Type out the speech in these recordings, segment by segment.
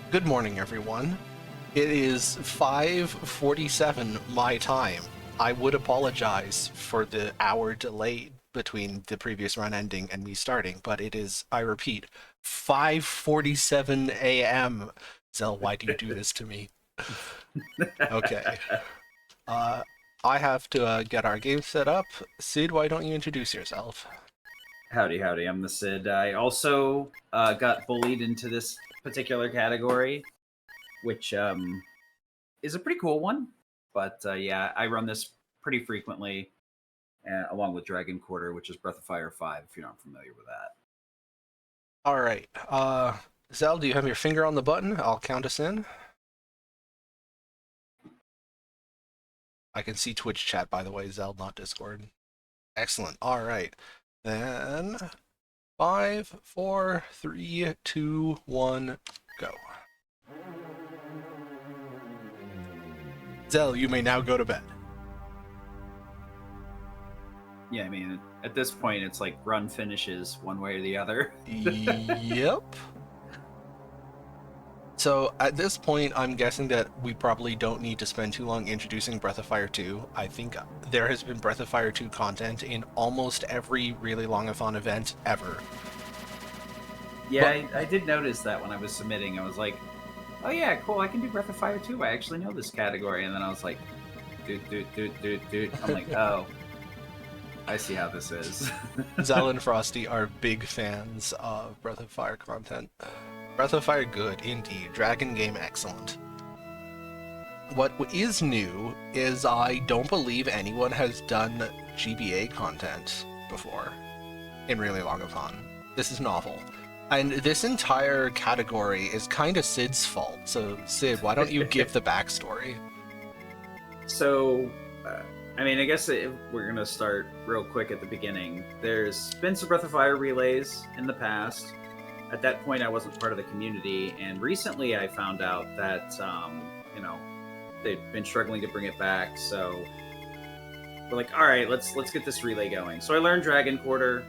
Good morning, everyone. It is 5:47 my time. I would apologize for the hour delay between the previous run ending and me starting, but it is, I repeat, 5:47 a.m. Zell, why do you do this to me? Okay. Uh, I have to get our game set up. Sid, why don't you introduce yourself? Howdy, howdy. I'm the Sid. I also got bullied into this particular category, which is a pretty cool one. But yeah, I run this pretty frequently, along with Dragon Quarter, which is Breath of Fire 5, if you're not familiar with that. All right. Zell, do you have your finger on the button? I'll count us in. I can see Twitch chat, by the way, Zell, not Discord. Excellent. All right. Then five, four, three, two, one, go. Zell, you may now go to bed. Yeah, I mean, at this point, it's like run finishes one way or the other. Yep. So at this point, I'm guessing that we probably don't need to spend too long introducing Breath of Fire 2. I think there has been Breath of Fire 2 content in almost every really long-a-thon event ever. Yeah, I did notice that when I was submitting. I was like, oh yeah, cool, I can do Breath of Fire 2. I actually know this category. And then I was like, dude. I'm like, oh, I see how this is. Zell and Frosty are big fans of Breath of Fire content. Breath of Fire good, indeed. Dragon game excellent. What is new is I don't believe anyone has done GBA content before in really long-a-thon. This is novel. And this entire category is kind of Sid's fault. So, Sid, why don't you give the backstory? So, I mean, I guess we're going to start real quick at the beginning. There's been some Breath of Fire relays in the past. At that point, I wasn't part of the community. And recently, I found out that, they've been struggling to bring it back. So, we're like, all right, let's get this relay going. So I learned Dragon Quarter,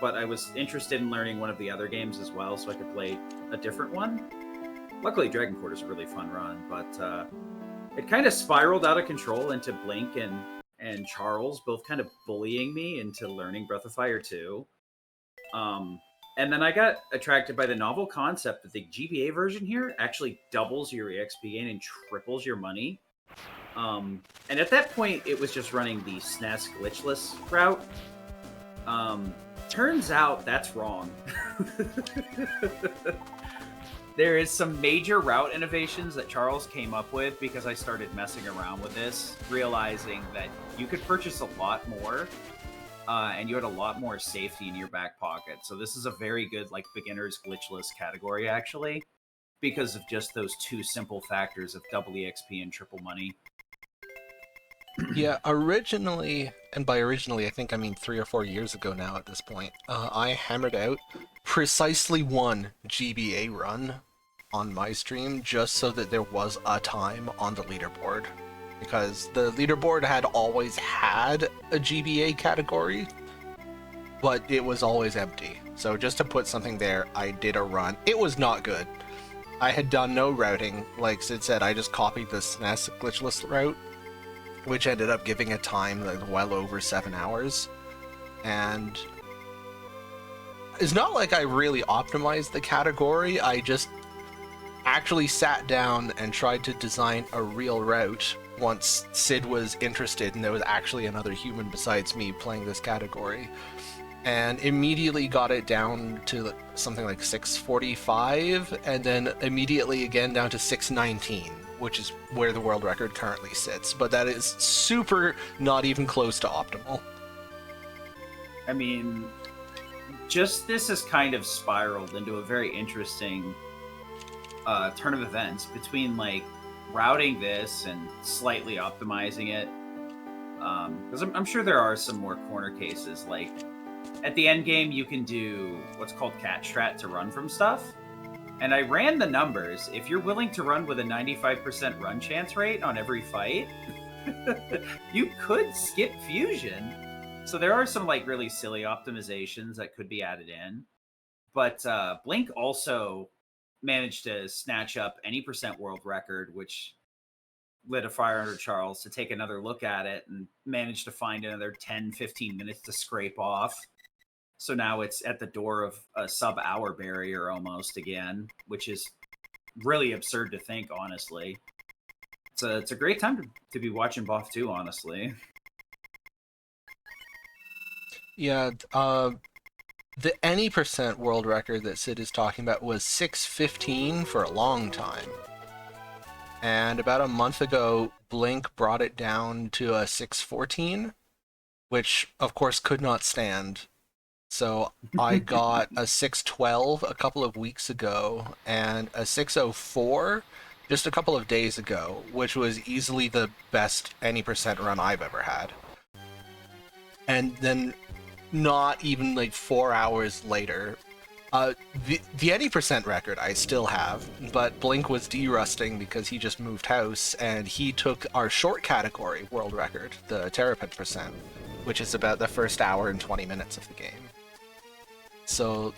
but I was interested in learning one of the other games as well, so I could play a different one. Luckily, Dragon Quarter is a really fun run, but it kind of spiraled out of control into Blink and Charles both kind of bullying me into learning Breath of Fire 2. And then I got attracted by the novel concept that the GBA version here actually doubles your EXP gain and triples your money. And at that point, it was just running the SNES glitchless route. Turns out that's wrong. There is some major route innovations that Charles came up with because I started messing around with this, realizing that you could purchase a lot more, and you had a lot more safety in your back pocket. So this is a very good beginner's glitchless category, actually, because of just those two simple factors of double EXP and triple money. Yeah, originally, and by originally I think I mean 3 or 4 years ago now at this point, I hammered out precisely one GBA run on my stream just so that there was a time on the leaderboard. Because the leaderboard had always had a GBA category, but it was always empty. So just to put something there, I did a run. It was not good. I had done no routing. Like Sid said, I just copied the SNES glitchless route, which ended up giving a time well over 7 hours. And it's not like I really optimized the category, I just actually sat down and tried to design a real route once Sid was interested and there was actually another human besides me playing this category. And immediately got it down to something like 6:45, and then immediately again down to 6:19, which is where the world record currently sits. But that is super not even close to optimal. I mean, just this has kind of spiraled into a very interesting turn of events between routing this and slightly optimizing it. Because I'm sure there are some more corner cases. Like at the end game, you can do what's called cat strat to run from stuff. And I ran the numbers. If you're willing to run with a 95% run chance rate on every fight, you could skip fusion. So there are some really silly optimizations that could be added in. But Blink also managed to snatch up any percent world record, which lit a fire under Charles to take another look at it and managed to find another 10, 15 minutes to scrape off. So now it's at the door of a sub-hour barrier almost again, which is really absurd to think, honestly. It's a great time to be watching BoF 2, honestly. Yeah, the any percent world record that Sid is talking about was 6:15 for a long time. And about a month ago, Blink brought it down to a 6:14, which of course could not stand. So I got a 6:12 a couple of weeks ago and a 6:04 just a couple of days ago, which was easily the best any percent run I've ever had. And then not even like 4 hours later, the any percent record I still have, but Blink was derusting because he just moved house, and he took our short category world record, the terrapin percent, which is about the first hour and 20 minutes of the game. So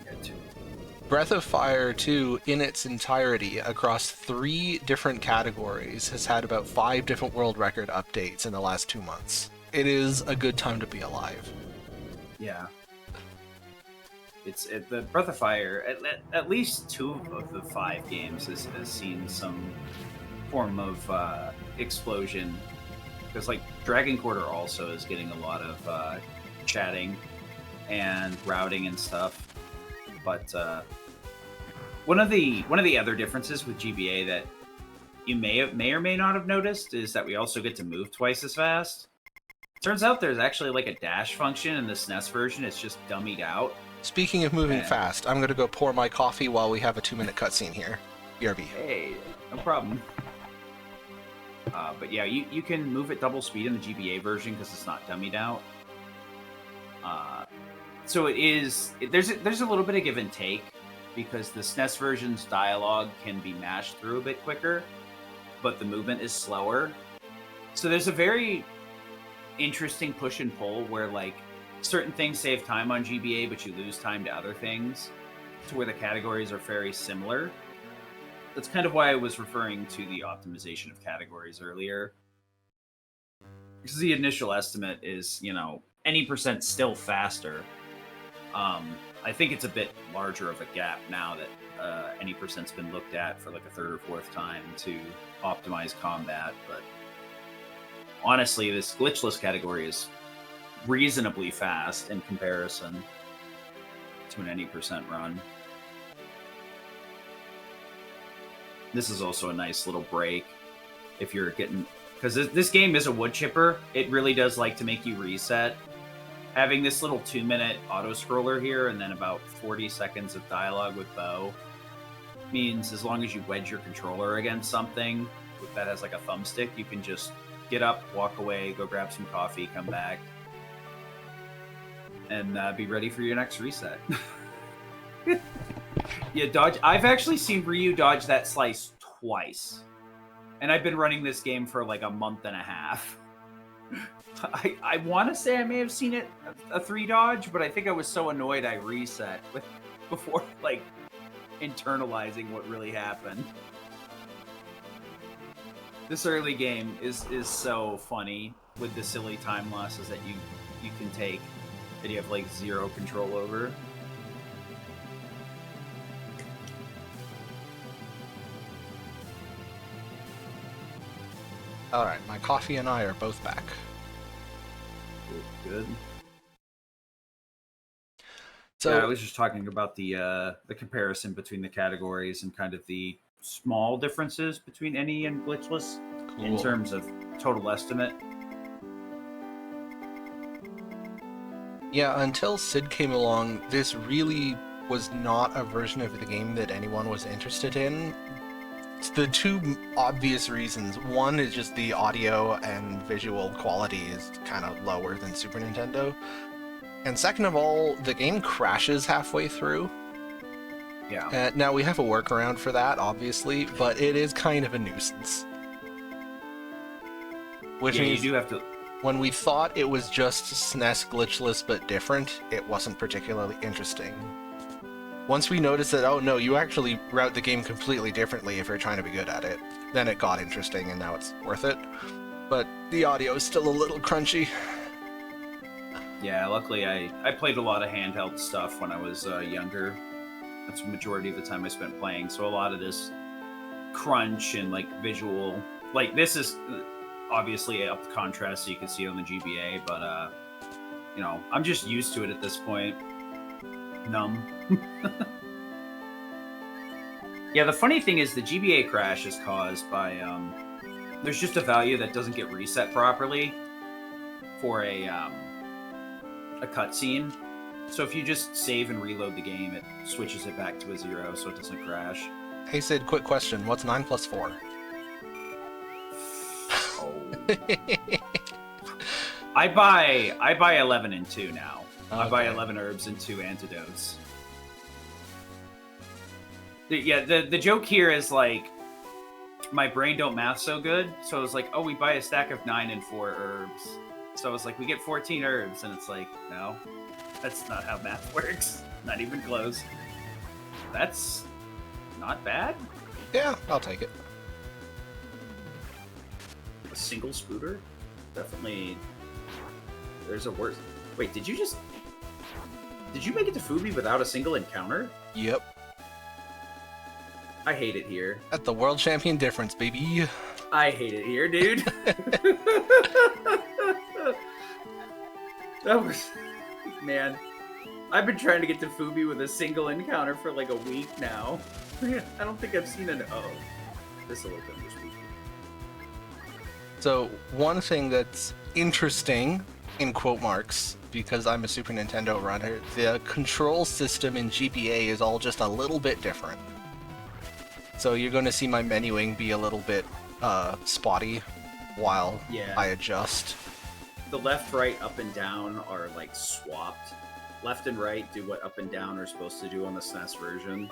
Breath of Fire 2 in its entirety across 3 different categories has had about 5 different world record updates in the last 2 months. It is a good time to be alive. Yeah. The Breath of Fire, at least 2 of the 5 games has seen some form of explosion. Because like Dragon Quarter also is getting a lot of chatting and routing and stuff. But one of the other differences with GBA that you may or may not have noticed is that we also get to move twice as fast. Turns out there's actually like a dash function in the SNES version. It's just dummied out. Speaking of moving fast, I'm going to go pour my coffee while we have a 2-minute cutscene here. BRB. Hey, no problem. But yeah, you can move at double speed in the GBA version because it's not dummied out. So there's a little bit of give and take because the SNES version's dialogue can be mashed through a bit quicker, but the movement is slower. So there's a very interesting push and pull where like certain things save time on GBA, but you lose time to other things, to where the categories are very similar. That's kind of why I was referring to the optimization of categories earlier. Because the initial estimate is, any percent still faster. I think it's a bit larger of a gap now that any percent's been looked at for like a 3rd or 4th time to optimize combat, but honestly, this glitchless category is reasonably fast in comparison to an any percent run. This is also a nice little break if you're getting... Because this game is a wood chipper. It really does like to make you reset. Having this little 2-minute auto-scroller here and then about 40 seconds of dialogue with Bo means as long as you wedge your controller against something that has like a thumbstick, you can just get up, walk away, go grab some coffee, come back, and be ready for your next reset. Yeah, dodge. I've actually seen Ryu dodge that slice twice, and I've been running this game for like a month and a half. I want to say I may have seen it a 3 dodge, but I think I was so annoyed I reset before like internalizing what really happened. This early game is so funny with the silly time losses that you can take that you have like 0 control over. Alright, my coffee and I are both back. Good. So yeah, I was just talking about the comparison between the categories and kind of the small differences between any and glitchless in terms of total estimate. Yeah, until Sid came along, this really was not a version of the game that anyone was interested in. It's the 2 obvious reasons. One is just the audio and visual quality is kind of lower than Super Nintendo. And second of all, the game crashes halfway through. Yeah. Now, we have a workaround for that, obviously, but it is kind of a nuisance. Which means you do have to... When we thought it was just SNES glitchless but different, it wasn't particularly interesting. Once we noticed that, oh no, you actually route the game completely differently if you're trying to be good at it, then it got interesting and now it's worth it. But the audio is still a little crunchy. Yeah, luckily I played a lot of handheld stuff when I was younger. That's the majority of the time I spent playing. So a lot of this crunch and like visual, like this is obviously up contrast so you can see it on the GBA, but you know, I'm just used to it at this point. Numb. Yeah, the funny thing is the GBA crash is caused by there's just a value that doesn't get reset properly for a cutscene. So if you just save and reload the game, it switches it back to a 0 so it doesn't crash. Hey Sid, quick question. What's 9 plus 4? Oh. I buy 11 and 2 now. Okay. I buy 11 herbs and 2 antidotes. The joke here is like my brain don't math so good, so I was like, oh, we buy a stack of 9 and 4 herbs. So I was like, we get 14 herbs, and it's like, no, that's not how math works. Not even close. That's not bad. Yeah, I'll take it. A single spooter? Definitely. There's a worse. Wait, did you make it to Fubi without a single encounter? Yep. I hate it here. At the world champion difference, baby. I hate it here, dude. That was... Man. I've been trying to get to Fubi with a single encounter for like a week now. I don't think I've seen an... Oh. This will open this week. So, one thing that's interesting, in quote marks, because I'm a Super Nintendo runner, the control system in GBA is all just a little bit different. So you're going to see my menuing be a little bit spotty while I adjust. The left, right, up, and down are like swapped. Left and right do what up and down are supposed to do on the SNES version.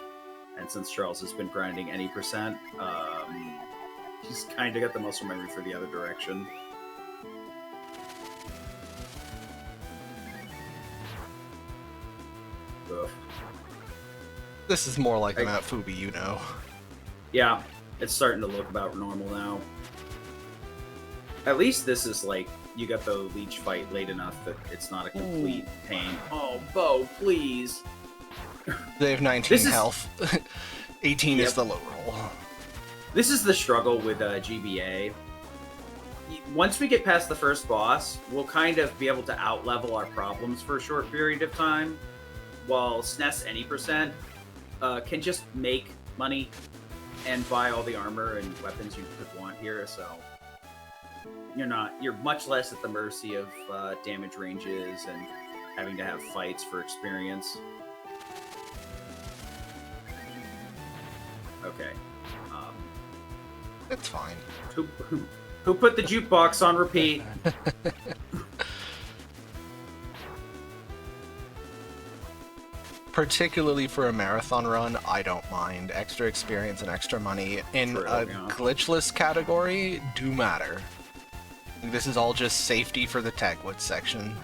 And since Charles has been grinding any percent, he's kind of got the muscle memory for the other direction. Ugh. This is more like I'm at Fubi, you know. Yeah, it's starting to look about normal now. At least this is like, you got the leech fight late enough that it's not a complete pain. Oh, Bo, please. They have 19 health. 18 is the low roll. This is the struggle with GBA. Once we get past the first boss, we'll kind of be able to out-level our problems for a short period of time, while SNES any percent can just make money and buy all the armor and weapons you could want here, so you're much less at the mercy of damage ranges and having to have fights for experience. Okay. It's fine. Who put the jukebox on repeat? Particularly for a marathon run, I don't mind. Extra experience and extra money in a glitchless category do matter. This is all just safety for the Tagwood section.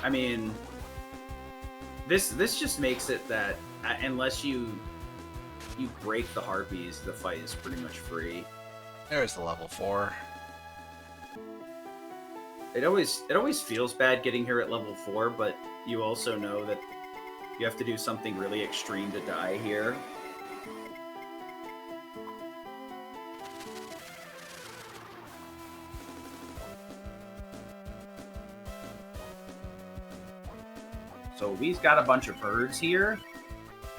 I mean, this just makes it that unless you break the harpies, the fight is pretty much free. There's the level 4. It always feels bad getting here at level 4, but you also know that you have to do something really extreme to die here. So we've got a bunch of birds here.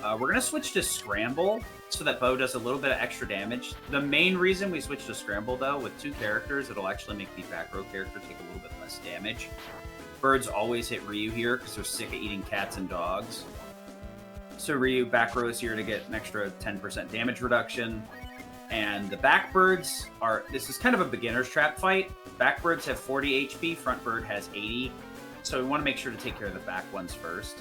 We're going to switch to Scramble so that Bo does a little bit of extra damage. The main reason we switch to Scramble, though, with 2 characters, it'll actually make the back row character take a little bit less damage. Birds always hit Ryu here because they're sick of eating cats and dogs. So Ryu back row is here to get an extra 10% damage reduction. And the back birds are... This is kind of a beginner's trap fight. Back birds have 40 HP, front bird has 80. So we want to make sure to take care of the back ones first.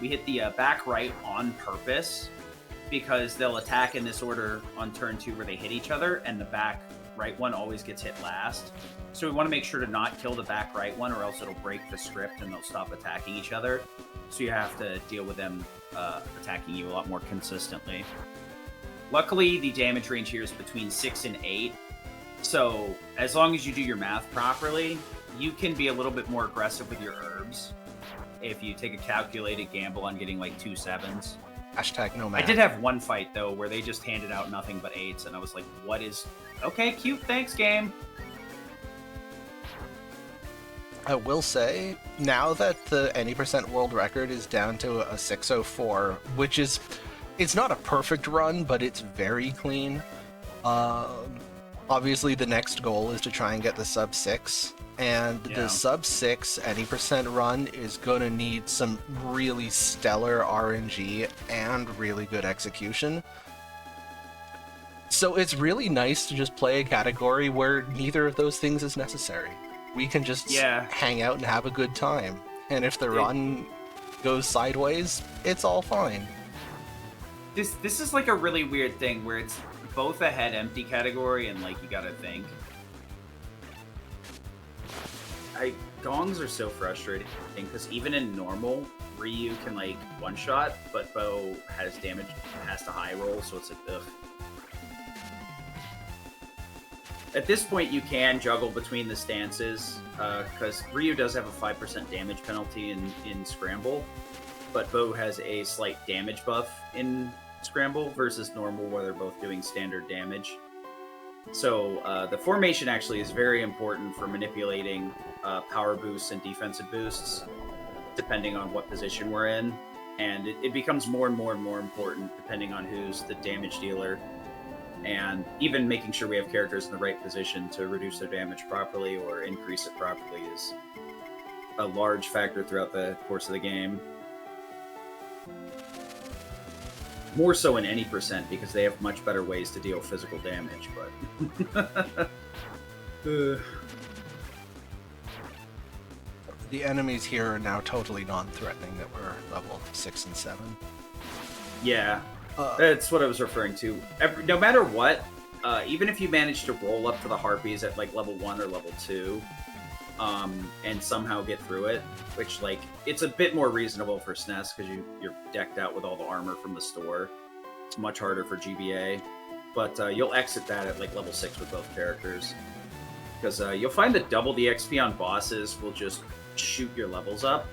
We hit the back right on purpose because they'll attack in this order on turn 2 where they hit each other, and the back right one always gets hit last. So we want to make sure to not kill the back right one, or else it'll break the script and they'll stop attacking each other. So you have to deal with them attacking you a lot more consistently. Luckily, the damage range here is between 6 and 8. So as long as you do your math properly, you can be a little bit more aggressive with your herbs if you take a calculated gamble on getting like 2 7s. Hashtag no math. I did have one fight, though, where they just handed out nothing but 8s, and I was like, what is... Okay, cute, thanks, game. I will say, now that the any percent world record is down to a 604, which is... It's not a perfect run, but it's very clean. Obviously, the next goal is to try and get the sub 6. And the sub 6 any percent run is going to need some really stellar RNG and really good execution. So it's really nice to just play a category where neither of those things is necessary. We can just hang out and have a good time. And if the run goes sideways, it's all fine. This is like a really weird thing where it's both a head empty category and like you gotta think. Gongs are so frustrating because even in normal, Ryu can like one shot, but Bo has damage, has to high roll, so it's like ugh. At this point, you can juggle between the stances because Ryu does have a 5% damage penalty in Scramble, but Bo has a slight damage buff in Scramble versus normal, where they're both doing standard damage. So the formation actually is very important for manipulating power boosts and defensive boosts, depending on what position we're in. And it becomes more and more and more important depending on who's the damage dealer. And even making sure we have characters in the right position to reduce their damage properly or increase it properly is a large factor throughout the course of the game. More so in any percent, because they have much better ways to deal physical damage, but... The enemies here are now totally non-threatening that we're level 6 and 7. Yeah, that's what I was referring to. No matter what, even if you manage to roll up to the Harpies at like level 1 or level 2, and somehow get through it, which, like, it's a bit more reasonable for SNES because you're decked out with all the armor from the store. It's much harder for GBA, but you'll exit that at like level 6 with both characters, because you'll find that double the XP on bosses will just shoot your levels up.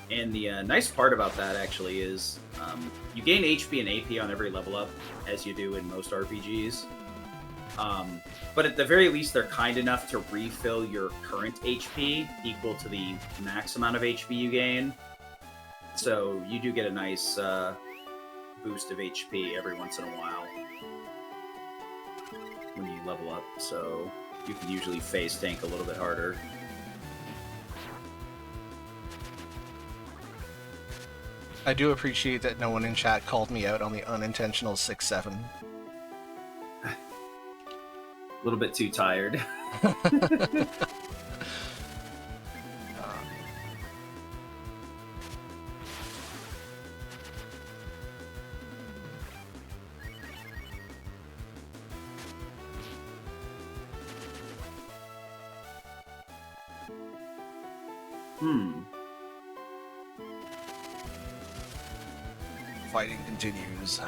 And the nice part about that actually is you gain HP and AP on every level up, as you do in most RPGs. But at the very least, they're kind enough to refill your current HP equal to the max amount of HP you gain. So you do get a nice boost of HP every once in a while when you level up. So you can usually face tank a little bit harder. I do appreciate that no one in chat called me out on the unintentional 6-7. A little bit too tired. Fighting continues.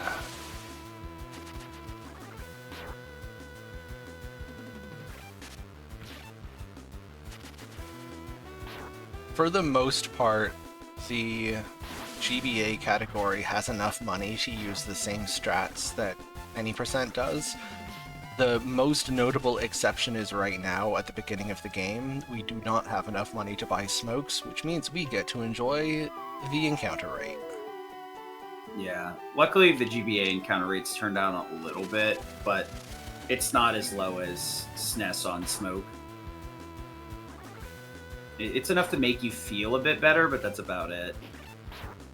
For the most part, the GBA category has enough money to use the same strats that any percent does. The most notable exception is right now, at the beginning of the game, we do not have enough money to buy smokes, which means we get to enjoy the encounter rate. Yeah. Luckily, the GBA encounter rates turned down a little bit, but it's not as low as SNES on smoke. It's enough to make you feel a bit better, but that's about it.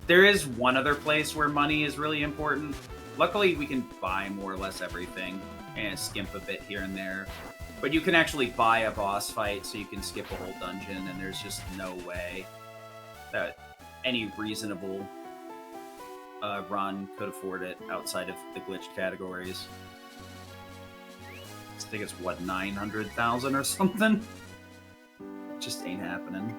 There is one other place where money is really important. Luckily, we can buy more or less everything and skimp a bit here and there. But you can actually buy a boss fight, so you can skip a whole dungeon, and there's just no way that any reasonable run could afford it outside of the glitched categories. I think it's what, 900,000 or something. Just ain't happening.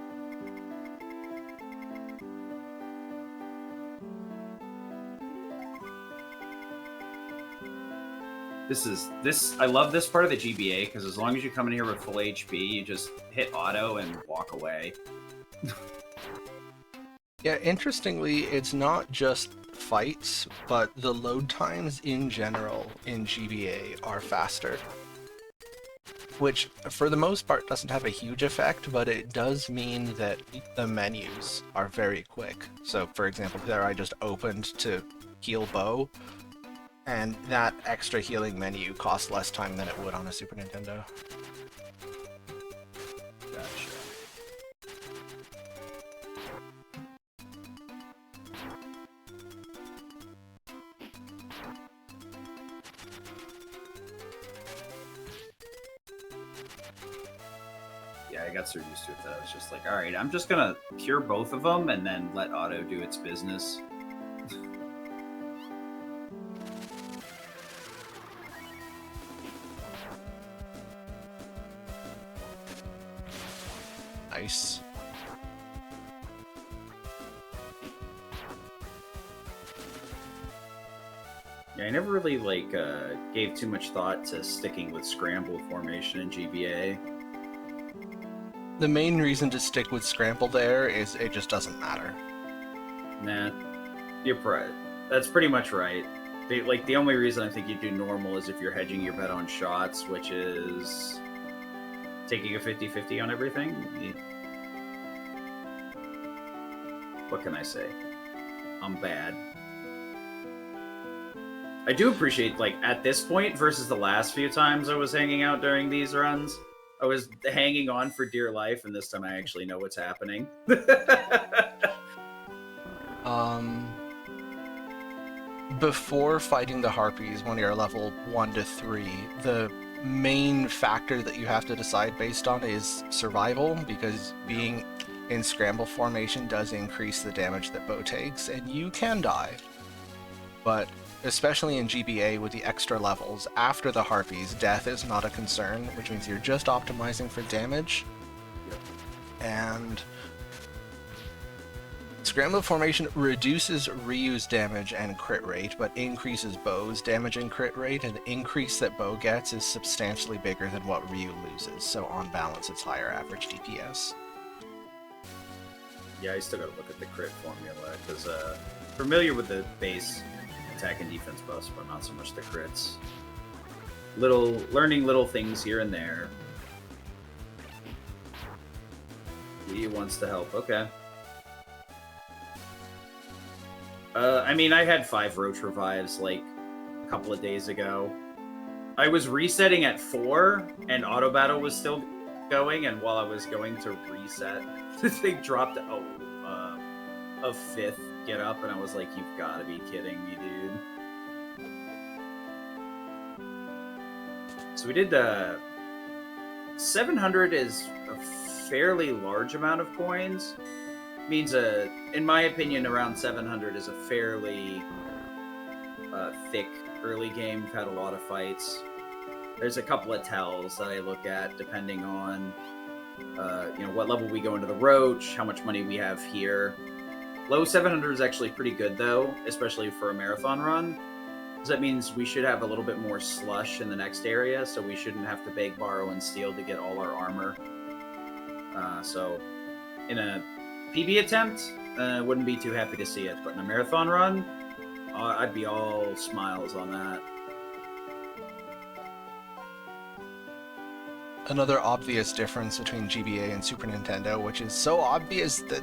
I love this part of the GBA because as long as you come in here with full HP, you just hit auto and walk away. Yeah, interestingly, it's not just fights, but the load times in general in GBA are faster. Which, for the most part, doesn't have a huge effect, but it does mean that the menus are very quick. So, for example, there I just opened to heal bow, and that extra healing menu costs less time than it would on a Super Nintendo. Gotcha. Yeah, I got so used to it that I was just like, all right, I'm just gonna cure both of them and then let auto do its business. Nice. Yeah, I never really gave too much thought to sticking with scramble formation in GBA. The main reason to stick with Scramble there is it just doesn't matter. Nah, you're right. That's pretty much right. The only reason I think you do normal is if you're hedging your bet on shots, which is taking a 50-50 on everything. What can I say? I'm bad. I do appreciate, at this point versus the last few times I was hanging out during these runs, I was hanging on for dear life, and this time I actually know what's happening. Before fighting the Harpies, when you're level 1 to 3, the main factor that you have to decide based on is survival, because being in scramble formation does increase the damage that bow takes, and you can die. But especially in GBA with the extra levels, after the Harpies, death is not a concern, which means you're just optimizing for damage. Yep. And Scramble formation reduces reuse damage and crit rate, but increases bow's damage and crit rate, and the increase that bow gets is substantially bigger than what Ryu loses, so on balance it's higher average DPS. Yeah, I still gotta look at the crit formula, because familiar with the base attack and defense buffs, but not so much the crits. Learning little things here and there. He wants to help, okay. I mean, I had 5 Roach Revives, a couple of days ago. I was resetting at 4, and Auto Battle was still going, and while I was going to reset, the thing dropped a 5th get up, and I was like, you've got to be kidding me, dude. So we did 700 is a fairly large amount of coins. Means in my opinion, around 700 is a fairly thick early game. We've had a lot of fights. There's a couple of tells that I look at depending on what level we go into the Roach, how much money we have here. Low 700 is actually pretty good though, especially for a marathon run. Because that means we should have a little bit more slush in the next area, so we shouldn't have to beg, borrow, and steal to get all our armor. So in a PB attempt, wouldn't be too happy to see it, but in a marathon run, I'd be all smiles on that. Another obvious difference between GBA and Super Nintendo, which is so obvious that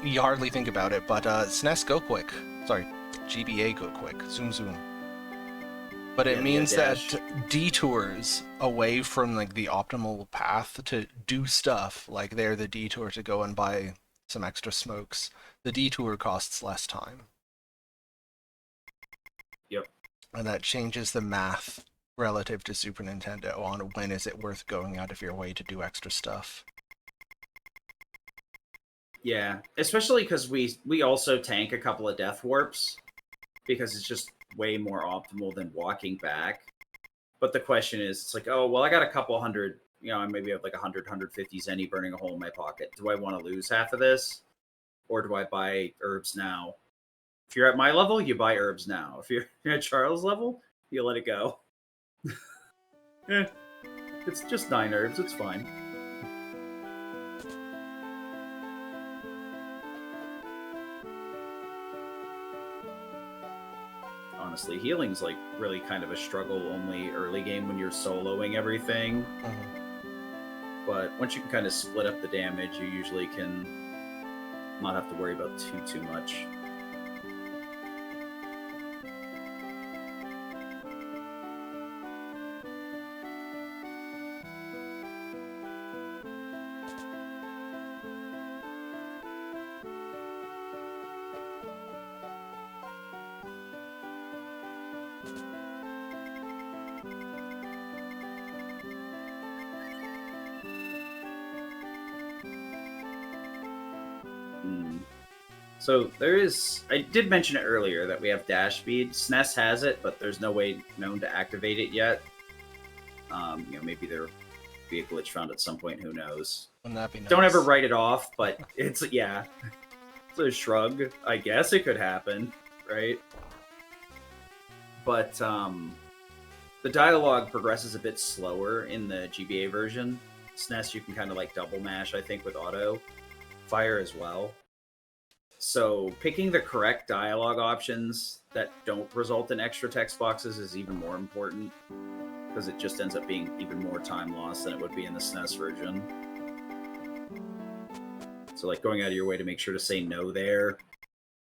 you hardly think about it, but SNES Go Quick. Sorry, GBA Go Quick. Zoom zoom. But it means that detours away from the optimal path to do stuff, like they're the detour to go and buy some extra smokes, the detour costs less time. Yep. And that changes the math relative to Super Nintendo on when is it worth going out of your way to do extra stuff. Yeah, especially because we also tank a couple of death warps because it's just way more optimal than walking back. But the question is, it's like, oh, well, I got a couple hundred, I maybe have like 100, 150 Zenny burning a hole in my pocket. Do I want to lose half of this? Or do I buy herbs now? If you're at my level, you buy herbs now. If you're at Charles' level, you let it go. It's just 9 herbs. It's fine. Honestly, healing's like really kind of a struggle only early game when you're soloing everything. But once you can kind of split up the damage, you usually can not have to worry about too much. So there is, I did mention it earlier that we have dash speed. SNES has it, but there's no way known to activate it yet. Maybe there'll be a glitch found at some point, who knows. Wouldn't that be nice? Don't ever write it off, but it's a shrug. I guess it could happen, right? But the dialogue progresses a bit slower in the GBA version. SNES, you can kind of like double mash, I think, with auto fire as well. So picking the correct dialogue options that don't result in extra text boxes is even more important, because it just ends up being even more time lost than it would be in the SNES version. So like going out of your way to make sure to say no there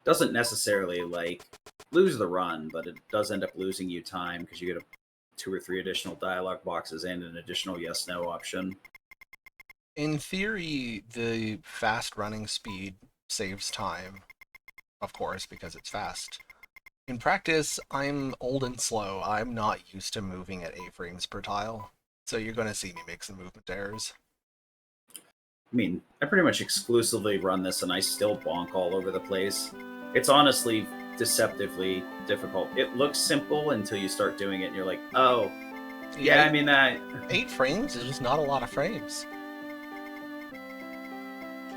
doesn't necessarily like lose the run, but it does end up losing you time because you get 2 or 3 additional dialogue boxes and an additional yes/no option. In theory, the fast running speed saves time, of course, because it's fast. In practice, I'm old and slow. I'm not used to moving at 8 frames per tile, so you're going to see me make some movement errors. I mean, I pretty much exclusively run this and I still bonk all over the place. It's honestly deceptively difficult. It looks simple until you start doing it and you're like, oh, yeah, I mean that... 8 frames is just not a lot of frames.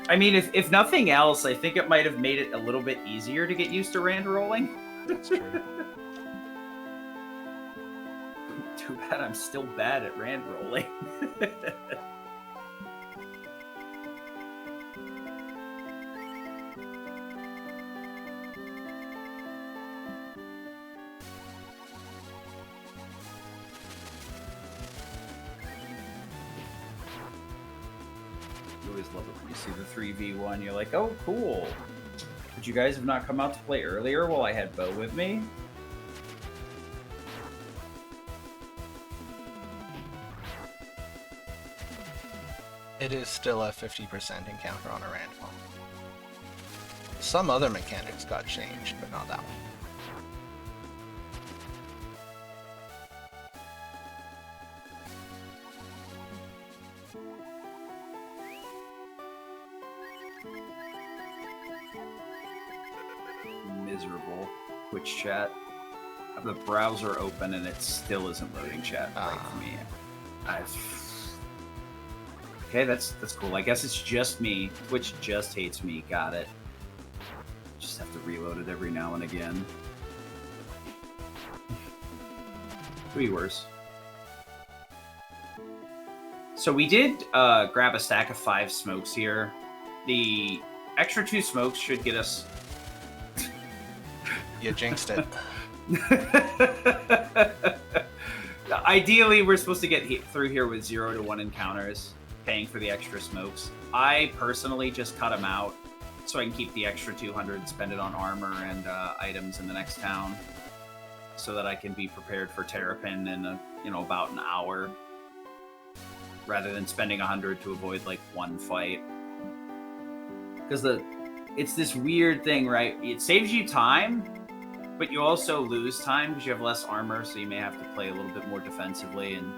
I mean, if nothing else, I think it might have made it a little bit easier to get used to rand rolling. That's true. Too bad I'm still bad at rand rolling. Always love it when you see the 3v1. You're like, oh, cool. Would you guys have not come out to play earlier while I had Bo with me? It is still a 50% encounter on a random. Some other mechanics got changed, but not that one. Miserable Twitch chat. I have the browser open and it still isn't loading chat right for me. Okay, that's cool. I guess it's just me. Twitch just hates me. Got it. Just have to reload it every now and again. Could be worse. So we did grab a stack of 5 smokes here. The extra 2 smokes should get us... You jinxed it. Ideally, we're supposed to get through here with 0 to 1 encounters, paying for the extra smokes. I personally just cut them out so I can keep the extra 200 and spend it on armor and items in the next town, so that I can be prepared for Terrapin in about an hour, rather than spending 100 to avoid like 1 fight. Because it's this weird thing, right? It saves you time, but you also lose time because you have less armor, so you may have to play a little bit more defensively. And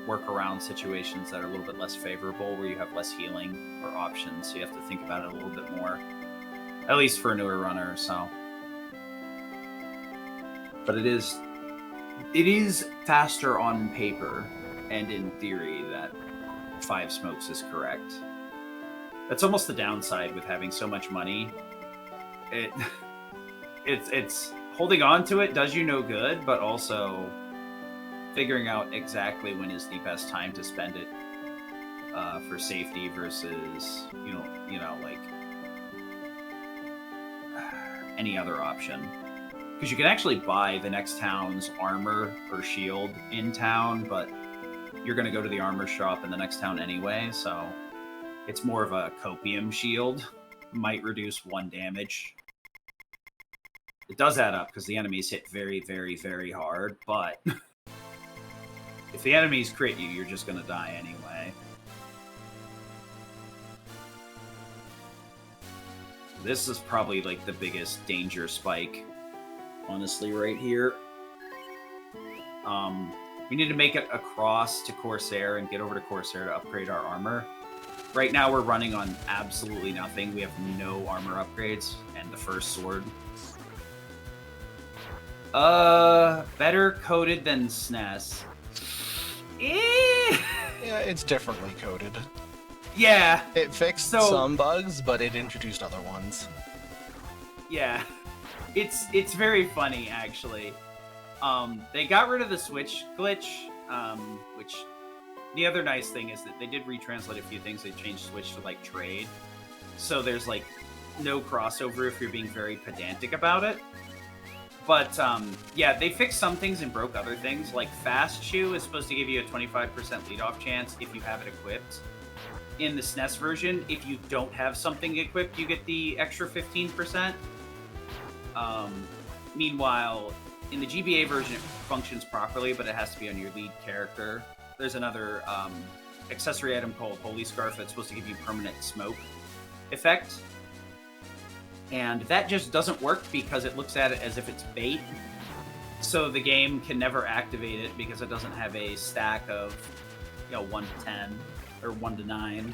work around situations that are a little bit less favorable, where you have less healing or options. So you have to think about it a little bit more, at least for a newer runner. So, but it is faster on paper, and in theory that 5 smokes is correct. That's almost the downside with having so much money. It's holding on to it does you no good, but also figuring out exactly when is the best time to spend it for safety versus like any other option. Because you can actually buy the next town's armor or shield in town, but you're going to go to the armor shop in the next town anyway, so it's more of a copium shield. Might reduce 1 damage. It does add up because the enemies hit very, very, very hard, but if the enemies crit you, you're just going to die anyway. This is probably like the biggest danger spike, honestly, right here. We need to make it across to Corsair and get over to Corsair to upgrade our armor. Right now we're running on absolutely nothing. We have no armor upgrades and the first sword. Better coded than SNES. Yeah, it's differently coded. Yeah. It fixed some bugs, but it introduced other ones. Yeah. It's very funny, actually. They got rid of the Switch glitch, which the other nice thing is that they did retranslate a few things. They changed Switch to, like, trade. So there's, like, no crossover if you're being very pedantic about it. But, yeah, they fixed some things and broke other things. Like, Fast Shoe is supposed to give you a 25% lead-off chance if you have it equipped. In the SNES version, if you don't have something equipped, you get the extra 15%. Meanwhile, in the GBA version, it functions properly, but it has to be on your lead character. There's another accessory item called Holy Scarf that's supposed to give you permanent smoke effect. And that just doesn't work because it looks at it as if it's bait. So the game can never activate it because it doesn't have a stack of 1 to 10 or 1 to 9.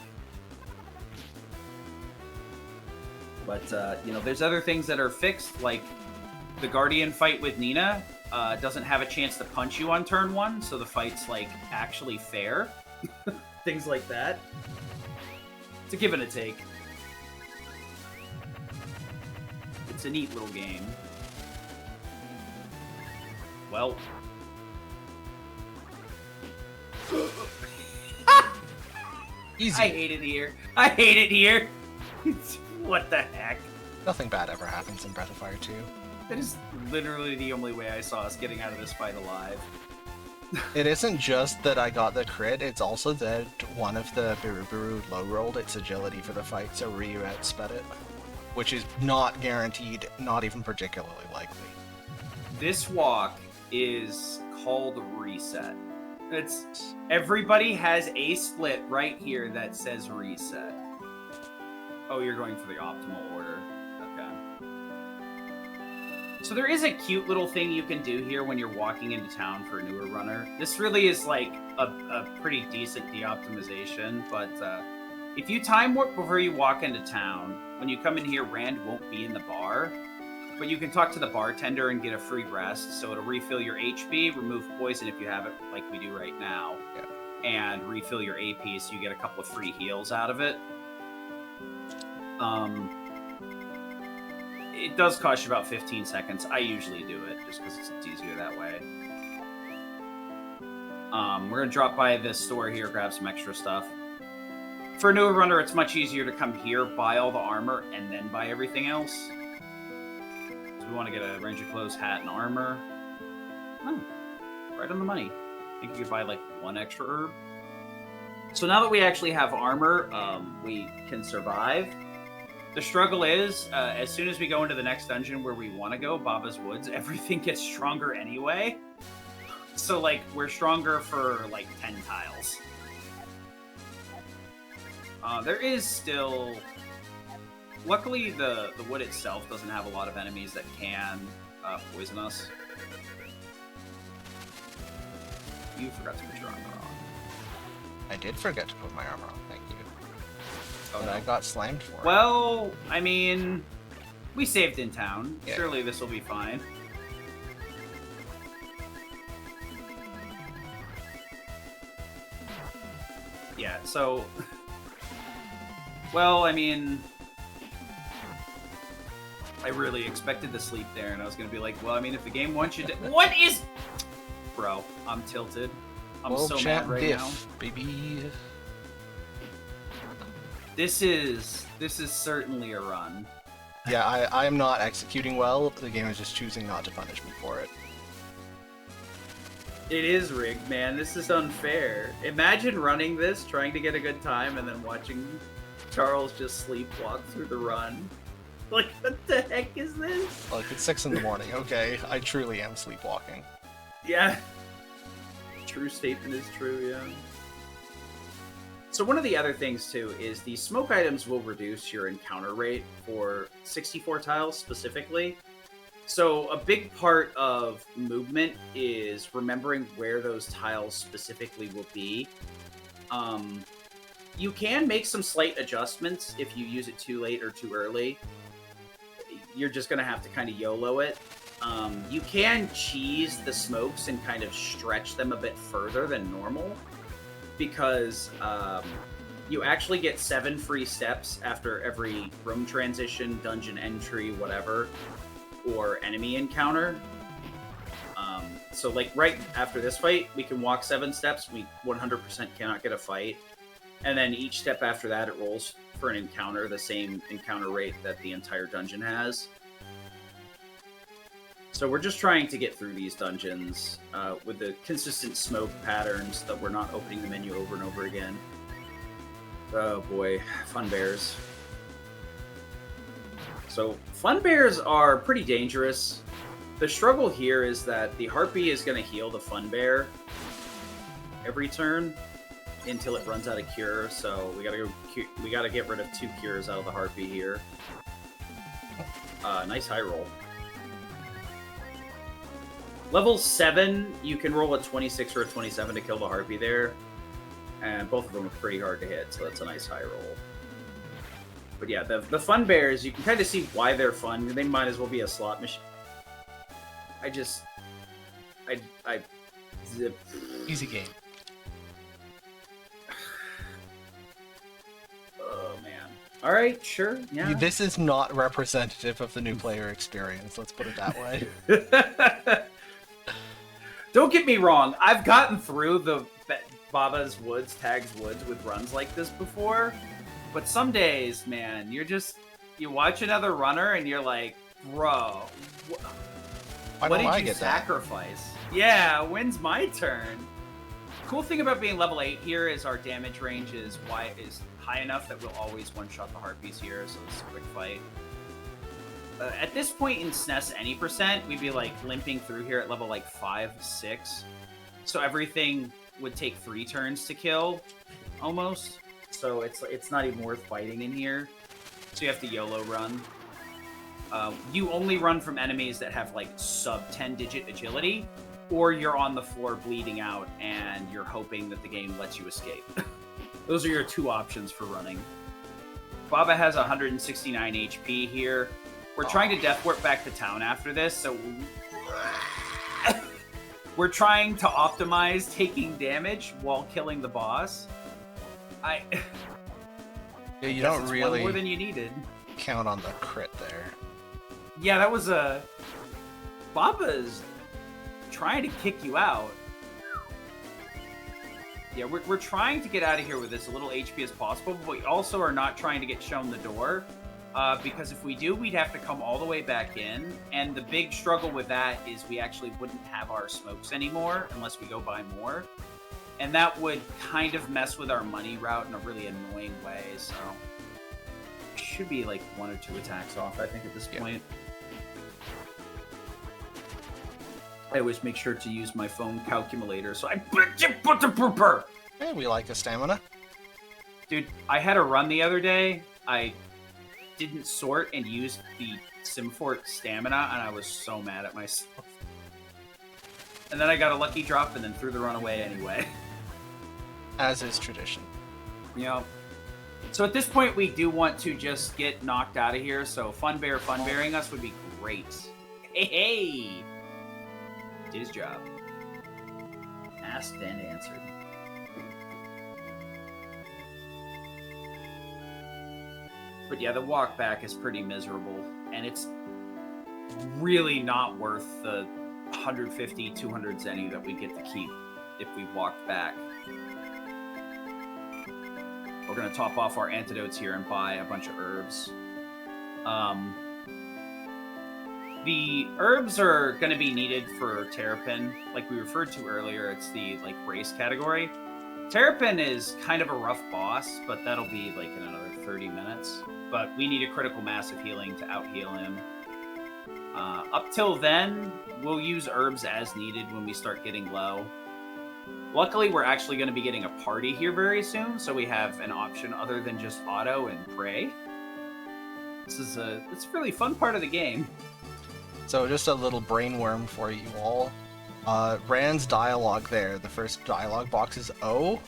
But, there's other things that are fixed, like the Guardian fight with Nina doesn't have a chance to punch you on turn 1, so the fight's, like, actually fair. Things like that. It's a give and a take. It's a neat little game. Well. Easy. I hate it here. I hate it here. What the heck? Nothing bad ever happens in Breath of Fire 2. That is literally the only way I saw us getting out of this fight alive. It isn't just that I got the crit, it's also that one of the Biruburu low-rolled its agility for the fight, so Ryu outsped it. Which is not guaranteed, not even particularly likely. This walk is called Reset. Everybody has a split right here that says Reset. Oh, you're going for the optimal order. Okay. So there is a cute little thing you can do here when you're walking into town for a newer runner. This really is like a pretty decent de-optimization, but if you time warp before you walk into town, when you come in here, Rand won't be in the bar, but you can talk to the bartender and get a free rest, so it'll refill your HP, remove poison if you have it, like we do right now, and refill your AP, so you get a couple of free heals out of it. It does cost you about 15 seconds. I usually do it, just because it's easier that way. We're going to drop by this store here, grab some extra stuff. For a newer runner, it's much easier to come here, buy all the armor, and then buy everything else. So we want to get a Ranger Clothes, hat, and armor. Oh, right on the money. I think you could buy, like, 1 extra herb. So now that we actually have armor, we can survive. The struggle is, as soon as we go into the next dungeon where we want to go, Baba's Woods, everything gets stronger anyway. So, like, we're stronger for, like, 10 tiles. There is still... Luckily, the wood itself doesn't have a lot of enemies that can poison us. You forgot to put your armor on. I did forget to put my armor on, thank you. Oh, But no. I got slammed for it. Well, I mean, we saved in town. Yeah. Surely this will be fine. Yeah, so... Well, I mean... I really expected to sleep there, and I was going to be like, well, I mean, if the game wants you to... What is... Bro, I'm tilted. I'm World so champ mad right diff, now. baby. This is certainly a run. Yeah, I am not executing well. The game is just choosing not to punish me for it. It is rigged, man. This is unfair. Imagine running this, trying to get a good time, and then watching Charles just sleepwalk through the run. Like, what the heck is this? Like, it's 6 in the morning, okay? I truly am sleepwalking. Yeah. True statement is true, yeah. So one of the other things, too, is the smoke items will reduce your encounter rate for 64 tiles specifically. So a big part of movement is remembering where those tiles specifically will be. You can make some slight adjustments if you use it too late or too early. You're just going to have to kind of YOLO it. You can cheese the smokes and kind of stretch them a bit further than normal, because you actually get 7 free steps after every room transition, dungeon entry, whatever, or enemy encounter. So like right after this fight, we can walk 7 steps. We 100% cannot get a fight. And then each step after that, it rolls for an encounter, the same encounter rate that the entire dungeon has. So we're just trying to get through these dungeons with the consistent smoke patterns that we're not opening the menu over and over again. Oh boy, fun bears. So fun bears are pretty dangerous. The struggle here is that the harpy is going to heal the fun bear every turn until it runs out of cure. So we gotta get rid of 2 cures out of the harpy here. Nice high roll. Level 7, you can roll a 26 or a 27 to kill the harpy there. And both of them are pretty hard to hit, so that's a nice high roll. But yeah, the fun bears, you can kind of see why they're fun. They might as well be a slot machine. I zip. Easy game. Oh, man. All right, sure, yeah. This is not representative of the new player experience, let's put it that way. Don't get me wrong, I've gotten through the Baba's Woods, Tag's Woods with runs like this before, but some days, man, you watch another runner and you're like, bro, what did you sacrifice? Yeah, when's my turn? Cool thing about being level 8 here is our damage range is high enough that we'll always one-shot the harpies here, so it's a quick fight. At this point in SNES any percent, we'd be like limping through here at level like 5, 6. So everything would take 3 turns to kill, almost. So it's not even worth fighting in here. So you have to YOLO run. You only run from enemies that have like sub 10-digit agility, or you're on the floor bleeding out and you're hoping that the game lets you escape. Those are your 2 options for running. Baba has 169 HP here. We're trying to death warp back to town after this, so we're trying to optimize taking damage while killing the boss. Yeah, you don't really one more than you needed. count on the crit there. Yeah, that was Baba's trying to kick you out. Yeah, we're trying to get out of here with as little HP as possible, but we also are not trying to get shown the door. Because if we do, we'd have to come all the way back in, and the big struggle with that is we actually wouldn't have our smokes anymore unless we go buy more, and that would kind of mess with our money route in a really annoying way, so should be like 1 or 2 attacks off, I think, at this point. I always make sure to use my phone calculator, so I bet you put the pooper! Hey, we like a stamina. Dude, I had a run the other day, I didn't sort and used the Simfort stamina, and I was so mad at myself. And then I got a lucky drop and then threw the run away anyway. As is tradition. Yeah. So at this point, we do want to just get knocked out of here. So fun-bearing us would be great. Hey! Did his job. Asked and answered. But yeah, the walk back is pretty miserable. And it's really not worth the 150, 200 zenny that we get to keep if we walked back. We're going to top off our antidotes here and buy a bunch of herbs. The herbs are going to be needed for Terrapin. Like we referred to earlier, it's the race category. Terrapin is kind of a rough boss, but that'll be in another 30 minutes. But we need a critical mass of healing to out-heal him. Up till then, we'll use herbs as needed when we start getting low. Luckily, we're actually going to be getting a party here very soon, so we have an option other than just auto and pray. It's a really fun part of the game. So just a little brainworm for you all. Rand's dialogue there, the first dialogue box is, "Oh,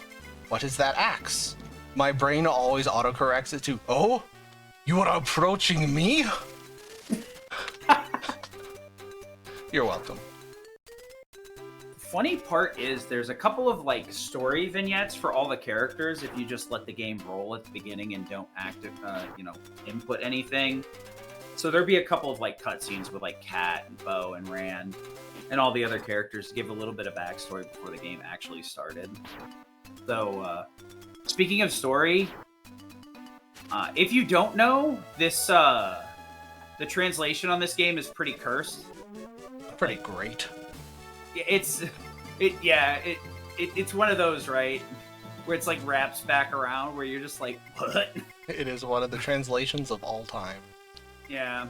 what is that axe?" My brain always autocorrects it to, "Oh, you are approaching me?" You're welcome. Funny part is there's a couple of story vignettes for all the characters if you just let the game roll at the beginning and don't input anything. So there'd be a couple of cutscenes with Kat and Bo and Rand and all the other characters to give a little bit of backstory before the game actually started. So speaking of story, if you don't know, this the translation on this game is pretty cursed. Pretty great. It's one of those, right, where it's wraps back around where you're just what? It is one of the translations of all time. Yeah,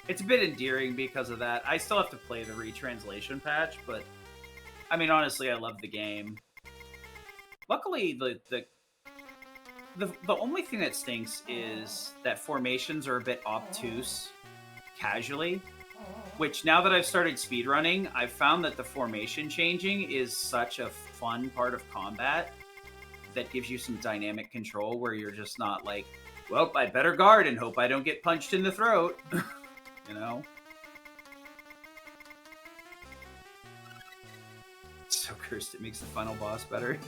it's a bit endearing because of that. I still have to play the retranslation patch, but I mean, honestly, I love the game. Luckily, the only thing that stinks is that formations are a bit obtuse casually. Which, now that I've started speedrunning, I've found that the formation changing is such a fun part of combat that gives you some dynamic control where you're just not well, I better guard and hope I don't get punched in the throat. You know? It's so cursed, it makes the final boss better.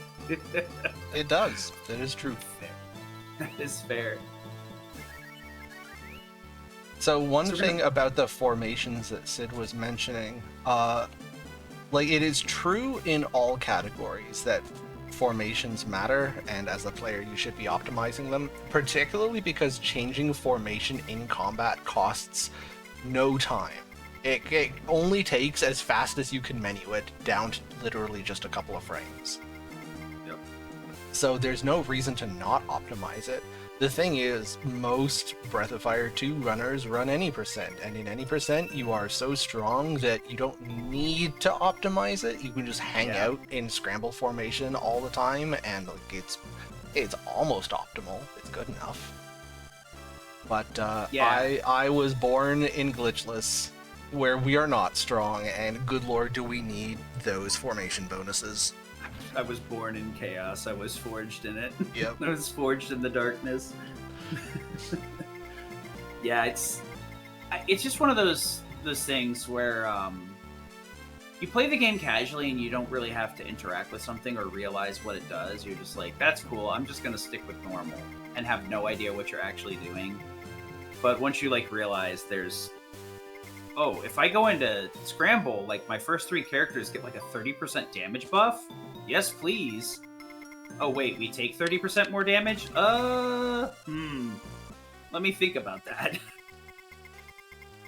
It does. That is true. Fair. That is fair. So one thing about the formations that Sid was mentioning, it is true in all categories that formations matter, and as a player you should be optimizing them, particularly because changing formation in combat costs no time. It only takes as fast as you can menu it, down to literally just a couple of frames. Yep. So there's no reason to not optimize it. The thing is, most Breath of Fire 2 runners run any percent, and in any percent you are so strong that you don't need to optimize it. You can just hang out in scramble formation all the time, and it's almost optimal. It's good enough. But I was born in glitchless, where we are not strong, and good lord do we need those formation bonuses. I was born in chaos. I was forged in it. Yep. I was forged in the darkness. Yeah, it's just one of those things where you play the game casually and you don't really have to interact with something or realize what it does. You're just that's cool. I'm just gonna stick with normal and have no idea what you're actually doing. But once you realize there's, oh, if I go into Scramble, my first 3 characters get a 30% damage buff. Yes, please. Oh, wait, we take 30% more damage? Let me think about that.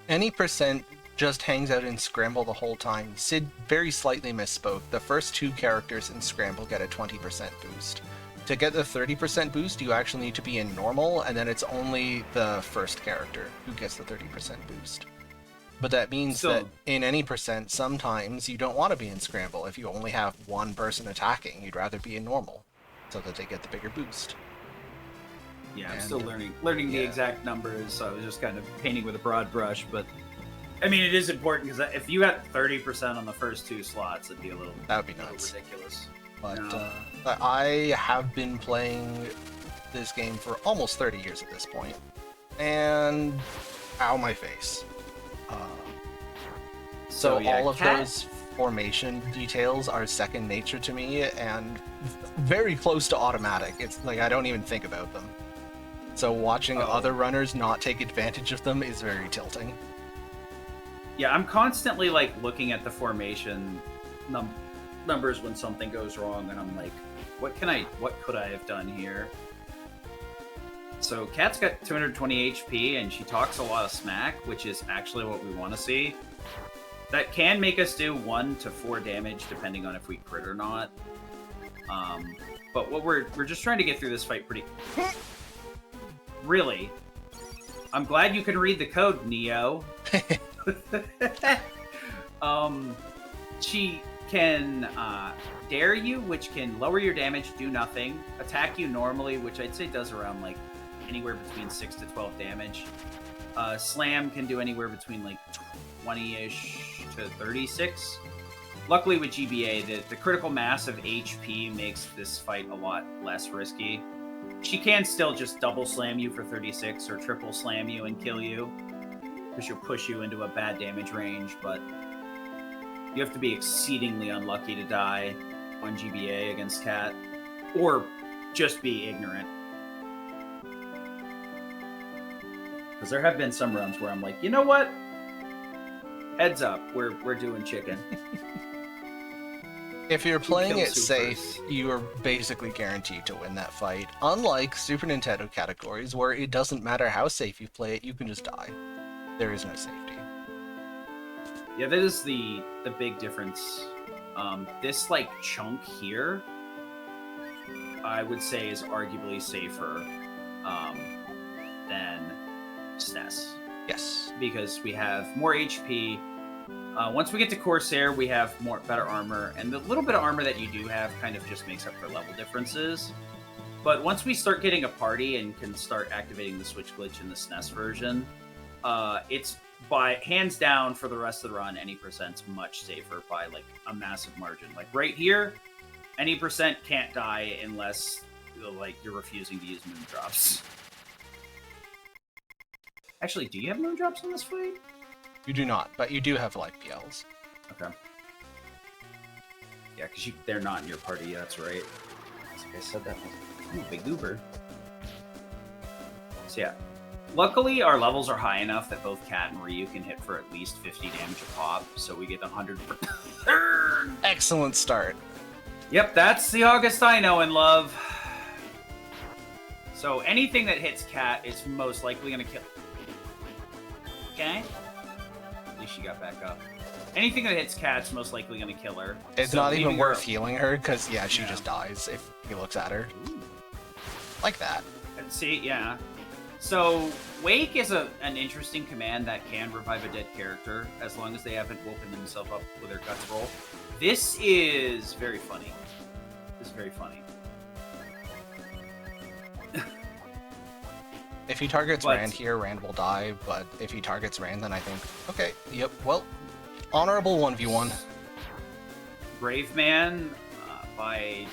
Any percent just hangs out in Scramble the whole time. Sid very slightly misspoke. The first 2 characters in Scramble get a 20% boost. To get the 30% boost, you actually need to be in normal, and then it's only the first character who gets the 30% boost. But that means that in any percent, sometimes you don't want to be in Scramble. If you only have one person attacking, you'd rather be in normal, so that they get the bigger boost. Yeah, I'm still learning the exact numbers, so I was just kind of painting with a broad brush, but I mean, it is important, because if you got 30% on the first 2 slots, it'd be a little that would be nuts. Ridiculous. But No. I have been playing this game for almost 30 years at this point, and ow, my face. Uh, so yeah, all of Cat. those formation details are second nature to me and very close to automatic. It's like I don't even think about them. So watching other runners not take advantage of them is very tilting. Yeah, I'm constantly like looking at the formation numbers when something goes wrong, and I'm like, what could I have done here? So Kat's got 220 HP, and she talks a lot of smack, which is actually what we want to see. That can make us do 1 to 4 damage, depending on if we crit or not. But what we're just trying to get through this fight pretty... Really? I'm glad you can read the code, Neo. She can dare you, which can lower your damage, do nothing. Attack you normally, which I'd say does around like anywhere between 6 to 12 damage. Slam can do anywhere between like 20-ish to 36. Luckily with GBA, the critical mass of HP makes this fight a lot less risky. She can still just double slam you for 36 or triple slam you and kill you, because she'll push you into a bad damage range, but you have to be exceedingly unlucky to die on GBA against Cat, or just be ignorant. Because there have been some runs where I'm like, you know what? Heads up, we're doing chicken. If you're playing it supers. safe, you are basically guaranteed to win that fight. Unlike Super Nintendo categories, where it doesn't matter how safe you play it, you can just die. There is no safety. Yeah, that is the big difference. This like chunk here, I would say, is arguably safer than SNES. Yes. Because we have more HP. Once we get to Corsair, we have better armor, and the little bit of armor that you do have kind of just makes up for level differences. But once we start getting a party and can start activating the switch glitch in the SNES version, it's by hands down for the rest of the run, any percent's much safer by like a massive margin. Like right here, any percent can't die unless like you're refusing to use moon drops. Actually, do you have moon drops in this fight? You do not, but you do have life PLs. Okay. Yeah, because they're not in your party. That's right. I said that. Ooh, big goober. So yeah. Luckily, our levels are high enough that both Cat and Ryu can hit for at least 50 damage a pop, so we get 100 per turn. Excellent start. Yep, that's the August I know and love. So anything that hits Cat is most likely going to kill. Okay? At least she got back up. Anything that hits Cat's most likely going to kill her. It's So not even leaving worth her- healing her, because, yeah, she just dies if he looks at her. Ooh. Like that. See, yeah. So, Wake is an interesting command that can revive a dead character, as long as they haven't woken themselves up with their guts roll. This is very funny. This is very funny. If he targets Rand here, Rand will die, but if he targets Rand, then I think, okay, yep, well, honorable 1v1. Brave Man, by...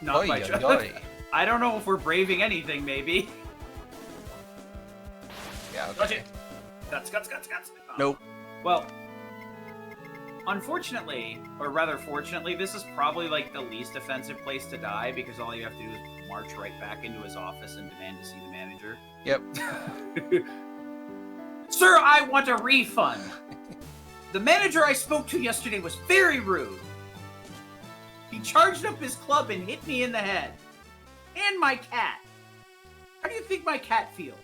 Not Oy, by... oy, oy. I don't know if we're braving anything, maybe. Yeah, Touch okay. it! Guts, guts, guts, guts! Oh. Nope. Well, unfortunately, or rather fortunately, this is probably like the least offensive place to die, because all you have to do is march right back into his office and demand to see the manager. Yep. Sir, I want a refund! The manager I spoke to yesterday was very rude. He charged up his club and hit me in the head. And my cat. How do you think my cat feels?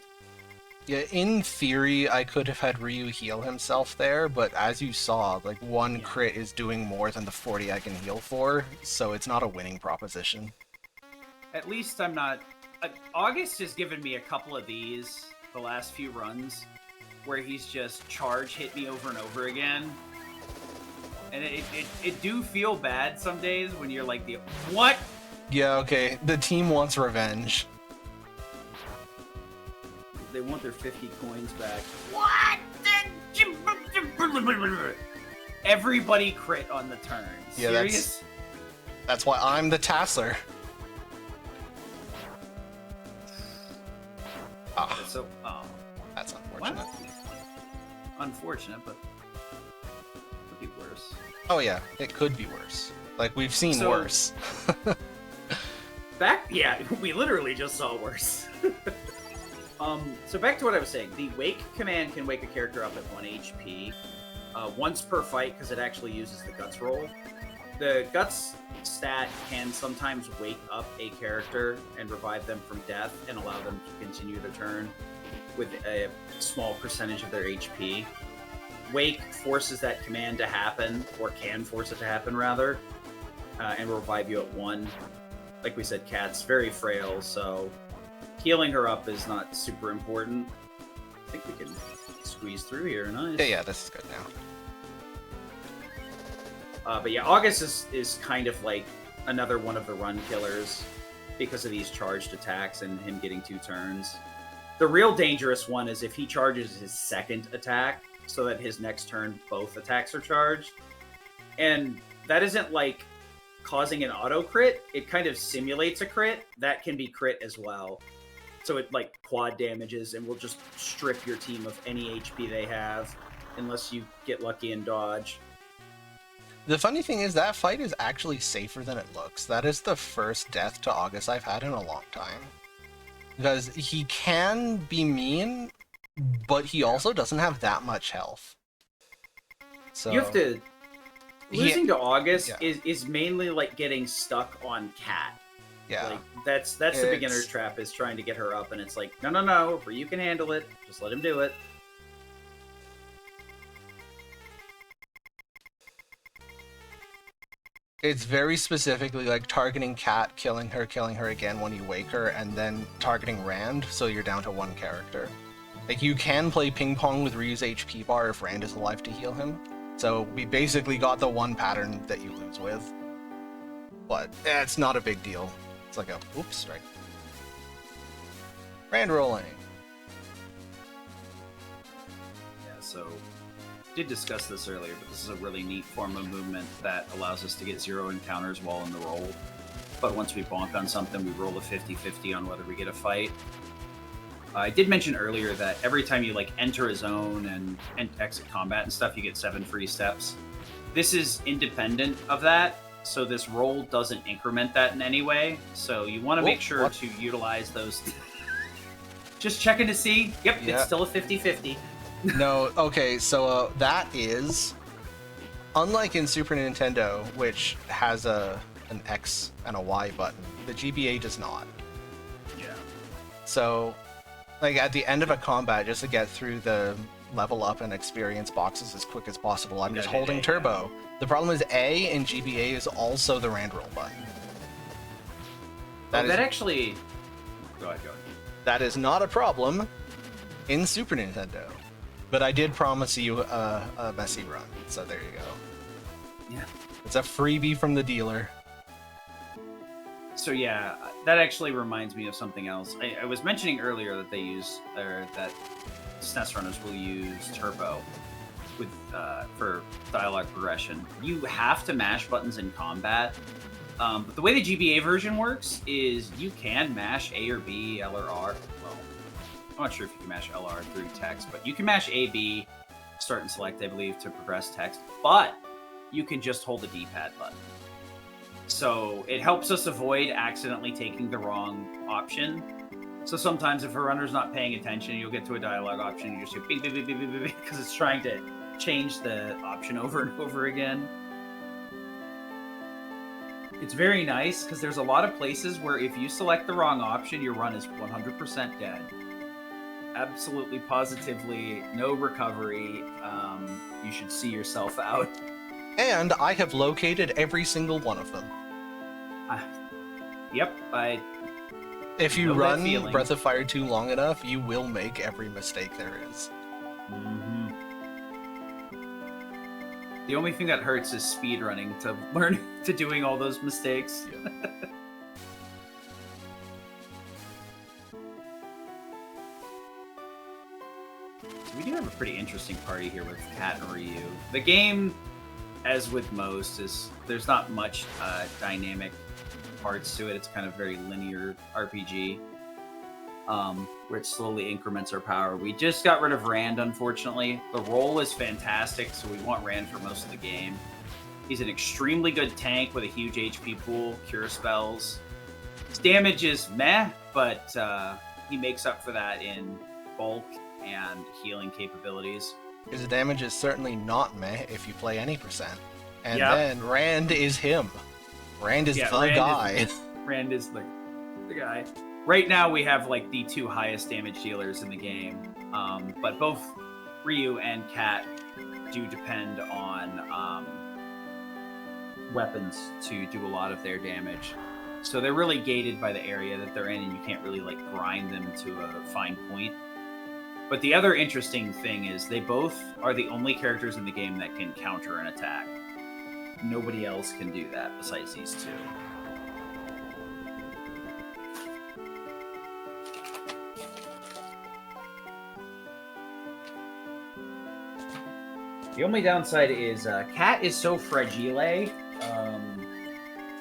Yeah, in theory, I could have had Ryu heal himself there, but as you saw, like, one crit is doing more than the 40 I can heal for, so it's not a winning proposition. At least I'm not... August has given me a couple of these, the last few runs, where he's just hit me over and over again. And it do feel bad some days when you're like, what? Yeah, okay, the team wants revenge. They want their 50 coins back. What? Everybody crit on the turn. Yeah, Serious? That's why I'm the Tassler. Ah, So, that's unfortunate. unfortunate, but could be worse. Oh yeah, it could be worse. Like, we've seen So- worse. Yeah, we literally just saw worse. So back to what I was saying. The Wake command can wake a character up at 1 HP once per fight because it actually uses the Guts roll. The Guts stat can sometimes wake up a character and revive them from death and allow them to continue their turn with a small percentage of their HP. Wake forces that command to happen, or can force it to happen rather, and will revive you at 1. Like we said, Kat's very frail, so healing her up is not super important. I think we can squeeze through here. Nice. Yeah, this is good now. But yeah, August is kind of like another one of the run killers because of these charged attacks and him getting 2 turns. The real dangerous one is if he charges his second attack so that his next turn both attacks are charged. And that isn't like causing an auto crit, it kind of simulates a crit. That can be crit as well. So it like quad damages and will just strip your team of any HP they have unless you get lucky and dodge. The funny thing is that fight is actually safer than it looks. That is the first death to August I've had in a long time. Because he can be mean, but he also doesn't have that much health. So You have to... Losing to August yeah. is mainly like getting stuck on Cat. Yeah. Like that's the beginner's trap, is trying to get her up, and it's like, no, you can handle it. Just let him do it. It's very specifically like targeting Cat, killing her again when you wake her, and then targeting Rand, so you're down to 1 character. Like, you can play ping pong with Ryu's HP bar if Rand is alive to heal him. So we basically got the one pattern that you lose with. But it's not a big deal. It's like a, oops, right. Rand rolling. Yeah, so did discuss this earlier, but this is a really neat form of movement that allows us to get 0 encounters while in the roll. But once we bonk on something, we roll a 50-50 on whether we get a fight. I did mention earlier that every time you like enter a zone and exit combat and stuff, you get 7 free steps. This is independent of that, so this roll doesn't increment that in any way. So you want to make sure to utilize those. Just checking to see. Yep, Yeah. It's still a 50-50. No, okay, so that is, unlike in Super Nintendo, which has an X and a Y button, the GBA does not. Yeah. So, like, at the end of a combat, just to get through the level up and experience boxes as quick as possible, I'm just holding turbo. The problem is A in GBA is also the Rand roll button. That actually... Go ahead. That is not a problem in Super Nintendo. But I did promise you a messy run, so there you go. Yeah. It's a freebie from the dealer. So yeah, that actually reminds me of something else. I was mentioning earlier that they use, or that SNES runners will use turbo with for dialogue progression. You have to mash buttons in combat. But the way the GBA version works is you can mash A or B, L or R. Well, I'm not sure if you can mash LR through text, but you can mash A, B, start and select, I believe, to progress text. But you can just hold the D-pad button. So it helps us avoid accidentally taking the wrong option. So sometimes if a runner's not paying attention, you'll get to a dialogue option, and you just go beep, beep, beep, beep, beep, beep, because it's trying to change the option over and over again. It's very nice, because there's a lot of places where if you select the wrong option, your run is 100% dead. Absolutely, positively, no recovery. You should see yourself out. And I have located every single one of them. Yep, If you know that run feeling. Breath of Fire 2 long enough, you will make every mistake there is. Mm-hmm. The only thing that hurts is speedrunning to learn to doing all those mistakes. Yeah. So we do have a pretty interesting party here with Kat and Ryu. The game as with most, is there's not much dynamic parts to it. It's kind of very linear RPG, where it slowly increments our power. We just got rid of Rand, unfortunately. The roll is fantastic, so we want Rand for most of the game. He's an extremely good tank with a huge HP pool, cure spells. His damage is meh, but he makes up for that in bulk and healing capabilities. His damage is certainly not meh if you play any percent. And Yep. then Rand is him. Rand is the guy. Rand is the guy. Right now we have like the 2 highest damage dealers in the game, but both Ryu and Kat do depend on weapons to do a lot of their damage. So they're really gated by the area that they're in, and you can't really like grind them to a fine point. But the other interesting thing is they both are the only characters in the game that can counter an attack. Nobody else can do that besides these 2. The only downside is Kat is so fragile.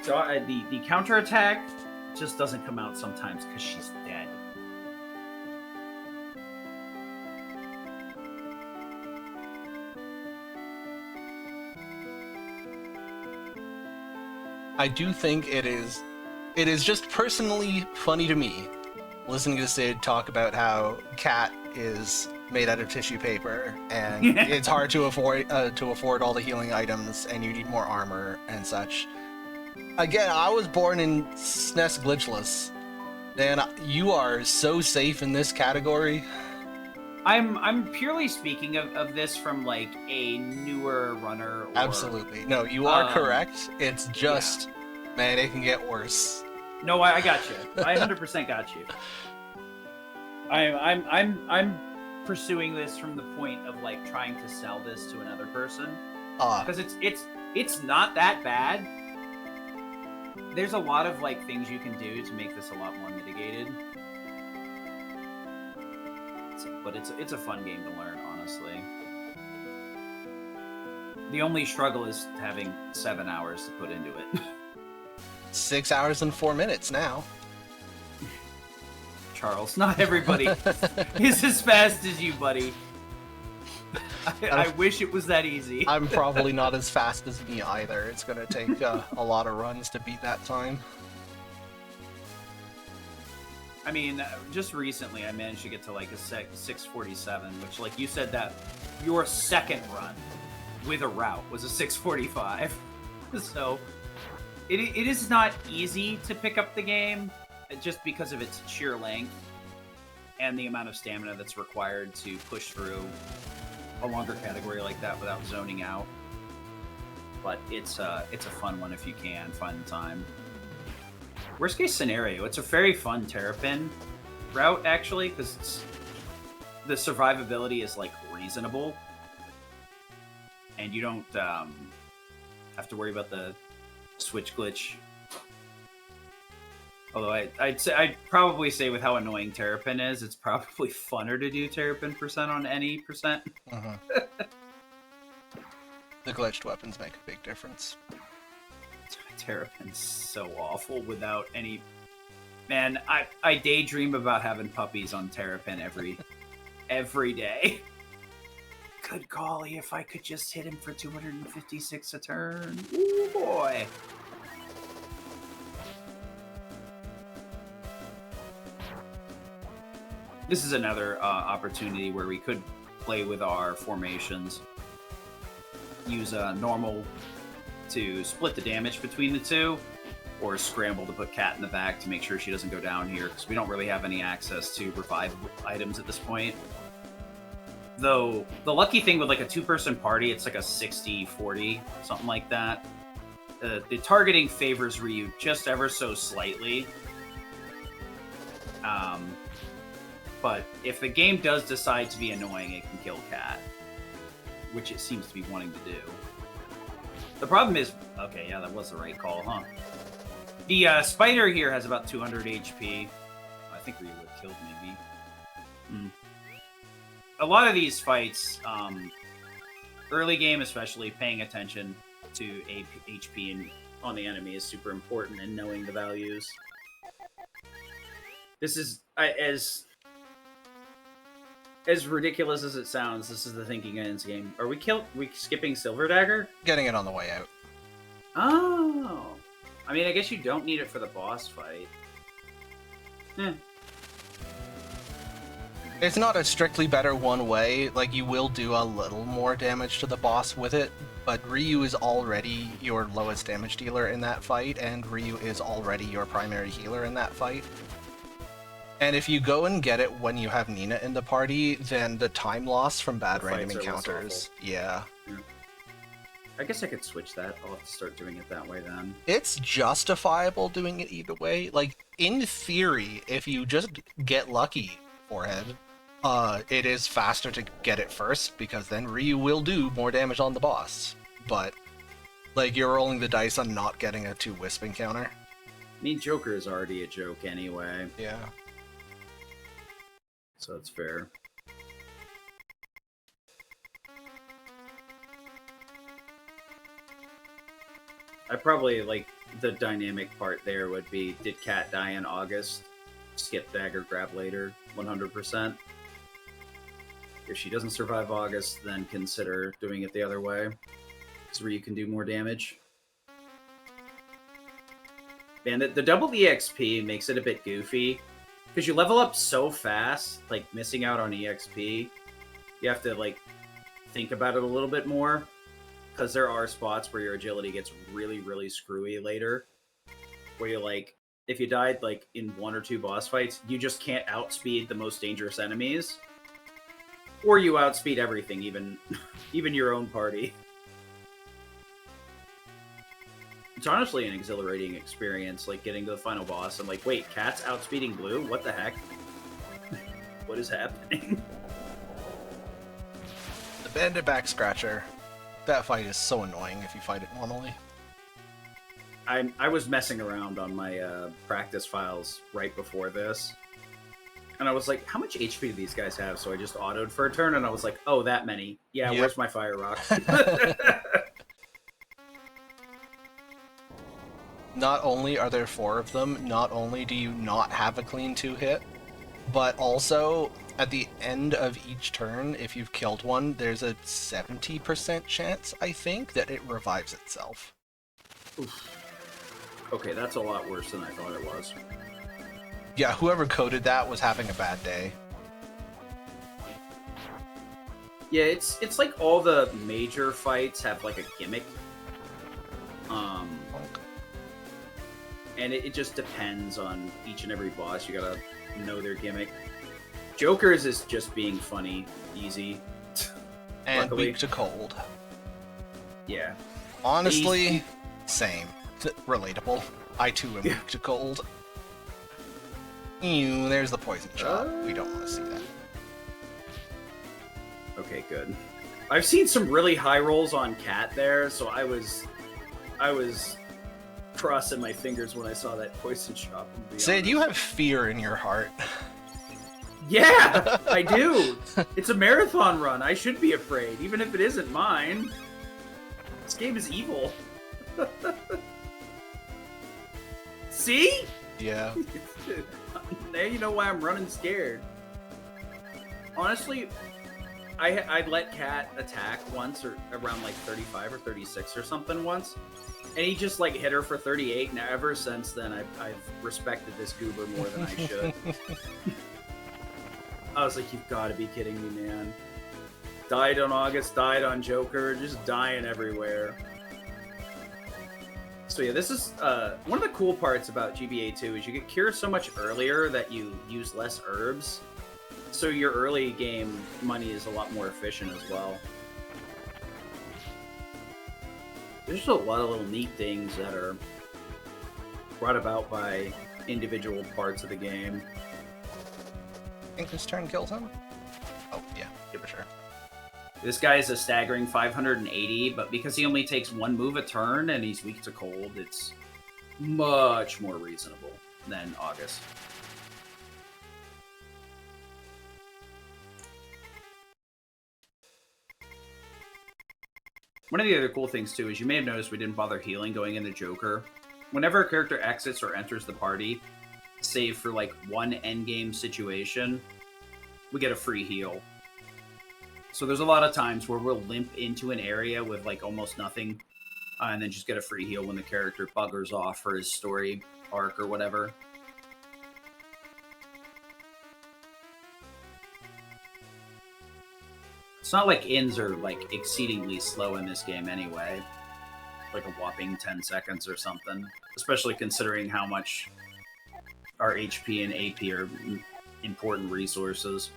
So the counterattack just doesn't come out sometimes because she's dead. I do think it is just personally funny to me listening to Sid talk about how Kat is made out of tissue paper and it's hard to afford all the healing items and you need more armor and such. Again, I was born in SNES glitchless. Dan, you are so safe in this category. I'm purely speaking of this from like a newer runner. Absolutely. No, you are correct. It's just, man, it can get worse. No, I got you. I 100% got you. I'm pursuing this from the point of like trying to sell this to another person because it's not that bad. There's a lot of like things you can do to make this a lot more mitigated. But it's a fun game to learn, honestly. The only struggle is having 7 hours to put into it. 6 hours and 4 minutes now. Charles, not everybody is as fast as you, buddy. I wish it was that easy. I'm probably not as fast as me either. It's going to take a lot of runs to beat that time. I mean, just recently I managed to get to like a 647, which, like you said, that your second run with a route was a 645. So it is not easy to pick up the game just because of its sheer length and the amount of stamina that's required to push through a longer category like that without zoning out. But it's a fun one if you can find the time. Worst case scenario, it's a very fun Terrapin route, actually, because the survivability is, like, reasonable. And you don't have to worry about the switch glitch. Although I'd probably say with how annoying Terrapin is, it's probably funner to do Terrapin percent on any percent. Uh-huh. The glitched weapons make a big difference. Terrapin's so awful without any... Man, I daydream about having puppies on Terrapin every day. Good golly, if I could just hit him for 256 a turn. Ooh, boy. This is another opportunity where we could play with our formations. Use a normal to split the damage between the two, or scramble to put Kat in the back to make sure she doesn't go down here, because we don't really have any access to revive items at this point. Though, the lucky thing with like a 2-person party, it's like a 60-40, something like that. The targeting favors Ryu just ever so slightly. But if the game does decide to be annoying, it can kill Kat, which it seems to be wanting to do. The problem is... Okay, yeah, that was the right call, huh? The spider here has about 200 HP. I think Ryu would have killed, maybe. A lot of these fights, early game especially, paying attention, to HP on the enemy is super important, and knowing the values. This is as ridiculous as it sounds. This is the thinking in this game. Are we skipping Silver Dagger? Getting it on the way out. Oh, I mean, I guess you don't need it for the boss fight. It's not a strictly better one way. Like, you will do a little more damage to the boss with it, but Ryu is already your lowest damage dealer in that fight, and Ryu is already your primary healer in that fight. And if you go and get it when you have Nina in the party, then the time loss from bad random encounters... Yeah. I guess I could switch that. I'll have to start doing it that way then. It's justifiable doing it either way. Like, in theory, if you just get lucky, Forehead, it is faster to get it first, because then Ryu will do more damage on the boss. But, like, you're rolling the dice on not getting a 2-Wisp encounter. I mean, Joker is already a joke anyway. Yeah. So it's fair. I probably, like, the dynamic part there would be, did Cat die in August? Skip Dagger, grab later, 100%. If she doesn't survive August, then consider doing it the other way. Because Ryu can do more damage. Man, the double EXP makes it a bit goofy. Because you level up so fast, like, missing out on EXP, you have to, like, think about it a little bit more. Because there are spots where your agility gets really, really screwy later. Where you, like, if you died, like, in 1 or 2 boss fights, you just can't outspeed the most dangerous enemies. Or you outspeed everything, even your own party. It's honestly an exhilarating experience, like, getting to the final boss and, like, wait, Cat's outspeeding Blue? What the heck? What is happening? The Bandit Back Scratcher. That fight is so annoying if you fight it normally. I was messing around on my practice files right before this. And I was like, how much HP do these guys have? So I just autoed for a turn, and I was like, oh, that many. Yeah, yep. Where's my Fire Rock? Not only are there 4 of them, not only do you not have a clean 2-hit, but also, at the end of each turn, if you've killed one, there's a 70% chance, I think, that it revives itself. Oof. Okay, that's a lot worse than I thought it was. Yeah, whoever coded that was having a bad day. Yeah, it's like all the major fights have like a gimmick. And it just depends on each and every boss. You gotta know their gimmick. Joker's is just being funny, easy. And luckily. Weak to cold. Yeah. Honestly, same. Relatable. I too am weak to cold. Ew, there's the poison shot. We don't want to see that. Okay, good. I've seen some really high rolls on Cat there, so I was crossing my fingers when I saw that poison shot. Sid, you have fear in your heart. Yeah, I do. It's a marathon run. I should be afraid, even if it isn't mine. This game is evil. See? Yeah. Now you know why I'm running scared. Honestly, I let Cat attack once, or around like 35 or 36 or something once, and he just like hit her for 38. And ever since then, I've respected this goober more than I should. I was like, you've got to be kidding me, man. Died on August, died on Joker, just dying everywhere. So yeah, this is one of the cool parts about GBA 2 is you get cure so much earlier that you use less herbs. So your early game money is a lot more efficient as well. There's just a lot of little neat things that are brought about by individual parts of the game. I think this turn kills him? Oh, yeah, for sure. This guy is a staggering 580, but because he only takes 1 move a turn and he's weak to cold, it's much more reasonable than August. One of the other cool things too is you may have noticed we didn't bother healing going into Joker. Whenever a character exits or enters the party, save for like one endgame situation, we get a free heal. So there's a lot of times where we'll limp into an area with like almost nothing, and then just get a free heal when the character buggers off for his story arc or whatever. It's not like inns are like exceedingly slow in this game anyway. Like a whopping 10 seconds or something. Especially considering how much our HP and AP are important resources.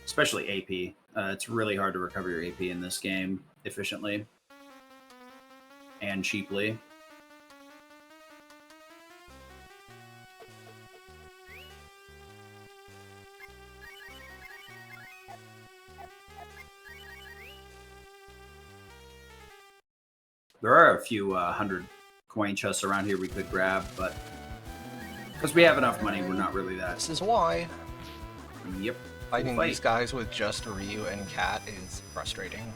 Especially AP. It's really hard to recover your AP in this game efficiently. And cheaply. There are a few 100 coin chests around here we could grab, but because we have enough money, we're not really that. This is why. Yep. Fighting these guys with just Ryu and Cat is frustrating.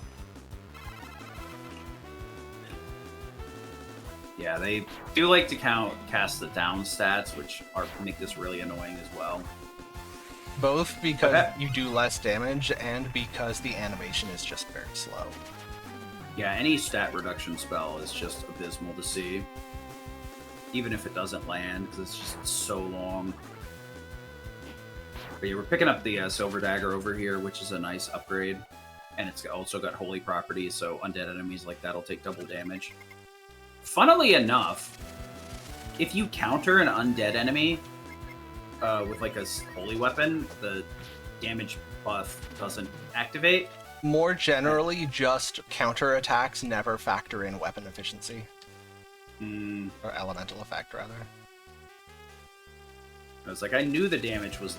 Yeah, they do like to cast the down stats, which make this really annoying as well. Both because you do less damage and because the animation is just very slow. Yeah, any stat reduction spell is just abysmal to see. Even if it doesn't land, because it's just so long. But yeah, we're picking up the Silver Dagger over here, which is a nice upgrade. And it's also got holy properties, so undead enemies like that will take double damage. Funnily enough, if you counter an undead enemy with like a holy weapon, the damage buff doesn't activate. More generally, just counterattacks never factor in weapon efficiency. Or elemental effect, rather. I was like, I knew the damage was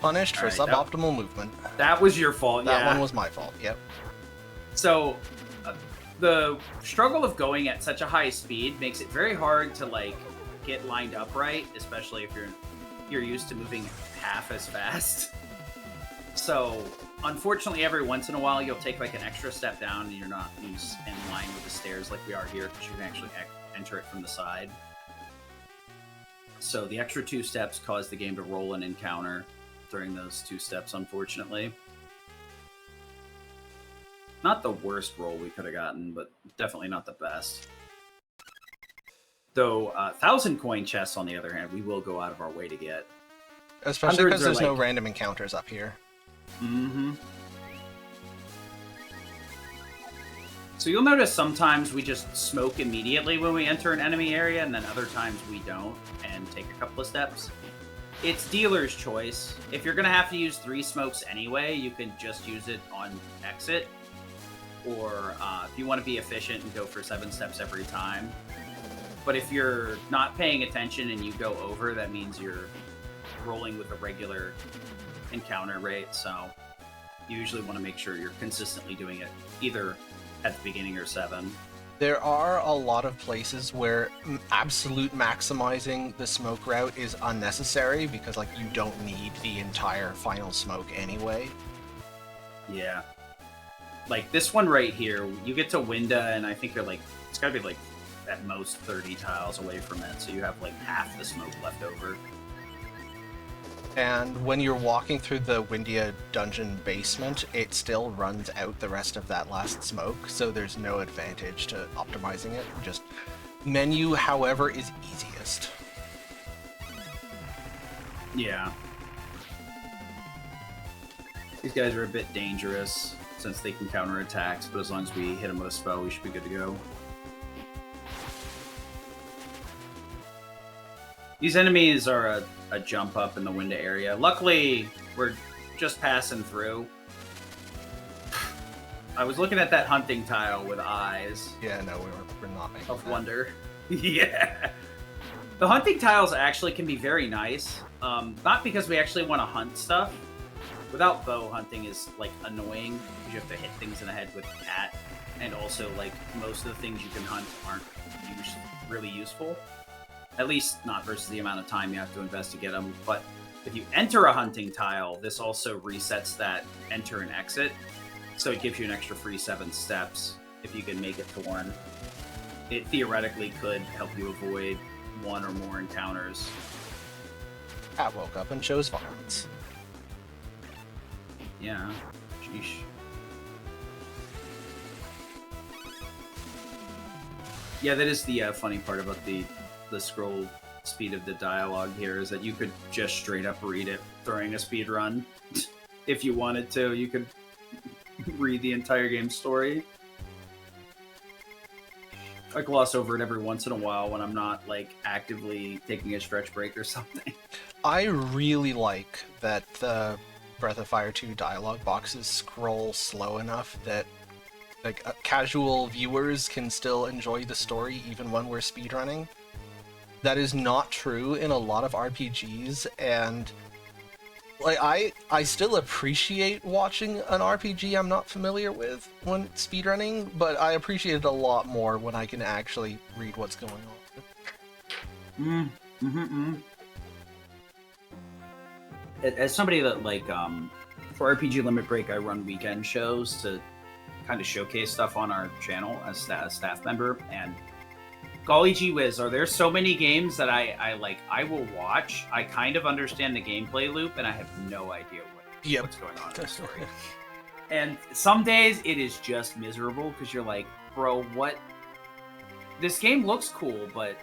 punished for suboptimal movement. That was your fault, yeah. That one was my fault, yep. So, the struggle of going at such a high speed makes it very hard to, like, get lined up right, especially if you're used to moving half as fast. So, unfortunately, every once in a while, you'll take, like, an extra step down and you're not in line with the stairs like we are here, because you can actually enter it from the side. So, the extra 2 steps cause the game to roll an encounter during those 2 steps, unfortunately. Not the worst roll we could have gotten, but definitely not the best. Though, 1,000 coin chests, on the other hand, we will go out of our way to get. Especially because there's no random encounters up here. Mm-hmm. So you'll notice sometimes we just smoke immediately when we enter an enemy area, and then other times we don't, and take a couple of steps. It's dealer's choice. If you're going to have to use 3 smokes anyway, you can just use it on exit. Or if you want to be efficient and go for 7 steps every time. But if you're not paying attention and you go over, that means you're rolling with a regular encounter rate. So you usually want to make sure you're consistently doing it either at the beginning or 7. There are a lot of places where absolute maximizing the smoke route is unnecessary because, like, you don't need the entire final smoke anyway. Yeah. Like, this one right here, you get to Winda, and I think you're, like, it's gotta be, like, at most 30 tiles away from it, so you have, like, half the smoke left over. And when you're walking through the Windia dungeon basement, it still runs out the rest of that last smoke, so there's no advantage to optimizing it. Just menu however is easiest. Yeah. These guys are a bit dangerous, since they can counter attacks, but as long as we hit them with a spell, we should be good to go. These enemies are a jump up in the window area. Luckily, we're just passing through. I was looking at that hunting tile with eyes. Yeah, no, we're not making of that. wonder. Yeah. The hunting tiles actually can be very nice. Not because we actually want to hunt stuff. Without bow, hunting is, like, annoying, because you have to hit things in the head with a cat. And also, like, most of the things you can hunt aren't really useful. At least not versus the amount of time you have to invest to get them. But if you enter a hunting tile, this also resets that enter and exit. So it gives you an extra free 7 steps if you can make it to one. It theoretically could help you avoid one or more encounters. I woke up and chose violence. Yeah. Sheesh. Yeah, that is the funny part about the scroll speed of the dialogue here, is that you could just straight up read it during a speed run. If you wanted to, you could read the entire game story. I gloss over it every once in a while when I'm not like actively taking a stretch break or something. I really like that the Breath of Fire 2 dialogue boxes scroll slow enough that like casual viewers can still enjoy the story even when we're speedrunning. That is not true in a lot of RPGs, and like I still appreciate watching an RPG I'm not familiar with when speedrunning, but I appreciate it a lot more when I can actually read what's going on. As somebody that like for RPG Limit Break, I run weekend shows to kind of showcase stuff on our channel as a staff member, and golly gee whiz, are there so many games that I will watch. I kind of understand the gameplay loop, and I have no idea what's going on in the story. And some days it is just miserable because you're like, bro, what? This game looks cool, but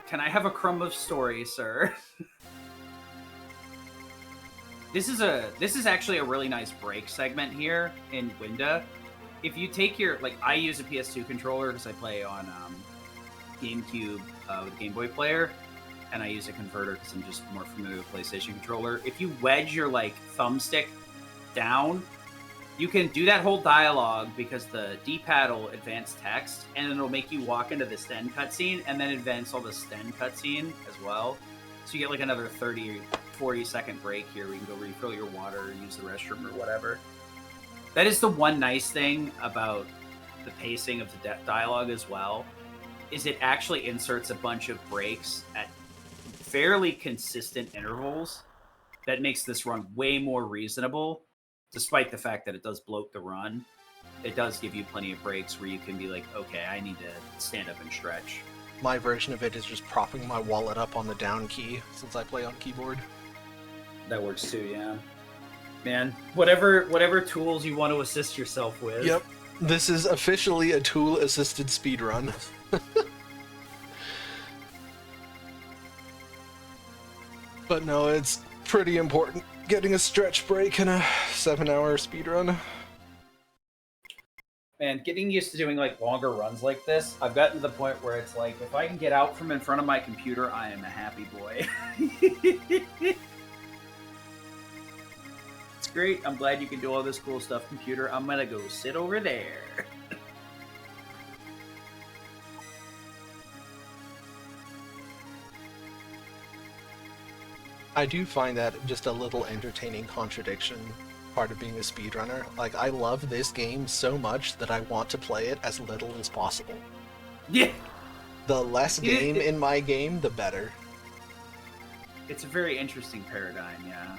can I have a crumb of story, sir? This is actually a really nice break segment here in Winda. If you take your, like, I use a PS2 controller because I play on GameCube with a Game Boy player, and I use a converter because I'm just more familiar with PlayStation controller. If you wedge your like thumbstick down, you can do that whole dialogue because the D-pad will advance text, and then it'll make you walk into the Sten cutscene and then advance all the Sten cutscene as well. So you get like another 30 or 40 second break here. We can go refill your water or use the restroom or whatever. That is the one nice thing about the pacing of the dialogue as well, is it actually inserts a bunch of breaks at fairly consistent intervals that makes this run way more reasonable, despite the fact that it does bloat the run. It does give you plenty of breaks where you can be like, okay, I need to stand up and stretch. My version of it is just propping my wallet up on the down key since I play on keyboard. That works too, yeah. Man, whatever tools you want to assist yourself with. Yep. This is officially a tool-assisted speedrun. But no, it's pretty important getting a stretch break in a 7-hour speedrun. Man, getting used to doing like longer runs like this, I've gotten to the point where it's like, if I can get out from in front of my computer, I am a happy boy. It's great. I'm glad you can do all this cool stuff, computer. I'm gonna go sit over there. I do find that just a little entertaining contradiction, part of being a speedrunner. Like, I love this game so much that I want to play it as little as possible. Yeah. The less game in my game, the better. It's a very interesting paradigm, yeah.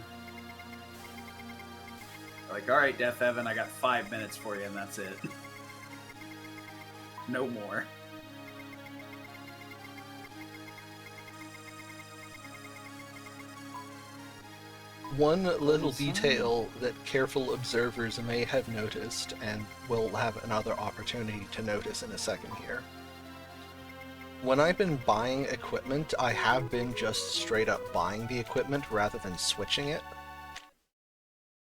Like, all right, Def Evan, I got 5 minutes for you, and that's it. No more. One little detail that careful observers may have noticed, and will have another opportunity to notice in a second here. When I've been buying equipment, I have been just straight up buying the equipment rather than switching it.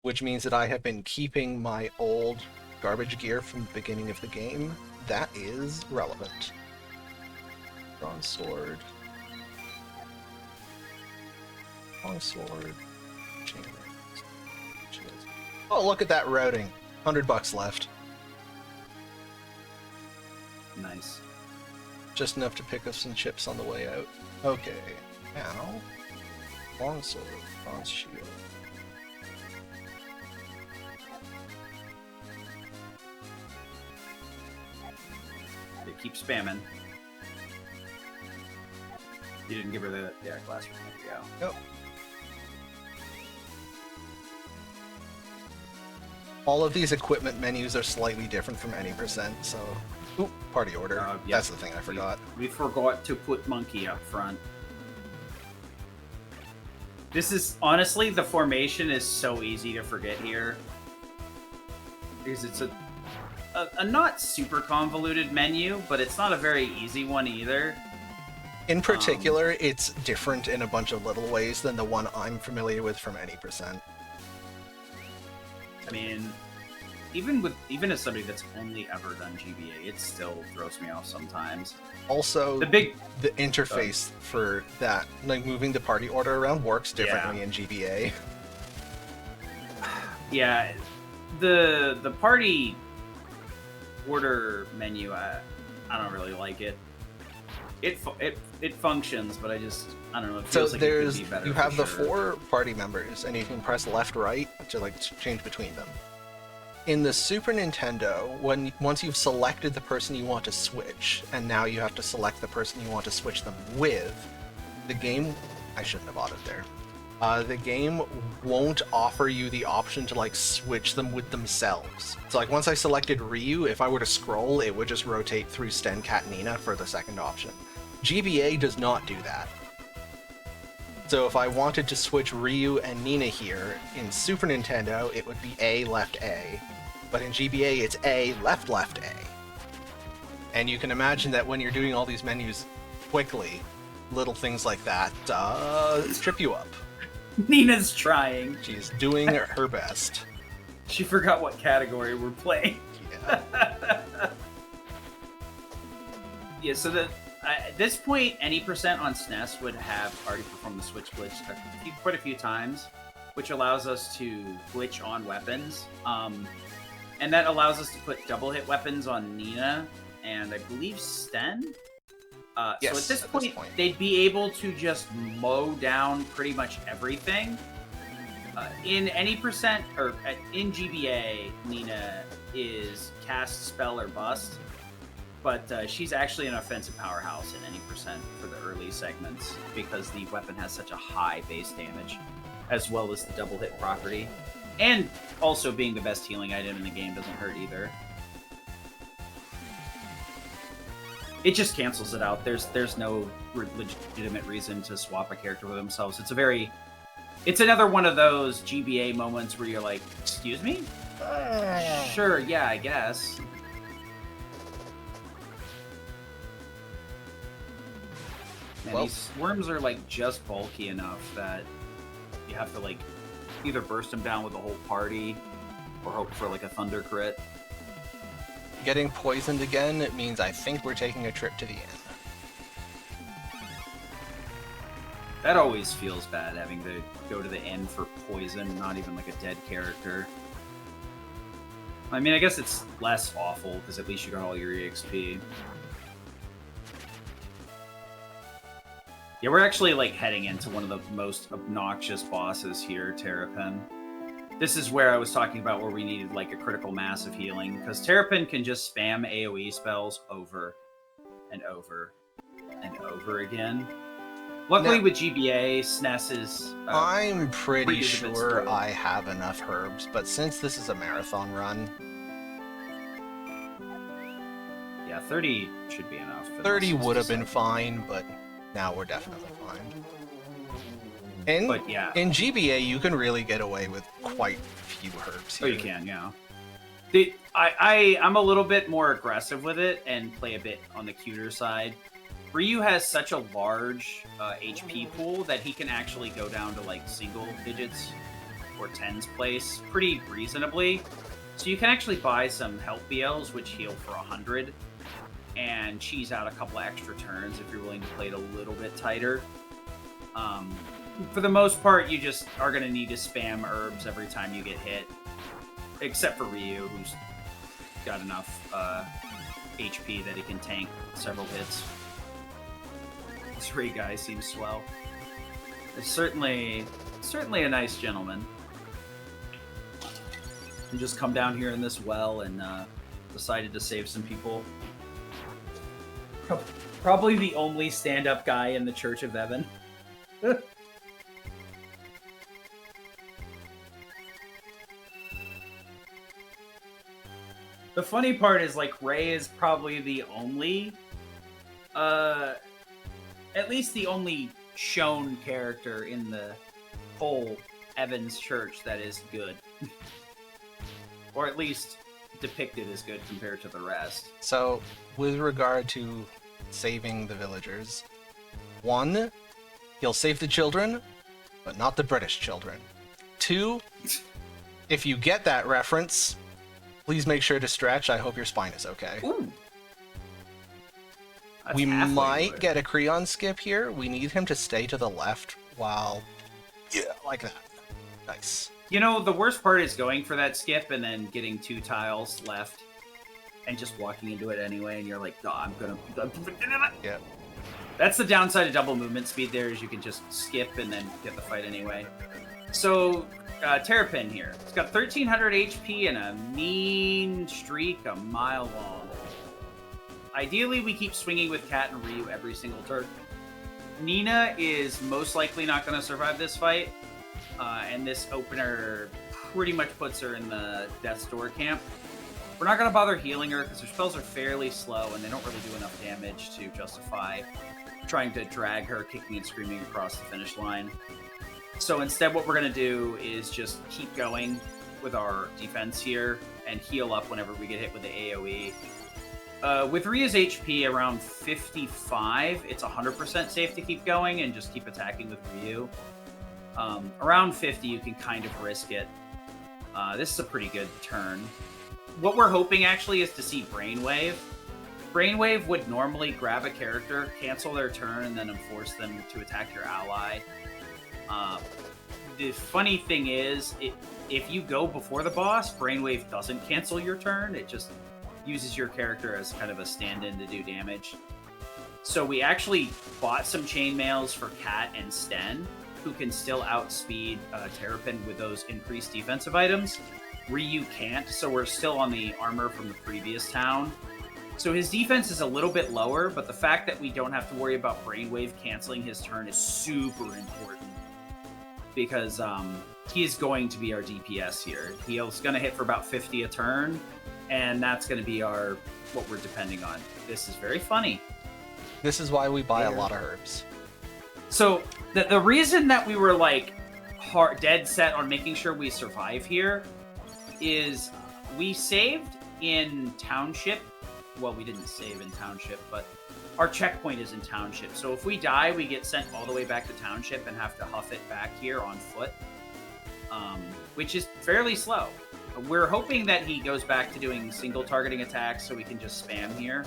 Which means that I have been keeping my old garbage gear from the beginning of the game. That is relevant. Bronze sword. Bronze sword. Chain rings. Oh, look at that routing. $100 left. Nice. Just enough to pick up some chips on the way out. Okay. Now, long sword, bronze shield. They keep spamming. You didn't give her the glass. There you go. Yep. all of these equipment menus are slightly different from any percent, so... Ooh, party order. Yeah. That's the thing I forgot. We forgot to put monkey up front. This is, honestly, the formation is so easy to forget here. Because it's a not super convoluted menu, but it's not a very easy one either. In particular, it's different in a bunch of little ways than the one I'm familiar with from any percent. I mean, even as somebody that's only ever done GBA, it still throws me off sometimes. Also, the interface for that, like moving the party order around, works differently in GBA. Yeah, the party order menu, I don't really like it. It functions, but I don't know. It feels like it could be better. You have the 4 party members, and you can press left, right to like change between them. In the Super Nintendo, once you've selected the person you want to switch, and now you have to select the person you want to switch them with, the game... I shouldn't have auto there. The game won't offer you the option to like switch them with themselves. So like once I selected Ryu, if I were to scroll, it would just rotate through Sten, Cat, Nina for the second option. GBA does not do that. So if I wanted to switch Ryu and Nina here, in Super Nintendo, it would be A, left, A. But in GBA, it's A, left, left, A. And you can imagine that when you're doing all these menus quickly, little things like that trip you up. Nina's trying. She's doing her best. She forgot what category we're playing. Yeah. Yeah, so at this point, any percent on SNES would have already performed the switch glitch quite a few times, which allows us to glitch on weapons. And that allows us to put double hit weapons on Nina and I believe Sten. Yes, so at this point, they'd be able to just mow down pretty much everything. In any percent, or in GBA, Nina is cast, spell, or bust. But she's actually an offensive powerhouse in any percent for the early segments because the weapon has such a high base damage, as well as the double hit property. And also being the best healing item in the game doesn't hurt either. It just cancels it out. There's no legitimate reason to swap a character with themselves. It's another one of those GBA moments where you're like, excuse me? Sure, yeah, I guess. Man, these worms are like just bulky enough that you have to like either burst them down with the whole party or hope for like a thunder crit. Getting poisoned again, it means I think we're taking a trip to the end. That always feels bad, having to go to the end for poison, not even like a dead character. I mean, I guess it's less awful, because at least you got all your EXP. Yeah, we're actually like heading into one of the most obnoxious bosses here, Terrapin. This is where I was talking about where we needed like a critical mass of healing, because Terrapin can just spam AoE spells over and over and over again. Luckily with GBA, SNES is... I'm pretty sure I have enough herbs, but since this is a marathon run... Yeah, 30 should be enough. 30 would have been fine, but now we're definitely fine. In GBA, you can really get away with quite a few herbs here. Oh, you can, yeah. I'm a little bit more aggressive with it and play a bit on the cuter side. Ryu has such a large HP pool that he can actually go down to like single digits or tens place pretty reasonably. So you can actually buy some health BLs which heal for 100 and cheese out a couple extra turns if you're willing to play it a little bit tighter. For the most part, you just are going to need to spam herbs every time you get hit. Except for Ryu, who's got enough HP that he can tank several hits. This Ray guy seems swell. It's certainly a nice gentleman. He just come down here in this well and decided to save some people. Probably the only stand-up guy in the Church of Evan. The funny part is, like, Ray is probably the only, at least the only shown character in the whole Evans Church that is good. Or at least depicted as good compared to the rest. So, with regard to saving the villagers, 1, he'll save the children, but not the British children. 2, if you get that reference, please make sure to stretch. I hope your spine is okay. Ooh. We might get a Creon skip here. We need him to stay to the left while... Yeah, like that. Nice. You know, the worst part is going for that skip and then getting 2 tiles left and just walking into it anyway, and you're like, oh, I'm gonna... Yeah. That's the downside of double movement speed there, is you can just skip and then get the fight anyway. So, Terrapin here. It's got 1300 HP and a mean streak a mile long. Ideally, we keep swinging with Cat and Ryu every single turn. Nina is most likely not going to survive this fight, and this opener pretty much puts her in the Death's Door camp. We're not going to bother healing her because her spells are fairly slow and they don't really do enough damage to justify trying to drag her kicking and screaming across the finish line. So instead what we're going to do is just keep going with our defense here and heal up whenever we get hit with the AoE. With Ryu's HP around 55, it's 100% safe to keep going and just keep attacking with Ryu. Around 50, you can kind of risk it. This is a pretty good turn. What we're hoping, actually, is to see Brainwave. Brainwave would normally grab a character, cancel their turn, and then force them to attack your ally. The funny thing is, if you go before the boss, Brainwave doesn't cancel your turn. It just uses your character as kind of a stand-in to do damage. So we actually bought some chainmails for Cat and Sten, who can still outspeed Terrapin with those increased defensive items. Ryu can't, so we're still on the armor from the previous town. So his defense is a little bit lower, but the fact that we don't have to worry about Brainwave canceling his turn is super important. Because he is going to be our DPS here. He's going to hit for about 50 a turn, and that's going to be what we're depending on. This is very funny. This is why we buy a lot of herbs. So the reason that we were like dead set on making sure we survive here is we saved in Township. Well, we didn't save in Township, but our checkpoint is in Township. So if we die, we get sent all the way back to Township and have to huff it back here on foot, which is fairly slow. We're hoping that he goes back to doing single targeting attacks so we can just spam here.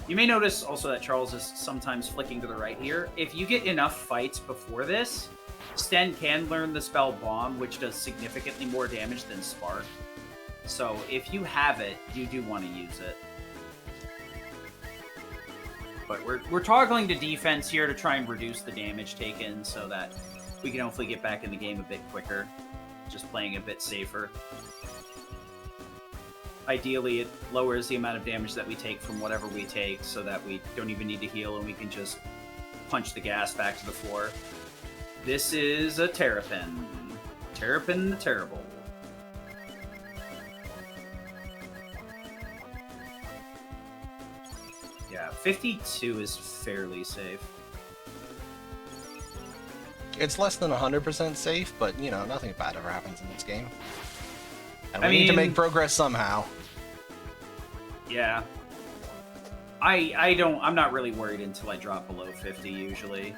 You may notice also that Charles is sometimes flicking to the right here. If you get enough fights before this, Sten can learn the spell Bomb, which does significantly more damage than Spark. So if you have it, you do want to use it. But we're toggling to defense here to try and reduce the damage taken so that we can hopefully get back in the game a bit quicker. Just playing a bit safer. Ideally, it lowers the amount of damage that we take from whatever we take so that we don't even need to heal and we can just punch the gas back to the floor. This is a Terrapin. Terrapin the Terrible. Yeah, 52 is fairly safe. It's less than 100% safe, but, you know, nothing bad ever happens in this game. And we need to make progress somehow. Yeah. I'm not really worried until I drop below 50 usually.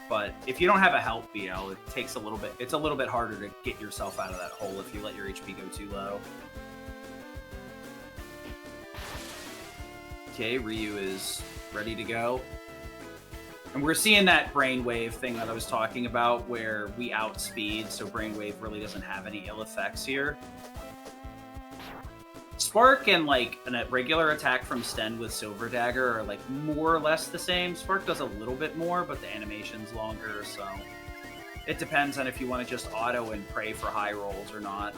But if you don't have a health BL, it's a little bit harder to get yourself out of that hole if you let your HP go too low. Okay, Ryu is ready to go. And we're seeing that Brainwave thing that I was talking about where we outspeed, so Brainwave really doesn't have any ill effects here. Spark and like a regular attack from Sten with Silver Dagger are like more or less the same. Spark does a little bit more, but the animation's longer, so it depends on if you want to just auto and pray for high rolls or not.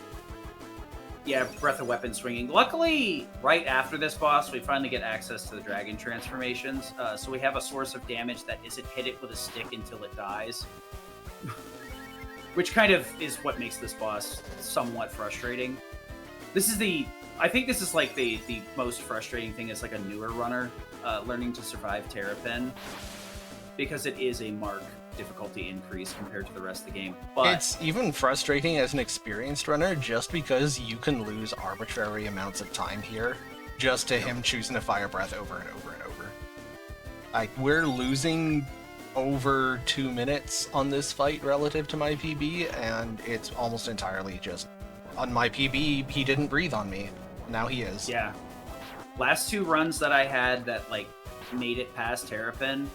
Yeah, Breath of Weapon swinging. Luckily, right after this boss, we finally get access to the dragon transformations, so we have a source of damage that isn't hit it with a stick until it dies. Which kind of is what makes this boss somewhat frustrating. I think this is like the most frustrating thing as like a newer runner learning to survive Terrapin, because it is a marked difficulty increase compared to the rest of the game. But It's even frustrating as an experienced runner just because you can lose arbitrary amounts of time here just to him choosing to fire breath over and over and over. Like, we're losing over 2 minutes on this fight relative to my PB, and it's almost entirely just on my PB, he didn't breathe on me. Now he is. yeah, last 2 runs that I had that like made it past Terrapin,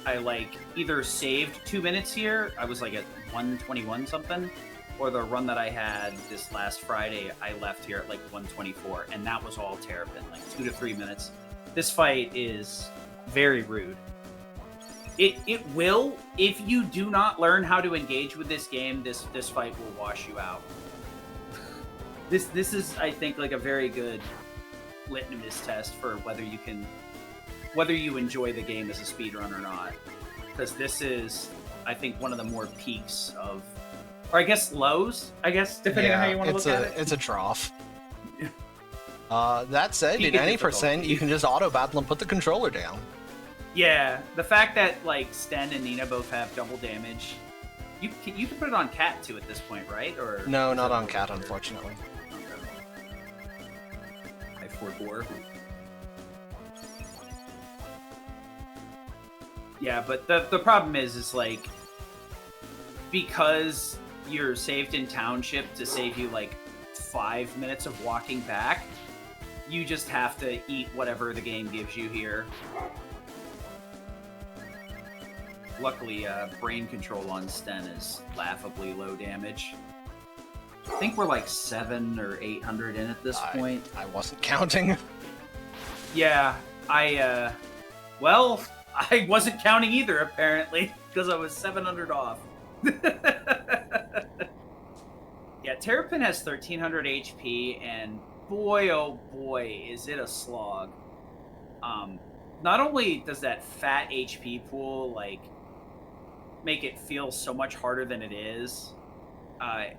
I like either saved 2 minutes here, I was like at 121 something, or the run that I had this last Friday, I left here at like 124, and that was all Terrapin, like 2 to 3 minutes. This fight is very rude. It will, if you do not learn how to engage with this game, this fight will wash you out. This is, I think, like a very good litmus test for whether you enjoy the game as a speedrun or not. Because this is, I think, one of the more peaks of, or I guess lows, depending on how you want to look at it. It's a trough. That said, Peak in of any difficulty. percent, you can just auto battle and put the controller down. Yeah, the fact that like Sten and Nina both have double damage, you can put it on Cat too at this point, right? Or No, not on Cat, unfortunately. I forbore. Yeah, but the problem is like, because you're saved in Township to save you like 5 minutes of walking back, you just have to eat whatever the game gives you here. Luckily, brain control on Sten is laughably low damage. I think we're like 700 or 800 in at this point. I wasn't counting. Yeah, I wasn't counting either, apparently, because I was 700 off. Yeah, Terrapin has 1300 HP, and boy, oh boy, is it a slog. Not only does that fat HP pool, like, make it feel so much harder than it is,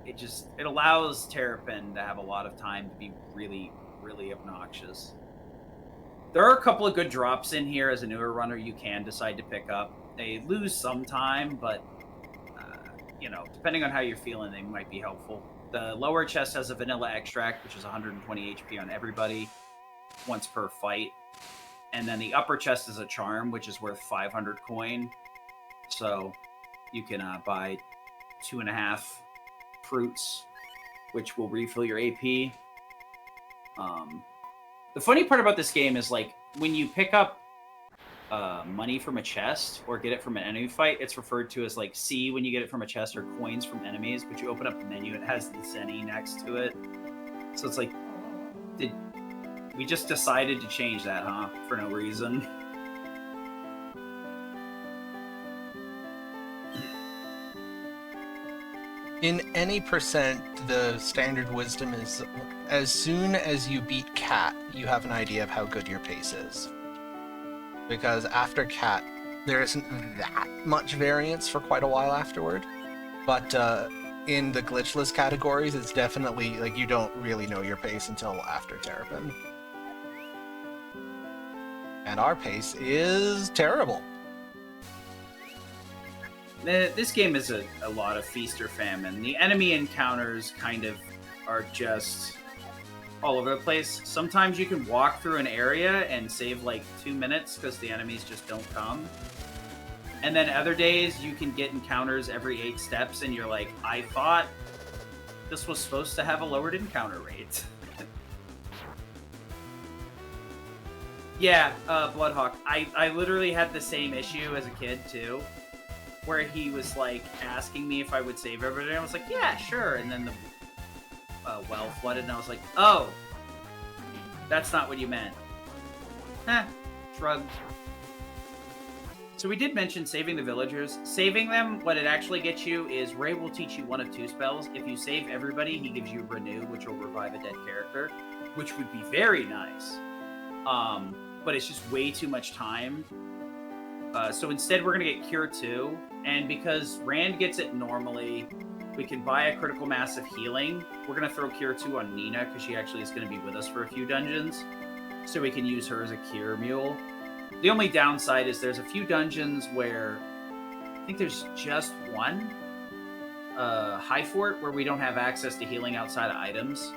it allows Terrapin to have a lot of time to be really, really obnoxious. There are a couple of good drops in here as a newer runner you can decide to pick up. They lose some time, but, depending on how you're feeling, they might be helpful. The lower chest has a vanilla extract, which is 120 HP on everybody, once per fight. And then the upper chest is a charm, which is worth 500 coin. So you can buy 2.5 fruits, which will refill your AP. The funny part about this game is, like, when you pick up money from a chest or get it from an enemy fight, it's referred to as, like, C when you get it from a chest, or coins from enemies. But you open up the menu, it has the Zenny next to it. So it's like, we just decided to change that, huh? For no reason. In any percent, the standard wisdom is as soon as you beat Cat, you have an idea of how good your pace is. Because after Cat, there isn't that much variance for quite a while afterward. But in the glitchless categories, it's definitely, like, you don't really know your pace until after Terrapin. And our pace is terrible. This game is a lot of feast or famine. The enemy encounters kind of are just all over the place. Sometimes you can walk through an area and save like 2 minutes because the enemies just don't come. And then other days you can get encounters every 8 steps and you're like, I thought this was supposed to have a lowered encounter rate. Yeah, Bloodhawk. I literally had the same issue as a kid too, where he was like asking me if I would save everybody, and I was like, yeah, sure. And then the well flooded, and I was like, oh, that's not what you meant. Shrug. So we did mention saving the villagers. Saving them, what it actually gets you is Ray will teach you 1 of 2 spells. If you save everybody, he gives you Renew, which will revive a dead character, which would be very nice. But it's just way too much time. So instead, we're going to get Cure 2. And because Rand gets it normally, We can buy a critical mass of healing. We're going to throw Cure 2 on Nina because she actually is going to be with us for a few dungeons. So we can use her as a Cure Mule. The only downside is there's a few dungeons where I think there's just one High Fort where we don't have access to healing outside of items.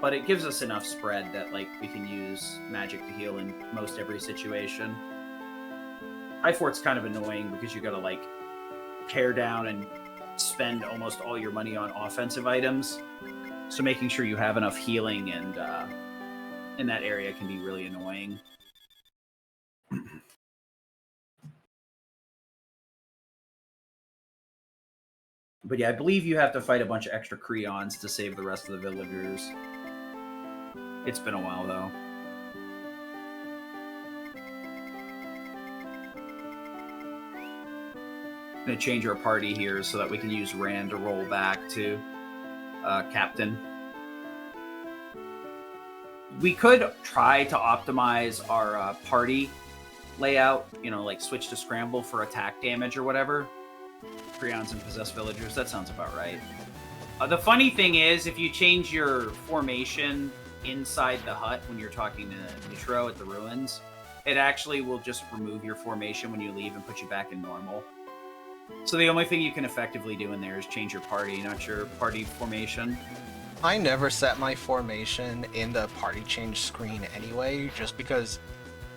But it gives us enough spread that like we can use magic to heal in most every situation. High Fort's kind of annoying because you got to like tear down and spend almost all your money on offensive items. So making sure you have enough healing and in that area can be really annoying. But yeah, I believe you have to fight a bunch of extra Creons to save the rest of the villagers. It's been a while, though. I'm going to change our party here so that we can use Rand to roll back to Captain. We could try to optimize our party layout, you know, like switch to Scramble for attack damage or whatever. Creons and possessed villagers, that sounds about right. The funny thing is, if you change your formation inside the hut when you're talking to Nitro at the ruins, it actually will just remove your formation when you leave and put you back in normal. So the only thing you can effectively do in there is change your party, not your party formation. I never set my formation in the party change screen anyway, just because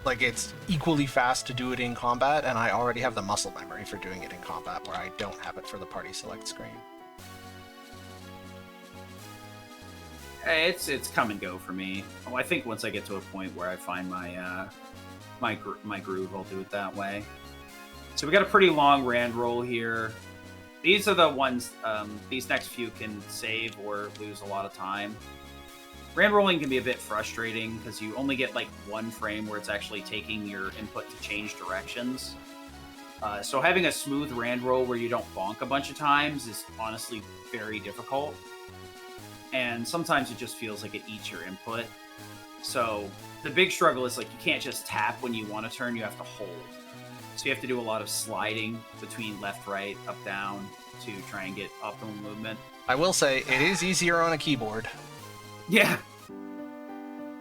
like it's equally fast to do it in combat, and I already have the muscle memory for doing it in combat where I don't have it for the party select screen. It's come and go for me. I think once I get to a point where I find my my groove, I'll do it that way. So we got a pretty long Rand roll here. These are the ones, these next few can save or lose a lot of time. Rand rolling can be a bit frustrating because you only get like one frame where it's actually taking your input to change directions. So having a smooth Rand roll where you don't bonk a bunch of times is honestly very difficult. And sometimes it just feels like it eats your input. So the big struggle is like you can't just tap when you want to turn, you have to hold. So you have to do a lot of sliding between left, right, up, down to try and get optimal movement. I will say, it is easier on a keyboard. Yeah.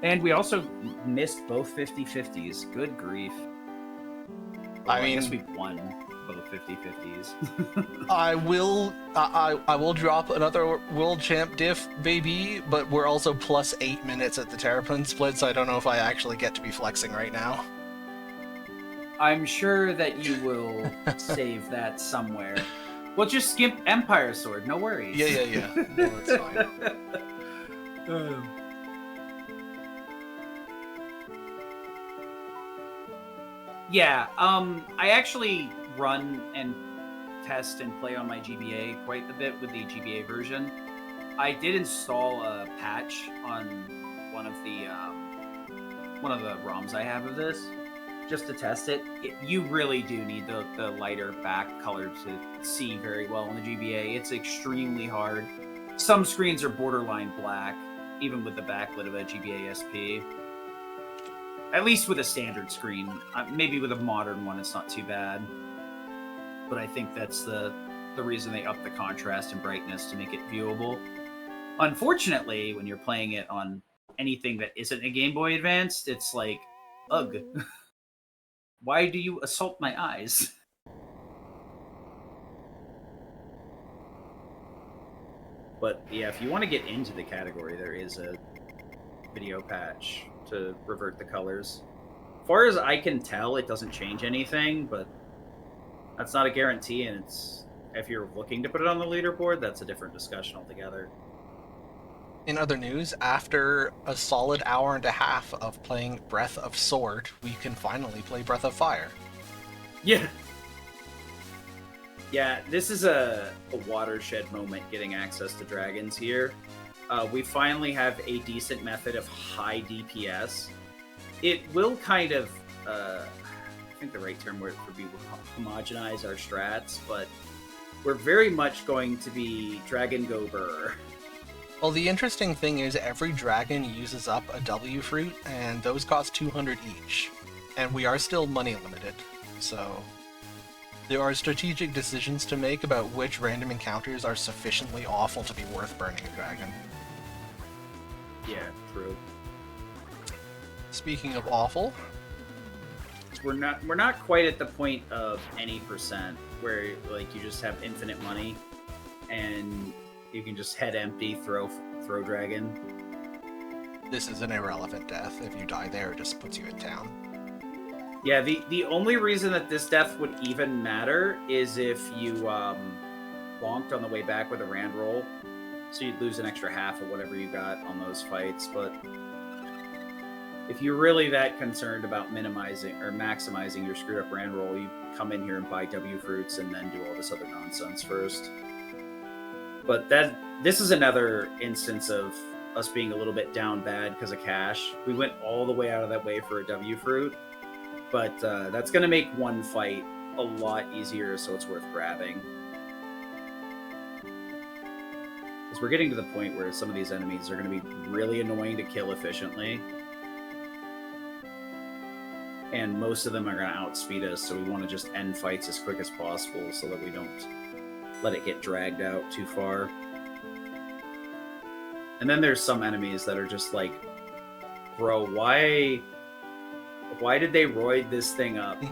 And we also missed both 50-50s. Good grief. Well, I guess we won both 50-50s. I will drop another world champ diff, baby, but we're also plus 8 minutes at the Terrapin split, so I don't know if I actually get to be flexing right now. I'm sure that you will save that somewhere. Well, just skimp Empire Sword, no worries. Yeah. No, it's fine. Yeah, I actually run and test and play on my GBA quite a bit with the GBA version. I did install a patch on one of the ROMs I have of this, just to test it. You really do need the lighter back color to see very well in the GBA. It's extremely hard. Some screens are borderline black, even with the backlit of a GBA SP. At least with a standard screen. Maybe with a modern one, it's not too bad. But I think that's the reason they up the contrast and brightness to make it viewable. Unfortunately, when you're playing it on anything that isn't a Game Boy Advanced, it's like, ugh. Why do you assault my eyes? But yeah, if you want to get into the category, there is a video patch to revert the colors. As far as I can tell, it doesn't change anything, but that's not a guarantee, and it's if you're looking to put it on the leaderboard, that's a different discussion altogether. In other news, after a solid hour and a half of playing Breath of Sword, we can finally play Breath of Fire. Yeah. Yeah, this is a watershed moment getting access to dragons here. We finally have a decent method of high DPS. It will kind of, I think the right term would be homogenize our strats, but we're very much going to be Dragon Gober. Well, the interesting thing is every dragon uses up a W fruit, and those cost 200 each. And we are still money limited, so... There are strategic decisions to make about which random encounters are sufficiently awful to be worth burning a dragon. Yeah, true. Speaking of awful, We're not quite at the point of any percent where like you just have infinite money and you can just head empty throw dragon. this is an irrelevant death. If you die there, it just puts you in town. Yeah, the only reason that this death would even matter is if you bonked on the way back with a rand roll, so you'd lose an extra half of whatever you got on those fights. But if you're really that concerned about minimizing or maximizing your screwed up rand roll, you come in here and buy W fruits and then do all this other nonsense first. But this is another instance of us being a little bit down bad because of cash. We went all the way out of that way for a W fruit, but that's going to make one fight a lot easier, so it's worth grabbing. Because we're getting to the point where some of these enemies are going to be really annoying to kill efficiently. And most of them are going to outspeed us, so we want to just end fights as quick as possible so that we don't let it get dragged out too far. And then there's some enemies that are just like, bro, why did they roid this thing up?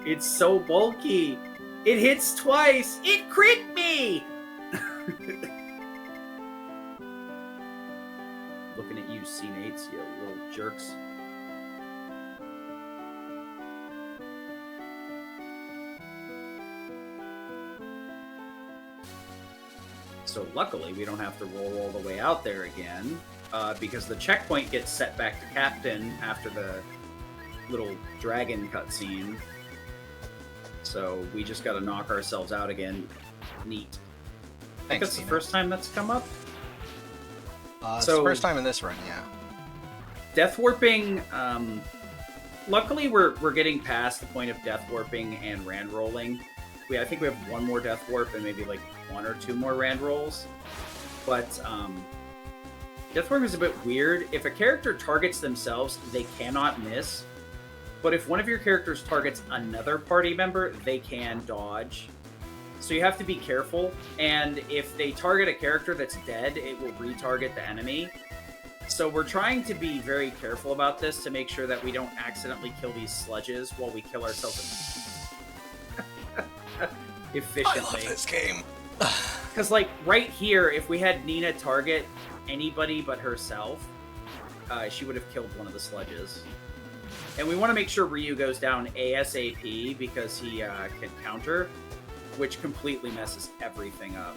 It's so bulky. It hits twice. It crit me. Looking at you, C-Nates, you little jerks. So luckily, we don't have to roll all the way out there again, because the checkpoint gets set back to Captain after the little dragon cutscene. So we just got to knock ourselves out again. Neat. I think that's the first time that's come up. It's the first time in this run, yeah. Death warping. Luckily, we're getting past the point of death warping and rand rolling. I think we have one more death warp and maybe like one or two more rand rolls. But death warp is a bit weird. If a character targets themselves, they cannot miss. But if one of your characters targets another party member, they can dodge. So you have to be careful. And if they target a character that's dead, it will retarget the enemy. So we're trying to be very careful about this to make sure that we don't accidentally kill these sludges while we kill ourselves efficiently. I love this game. Because, like, right here, if we had Nina target anybody but herself, she would have killed one of the sludges. And we want to make sure Ryu goes down ASAP because he can counter, which completely messes everything up.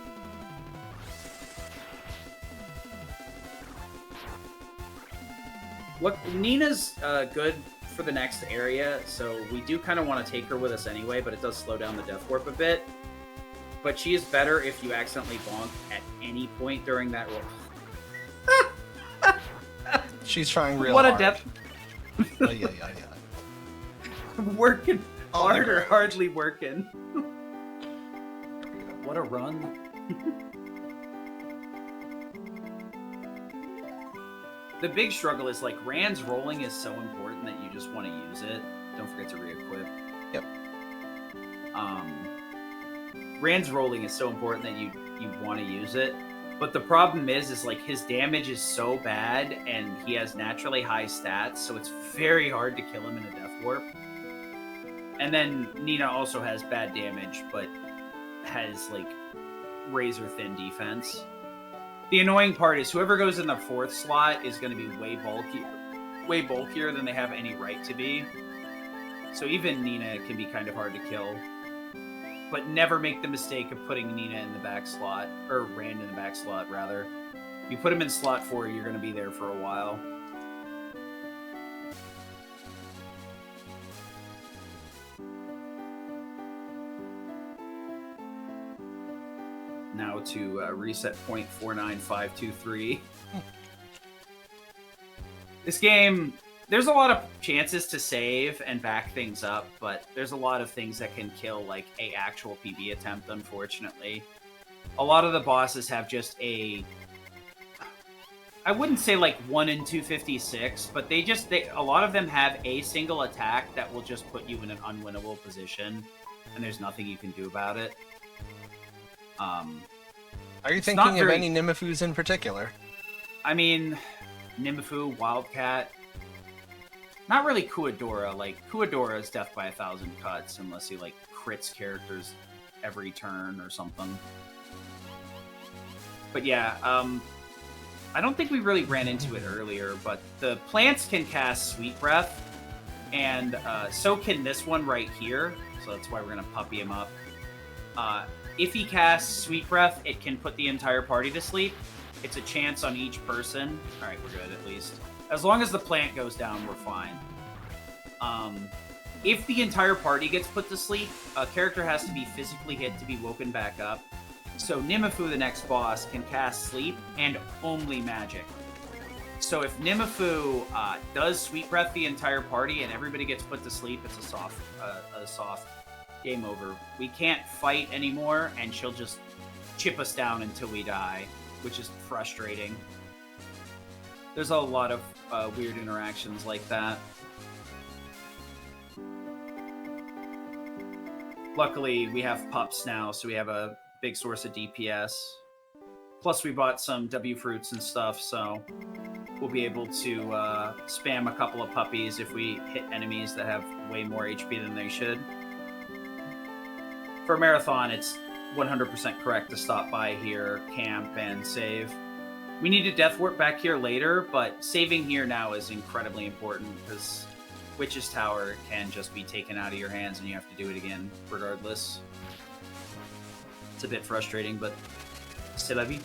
Look, Nina's good for the next area, so we do kind of want to take her with us anyway, but it does slow down the death warp a bit. But she is better if you accidentally bonk at any point during that roll. She's trying real what hard. What a death... Working hard or hardly working. What a run. The big struggle is, like, Rand's rolling is so important that you just want to use it. Don't forget to re-equip. Yep. Rand's rolling is so important that you want to use it. But the problem is like, his damage is so bad, and he has naturally high stats, so it's very hard to kill him in a death warp. And then Nina also has bad damage, but has, like, razor-thin defense. The annoying part is whoever goes in the fourth slot is going to be way bulkier than they have any right to be. So even Nina can be kind of hard to kill. But never make the mistake of putting Nina in the back slot, or Rand in the back slot, rather. If you put him in slot 4, you're going to be there for a while. Now to reset point 49523. This game, there's a lot of chances to save and back things up, but there's a lot of things that can kill, like, a actual PB attempt, unfortunately. A lot of the bosses have just I wouldn't say like 1 in 256, but a lot of them have a single attack that will just put you in an unwinnable position. and there's nothing you can do about it. Are you It's thinking not of very- any Nimifus in particular? I mean, Nimifu, Wildcat, not really Kuadora. Like, Kuadora is death by 1,000 cuts unless he, like, crits characters every turn or something. But yeah, I don't think we really ran into it earlier, but the plants can cast Sweet Breath, and so can this one right here, so that's why we're going to puppy him up. If he casts Sweet Breath, it can put the entire party to sleep. It's a chance on each person. Alright, we're good at least. As long as the plant goes down, we're fine. If the entire party gets put to sleep, a character has to be physically hit to be woken back up. So Nimifu, the next boss, can cast Sleep and only Magic. So if Nimifu does Sweet Breath the entire party and everybody gets put to sleep, it's a soft game over. We can't fight anymore, and she'll just chip us down until we die, which is frustrating. There's a lot of weird interactions like that. Luckily, we have pups now, so we have a big source of DPS. Plus, we bought some W fruits and stuff, so we'll be able to spam a couple of puppies if we hit enemies that have way more HP than they should. For a marathon, it's 100% correct to stop by here, camp, and save. We need a death warp back here later, but saving here now is incredibly important because Witch's Tower can just be taken out of your hands and you have to do it again regardless. It's a bit frustrating, but c'est la vie.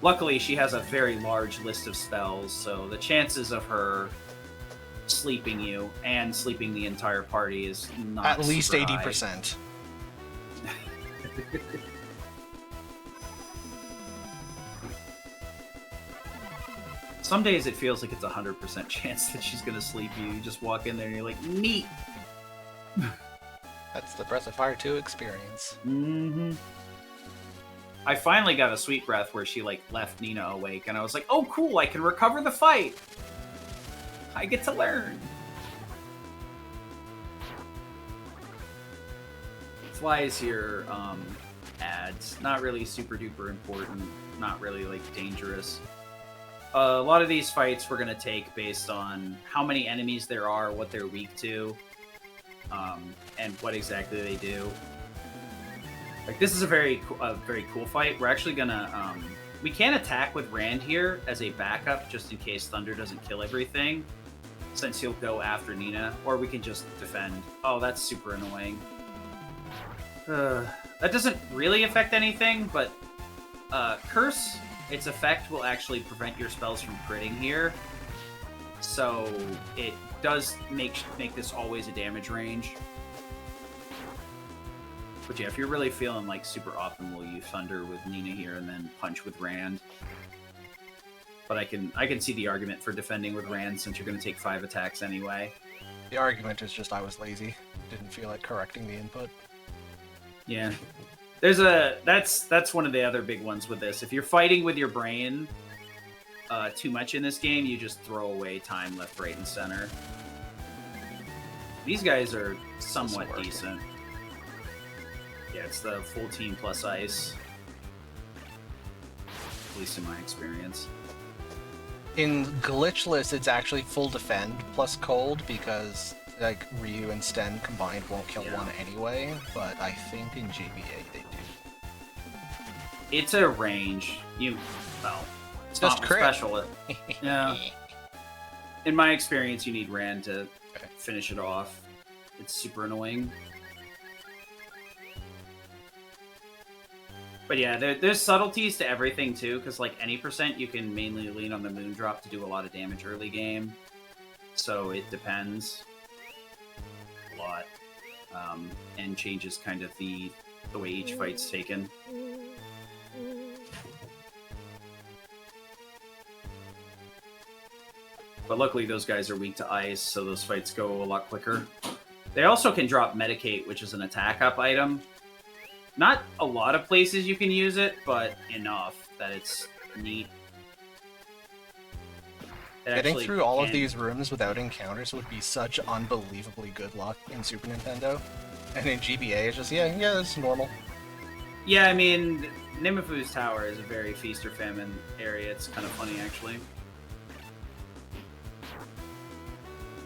Luckily, she has a very large list of spells, so the chances of her sleeping you and sleeping the entire party is not At least super high. 80%. Some days it feels like it's 100% chance that she's gonna sleep you. You just walk in there and you're like, neat! That's the Breath of Fire 2 experience. Mm-hmm. I finally got a Sweet Breath where she, like, left Nina awake, and I was like, oh, cool, I can recover the fight! I get to learn! Flies here, ads. Not really super duper important. Not really, like, dangerous. A lot of these fights we're going to take based on how many enemies there are, what they're weak to, and what exactly they do. Like, this is a very cool fight. We're actually going to... we can attack with Rand here as a backup, just in case Thunder doesn't kill everything, since he'll go after Nina, or we can just defend. Oh, that's super annoying. That doesn't really affect anything, but Curse... its effect will actually prevent your spells from critting here. So it does make this always a damage range. But yeah, if you're really feeling like super optimal, you Thunder with Nina here and then punch with Rand. But I can see the argument for defending with Rand since you're going to take 5 attacks anyway. The argument is just I was lazy. Didn't feel like correcting the input. Yeah. There's that's one of the other big ones with this. If you're fighting with your brain too much in this game, you just throw away time left, right, and center. These guys are somewhat decent. Yeah, it's the full team plus ice. At least in my experience. In glitchless, it's actually full defend plus cold because like Ryu and Sten combined won't kill one anyway, but I think in GBA they do. It's a range. It's just not crit. Special. Yeah. In my experience, you need Rand to finish it off. It's super annoying. But yeah, there's subtleties to everything too, because like any percent, you can mainly lean on the moon drop to do a lot of damage early game. So it depends a lot, and changes kind of the way each fight's taken. But luckily those guys are weak to ice, so those fights go a lot quicker. They also can drop Medicate, which is an attack up item. Not a lot of places you can use it, but enough that it's neat. It Getting actually through all of can- these rooms without encounters would be such unbelievably good luck in Super Nintendo. And in GBA, it's just, yeah, it's normal. Yeah, I mean, Nimifu's Tower is a very feast or famine area. It's kind of funny, actually.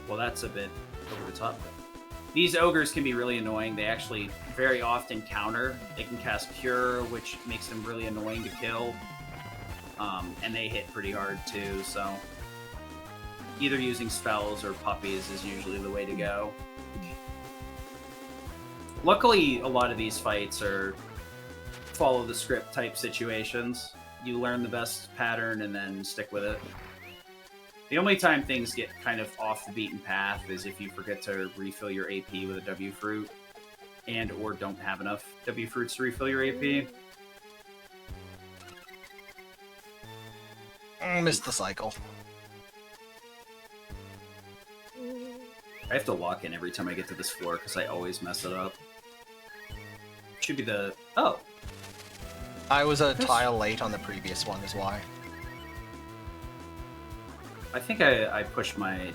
Well, that's a bit over the top. These ogres can be really annoying. They actually very often counter. They can cast Cure, which makes them really annoying to kill. And they hit pretty hard, too, so... Either using spells or puppies is usually the way to go. Luckily, a lot of these fights are follow the script type situations. You learn the best pattern and then stick with it. The only time things get kind of off the beaten path is if you forget to refill your AP with a W fruit and or don't have enough W fruits to refill your AP. Missed the cycle. I have to lock in every time I get to this floor because I always mess it up. Should be the... Oh. I was a tile late on the previous one, is why. I think I pushed my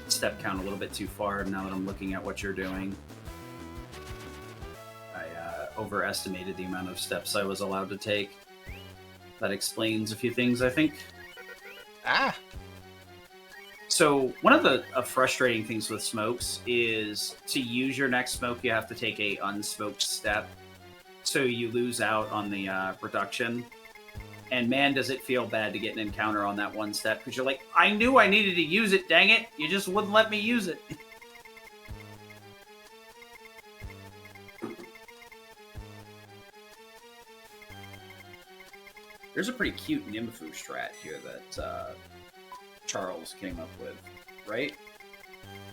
step count a little bit too far now that I'm looking at what you're doing. I overestimated the amount of steps I was allowed to take. That explains a few things, I think. Ah! So one of the frustrating things with smokes is to use your next smoke, you have to take a unsmoked step. So you lose out on the reduction. And man, does it feel bad to get an encounter on that one step, because you're like, I knew I needed to use it, dang it! You just wouldn't let me use it. There's a pretty cute Nimifu strat here that Charles came up with, right?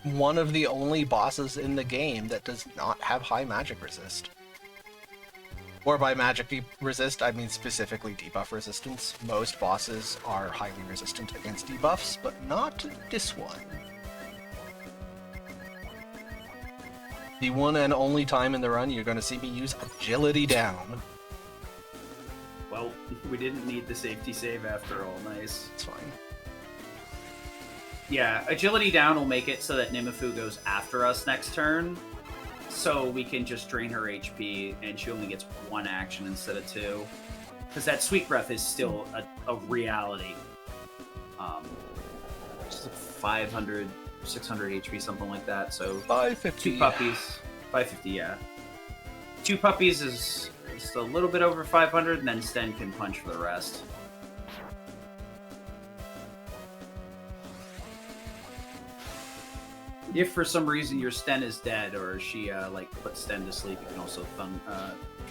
One of the only bosses in the game that does not have high magic resist. Or by magic resist, I mean specifically debuff resistance. Most bosses are highly resistant against debuffs, but not this one. The one and only time in the run you're going to see me use agility down. Well, we didn't need the safety save after all, nice. It's fine. Yeah, agility down will make it so that Nimifu goes after us next turn, so we can just drain her HP, and she only gets one action instead of two. Because that Sweet Breath is still a reality. Just 500, 600 HP, something like that, so... 550. 2 puppies. 550, yeah. 2 puppies is just a little bit over 500, and then Sten can punch for the rest. If for some reason your Sten is dead, or she like puts Sten to sleep, you can also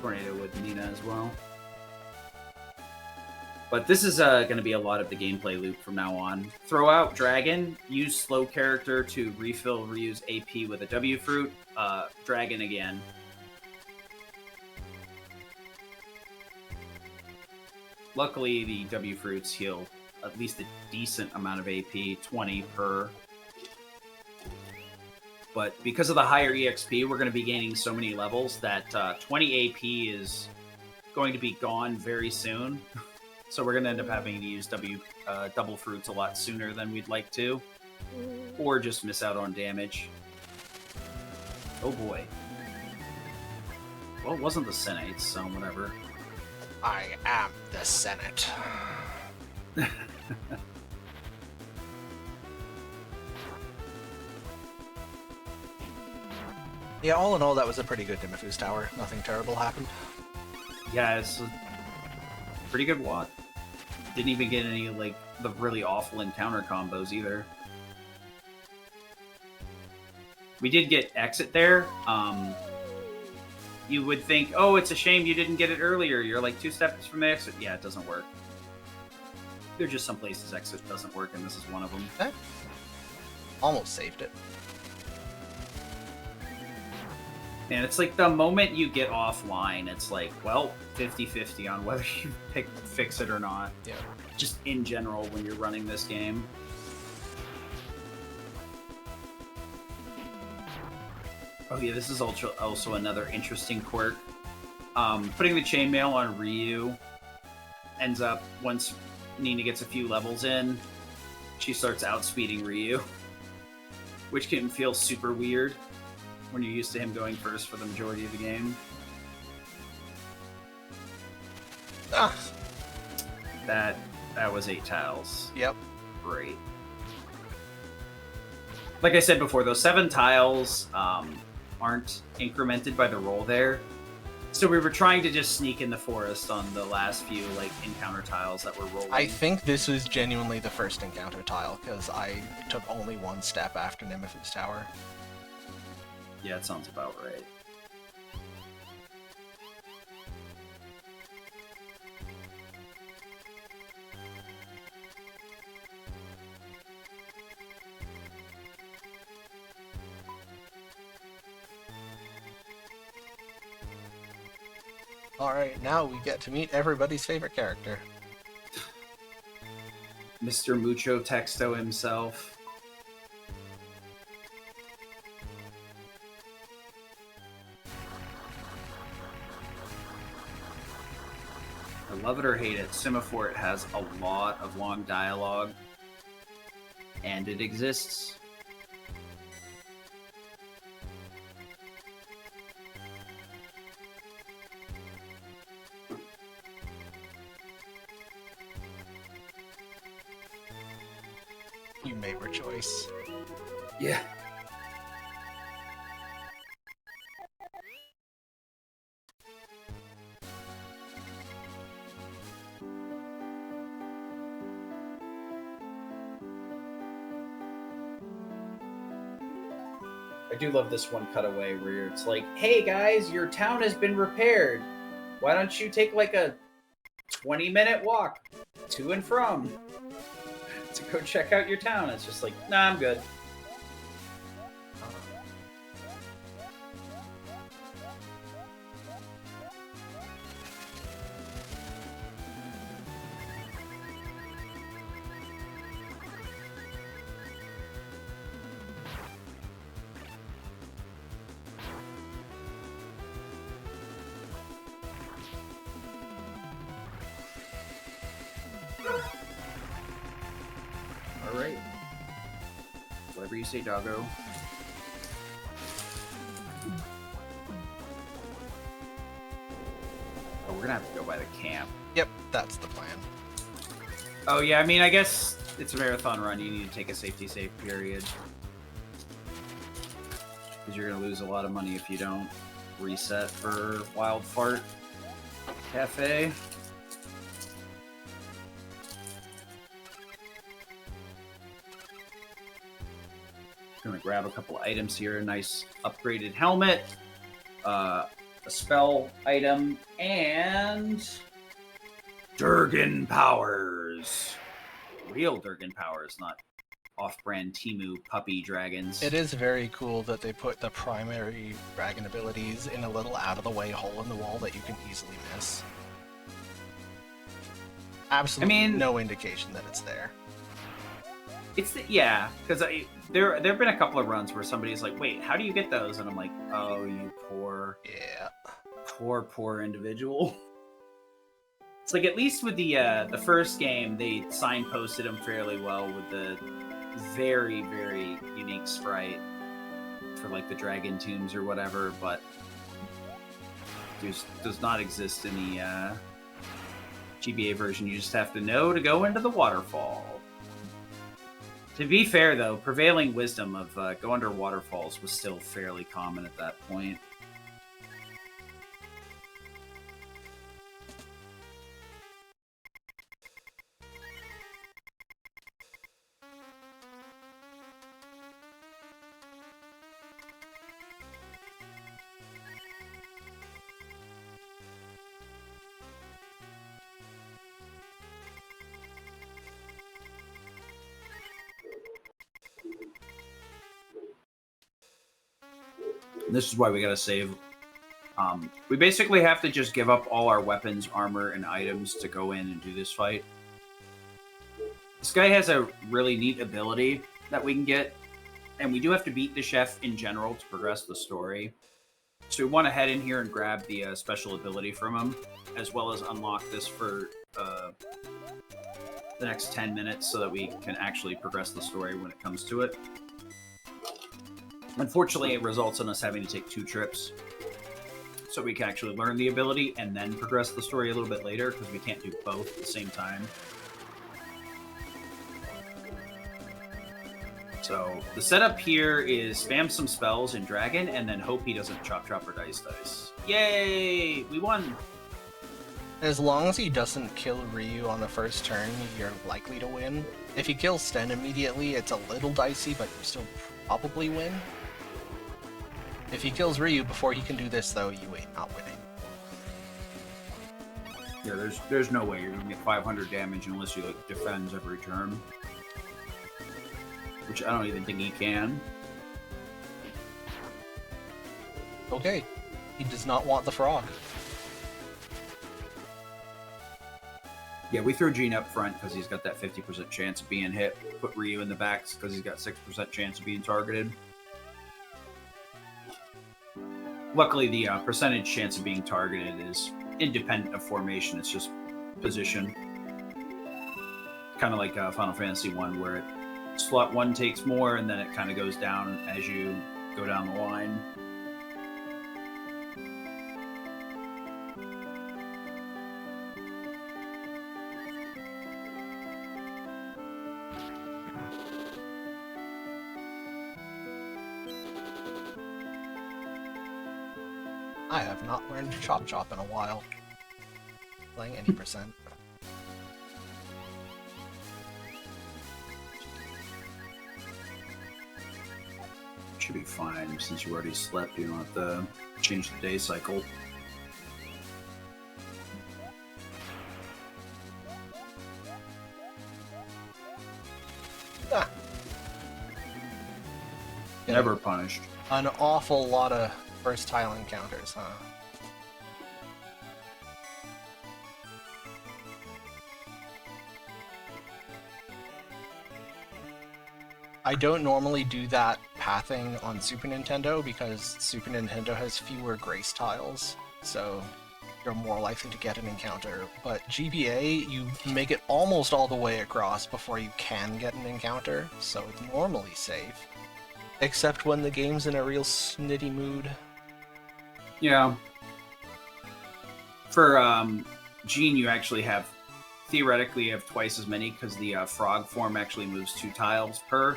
tornado with Nina as well. But this is going to be a lot of the gameplay loop from now on. Throw out Dragon, use slow character to refill, reuse AP with a W fruit, Dragon again. Luckily, the W fruits heal at least a decent amount of AP, 20 per. But because of the higher EXP, we're going to be gaining so many levels that 20 AP is going to be gone very soon. So we're going to end up having to use double fruits a lot sooner than we'd like to. Or just miss out on damage. Oh boy. Well, it wasn't the Senates, so whatever. I am the Senate. Yeah, all in all, that was a pretty good Nimifu's Tower. Nothing terrible happened. Yeah, it's a pretty good walk. Didn't even get any, like, the really awful encounter combos either. We did get exit there. You would think, oh, it's a shame you didn't get it earlier. You're like 2 steps from the exit. Yeah, it doesn't work. There's just some places exit doesn't work, and this is one of them. Okay. Almost saved it. And it's like the moment you get offline, it's like, well, 50-50 on whether you fix it or not. Yeah. Just in general when you're running this game. Oh yeah, this is also another interesting quirk. Putting the chainmail on Ryu ends up, once Nina gets a few levels in, she starts outspeeding Ryu, which can feel super weird when you're used to him going first for the majority of the game. Ah. That was 8 tiles. Yep. Great. Like I said before, those 7 tiles aren't incremented by the roll there. So we were trying to just sneak in the forest on the last few encounter tiles that were rolling. I think this was genuinely the first encounter tile, because I took only 1 step after Nemesis Tower. Yeah, it sounds about right. Alright, now we get to meet everybody's favorite character. Mr. Mucho Texto himself. I love it or hate it, Semaphore has a lot of long dialogue, and it exists. You made your choice. Yeah. I do love this one cutaway where it's like, hey guys, your town has been repaired. Why don't you take a 20-minute walk to and from to go check out your town? It's just like, nah, I'm good. Alright. Whatever you say, doggo. Oh, we're gonna have to go by the camp. Yep, that's the plan. Oh yeah, I mean, I guess it's a marathon run. You need to take a safety save period. Because you're gonna lose a lot of money if you don't reset for Wild Fart Cafe. Gonna grab a couple items here. A nice upgraded helmet, a spell item, and Durgan powers. Real Durgan powers, not off-brand Timu puppy dragons. It is very cool that they put the primary dragon abilities in a little out-of-the-way hole in the wall that you can easily miss. Absolutely no indication that it's there. It's yeah, because there've been a couple of runs where somebody's like, "Wait, how do you get those?" And I'm like, "Oh, you poor individual." It's like, at least with the first game, they signposted them fairly well with the very, very unique sprite for the dragon tombs or whatever, but does not exist in the GBA version. You just have to know to go into the waterfall. To be fair, though, prevailing wisdom of go under waterfalls was still fairly common at that point. This is why we gotta save. We basically have to just give up all our weapons, armor, and items to go in and do this fight. This guy has a really neat ability that we can get, and we do have to beat the chef in general to progress the story. So we want to head in here and grab the special ability from him, as well as unlock this for the next 10 minutes so that we can actually progress the story when it comes to it. Unfortunately, it results in us having to take 2 trips so we can actually learn the ability and then progress the story a little bit later, because we can't do both at the same time. So the setup here is spam some spells in Dragon and then hope he doesn't chop or dice. Yay! We won! As long as he doesn't kill Ryu on the first turn, you're likely to win. If he kills Sten immediately, it's a little dicey, but you still probably win. If he kills Ryu before he can do this, though, you ain't not winning. Yeah, there's no way you're gonna get 500 damage unless you like defends every turn, which I don't even think he can. Okay, he does not want the frog. Yeah, we throw Gene up front because he's got that 50% chance of being hit. Put Ryu in the backs because he's got 6% chance of being targeted. Luckily, the percentage chance of being targeted is independent of formation. It's just position. Kind of like Final Fantasy 1, where slot 1 takes more, and then it kind of goes down as you go down the line. I have not learned Chop Chop in a while. Playing any percent. Should be fine, since you already slept. You don't have to change the day cycle. Ah. Never punished. An awful lot of first tile encounters, huh? I don't normally do that pathing on Super Nintendo because Super Nintendo has fewer grace tiles, so you're more likely to get an encounter. But GBA, you make it almost all the way across before you can get an encounter, so it's normally safe. Except when the game's in a real snitty mood. Yeah. For Gene, you actually have, theoretically, you have twice as many because the frog form actually moves 2 tiles per.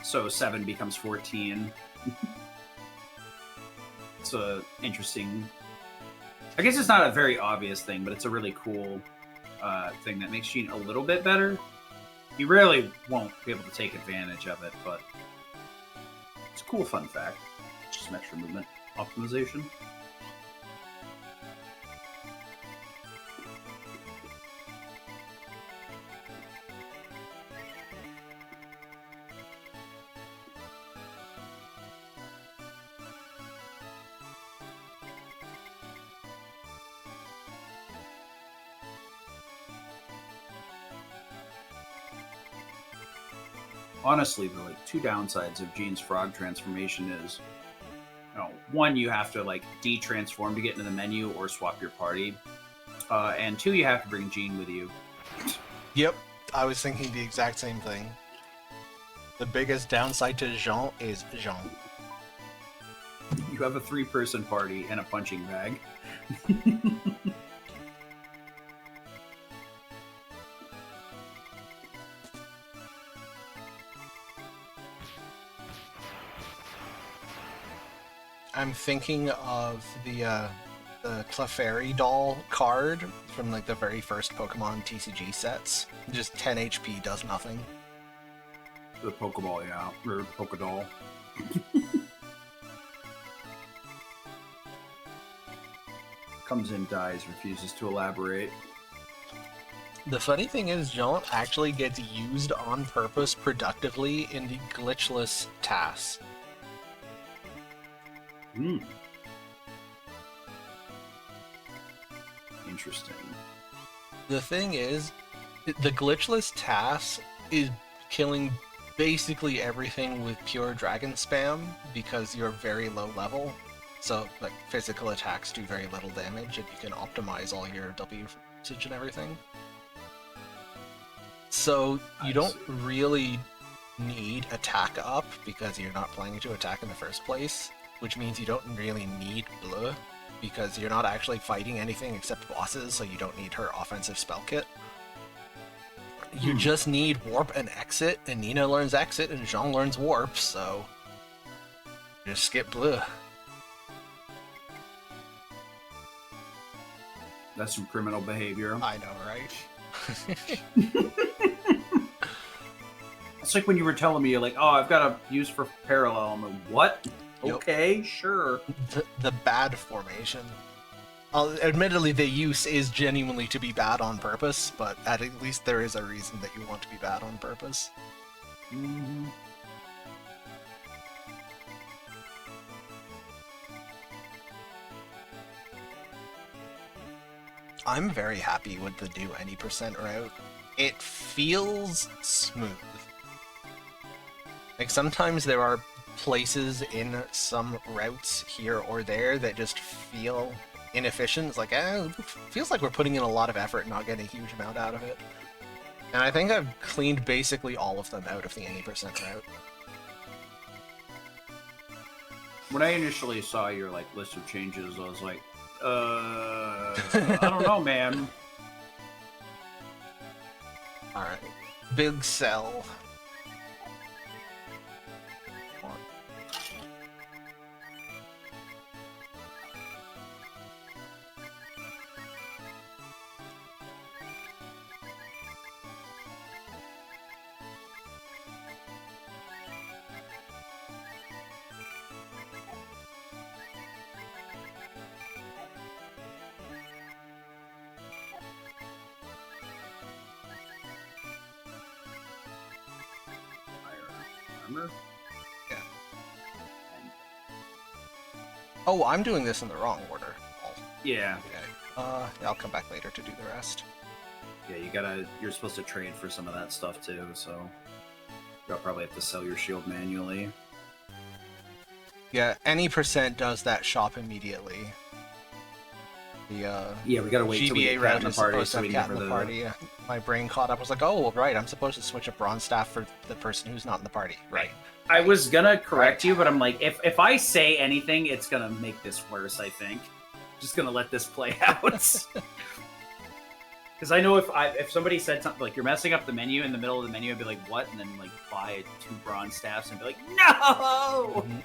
So 7 becomes 14. It's a interesting... I guess it's not a very obvious thing, but it's a really cool thing that makes Gene a little bit better. You really won't be able to take advantage of it, but it's a cool fun fact. Just some extra movement optimization. Honestly, the 2 downsides of Gene's frog transformation is, one, you have to de-transform to get into the menu or swap your party, and 2, you have to bring Gene with you. Yep, I was thinking the exact same thing. The biggest downside to Jean is Jean. You have a 3-person party and a punching bag. I'm thinking of the Clefairy doll card from the very first Pokemon TCG sets. Just 10 HP does nothing. The Pokeball, yeah. Or Pokedoll. Comes in, dies, refuses to elaborate. The funny thing is, Jean actually gets used on purpose productively in the glitchless tasks. Interesting. The thing is, the glitchless task is killing basically everything with pure dragon spam because you're very low level. So, like, physical attacks do very little damage, and you can optimize all your W usage and everything. So, you don't really need attack up, because you're not planning to attack in the first place, which means you don't really need Bleu, because you're not actually fighting anything except bosses, so you don't need her offensive spell kit. You just need Warp and Exit, and Nina learns Exit, and Jean learns Warp, so just skip Bleu. That's some criminal behavior. I know, right? It's like when you were telling me, you're like, oh, I've got a use for parallel. I'm like, what? Yep. Okay, sure. The bad formation. Admittedly, the use is genuinely to be bad on purpose, but at least there is a reason that you want to be bad on purpose. Mm-hmm. I'm very happy with the do any percent route. It feels smooth. Like, sometimes there are places in some routes here or there that just feel inefficient. It's like, it feels like we're putting in a lot of effort and not getting a huge amount out of it. And I think I've cleaned basically all of them out of the any percent route. When I initially saw your like list of changes, I was like, I don't know, man. Alright. Big Cell. Remember? Yeah. Oh, I'm doing this in the wrong order. Yeah. Okay. I'll come back later to do the rest. Yeah, you're supposed to trade for some of that stuff too, so you'll probably have to sell your shield manually. Yeah, any percent does that shop immediately. The Yeah, we gotta wait till we GBA get Cat route in the is party supposed so to we have can Cat get in for the the... party. My brain caught up. I was like, oh, right, I'm supposed to switch a Bronze Staff for the person who's not in the party. Right. I was gonna correct you, but I'm like, if I say anything, it's gonna make this worse, I think. Just gonna let this play out. Because I know if somebody said something like, you're messing up the menu in the middle of the menu, I'd be like, what? And then like buy 2 bronze staffs and be like, no! Mhm.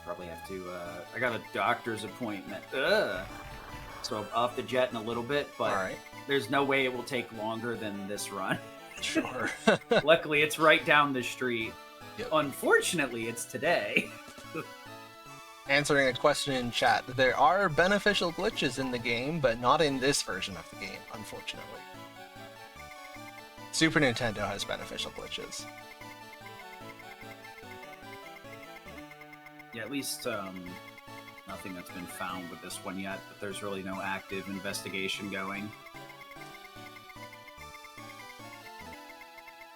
Probably have to, I got a doctor's appointment. So I'm off the jet in a little bit, but Alright. there's no way it will take longer than this run. Sure. Luckily, it's right down the street. Yep. Unfortunately, it's today. Answering a question in chat, there are beneficial glitches in the game, but not in this version of the game, unfortunately. Super Nintendo has beneficial glitches. Yeah, at least nothing that's been found with this one yet, but there's really no active investigation going.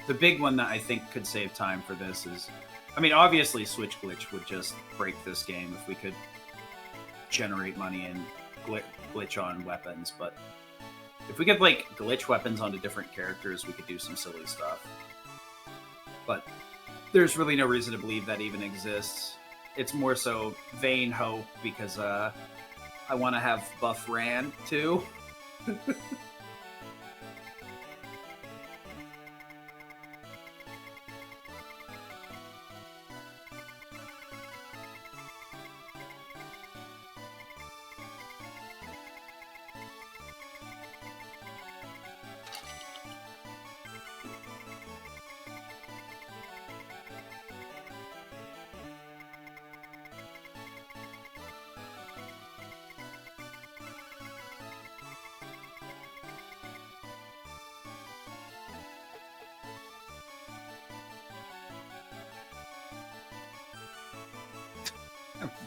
The big one that I think could save time for this is, I mean, obviously Switch Glitch would just break this game if we could generate money and glitch on weapons, but if we could, like, glitch weapons onto different characters, we could do some silly stuff. But there's really no reason to believe that even exists. It's more so vain hope because I want to have buff Ran too.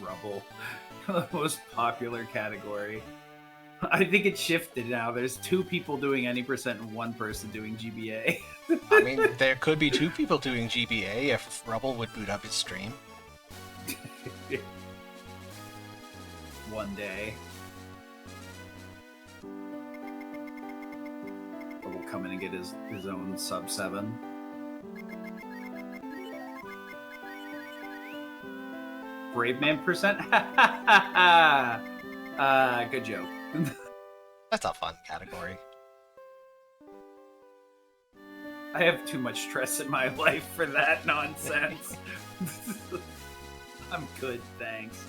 Rubble. The most popular category. I think it shifted now. There's 2 people doing any percent and 1 person doing GBA. I mean, there could be 2 people doing GBA if Rubble would boot up his stream. One day. Rubble come in and get his own sub 7. Brave Man percent? Good joke. That's a fun category. I have too much stress in my life for that nonsense. I'm good, thanks.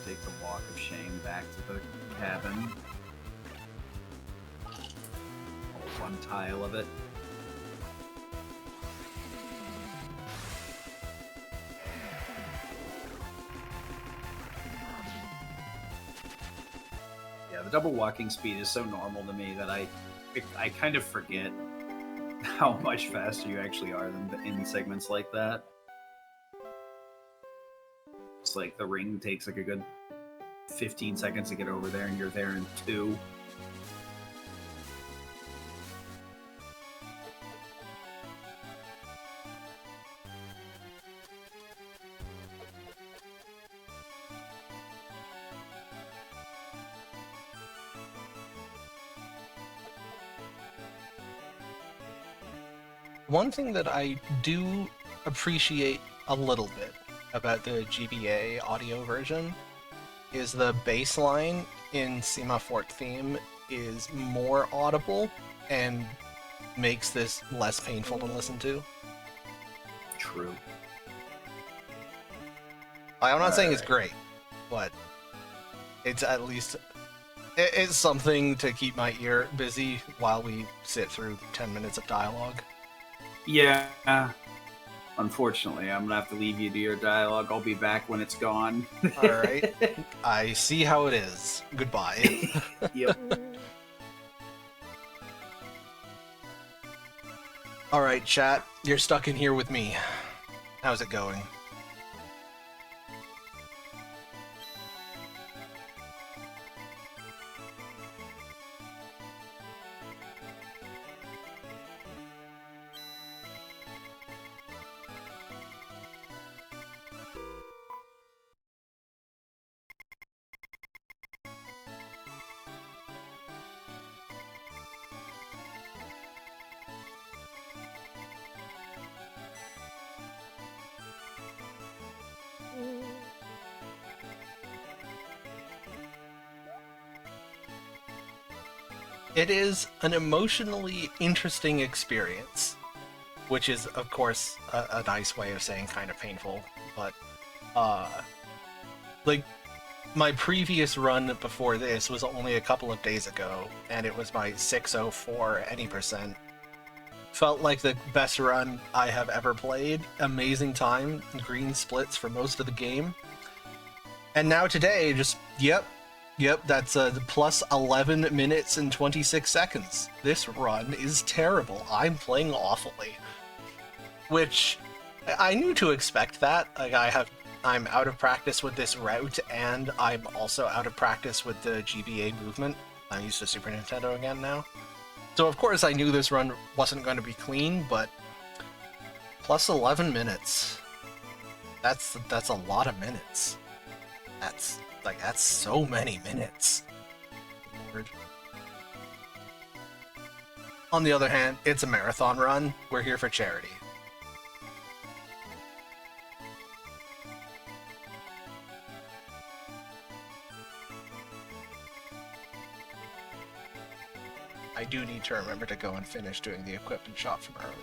Take the walk of shame back to the cabin. All 1 tile of it. Yeah, the double walking speed is so normal to me that I kind of forget how much faster you actually are than in segments like that. It's like the ring takes like a good 15 seconds to get over there, and you're there in 2. One thing that I do appreciate a little bit about the GBA audio version is the bass line in Sima Fork Theme is more audible and makes this less painful to listen to. True. I'm not saying it's great, but it's at least it's something to keep my ear busy while we sit through 10 minutes of dialogue. Yeah. Unfortunately, I'm gonna have to leave you to your dialogue. I'll be back when it's gone. Alright. I see how it is. Goodbye. Yep. Alright, chat. You're stuck in here with me. How's it going? It is an emotionally interesting experience, which is, of course, a nice way of saying kind of painful, but, like, my previous run before this was only a couple of days ago, and it was my 604 any percent. Felt like the best run I have ever played. Amazing time, green splits for most of the game. And now today, just, yep, that's plus 11 minutes and 26 seconds. This run is terrible. I'm playing awfully. Which, I knew to expect that. Like, I'm out of practice with this route, and I'm also out of practice with the GBA movement. I'm used to Super Nintendo again now. So of course I knew this run wasn't going to be clean, but plus 11 minutes. That's a lot of minutes. That's so many minutes. Lord. On the other hand, it's a marathon run. We're here for charity. I do need to remember to go and finish doing the equipment shop from earlier.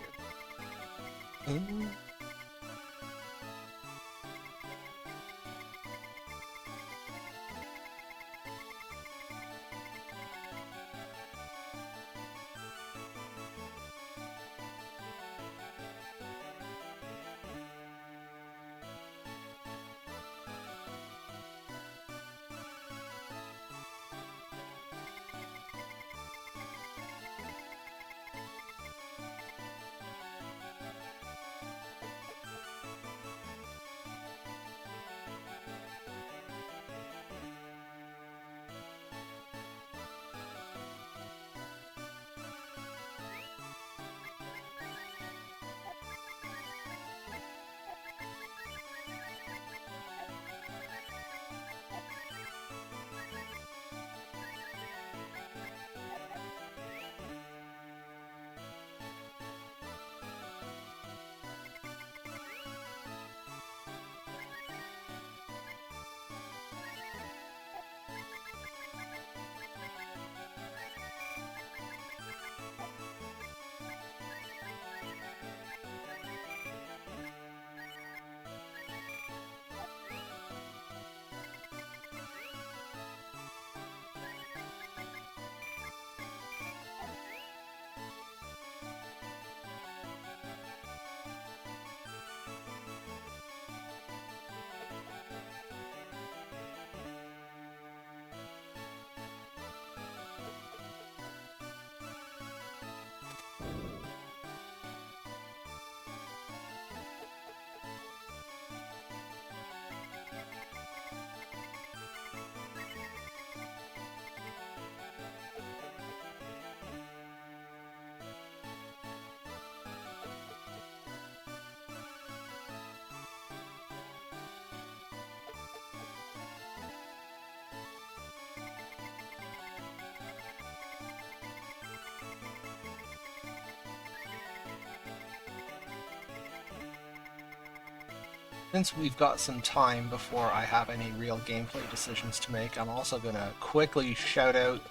Since we've got some time before I have any real gameplay decisions to make, I'm also going to quickly shout out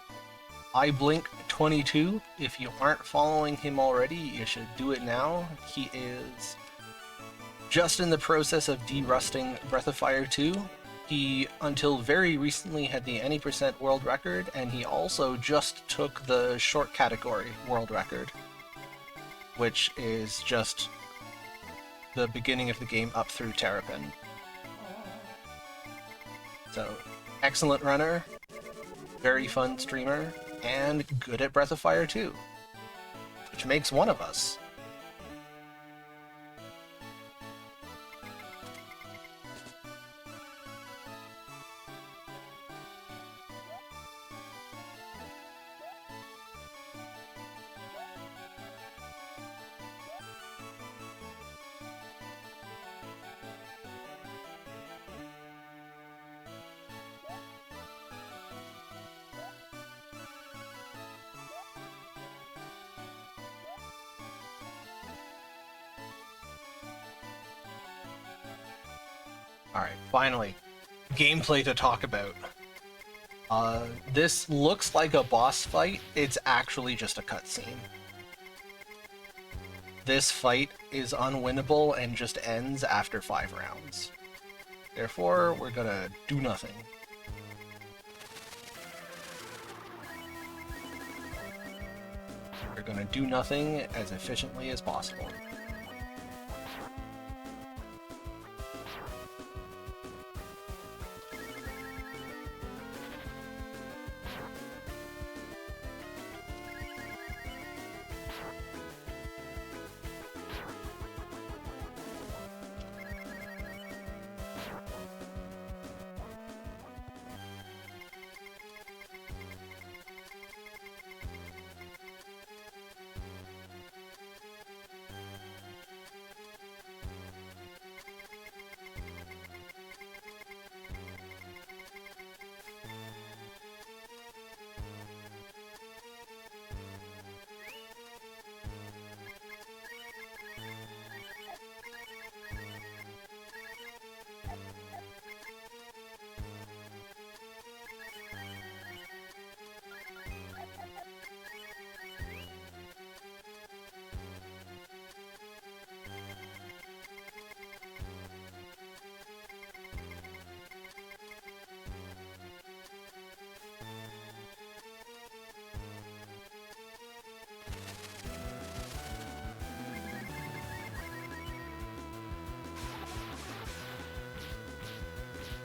iBlink22. If you aren't following him already, you should do it now. He is just in the process of derusting Breath of Fire 2. He, until very recently, had the any percent world record, and he also just took the short category world record, which is just the beginning of the game up through Terrapin. So, excellent runner, very fun streamer, and good at Breath of Fire 2, which makes one of us. Alright, finally, gameplay to talk about. This looks like a boss fight, it's actually just a cutscene. This fight is unwinnable and just ends after 5 rounds. Therefore, we're gonna do nothing. We're going to do nothing as efficiently as possible.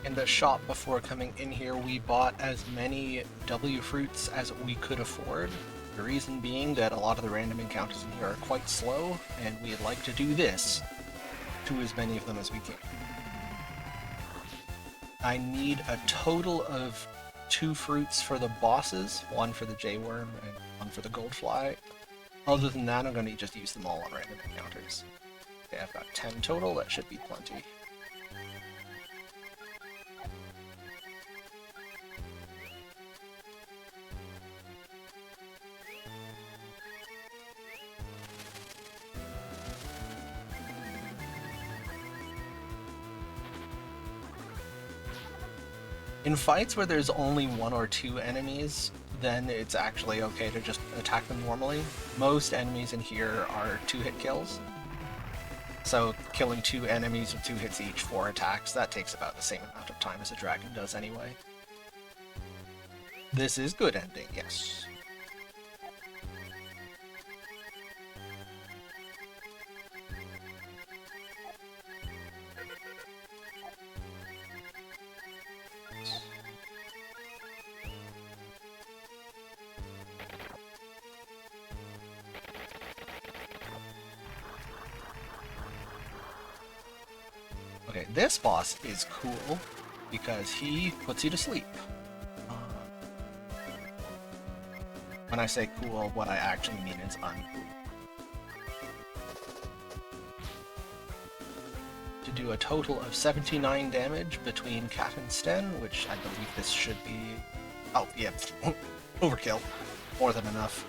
In the shop before coming in here, we bought as many W fruits as we could afford. The reason being that a lot of the random encounters in here are quite slow, and we'd like to do this to as many of them as we can. I need a total of 2 fruits for the bosses, 1 for the J-Worm and 1 for the Goldfly. Other than that, I'm going to just use them all on random encounters. Okay, I've got 10 total, that should be plenty. In fights where there's only 1 or 2 enemies, then it's actually okay to just attack them normally. Most enemies in here are 2-hit kills. So killing 2 enemies with 2 hits each, 4 attacks, that takes about the same amount of time as a dragon does anyway. This is good ending, yes. Okay, this boss is cool because he puts you to sleep. When I say cool, what I actually mean is uncool. To do a total of 79 damage between Cat and Sten, which I believe this should be... Oh, yeah, overkill. More than enough.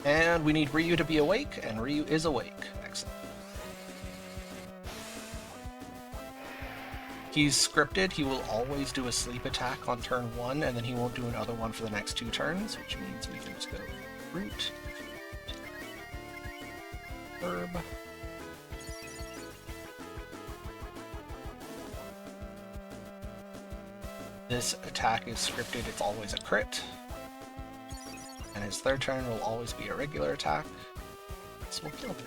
And we need Ryu to be awake, and Ryu is awake. Excellent. He's scripted, he will always do a sleep attack on turn 1, and then he won't do another one for the next 2 turns, which means we can just go root, herb. This attack is scripted, it's always a crit. And his 3rd turn will always be a regular attack. This will kill him.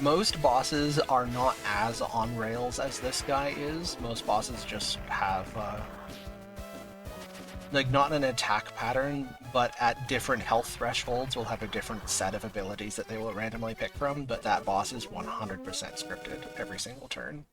Most bosses are not as on rails as this guy is. Most bosses just have, like, not an attack pattern, but at different health thresholds will have a different set of abilities that they will randomly pick from, but that boss is 100% scripted every single turn.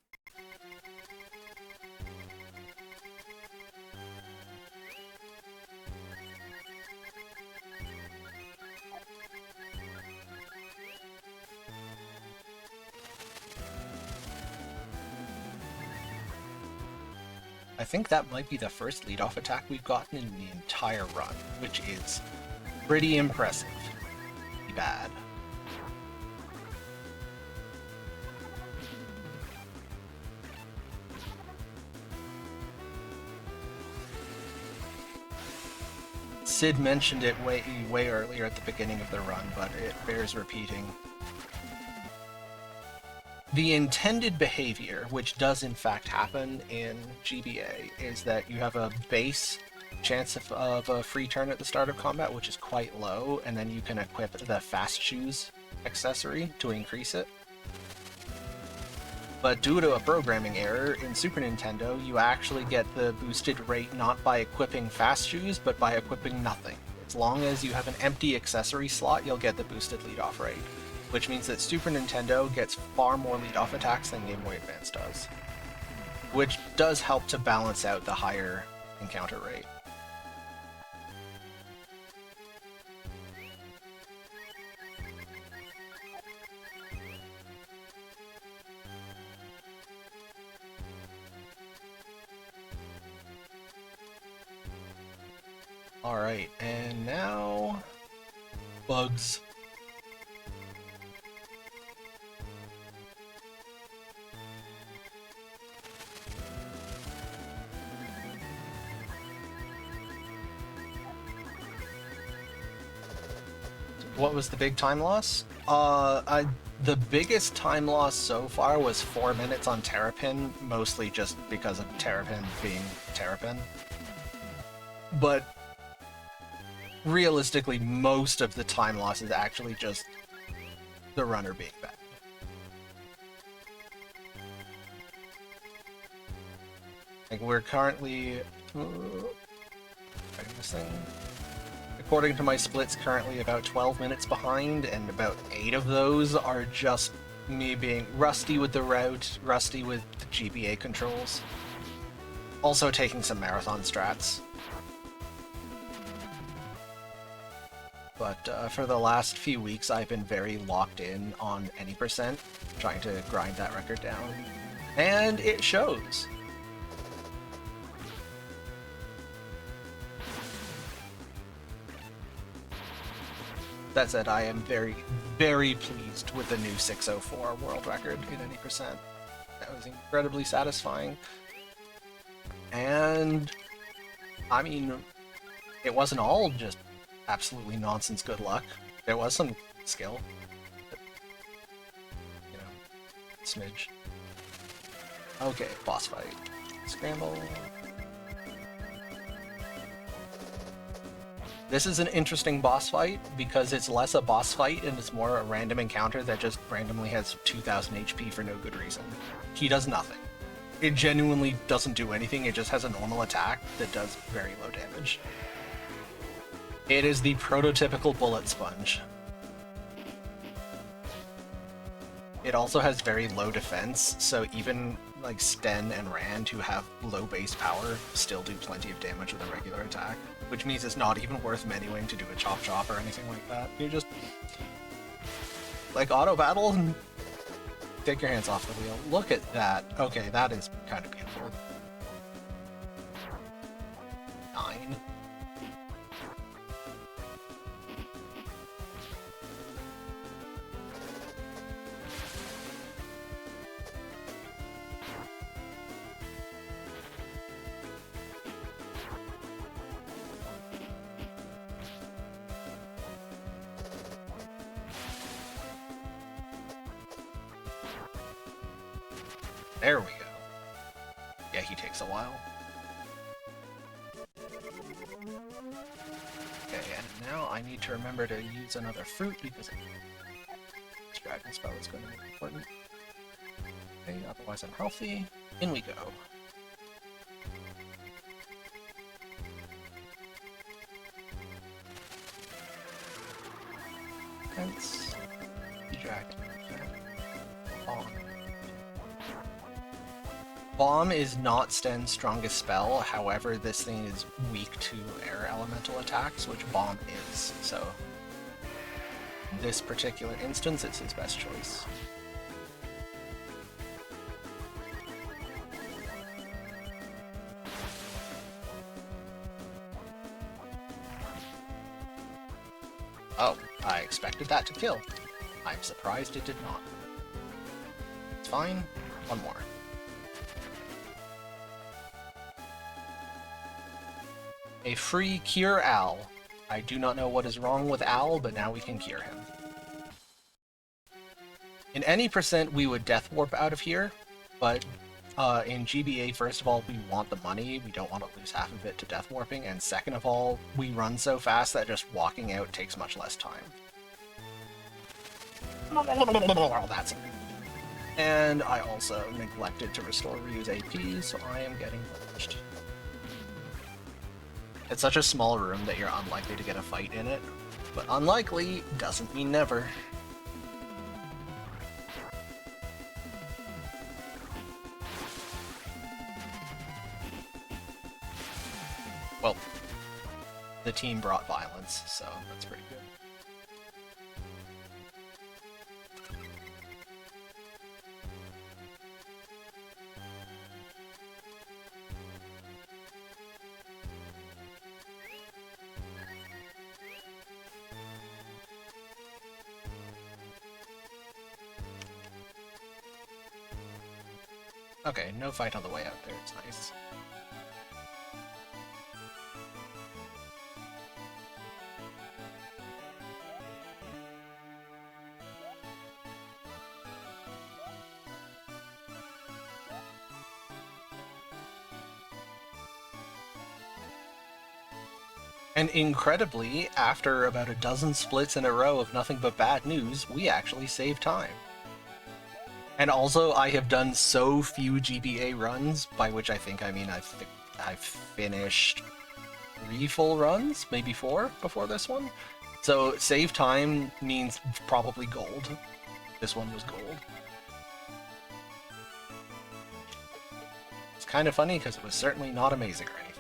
I think that might be the first lead-off attack we've gotten in the entire run, which is pretty impressive. Pretty bad. Sid mentioned it way earlier at the beginning of the run, but it bears repeating. The intended behavior, which does in fact happen in GBA, is that you have a base chance of a free turn at the start of combat, which is quite low, and then you can equip the fast shoes accessory to increase it. But due to a programming error in Super Nintendo, you actually get the boosted rate not by equipping fast shoes, but by equipping nothing. As long as you have an empty accessory slot, you'll get the boosted lead-off rate, which means that Super Nintendo gets far more lead-off attacks than Game Boy Advance does, which does help to balance out the higher encounter rate. Alright, and now... bugs. What was the big time loss? The biggest time loss so far was 4 minutes on Terrapin, mostly just because of Terrapin being Terrapin. But realistically, most of the time loss is actually just the runner being bad. Like, we're currently... according to my splits, currently about 12 minutes behind, and about 8 of those are just me being rusty with the route, rusty with the GBA controls. Also taking some marathon strats. But for the last few weeks, I've been very locked in on any percent, trying to grind that record down. And it shows! That said, I am very, very pleased with the new 604 world record in any percent. That was incredibly satisfying. And, I mean, it wasn't all just absolutely nonsense good luck. There was some skill. But, you know, smidge. Okay, boss fight. Scramble. This is an interesting boss fight because it's less a boss fight and it's more a random encounter that just randomly has 2000 HP for no good reason. He does nothing. It genuinely doesn't do anything, it just has a normal attack that does very low damage. It is the prototypical bullet sponge. It also has very low defense, so even like Sten and Rand, who have low base power, still do plenty of damage with a regular attack, which means it's not even worth menuing to do a chop chop or anything like that. You just like auto battle and take your hands off the wheel. Look at that. Okay, that is kind of beautiful. 9. There we go. Yeah, he takes a while. Okay, and now I need to remember to use another fruit because this dragon spell is going to be important. Okay, otherwise I'm healthy. In we go. Hence, the dragon. On. Bomb is not Sten's strongest spell, however this thing is weak to air elemental attacks, which Bomb is, so in this particular instance it's his best choice. Oh, I expected that to kill. I'm surprised it did not. It's fine, one more. A free Cure Al. I do not know what is wrong with Al, but now we can cure him. In any percent, we would death warp out of here, but in GBA, first of all, we want the money. We don't want to lose half of it to death warping, and second of all, we run so fast that just walking out takes much less time. That's it. And I also neglected to restore Ryu's AP, so I am getting punished. It's such a small room that you're unlikely to get a fight in it, but unlikely doesn't mean never. Well, the team brought violence, so that's pretty good. Okay, no fight on the way out there, it's nice. And incredibly, after about a dozen splits in a row of nothing but bad news, we actually saved time. And also, I have done so few GBA runs, by which I think I mean I've finished 3 full runs, maybe 4 before this one. So save time means probably gold. This one was gold. It's kind of funny because it was certainly not amazing or anything.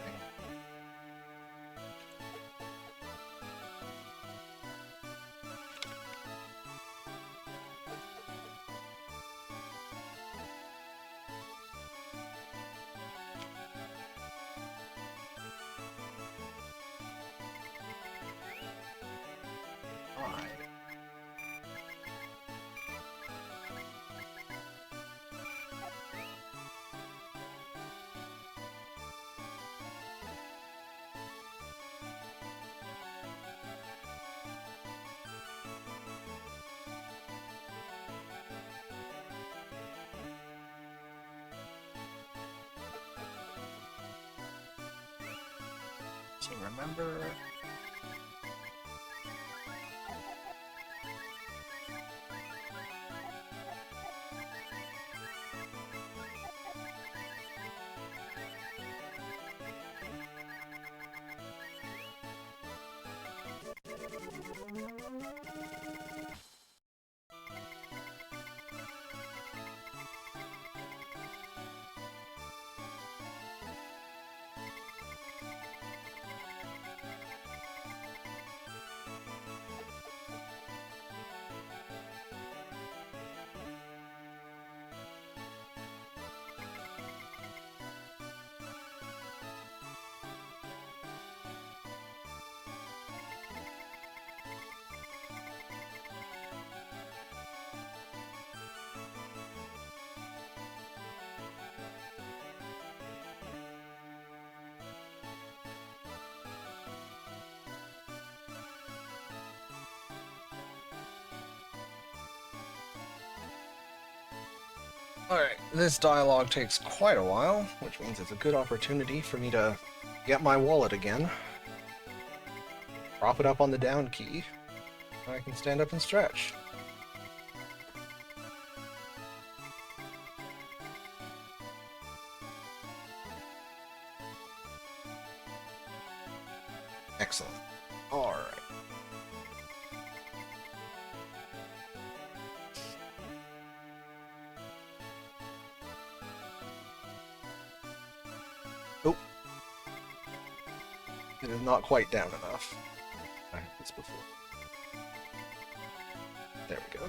So remember... Alright, this dialogue takes quite a while, which means it's a good opportunity for me to get my wallet again. Prop it up on the down key, and I can stand up and stretch. Excellent. Alright. Oh. It is not quite down enough. I had this before. There we go.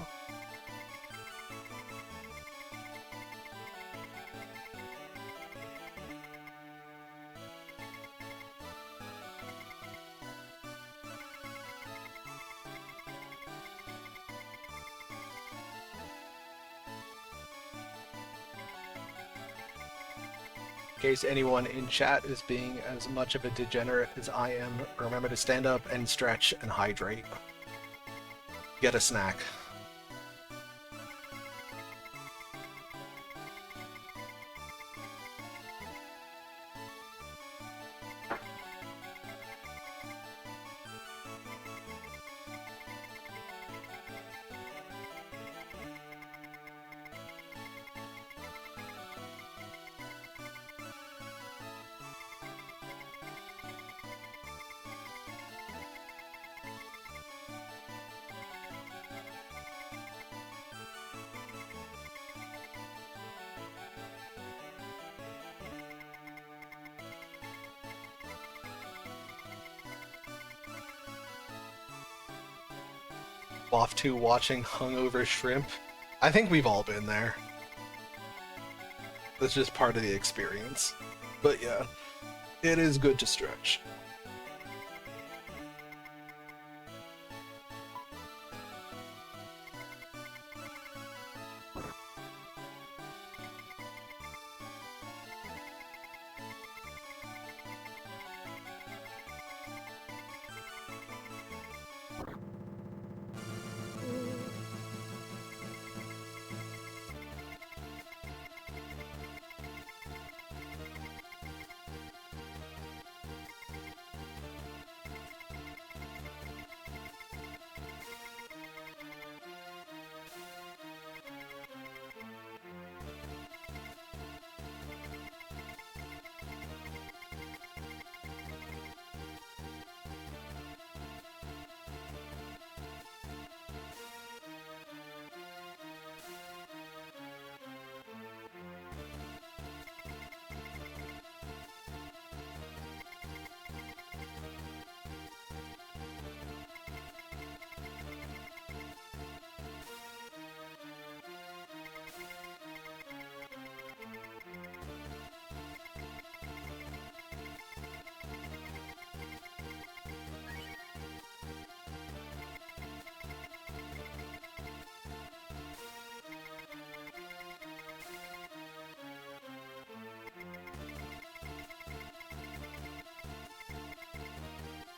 In case anyone in chat is being as much of a degenerate as I am, remember to stand up and stretch and hydrate. Get a snack. off to watching hungover shrimp. I think we've all been there. That's just part of the experience. But yeah, it is good to stretch.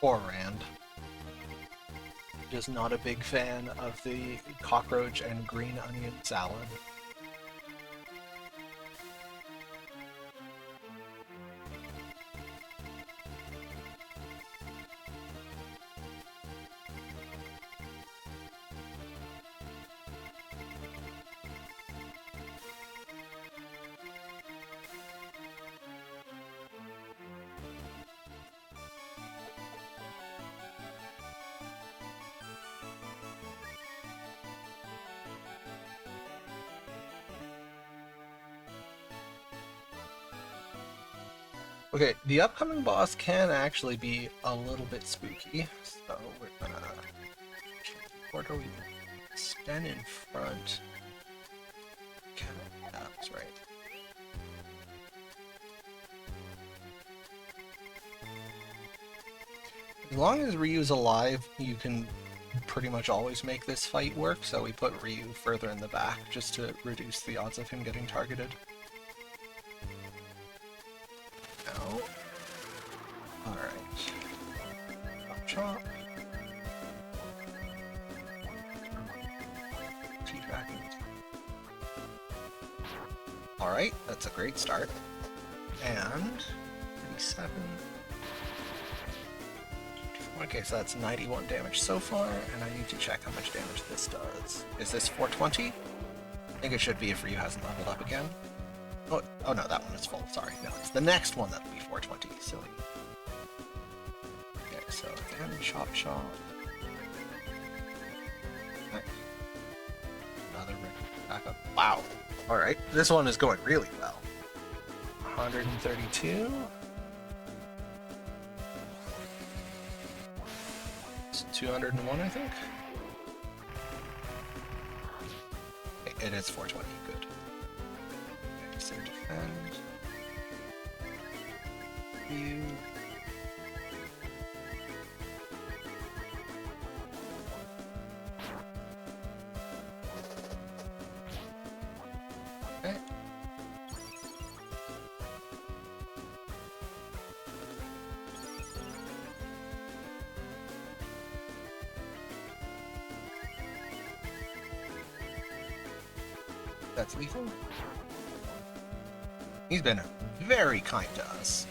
Poor Rand. Just not a big fan of the cockroach and green onion salad. Okay, the upcoming boss can actually be a little bit spooky, so we're gonna... What are we... Stand in front. Okay, that's right. As long as Ryu's alive, you can pretty much always make this fight work, so we put Ryu further in the back just to reduce the odds of him getting targeted. No. Alright. Chop. T-Dragon. Alright, that's a great start. And 37. Okay, so that's 91 damage so far, and I need to check how much damage this does. Is this 420? I think it should be if Ryu hasn't leveled up again. Oh, oh no, that one is full. Sorry. No, it's the next one that'll be 420. Silly. Okay, so again, chop chop. Okay. Another back up. Wow. Alright, this one is going really well. 132. It's 201, I think. Okay, it is 420. Good. Okay, so defend. You. Okay. That's lethal. He's been very kind to us.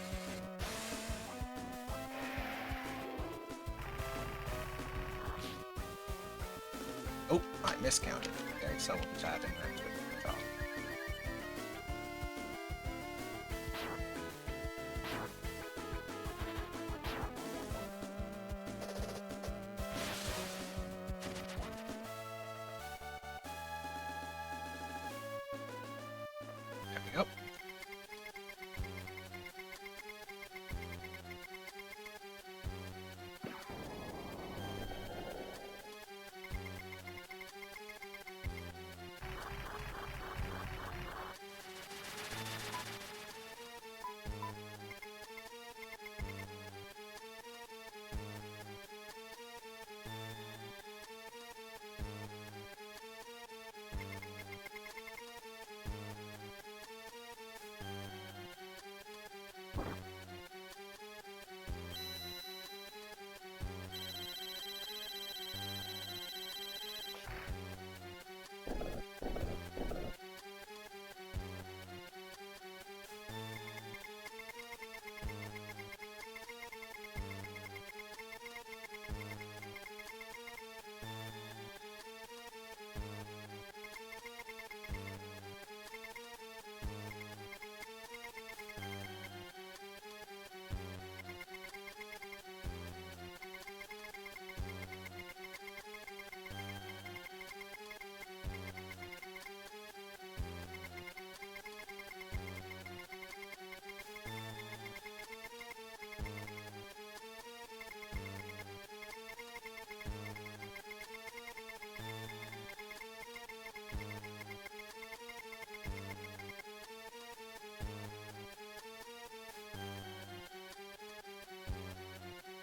Oh, I miscounted. Okay, so we'll be tapping that to the top. There we go.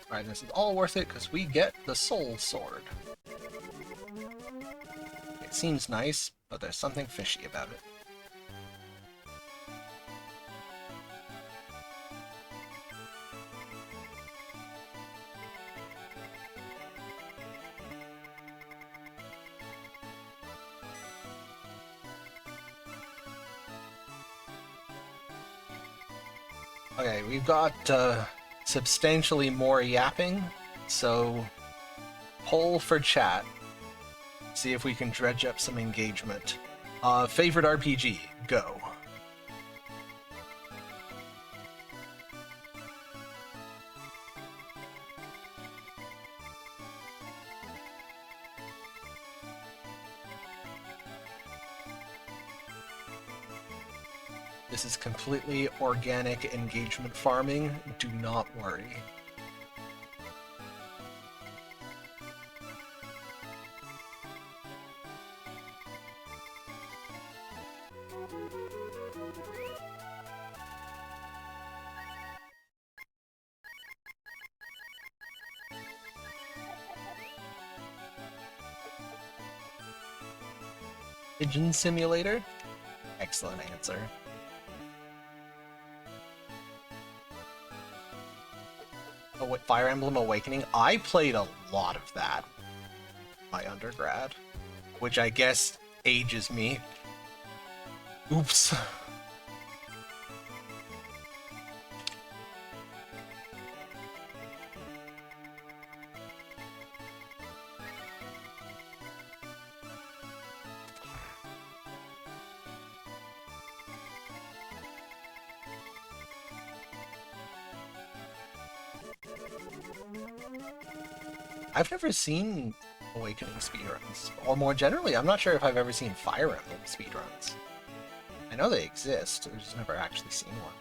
Alright, this is all worth it because we get the Soul Sword. It seems nice, but there's something fishy about it. Okay, we've got substantially more yapping, so poll for chat. See if we can dredge up some engagement. Favorite RPG, go. This is completely organic engagement farming, do not worry. Pigeon Simulator? Excellent answer. Oh, what, Fire Emblem Awakening? I played a lot of that in my undergrad, which I guess ages me. Oops. I've never seen Awakening speedruns, or more generally, I'm not sure if I've ever seen Fire Emblem speedruns. I know they exist, I've just never actually seen one.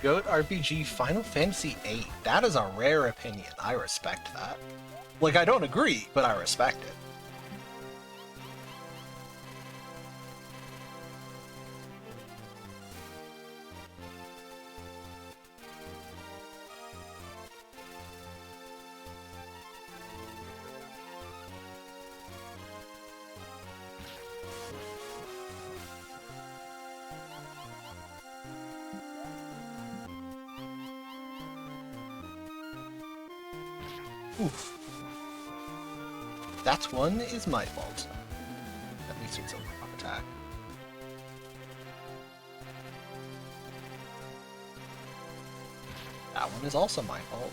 Goat RPG Final Fantasy VIII. That is a rare opinion. I respect that. Like, I don't agree, but I respect it. Oof. That one is my fault. At least it's a rock attack. That one is also my fault.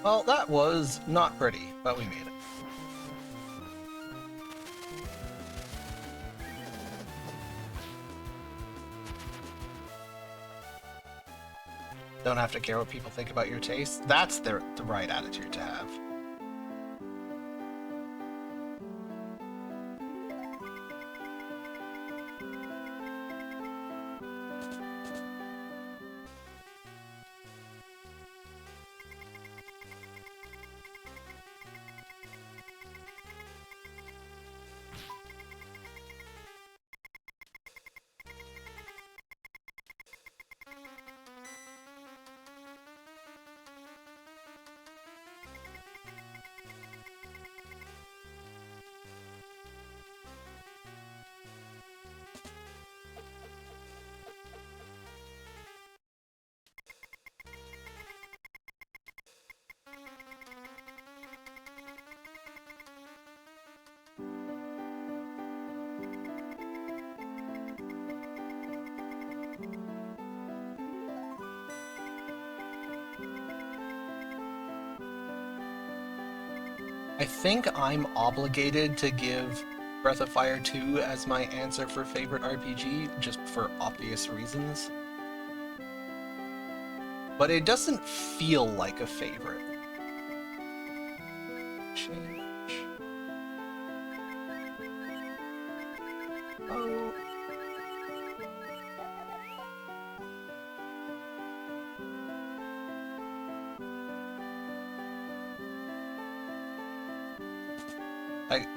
Well, that was not pretty, but we made it. Don't have to care what people think about your taste. That's the right attitude to have. I think I'm obligated to give Breath of Fire 2 as my answer for favorite RPG, just for obvious reasons. But it doesn't feel like a favorite. Change. Oh.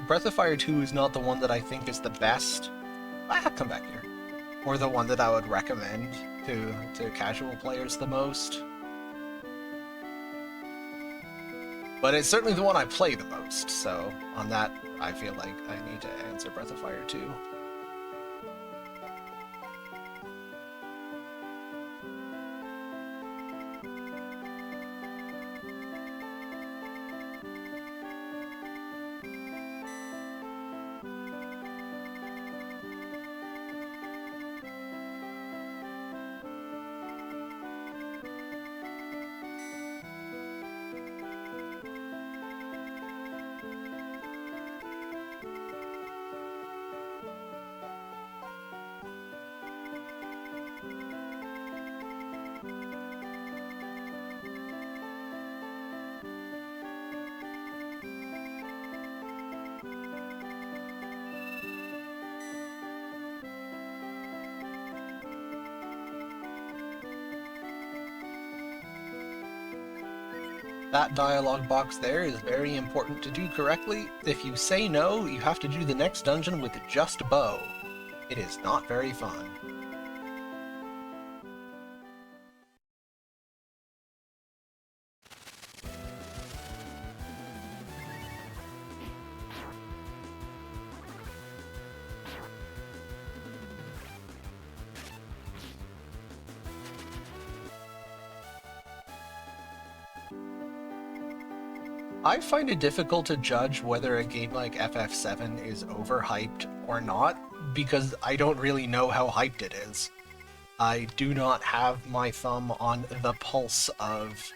Breath of Fire 2 is not the one that I think is the best. Come back here. Or the one that I would recommend to casual players the most. But it's certainly the one I play the most, so on that, I feel like I need to answer Breath of Fire 2. That dialogue box there is very important to do correctly. If you say no, you have to do the next dungeon with just bow. It is not very fun. I find it difficult to judge whether a game like FF7 is overhyped or not, because I don't really know how hyped it is. I do not have my thumb on the pulse of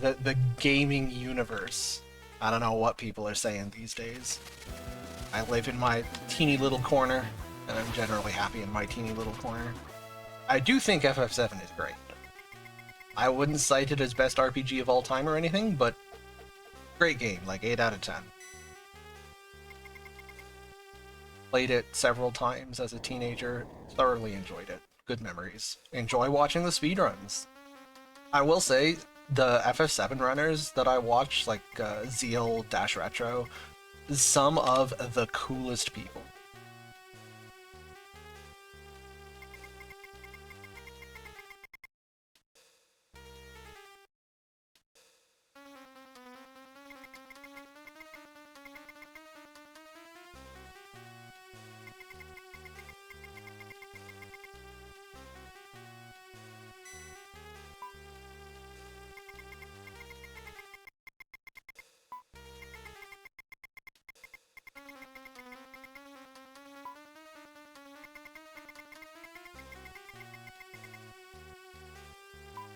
the gaming universe. I don't know what people are saying these days. I live in my teeny little corner, and I'm generally happy in my teeny little corner. I do think FF7 is great. I wouldn't cite it as best RPG of all time or anything, but great game, like 8 out of 10. Played it several times as a teenager, thoroughly enjoyed it. Good memories. Enjoy watching the speedruns. I will say, the FF7 runners that I watch, like Zeal, Dash Retro, some of the coolest people.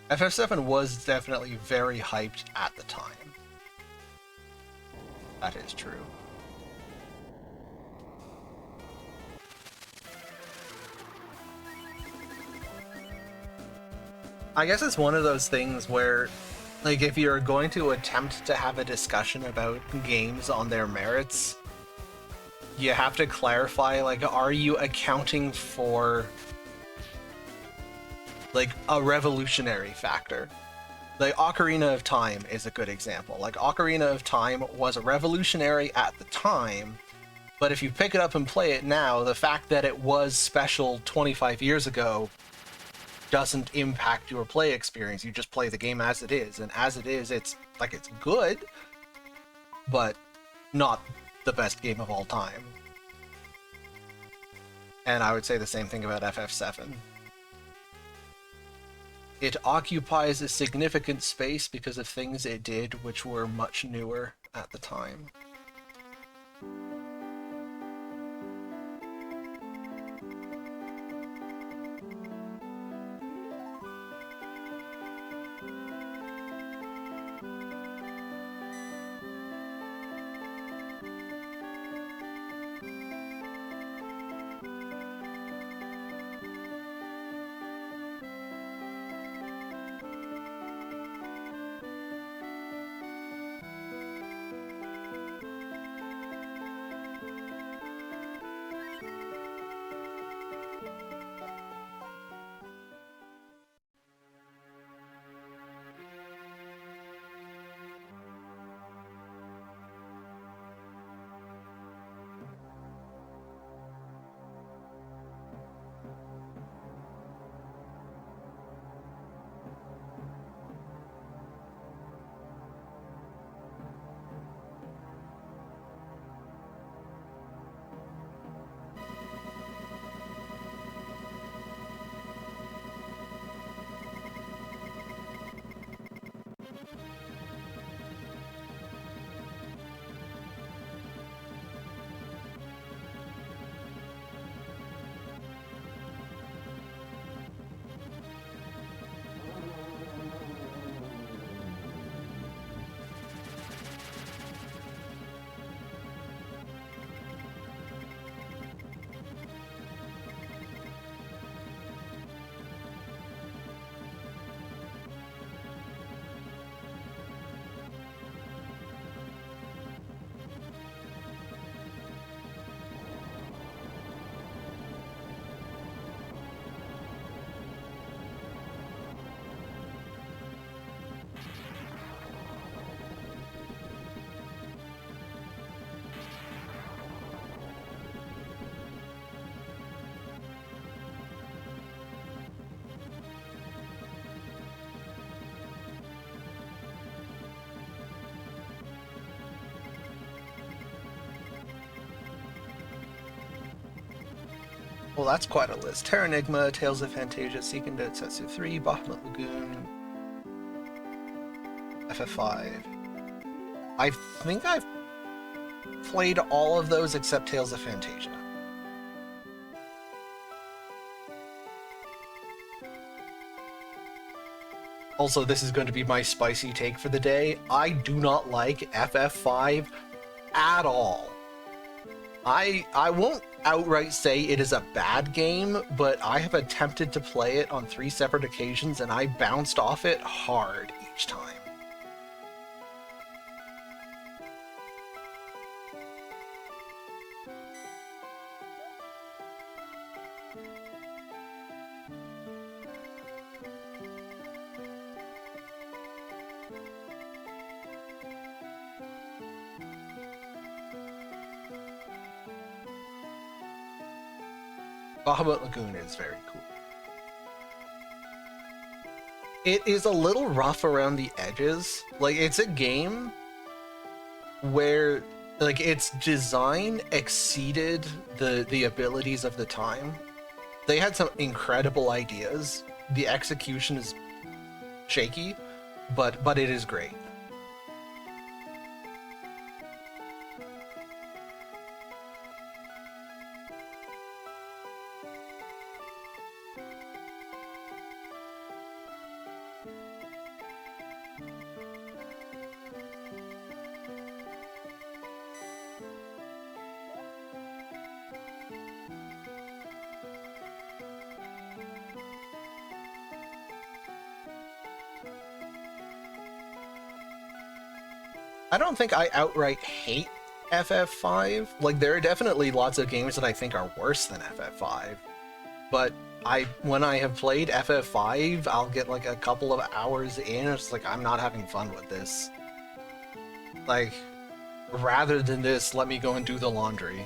FF7 was definitely very hyped at the time. That is true. I guess it's one of those things where, like, if you're going to attempt to have a discussion about games on their merits, you have to clarify, like, are you accounting for, like, a revolutionary factor? Like, Ocarina of Time is a good example. Like, Ocarina of Time was revolutionary at the time, but if you pick it up and play it now, the fact that it was special 25 years ago doesn't impact your play experience. You just play the game as it is, and as it is, it's good, but not the best game of all time. And I would say the same thing about FF7. It occupies a significant space because of things it did which were much newer at the time. Well, that's quite a list. Terranigma, Tales of Fantasia, Seiken Densetsu 3, Bahamut Lagoon, FF5. I think I've played all of those except Tales of Fantasia. Also, this is going to be my spicy take for the day. I do not like FF5 at all. I won't outright say it is a bad game, but I have attempted to play it on 3 separate occasions and I bounced off it hard each time. Bahamut Lagoon is very cool. It is a little rough around the edges. Like, it's a game where, like, its design exceeded the abilities of the time. They had some incredible ideas. The execution is shaky, but it is great. I don't think I outright hate FF5. Like, there are definitely lots of games that I think are worse than FF5. But when I have played FF5, I'll get like a couple of hours in, it's like, I'm not having fun with this. Like, rather than this, let me go and do the laundry.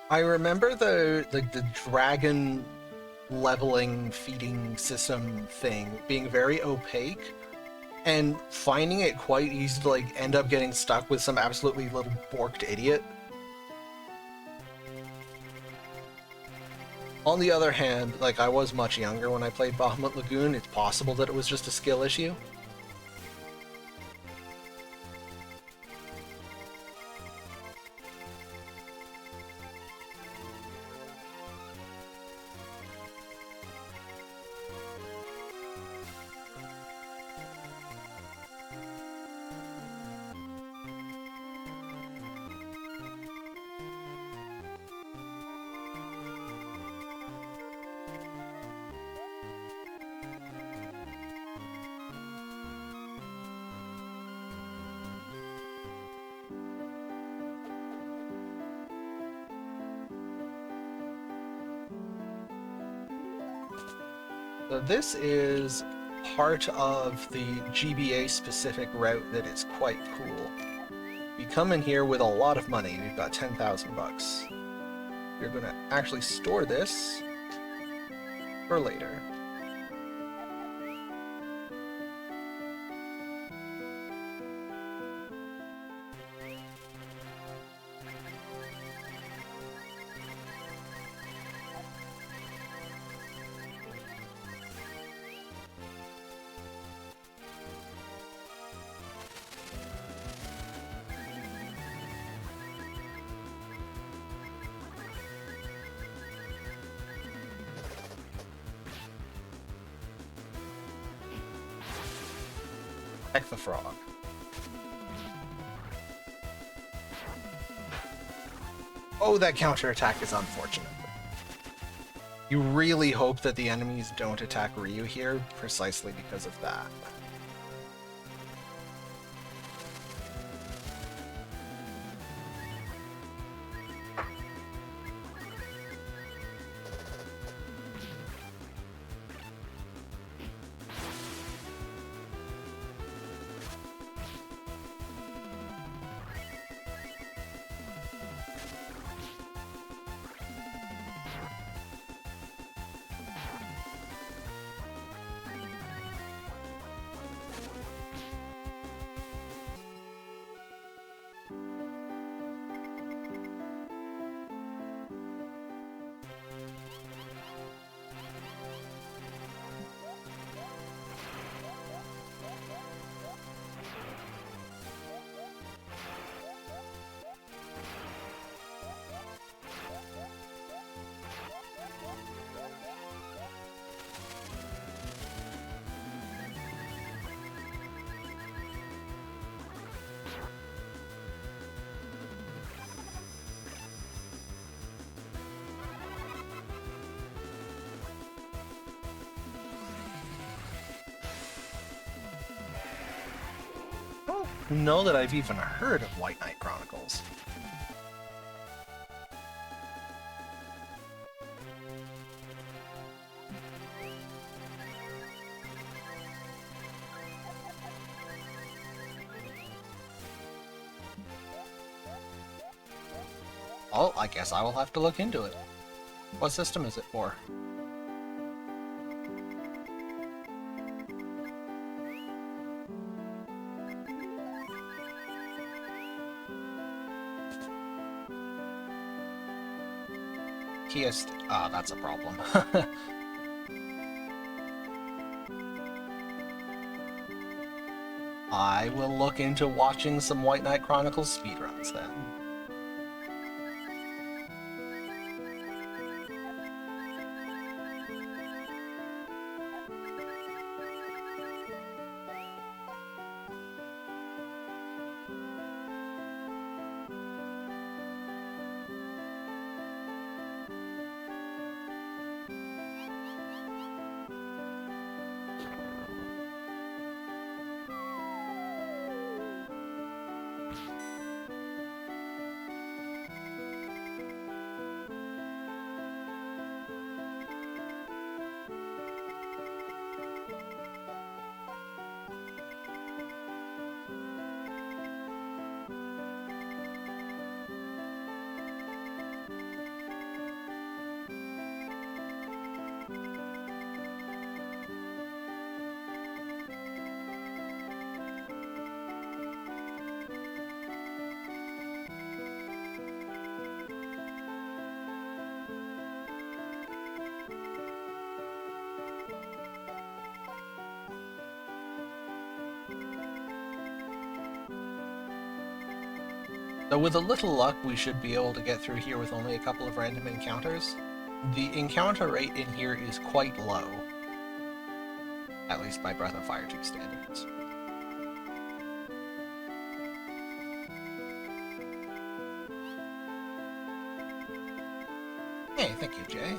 I remember the dragon leveling feeding system thing being very opaque and finding it quite easy to like end up getting stuck with some absolutely little borked idiot. On the other hand, like, I was much younger when I played Bahamut Lagoon. It's possible that it was just a skill issue. So this is part of the GBA specific route that is quite cool. You come in here with a lot of money. You've got 10,000 bucks. You're going to actually store this for later. Heck the frog. Oh, that counterattack is unfortunate. You really hope that the enemies don't attack Ryu here, precisely because of that. know that I've even heard of White Knight Chronicles. Oh, I guess I will have to look into it. What system is it for? Ah, that's a problem. I will look into watching some White Knight Chronicles speedruns then. So with a little luck, we should be able to get through here with only a couple of random encounters. The encounter rate in here is quite low. At least by Breath of Fire 2 standards. Hey, thank you, Jay.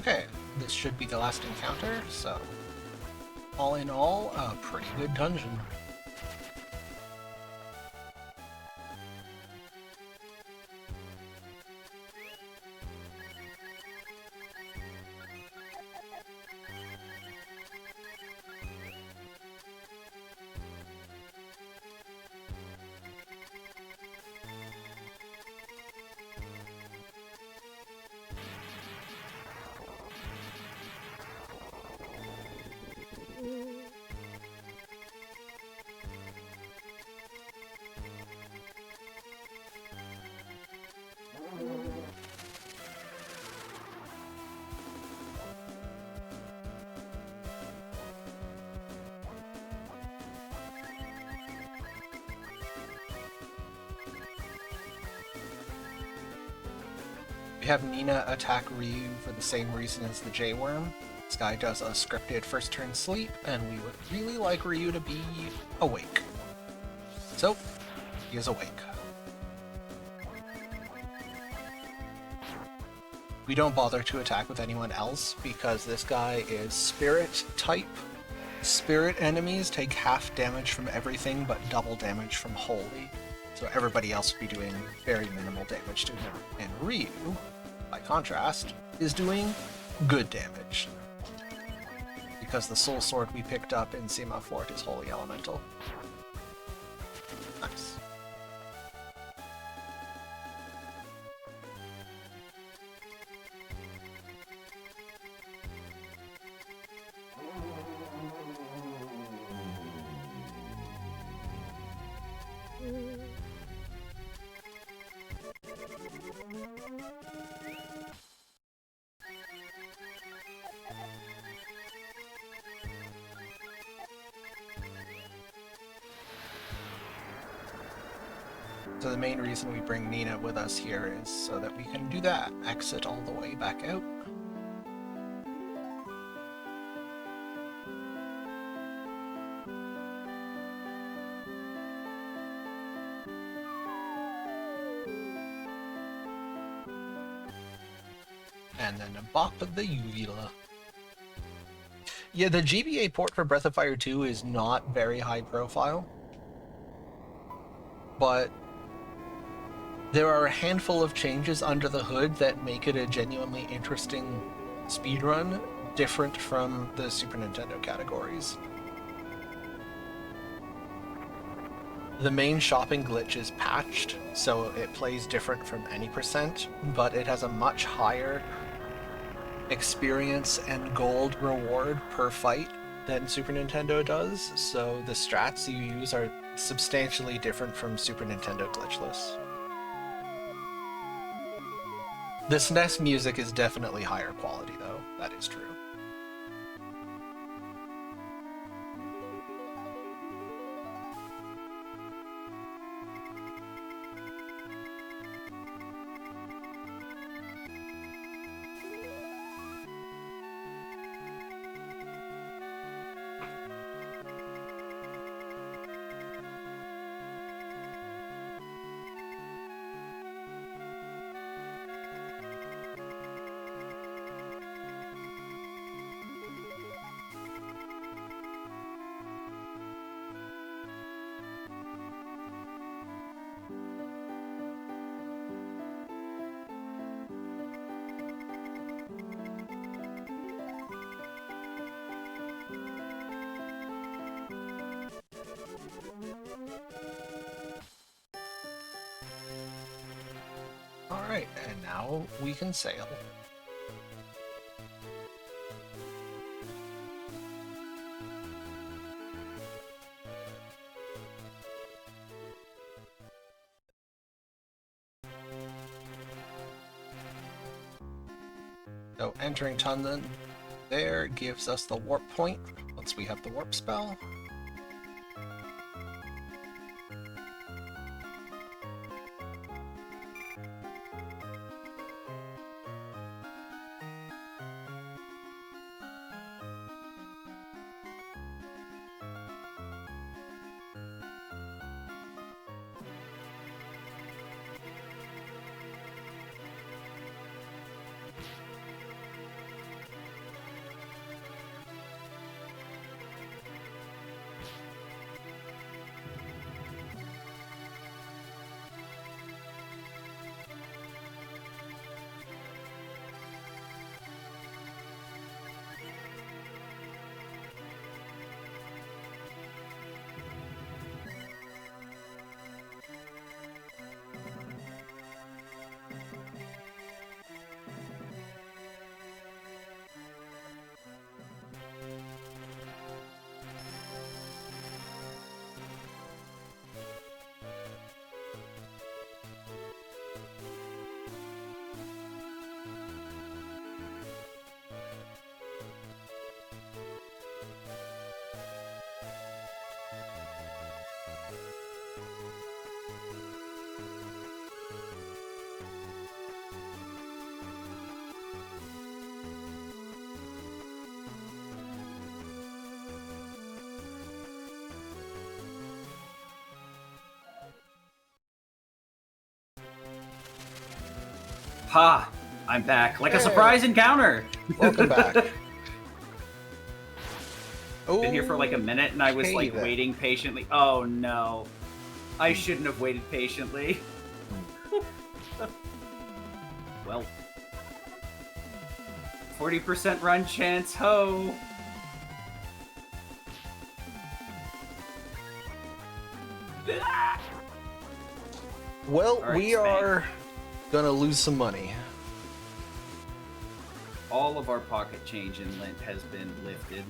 Okay, this should be the last encounter, so all in all, a pretty good dungeon. We have Nina attack Ryu for the same reason as the J-Worm. This guy does a scripted first turn sleep, and we would really like Ryu to be awake. So, he is awake. We don't bother to attack with anyone else because this guy is spirit type. Spirit enemies take half damage from everything but double damage from holy. So everybody else would be doing very minimal damage to him. And Ryu, by contrast, is doing good damage. Because the soul sword we picked up in Sima Fort is holy elemental. Nice. So the main reason we bring Nina with us here is so that we can do that. Exit all the way back out. And then a bop of the uvula. Yeah, the GBA port for Breath of Fire 2 is not very high profile. But there are a handful of changes under the hood that make it a genuinely interesting speedrun, different from the Super Nintendo categories. The main shopping glitch is patched, so it plays different from any percent, but it has a much higher experience and gold reward per fight than Super Nintendo does, so the strats you use are substantially different from Super Nintendo glitchless. The SNES music is definitely higher quality, though. That is true. Alright, and now we can sail. So entering Tundan there gives us the warp point once we have the warp spell. Ha! I'm back, like a Hey. surprise encounter! Welcome back. Been here for like a minute, and I was Okay, like then. waiting patiently. Oh no. I shouldn't have waited patiently. Well. 40% run chance, ho! Well, All right, we Spank. are gonna lose some money. All of our pocket change in Lint has been lifted.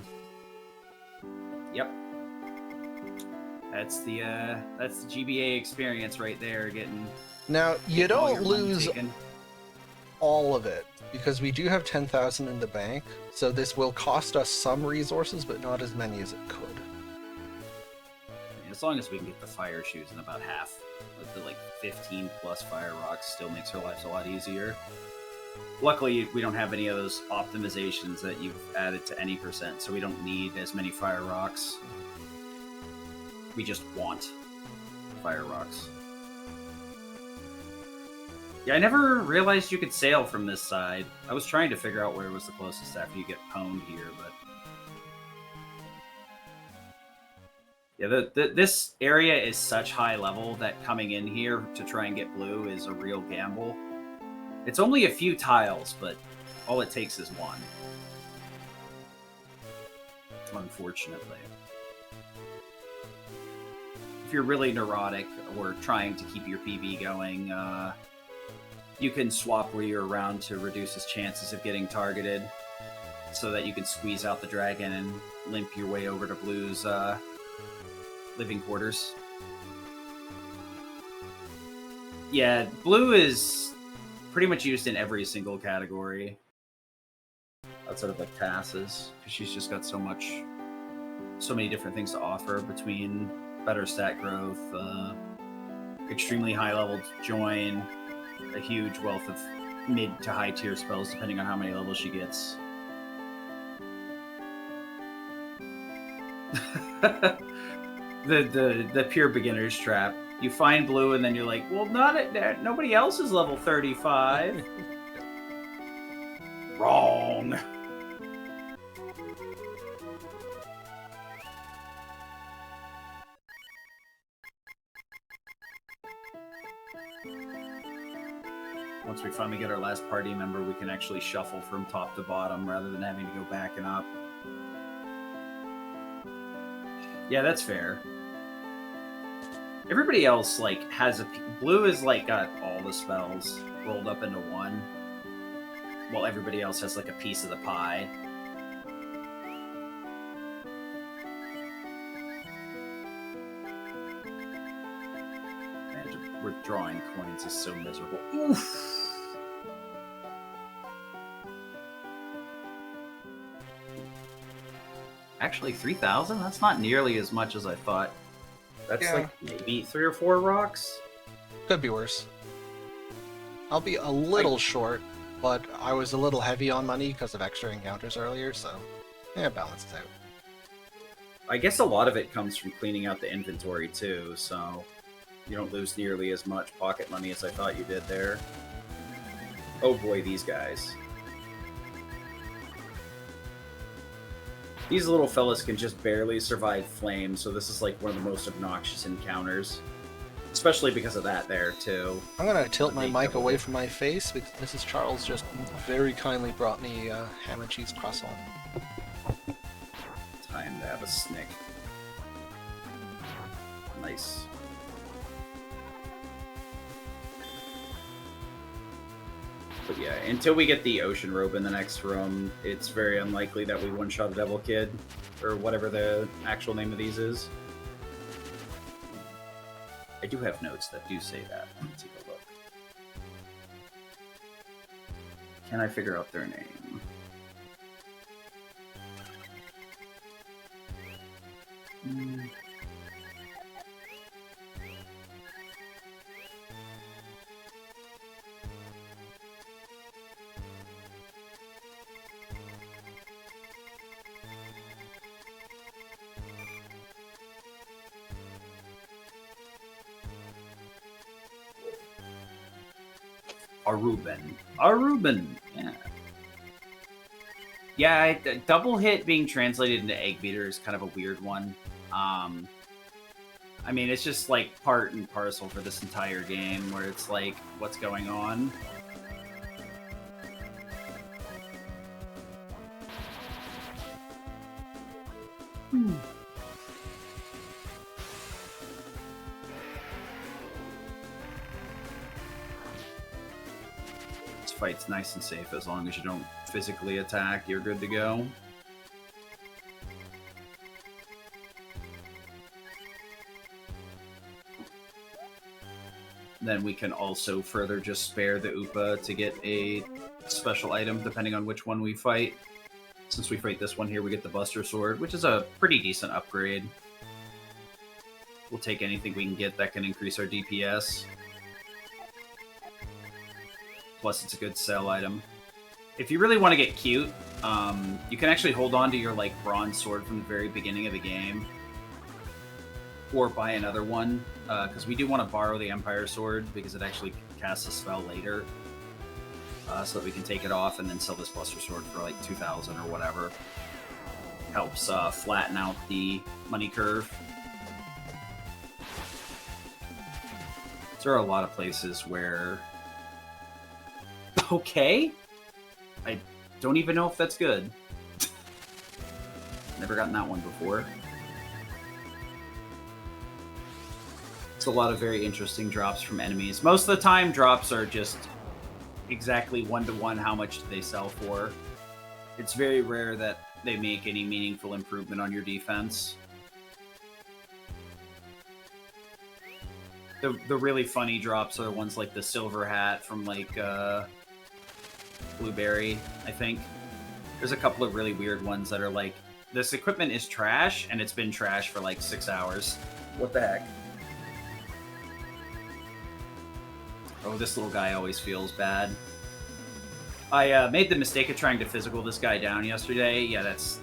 Yep. That's the GBA experience right there, getting Now, you all don't your money lose taken. all of it, because we do have 10,000 in the bank, so this will cost us some resources, but not as many as it could. As long as we can get the fire shoes in about half, with the like 15 plus fire rocks, still makes our lives a lot easier. Luckily, we don't have any of those optimizations that you've added to any percent, so we don't need as many fire rocks. We just want fire rocks. Yeah, I never realized you could sail from this side. I was trying to figure out where was the closest after you get pwned here, but... Yeah, this area is such high level that coming in here to try and get blue is a real gamble. It's only a few tiles, but all it takes is one. Unfortunately. If you're really neurotic or trying to keep your PB going, you can swap where you're around to reduce his chances of getting targeted so that you can squeeze out the dragon and limp your way over to blue's living quarters. Yeah, blue is pretty much used in every single category outside of like passes, because she's just got so many different things to offer between better stat growth, extremely high level join, a huge wealth of mid to high tier spells depending on how many levels she gets. The pure beginner's trap. You find blue and then you're like, well, nobody else is level 35. Wrong. Once we finally get our last party member, we can actually shuffle from top to bottom rather than having to go back and up. Yeah, that's fair. Everybody else, like, has blue is, like, got all the spells rolled up into one, while everybody else has, like, a piece of the pie. And withdrawing coins is so miserable. Oof! Actually, 3,000? That's not nearly as much as I thought. That's Yeah. like maybe 3 or 4 rocks. Could be worse. I'll be a little short, but I was a little heavy on money because of extra encounters earlier, so yeah, it balances out. I guess a lot of it comes from cleaning out the inventory too, so you don't lose nearly as much pocket money as I thought you did there. Oh boy, these guys. These little fellas can just barely survive flames, so this is like one of the most obnoxious encounters. Especially because of that there, too. I'm gonna tilt my Make mic double. away from my face because Mrs. Charles just very kindly brought me ham and cheese croissant. Time to have a snick. Nice. But yeah, until we get the ocean robe in the next room, it's very unlikely that we one-shot a Devil Kid, or whatever the actual name of these is. I do have notes that do say that. Let me take a look. Can I figure out their name? Aruban. Yeah. Yeah, double hit being translated into egg beater is kind of a weird one. I mean, it's just like part and parcel for this entire game, where it's like, what's going on? This fight's nice and safe. As long as you don't physically attack, you're good to go. Then we can also further just spare the Upa to get a special item, depending on which one we fight. Since we fight this one here, we get the Buster Sword, which is a pretty decent upgrade. We'll take anything we can get that can increase our DPS. Plus, it's a good sell item. If you really want to get cute, you can actually hold on to your like bronze sword from the very beginning of the game. Or buy another one, because we do want to borrow the Empire Sword, because it actually casts a spell later. So that we can take it off and then sell this Buster Sword for like 2,000 or whatever. Helps flatten out the money curve. There are a lot of places where... Okay? I don't even know if that's good. Never gotten that one before. It's a lot of very interesting drops from enemies. Most of the time, drops are just exactly one-to-one how much do they sell for. It's very rare that they make any meaningful improvement on your defense. The really funny drops are the ones like the silver hat from like Blueberry, I think. There's a couple of really weird ones that are like, this equipment is trash, and it's been trash for like 6 hours. What the heck? Oh, this little guy always feels bad. I made the mistake of trying to physical this guy down yesterday. Yeah, that's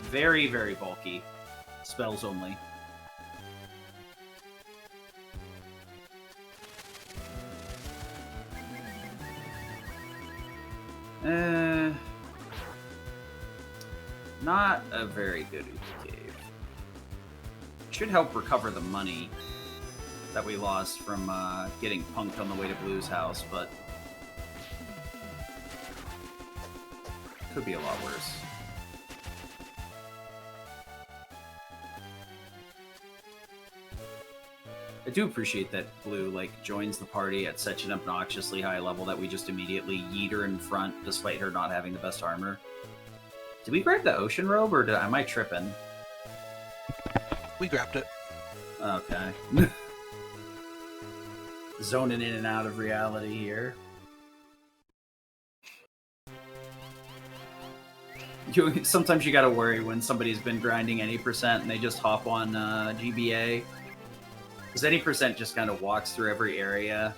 very, very bulky. Spells only. Not a very good Upa Cave. Should help recover the money that we lost from getting punked on the way to Blue's house, but could be a lot worse. I do appreciate that Blue like joins the party at such an obnoxiously high level that we just immediately yeet her in front, despite her not having the best armor. Did we grab the ocean robe, or am I tripping? We grabbed it. Okay. Zoning in and out of reality here. Sometimes you gotta worry when somebody's been grinding any percent and they just hop on GBA. Because any percent just kind of walks through every area.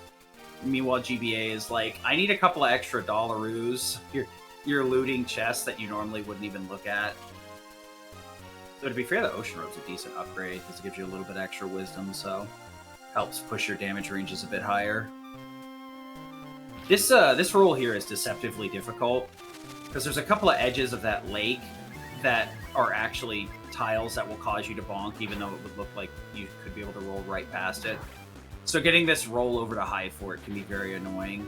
Meanwhile, GBA is like, I need a couple of extra dollaroos. You're looting chests that you normally wouldn't even look at. So to be fair, the Ocean Robe's a decent upgrade because it gives you a little bit extra wisdom, so helps push your damage ranges a bit higher. This roll here is deceptively difficult because there's a couple of edges of that lake that are actually tiles that will cause you to bonk, even though it would look like you could be able to roll right past it. So getting this roll over to high fort can be very annoying.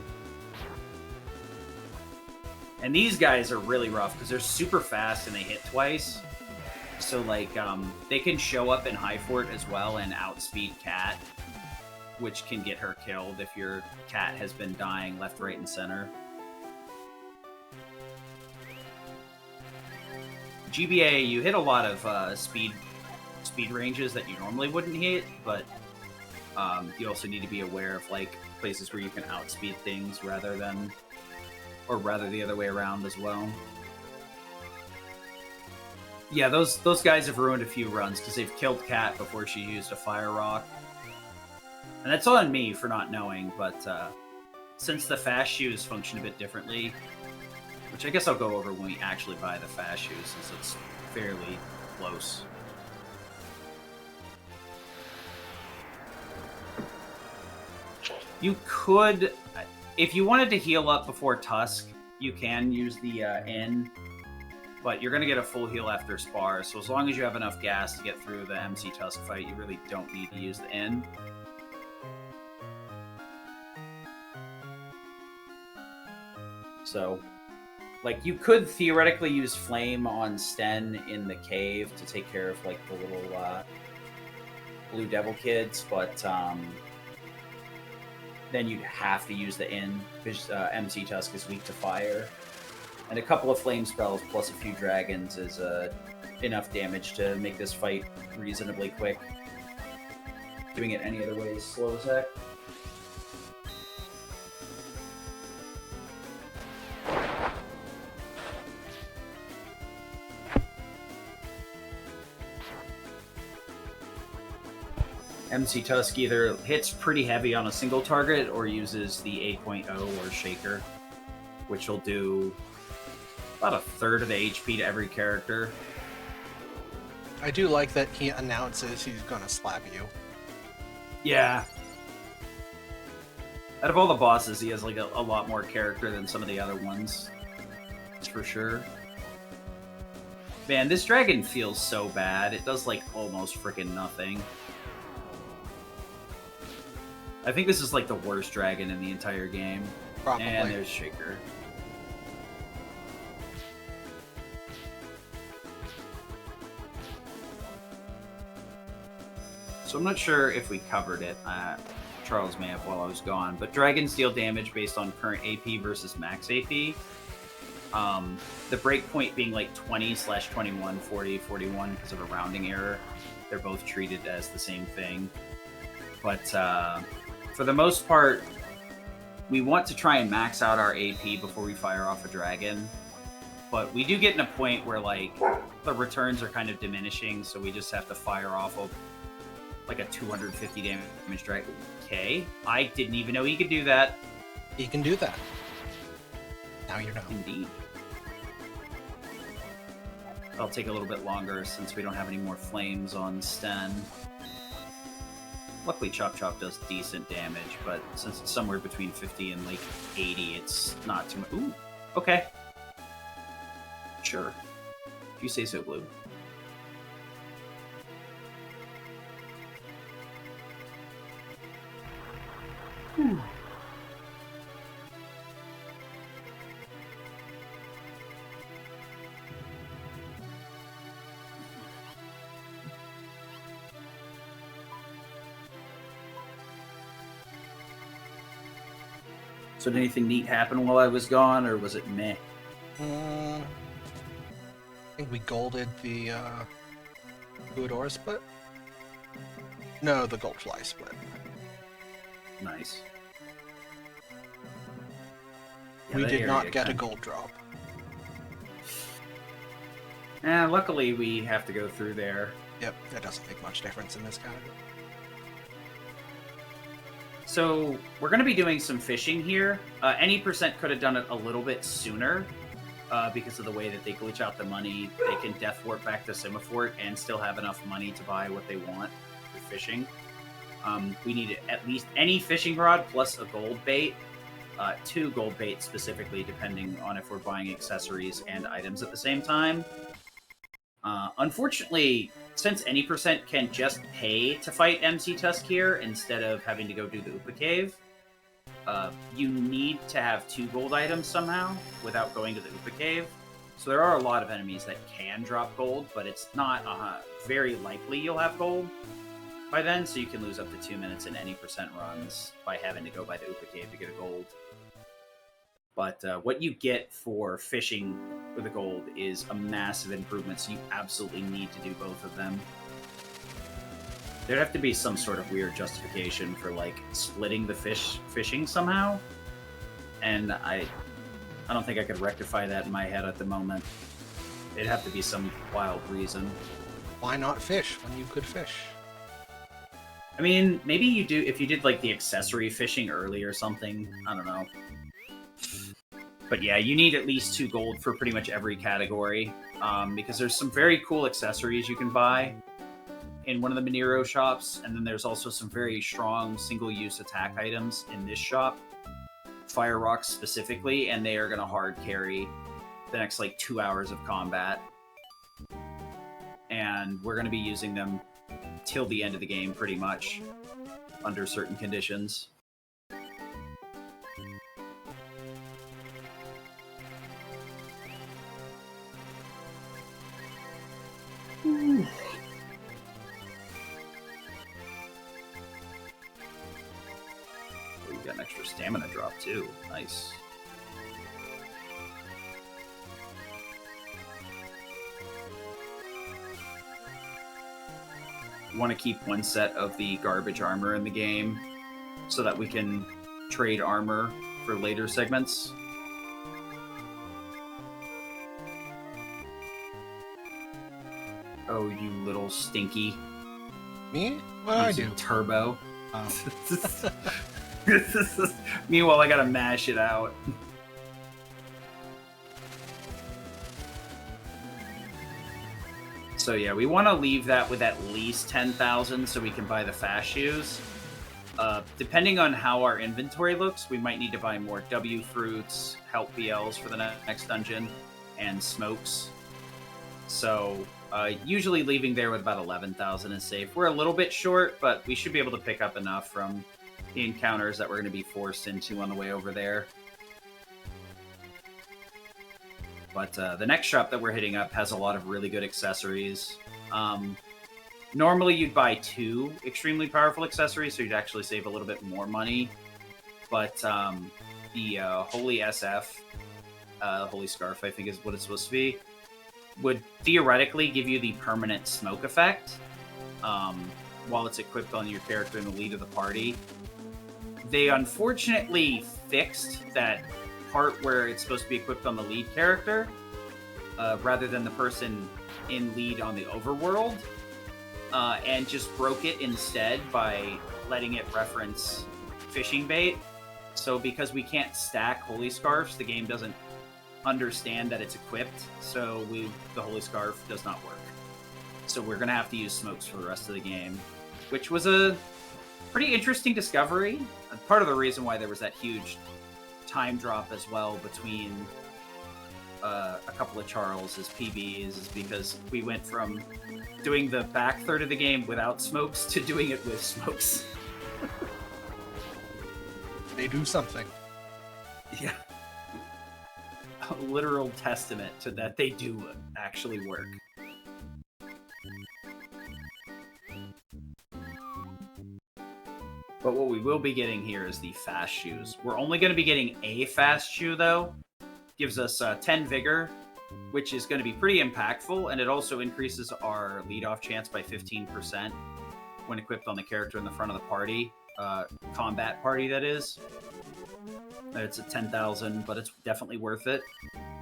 And these guys are really rough because they're super fast and they hit twice. So like they can show up in high fort as well and outspeed Cat, which can get her killed if your Cat has been dying left, right, and center. GBA, you hit a lot of speed ranges that you normally wouldn't hit, but you also need to be aware of like places where you can outspeed things rather the other way around as well. Yeah, those guys have ruined a few runs because they've killed Cat before she used a fire rock. And that's on me for not knowing, but since the fast shoes function a bit differently, which I guess I'll go over when we actually buy the fast shoes since it's fairly close. You could... if you wanted to heal up before Tusk, you can use the N, but you're going to get a full heal after Spar, so as long as you have enough gas to get through the MC Tusk fight, you really don't need to use the N. So, like, you could theoretically use Flame on Sten in the cave to take care of, like, the little Blue Devil kids, but then you'd have to use the N, because MC Tusk is weak to fire. And a couple of Flame spells plus a few dragons is enough damage to make this fight reasonably quick. Doing it any other way is slow as heck. MC Tusk either hits pretty heavy on a single target or uses the 8.0 or Shaker, which will do about a third of the HP to every character. I do like that he announces he's gonna slap you. Yeah. Out of all the bosses, he has like a lot more character than some of the other ones. That's for sure. Man, this dragon feels so bad. It does like almost freaking nothing. I think this is like the worst dragon in the entire game. Probably. And there's Shaker. So I'm not sure if we covered it. Charles may have while I was gone. But dragons deal damage based on current AP versus max AP. The breakpoint being like 20/21, 40, 41 because of a rounding error. They're both treated as the same thing. But for the most part, we want to try and max out our AP before we fire off a dragon. But we do get in a point where like the returns are kind of diminishing, so we just have to fire off like a 250 damage dragon. Okay, I didn't even know he could do that. He can do that. Now you know. Indeed. It'll take a little bit longer since we don't have any more flames on Sten. Luckily, Chop Chop does decent damage, but since it's somewhere between 50 and like 80, it's not too much. Ooh, okay. Sure. If you say so, Blue. So did anything neat happen while I was gone, or was it meh? I think we golded the Uadora split? No, the Goldfly split. Nice. We that did not area get a kinda- gold drop. Luckily, we have to go through there. Yep, that doesn't make much difference in this category. So we're going to be doing some fishing here. Any percent could have done it a little bit sooner because of the way that they glitch out the money. They can death warp back to Simifort and still have enough money to buy what they want for fishing. We need at least any fishing rod plus a gold bait. 2 gold baits specifically, depending on if we're buying accessories and items at the same time. Unfortunately, since any percent can just pay to fight MC Tusk here instead of having to go do the Upa Cave, you need to have 2 gold items somehow without going to the Upa Cave. So there are a lot of enemies that can drop gold, but it's not very likely you'll have gold by then, so you can lose up to 2 minutes in any percent runs by having to go by the Upa Cave to get a gold. But what you get for fishing with the gold is a massive improvement, so you absolutely need to do both of them. There'd have to be some sort of weird justification for, like, splitting the fishing somehow. And I don't think I could rectify that in my head at the moment. It'd have to be some wild reason. Why not fish when you could fish? I mean, maybe you do, if you did, like, the accessory fishing early or something. I don't know. But yeah, you need at least 2 gold for pretty much every category, because there's some very cool accessories you can buy in one of the Minero shops, and then there's also some very strong single-use attack items in this shop. Fire Rocks specifically, and they are going to hard carry the next like 2 hours of combat. And we're going to be using them till the end of the game, pretty much, under certain conditions. Oh, you got an extra stamina drop too. Nice. Want to keep one set of the garbage armor in the game so that we can trade armor for later segments. Oh, you little stinky. Me? What do I Using do? Turbo. Oh. Meanwhile, I gotta mash it out. So yeah, we want to leave that with at least 10,000 so we can buy the fast shoes. Depending on how our inventory looks, we might need to buy more W fruits, help BLs for the next dungeon, and smokes. So usually leaving there with about 11,000 is safe. We're a little bit short, but we should be able to pick up enough from the encounters that we're going to be forced into on the way over there. But the next shop that we're hitting up has a lot of really good accessories. Normally you'd buy 2 extremely powerful accessories, so you'd actually save a little bit more money. But the Holy SF, Holy Scarf, I think is what it's supposed to be, would theoretically give you the permanent smoke effect while it's equipped on your character in the lead of the party. They unfortunately fixed that part where it's supposed to be equipped on the lead character rather than the person in lead on the overworld, and just broke it instead by letting it reference fishing bait. So because we can't stack Holy Scarves, the game doesn't understand that it's equipped, so the Holy Scarf does not work. So we're going to have to use smokes for the rest of the game, which was a pretty interesting discovery. Part of the reason why there was that huge time drop as well between a couple of Charles' PBs is because we went from doing the back third of the game without smokes to doing it with smokes. They do something. Yeah. A literal testament to that they do actually work. But what we will be getting here is the fast shoes. We're only going to be getting a fast shoe, though. Gives us 10 vigor, which is going to be pretty impactful, and it also increases our lead-off chance by 15% when equipped on the character in the front of the party. Combat party, that is. It's at 10,000, but it's definitely worth it.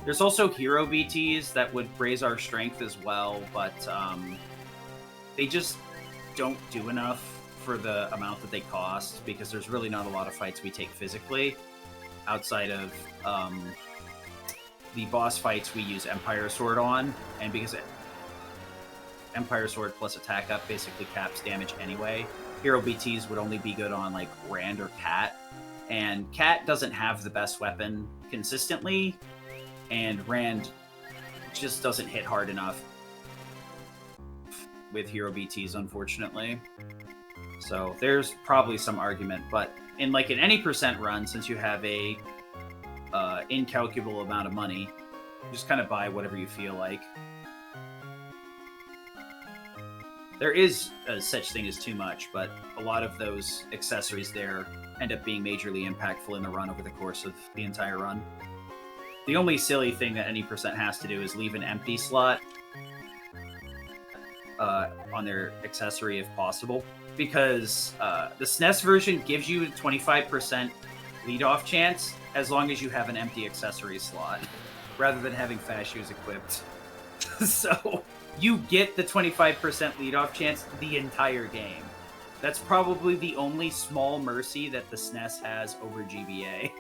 There's also hero BTs that would raise our strength as well, but they just don't do enough for the amount that they cost, because there's really not a lot of fights we take physically outside of the boss fights we use Empire Sword on, and because Empire Sword plus attack up basically caps damage anyway, hero BTs would only be good on like Rand or Cat, and Cat doesn't have the best weapon consistently, and Rand just doesn't hit hard enough with hero BTs, unfortunately. So there's probably some argument, but in like in any percent run, since you have a incalculable amount of money, you just kind of buy whatever you feel like. There is such thing as too much, but a lot of those accessories there end up being majorly impactful in the run over the course of the entire run. The only silly thing that any percent has to do is leave an empty slot on their accessory if possible, because the SNES version gives you a 25% lead-off chance as long as you have an empty accessory slot, rather than having fast shoes equipped. So you get the 25% lead-off chance the entire game. That's probably the only small mercy that the SNES has over GBA.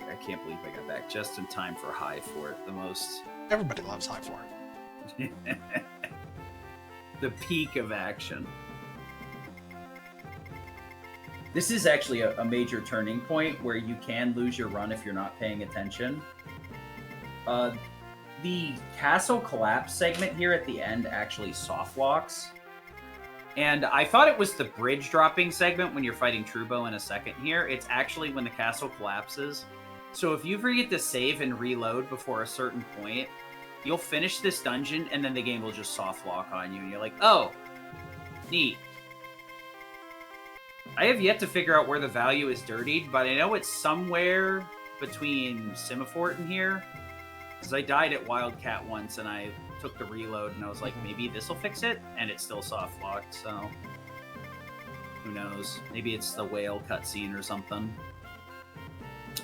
I can't believe I got back just in time for High Fort, the most... Everybody loves High Fort. The peak of action. This is actually a major turning point where you can lose your run if you're not paying attention. The castle collapse segment here at the end actually soft locks. And I thought it was the bridge dropping segment when you're fighting Trubo in a second here. It's actually when the castle collapses. So if you forget to save and reload before a certain point, you'll finish this dungeon and then the game will just soft lock on you. And you're like, oh, neat. I have yet to figure out where the value is dirtied, but I know it's somewhere between Simifort and here. Because I died at Wildcat once and I took the reload and I was like, maybe this will fix it, and it's still soft locked, so who knows? Maybe it's the whale cutscene or something.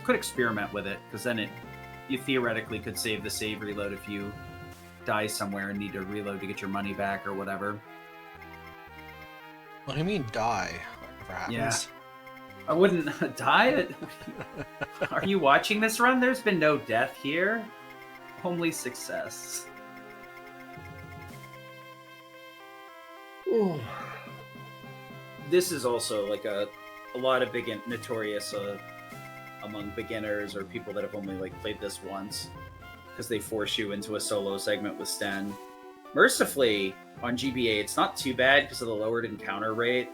Could experiment with it, because then you theoretically could save the save reload if you die somewhere and need to reload to get your money back or whatever. What do you mean die? Whatever happens. Yeah. I wouldn't die. Are you watching this run? There's been no death here. Only success. Ooh. This is also like a lot of notorious among beginners or people that have only like played this once, because they force you into a solo segment with Sten. Mercifully, on GBA, it's not too bad because of the lowered encounter rate,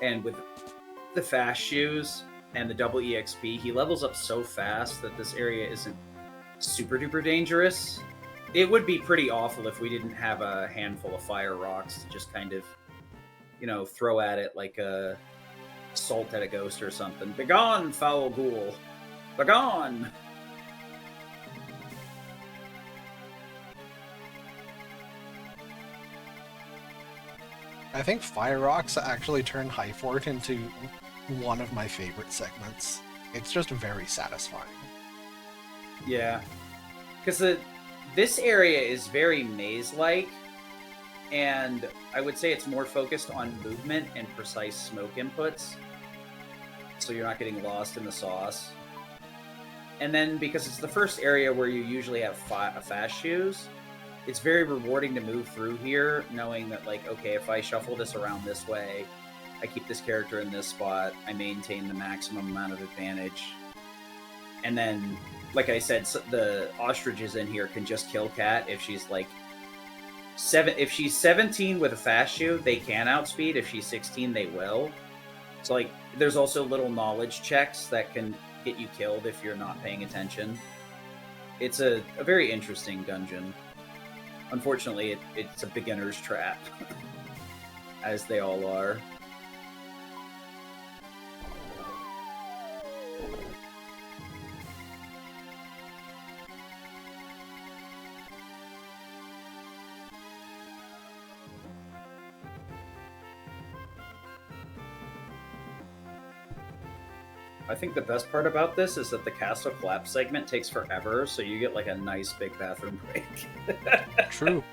and with the fast shoes and the double EXP, he levels up so fast that this area isn't super duper dangerous. It would be pretty awful if we didn't have a handful of fire rocks to just kind of, you know, throw at it like a salt at a ghost or something. Begone, foul ghoul! Begone! I think Fire Rocks actually turned High Fort into one of my favorite segments. It's just very satisfying. Yeah, because this area is very maze-like, and I would say it's more focused on movement and precise smoke inputs, so you're not getting lost in the sauce. And then because it's the first area where you usually have fast shoes, it's very rewarding to move through here, knowing that, like, okay, if I shuffle this around this way, I keep this character in this spot, I maintain the maximum amount of advantage. And then, like I said, the ostriches in here can just kill Cat if she's like if she's 17 with a fast shoe, they can outspeed. If she's 16, they will. So like, there's also little knowledge checks that can get you killed if you're not paying attention. It's a very interesting dungeon. Unfortunately, it's a beginner's trap, as they all are. I think the best part about this is that the castle collapse segment takes forever, so you get like a nice big bathroom break. True.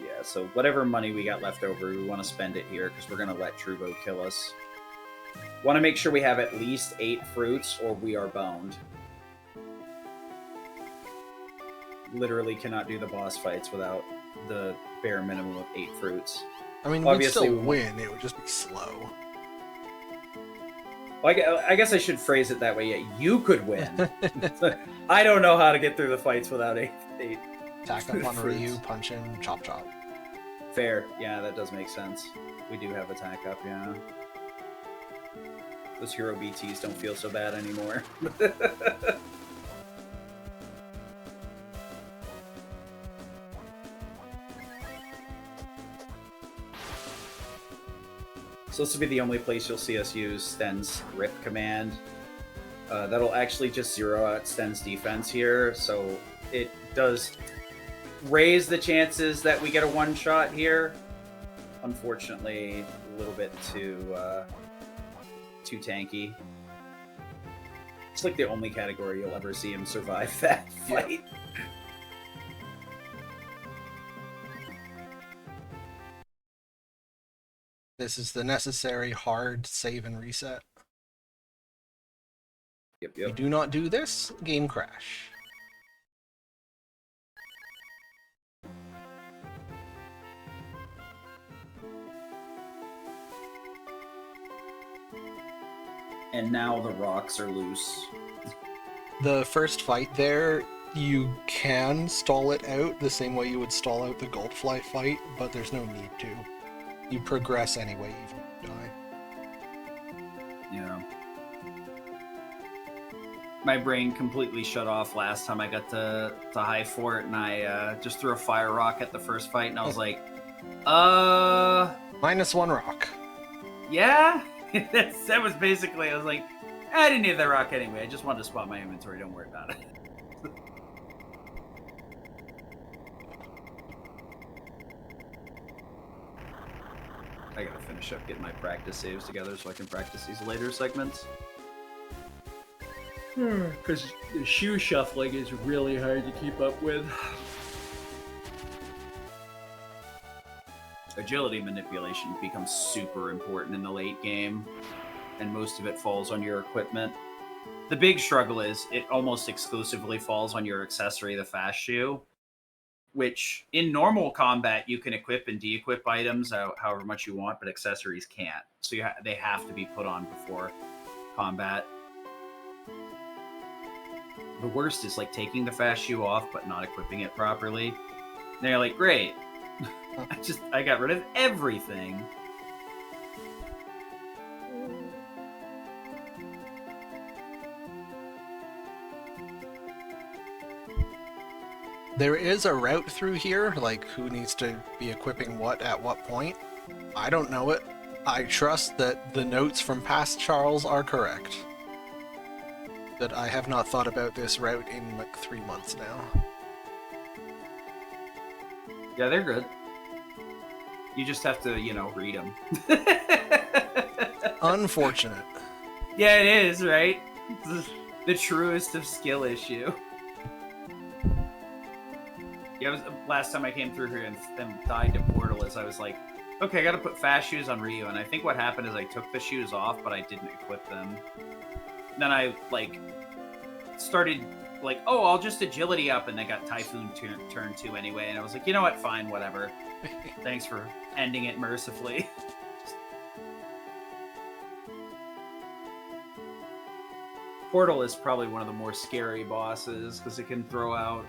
Yeah, so whatever money we got left over, we want to spend it here because we're going to let Trubo kill us. Want to make sure we have at least 8 fruits or we are boned. Literally cannot do the boss fights without the bare minimum of 8 fruits. I mean, Obviously, we'd still win, it would just be slow. Well, I guess I should phrase it that way. Yeah, you could win. I don't know how to get through the fights without 8. Attack up on Fruits. Ryu, punch him, chop chop. Fair. Yeah, that does make sense. We do have attack up, yeah. Those hero BTs don't feel so bad anymore. So this will be the only place you'll see us use Sten's Rip command. That'll actually just zero out Sten's defense here, so it does raise the chances that we get a one-shot here. Unfortunately, a little bit too tanky. It's like the only category you'll ever see him survive that fight. This is the necessary hard save and reset. Yep, If you yep. do not do this, game crash. And now the rocks are loose. The first fight there, you can stall it out the same way you would stall out the Goldfly fight, but there's no need to. You progress anyway, even if you die. Yeah. My brain completely shut off last time I got to High Fort, and I just threw a fire rock at the first fight, and I was like, -1 rock. yeah? that was basically, I was like, I didn't need that rock anyway. I just wanted to spot my inventory. Don't worry about it. I gotta finish up getting my practice saves together so I can practice these later segments. Because the shoe shuffling is really hard to keep up with. Agility manipulation becomes super important in the late game, and most of it falls on your equipment. The big struggle is it almost exclusively falls on your accessory, the fast shoe, which in normal combat you can equip and de-equip items however much you want, but accessories can't. So they have to be put on before combat. The worst is like taking the fast shoe off but not equipping it properly. And they're like, great. I got rid of everything. There is a route through here, like who needs to be equipping what at what point. I don't know it. I trust that the notes from past Charles are correct. That I have not thought about this route in like 3 months now. Yeah, they're good. You just have to, read them. Unfortunate. Yeah, it is, right? The truest of skill issue. Yeah, last time I came through here and died to Portal is I was like, okay, I gotta put fast shoes on Ryu, and I think what happened is I took the shoes off, but I didn't equip them. Then I, started, oh, I'll just agility up, and then got Typhoon turn 2 anyway, and I was like, you know what, fine, whatever. Thanks for ending it mercifully. Portal is probably one of the more scary bosses, because it can throw out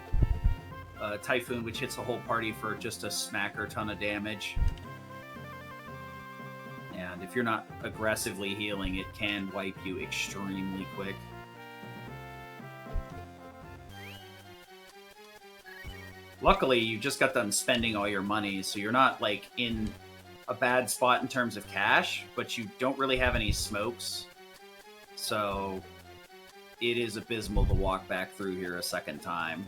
Typhoon, which hits the whole party for just a smacker ton of damage. And if you're not aggressively healing, it can wipe you extremely quick. Luckily, you just got done spending all your money, so you're not, in a bad spot in terms of cash, but you don't really have any smokes. So it is abysmal to walk back through here a second time.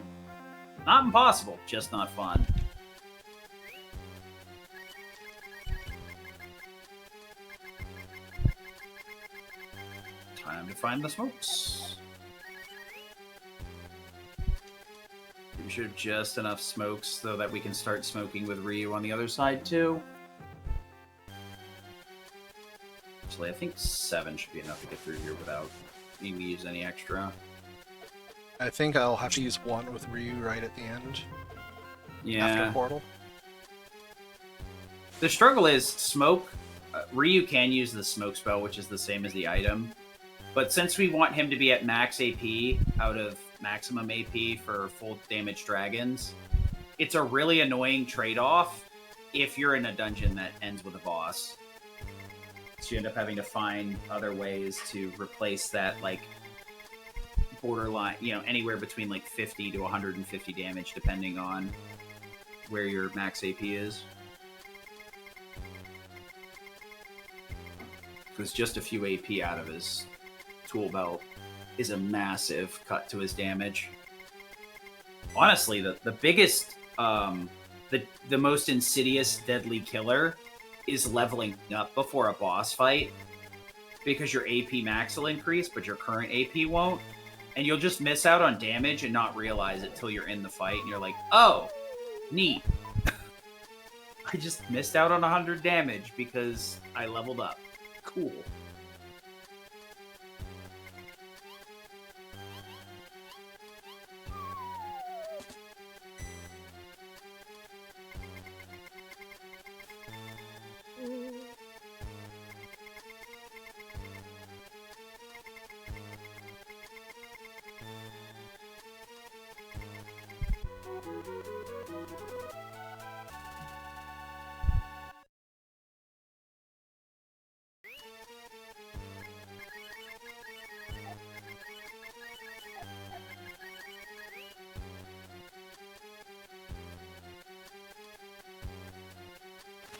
Not impossible, just not fun. Time to find the smokes. We should have just enough smokes so that we can start smoking with Ryu on the other side too. Actually, I think 7 should be enough to get through here without needing to use any extra. I think I'll have to use 1 with Ryu right at the end. Yeah. After Portal. The struggle is smoke. Ryu can use the smoke spell, which is the same as the item. But since we want him to be at max AP out of maximum AP for full damage dragons, it's a really annoying trade-off if you're in a dungeon that ends with a boss. So you end up having to find other ways to replace that, borderline, anywhere between 50 to 150 damage, depending on where your max AP is. Because just a few AP out of his tool belt is a massive cut to his damage. Honestly, the biggest, the most insidious, deadly killer is leveling up before a boss fight. because your AP max will increase, but your current AP won't. And you'll just miss out on damage and not realize it till you're in the fight, and you're like, oh, neat. I just missed out on 100 damage because I leveled up. Cool.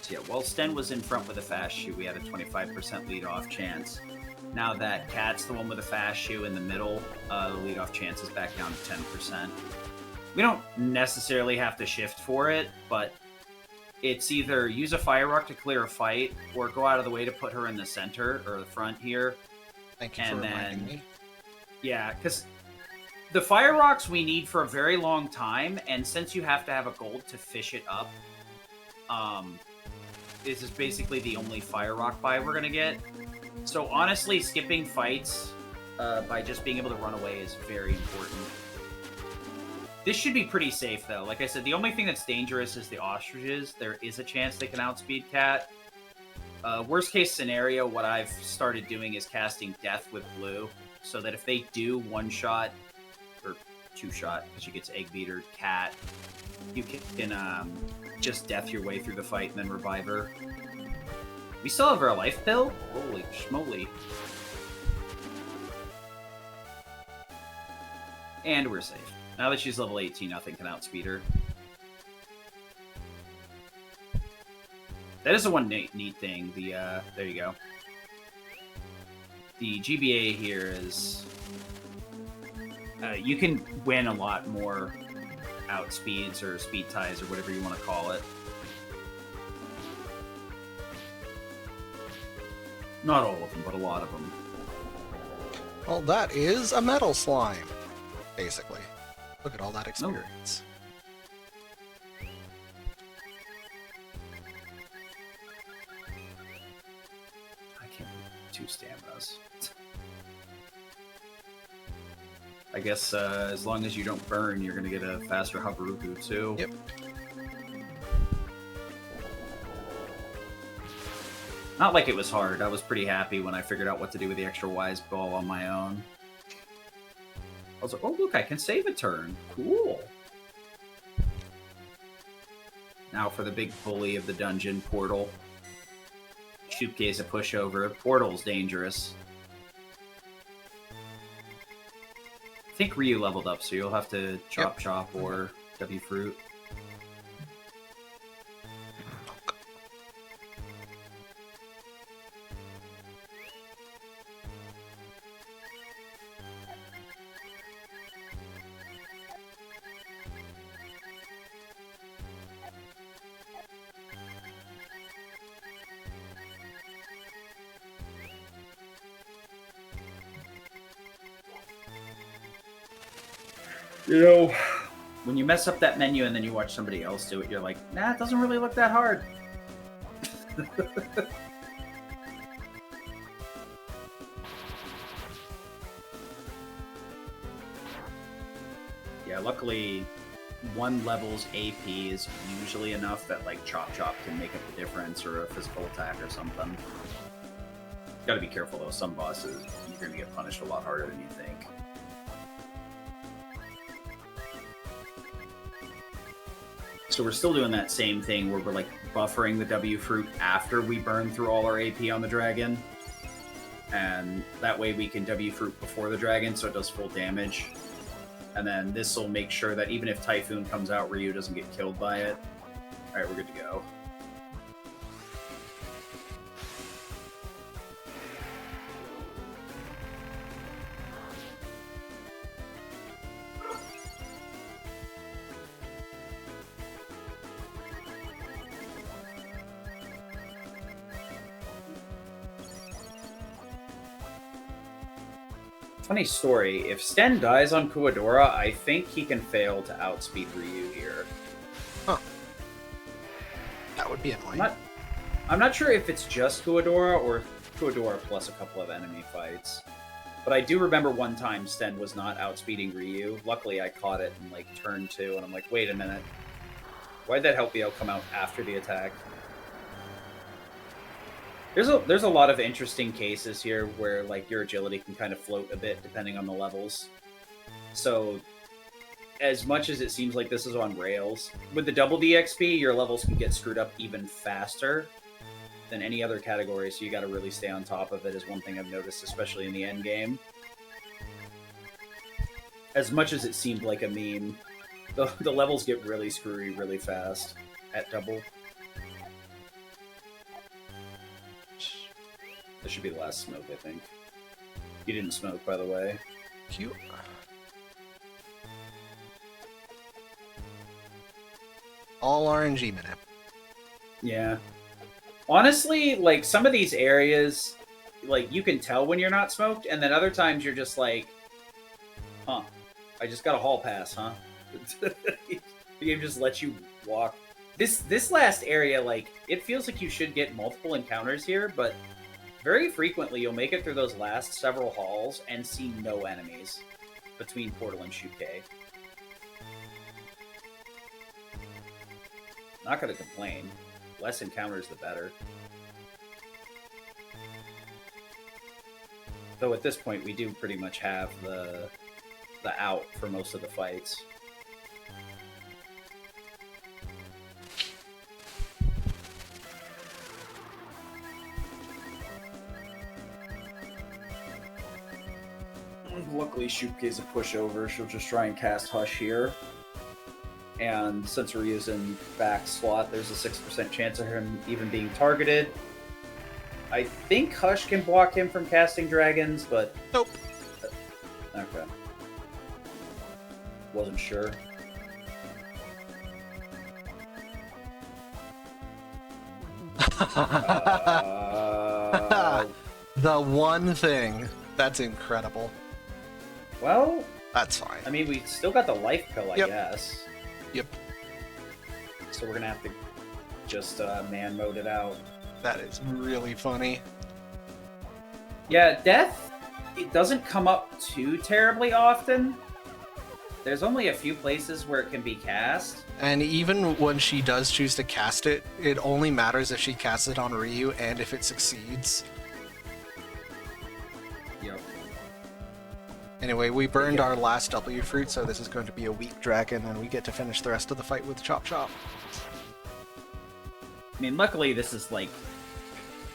So yeah, while Sten was in front with a fast shoe, we had a 25% lead-off chance. Now that Cat's the one with a fast shoe in the middle, the lead-off chance is back down to 10%. We don't necessarily have to shift for it, but it's either use a Fire Rock to clear a fight, or go out of the way to put her in the center, or the front here. Thank you for reminding me. Yeah, because the Fire Rocks we need for a very long time, and since you have to have a gold to fish it up, this is basically the only Fire Rock buy we're going to get. So honestly, skipping fights by just being able to run away is very important. This should be pretty safe, though. Like I said, the only thing that's dangerous is the ostriches. There is a chance they can outspeed Cat. Worst case scenario, what I've started doing is casting Death with blue, so that if they do one-shot, or two-shot, because she gets Egg Beater, Cat, you can just death your way through the fight and then revive her. We still have our life pill? Holy schmoly. And we're safe. Now that she's level 18, nothing can outspeed her. That is the one neat thing. There you go. The GBA here is... you can win a lot more outspeeds or speed ties or whatever you want to call it. Not all of them, but a lot of them. Well, that is a metal slime, basically. Look at all that experience. I can't believe 2 staminas. I guess as long as you don't burn, you're going to get a faster Habaruku too. Yep. Not like it was hard. I was pretty happy when I figured out what to do with the extra Wise Ball on my own. I was like, oh look, I can save a turn. Cool. Now for the big bully of the dungeon, Portal. Shuke's a pushover. Portal's dangerous. I think Ryu leveled up, so you'll have to Chop Chop or W Fruit. You know, when you mess up that menu and then you watch somebody else do it, you're like, nah, it doesn't really look that hard. Yeah, luckily, 1 level's AP is usually enough that, like, Chop Chop can make up the difference, or a physical attack or something. Gotta be careful, though. Some bosses, you're gonna get punished a lot harder than you think. So we're still doing that same thing where we're like buffering the W fruit after we burn through all our AP on the dragon. And that way we can W fruit before the dragon so it does full damage. And then this will make sure that even if Typhoon comes out, Ryu doesn't get killed by it. Alright, we're good to go. Funny story, if Sten dies on Kuwadora, I think he can fail to outspeed Ryu here. Huh. That would be annoying. I'm not sure if it's just Kuwadora or Kuwadora plus a couple of enemy fights. But I do remember one time Sten was not outspeeding Ryu. Luckily, I caught it in like turn 2, and I'm like, wait a minute. Why'd that help me out come out after the attack? There's a lot of interesting cases here where like your agility can kind of float a bit depending on the levels. So as much as it seems like this is on rails, with the double DXP, your levels can get screwed up even faster than any other category, so you got to really stay on top of it is one thing I've noticed, especially in the end game. As much as it seemed like a meme, the levels get really screwy really fast at double. This should be the last smoke, I think. You didn't smoke, by the way. Cute. All RNG minute. Yeah. Honestly, like, some of these areas, like, you can tell when you're not smoked, and then other times you're just like, huh, I just got a hall pass, huh? The game just lets you walk. This last area, like, it feels like you should get multiple encounters here, but very frequently you'll make it through those last several halls and see no enemies between Portal and Shuke. Not gonna complain. Less encounters, the better. Though at this point, we do pretty much have the out for most of the fights. Luckily, Shuke's a pushover. She'll just try and cast Hush here. And since we're using back slot, there's a 6% chance of him even being targeted. I think Hush can block him from casting dragons, but... Nope. Okay. Wasn't sure. The one thing. That's incredible. Well... That's fine. I mean, we still got the life pill, I Yep. guess. Yep. So we're gonna have to just man mode it out. That is really funny. Yeah, death, it doesn't come up too terribly often. There's only a few places where it can be cast. And even when she does choose to cast it, it only matters if she casts it on Ryu and if it succeeds. Yep. Anyway, we burned our last W fruit, so this is going to be a weak dragon, and we get to finish the rest of the fight with Chop Chop. I mean, luckily this is like...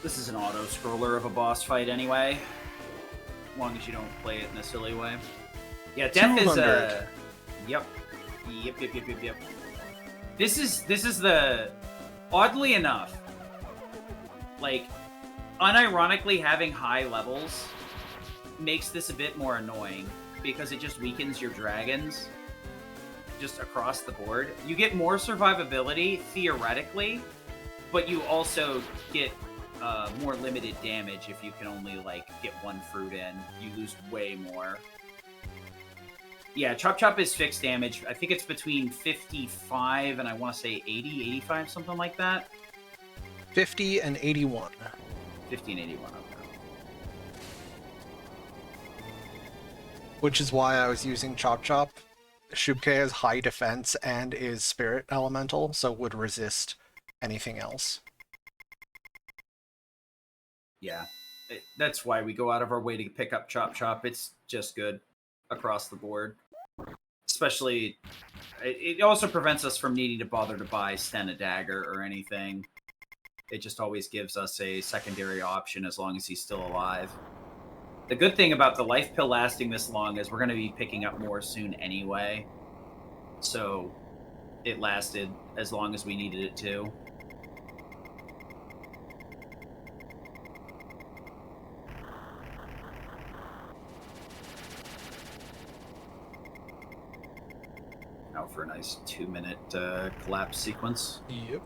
This is an auto-scroller of a boss fight anyway. As long as you don't play it in a silly way. Yeah, death is 200. Yep. Yep. This is the... Oddly enough, like, unironically having high levels makes this a bit more annoying because it just weakens your dragons just across the board. You get more survivability, theoretically, but you also get more limited damage if you can only, like, get one fruit in. You lose way more. Yeah, Chop Chop is fixed damage. I think it's between 55 and I want to say 80, 85, something like that. 50 and 81. 50 and 81, okay. Which is why I was using Chop Chop. Shuke has high defense and is spirit elemental, so would resist anything else. Yeah, that's why we go out of our way to pick up Chop Chop. It's just good across the board. Especially, it also prevents us from needing to bother to buy Sten a dagger or anything. It just always gives us a secondary option as long as he's still alive. The good thing about the life pill lasting this long is we're going to be picking up more soon anyway. So it lasted as long as we needed it to. Out for a nice 2-minute collapse sequence. Yep.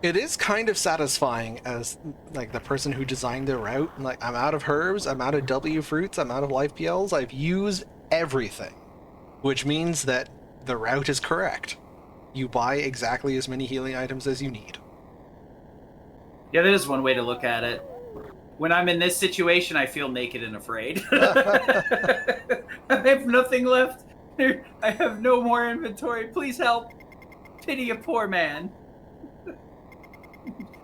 It is kind of satisfying as like the person who designed the route. Like, I'm out of herbs, I'm out of W fruits, I'm out of life PLs. I've used everything, which means that the route is correct. You buy exactly as many healing items as you need. Yeah, that is one way to look at it. When I'm in this situation, I feel naked and afraid. I have nothing left. I have no more inventory. Please help. Pity a poor man.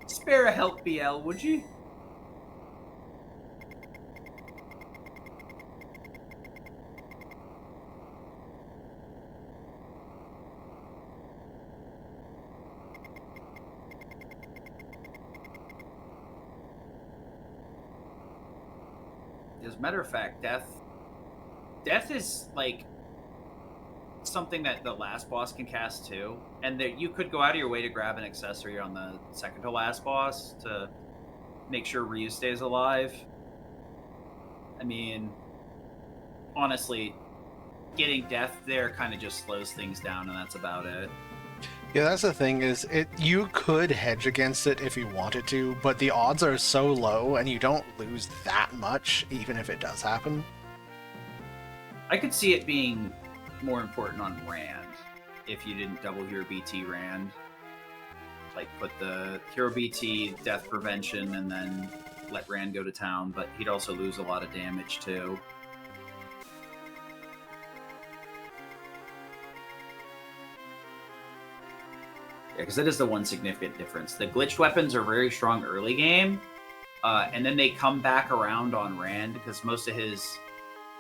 Spare a help, BL, would you? As a matter of fact, death is like something that the last boss can cast too, and that you could go out of your way to grab an accessory on the second to last boss to make sure Ryu stays alive. I mean, honestly, getting death there kind of just slows things down, and that's about it. Yeah, that's the thing is you could hedge against it if you wanted to, but the odds are so low and you don't lose that much even if it does happen. I could see it being more important on Rand if you didn't double Hero BT Rand. Like put the Hero BT death prevention and then let Rand go to town, but he'd also lose a lot of damage too. Yeah, because that is the one significant difference. The glitched weapons are very strong early game, and then they come back around on Rand because most of his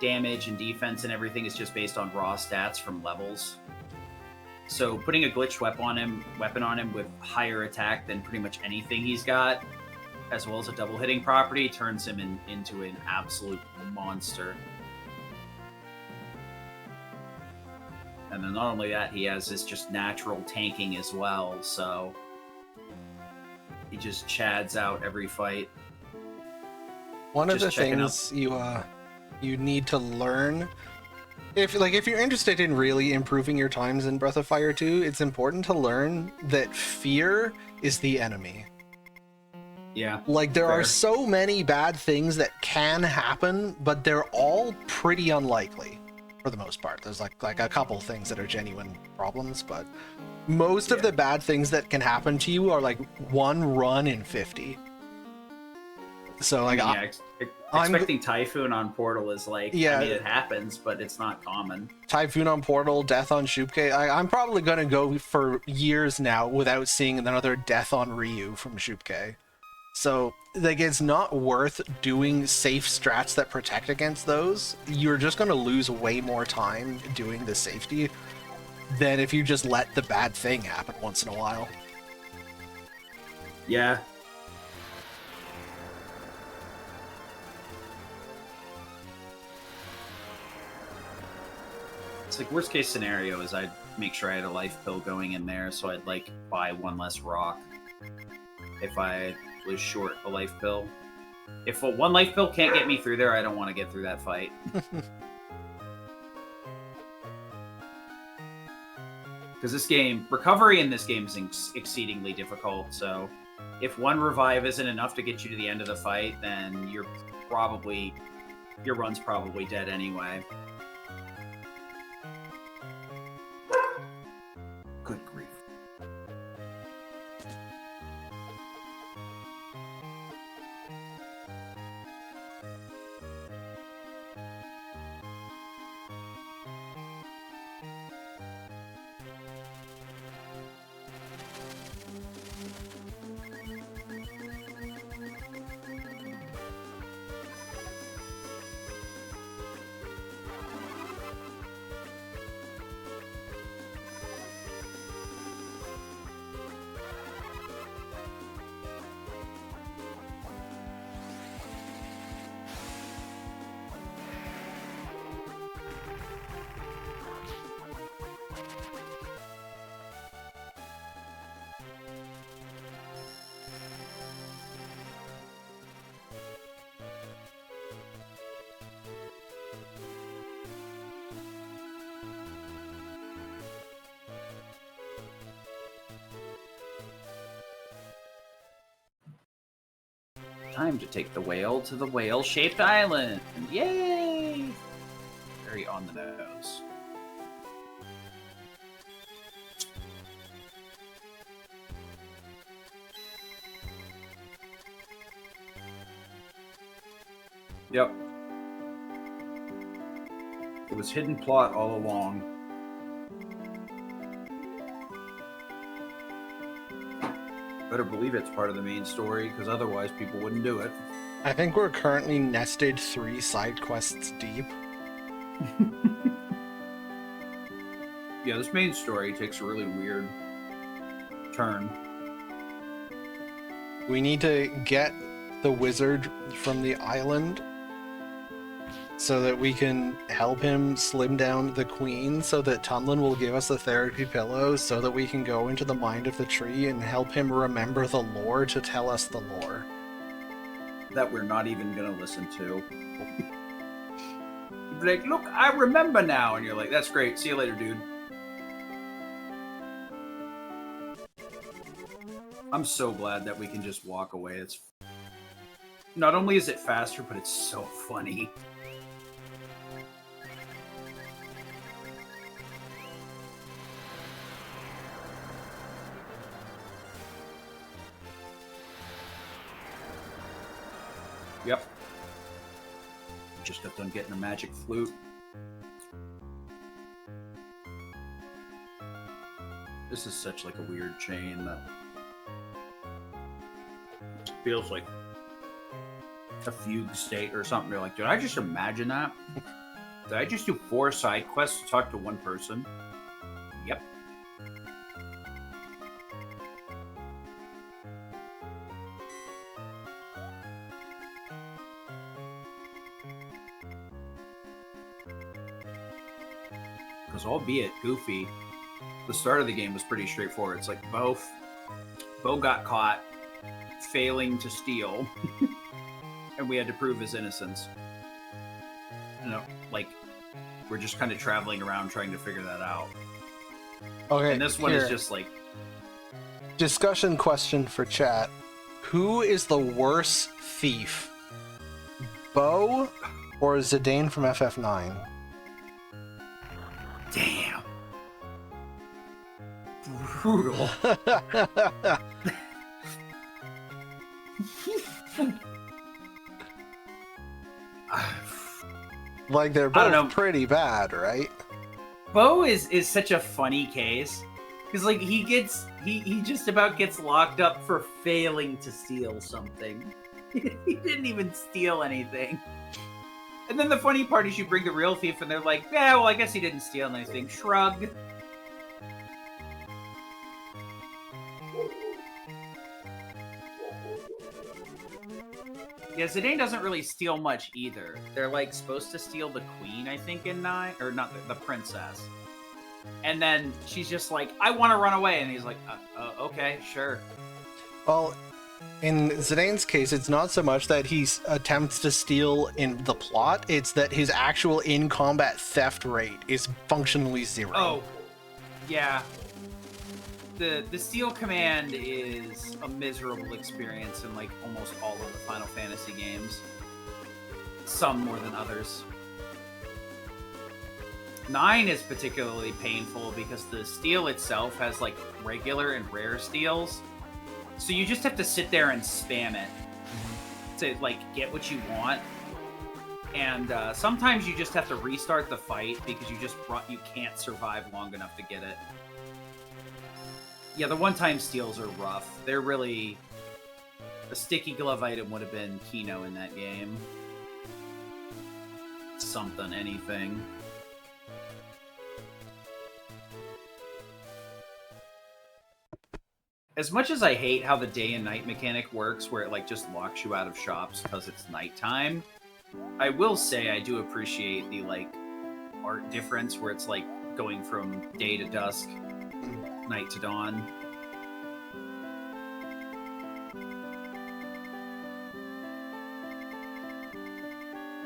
damage and defense and everything is just based on raw stats from levels. So putting a glitched weapon on him with higher attack than pretty much anything he's got, as well as a double hitting property, turns him into an absolute monster. And then not only that, he has this just natural tanking as well, so he just chads out every fight. One of the things you need to learn, if you're interested in really improving your times in Breath of Fire 2, it's important to learn that fear is the enemy. Yeah. Like, there fair. are so many bad things that can happen, but they're all pretty unlikely for the most part. There's like a couple things that are genuine problems, but most of the bad things that can happen to you are like one run in 50. So like, expecting Typhoon on Portal is like, yeah, I mean, it happens, but it's not common. Typhoon on Portal, death on Shupke. I'm probably gonna go for years now without seeing another death on Ryu from Shupke. So like, it's not worth doing safe strats that protect against those. You're just gonna lose way more time doing the safety than if you just let the bad thing happen once in a while. Yeah. It's like worst case scenario is I'd make sure I had a life pill going in there, so I'd like buy one less rock if I was short a life pill. If one life pill can't get me through there, I don't want to get through that fight. Because this game, recovery in this game is exceedingly difficult, so if one revive isn't enough to get you to the end of the fight, then your run's probably dead anyway. Good grief. Time to take the whale to the whale-shaped island. Yay! Very on the nose. Yep. It was hidden plot all along. Better believe it's part of the main story, because otherwise people wouldn't do it. I think we're currently nested 3 side quests deep. Yeah, this main story takes a really weird turn. We need to get the wizard from the island so that we can help him slim down the queen, so that Tumlin will give us the therapy pillow, so that we can go into the mind of the tree and help him remember the lore to tell us the lore. That we're not even going to listen to. You'd be like, look, I remember now. And you're like, that's great. See you later, dude. I'm so glad that we can just walk away. It's not only is it faster, but it's so funny. Yep. Just got done getting a magic flute. This is such like a weird chain that feels like a fugue state or something. You're like, did I just imagine that? Did I just do 4 side quests to talk to one person? Yep. Because albeit goofy, the start of the game was pretty straightforward. It's like Bo got caught failing to steal, and we had to prove his innocence. You know, like, we're just kind of traveling around trying to figure that out. Okay, And this one is just like... Discussion question for chat. Who is the worse thief? Bo or Zidane from FF9? Damn. Brutal. Like, they're both pretty bad, right? Bo is such a funny case. Because, like, he just about gets locked up for failing to steal something. He didn't even steal anything. And then the funny part is you bring the real thief and they're like, yeah, well, I guess he didn't steal anything. Shrug. Yeah, Zidane doesn't really steal much either. They're, like, supposed to steal the queen, I think, in 9. Or not, the princess. And then she's just like, I want to run away. And he's like, okay, sure. Well, in Zidane's case, it's not so much that he attempts to steal in the plot, it's that his actual in-combat theft rate is functionally 0. Oh, yeah. The steal command is a miserable experience in, like, almost all of the Final Fantasy games. Some more than others. 9 is particularly painful because the steal itself has, like, regular and rare steals. So you just have to sit there and spam it to, like, get what you want. And sometimes you just have to restart the fight because you can't survive long enough to get it. Yeah, the one-time steals are rough. They're really... A sticky glove item would have been Kino in that game. Something, anything. As much as I hate how the day and night mechanic works, where it, like, just locks you out of shops because it's nighttime, I will say I do appreciate the, like, art difference where it's, like, going from day to dusk, night to dawn.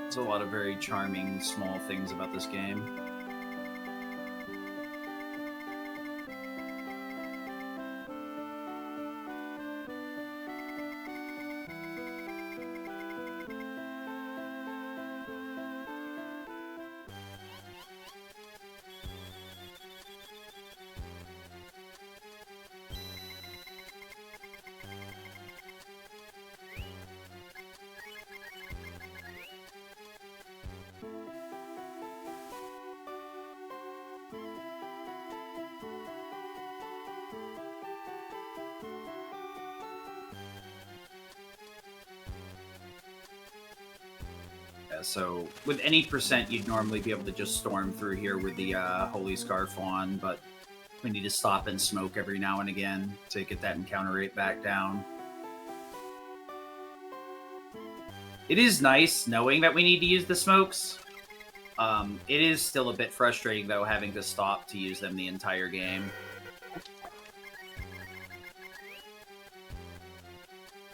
There's a lot of very charming, small things about this game. Yeah, so with any percent, you'd normally be able to just storm through here with the Holy Scarf on, but we need to stop and smoke every now and again to get that encounter rate back down. It is nice knowing that we need to use the smokes. It is still a bit frustrating, though, having to stop to use them the entire game.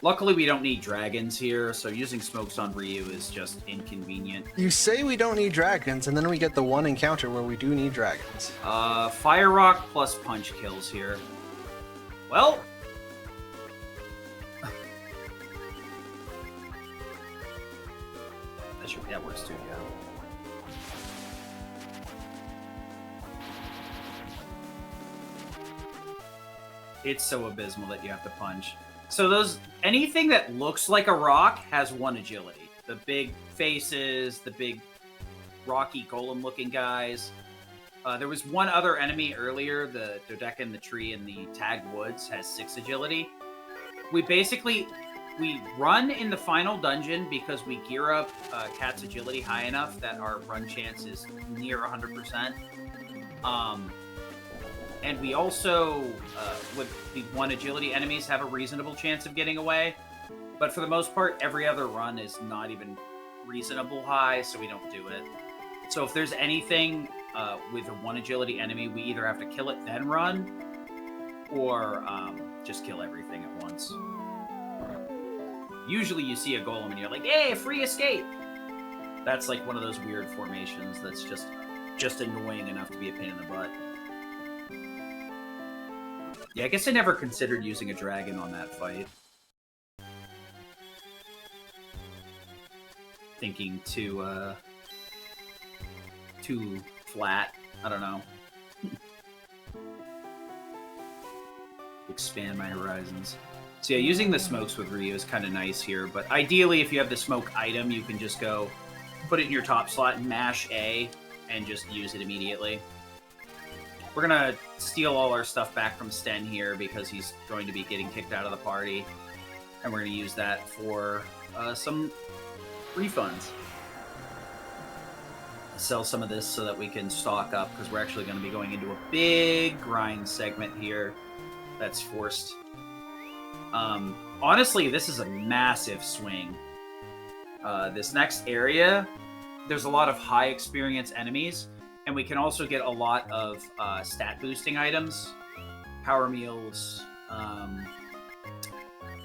Luckily, we don't need dragons here, so using smokes on Ryu is just inconvenient. You say we don't need dragons, and then we get the one encounter where we do need dragons. Fire Rock plus punch kills here. Well... that works too, yeah. It's so abysmal that you have to punch. So anything that looks like a rock has 1 agility. The big faces, the big rocky golem-looking guys. There was one other enemy earlier, the Dodecan, the tree, and the Tag Woods has 6 agility. We run in the final dungeon because we gear up Cat's agility high enough that our run chance is near 100%. And we also, with the 1 agility enemies, have a reasonable chance of getting away. But for the most part, every other run is not even reasonable high, so we don't do it. So if there's anything with a 1 agility enemy, we either have to kill it then run, or just kill everything at once. Usually you see a golem and you're like, hey, free escape! That's like one of those weird formations that's just annoying enough to be a pain in the butt. Yeah, I guess I never considered using a dragon on that fight. Thinking too flat. I don't know. Expand my horizons. So yeah, using the smokes with Ryu is kind of nice here, but ideally if you have the smoke item, you can just go put it in your top slot and mash A and just use it immediately. We're gonna steal all our stuff back from Sten here because he's going to be getting kicked out of the party, and we're gonna use that for some refunds. Sell some of this so that we can stock up, because we're actually going to be going into a big grind segment here that's forced. Honestly, this is a massive swing. This next area, there's a lot of high experience enemies, and we can also get a lot of stat boosting items. Power meals,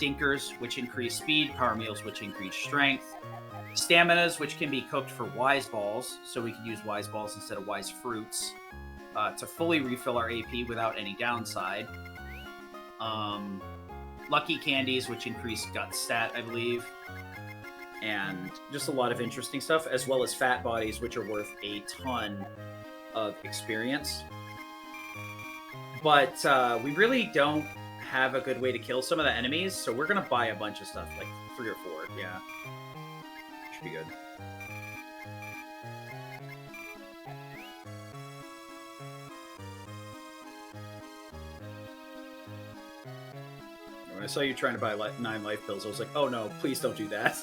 dinkers, which increase speed, power meals, which increase strength, staminas, which can be cooked for wise balls, so we can use wise balls instead of wise fruits to fully refill our AP without any downside. Lucky candies, which increase gut stat, I believe. And just a lot of interesting stuff, as well as fat bodies, which are worth a ton of experience. But we really don't have a good way to kill some of the enemies, so we're going to buy a bunch of stuff, like 3 or 4, yeah. Should be good. When I saw you trying to buy 9 life pills, I was like, oh no, please don't do that.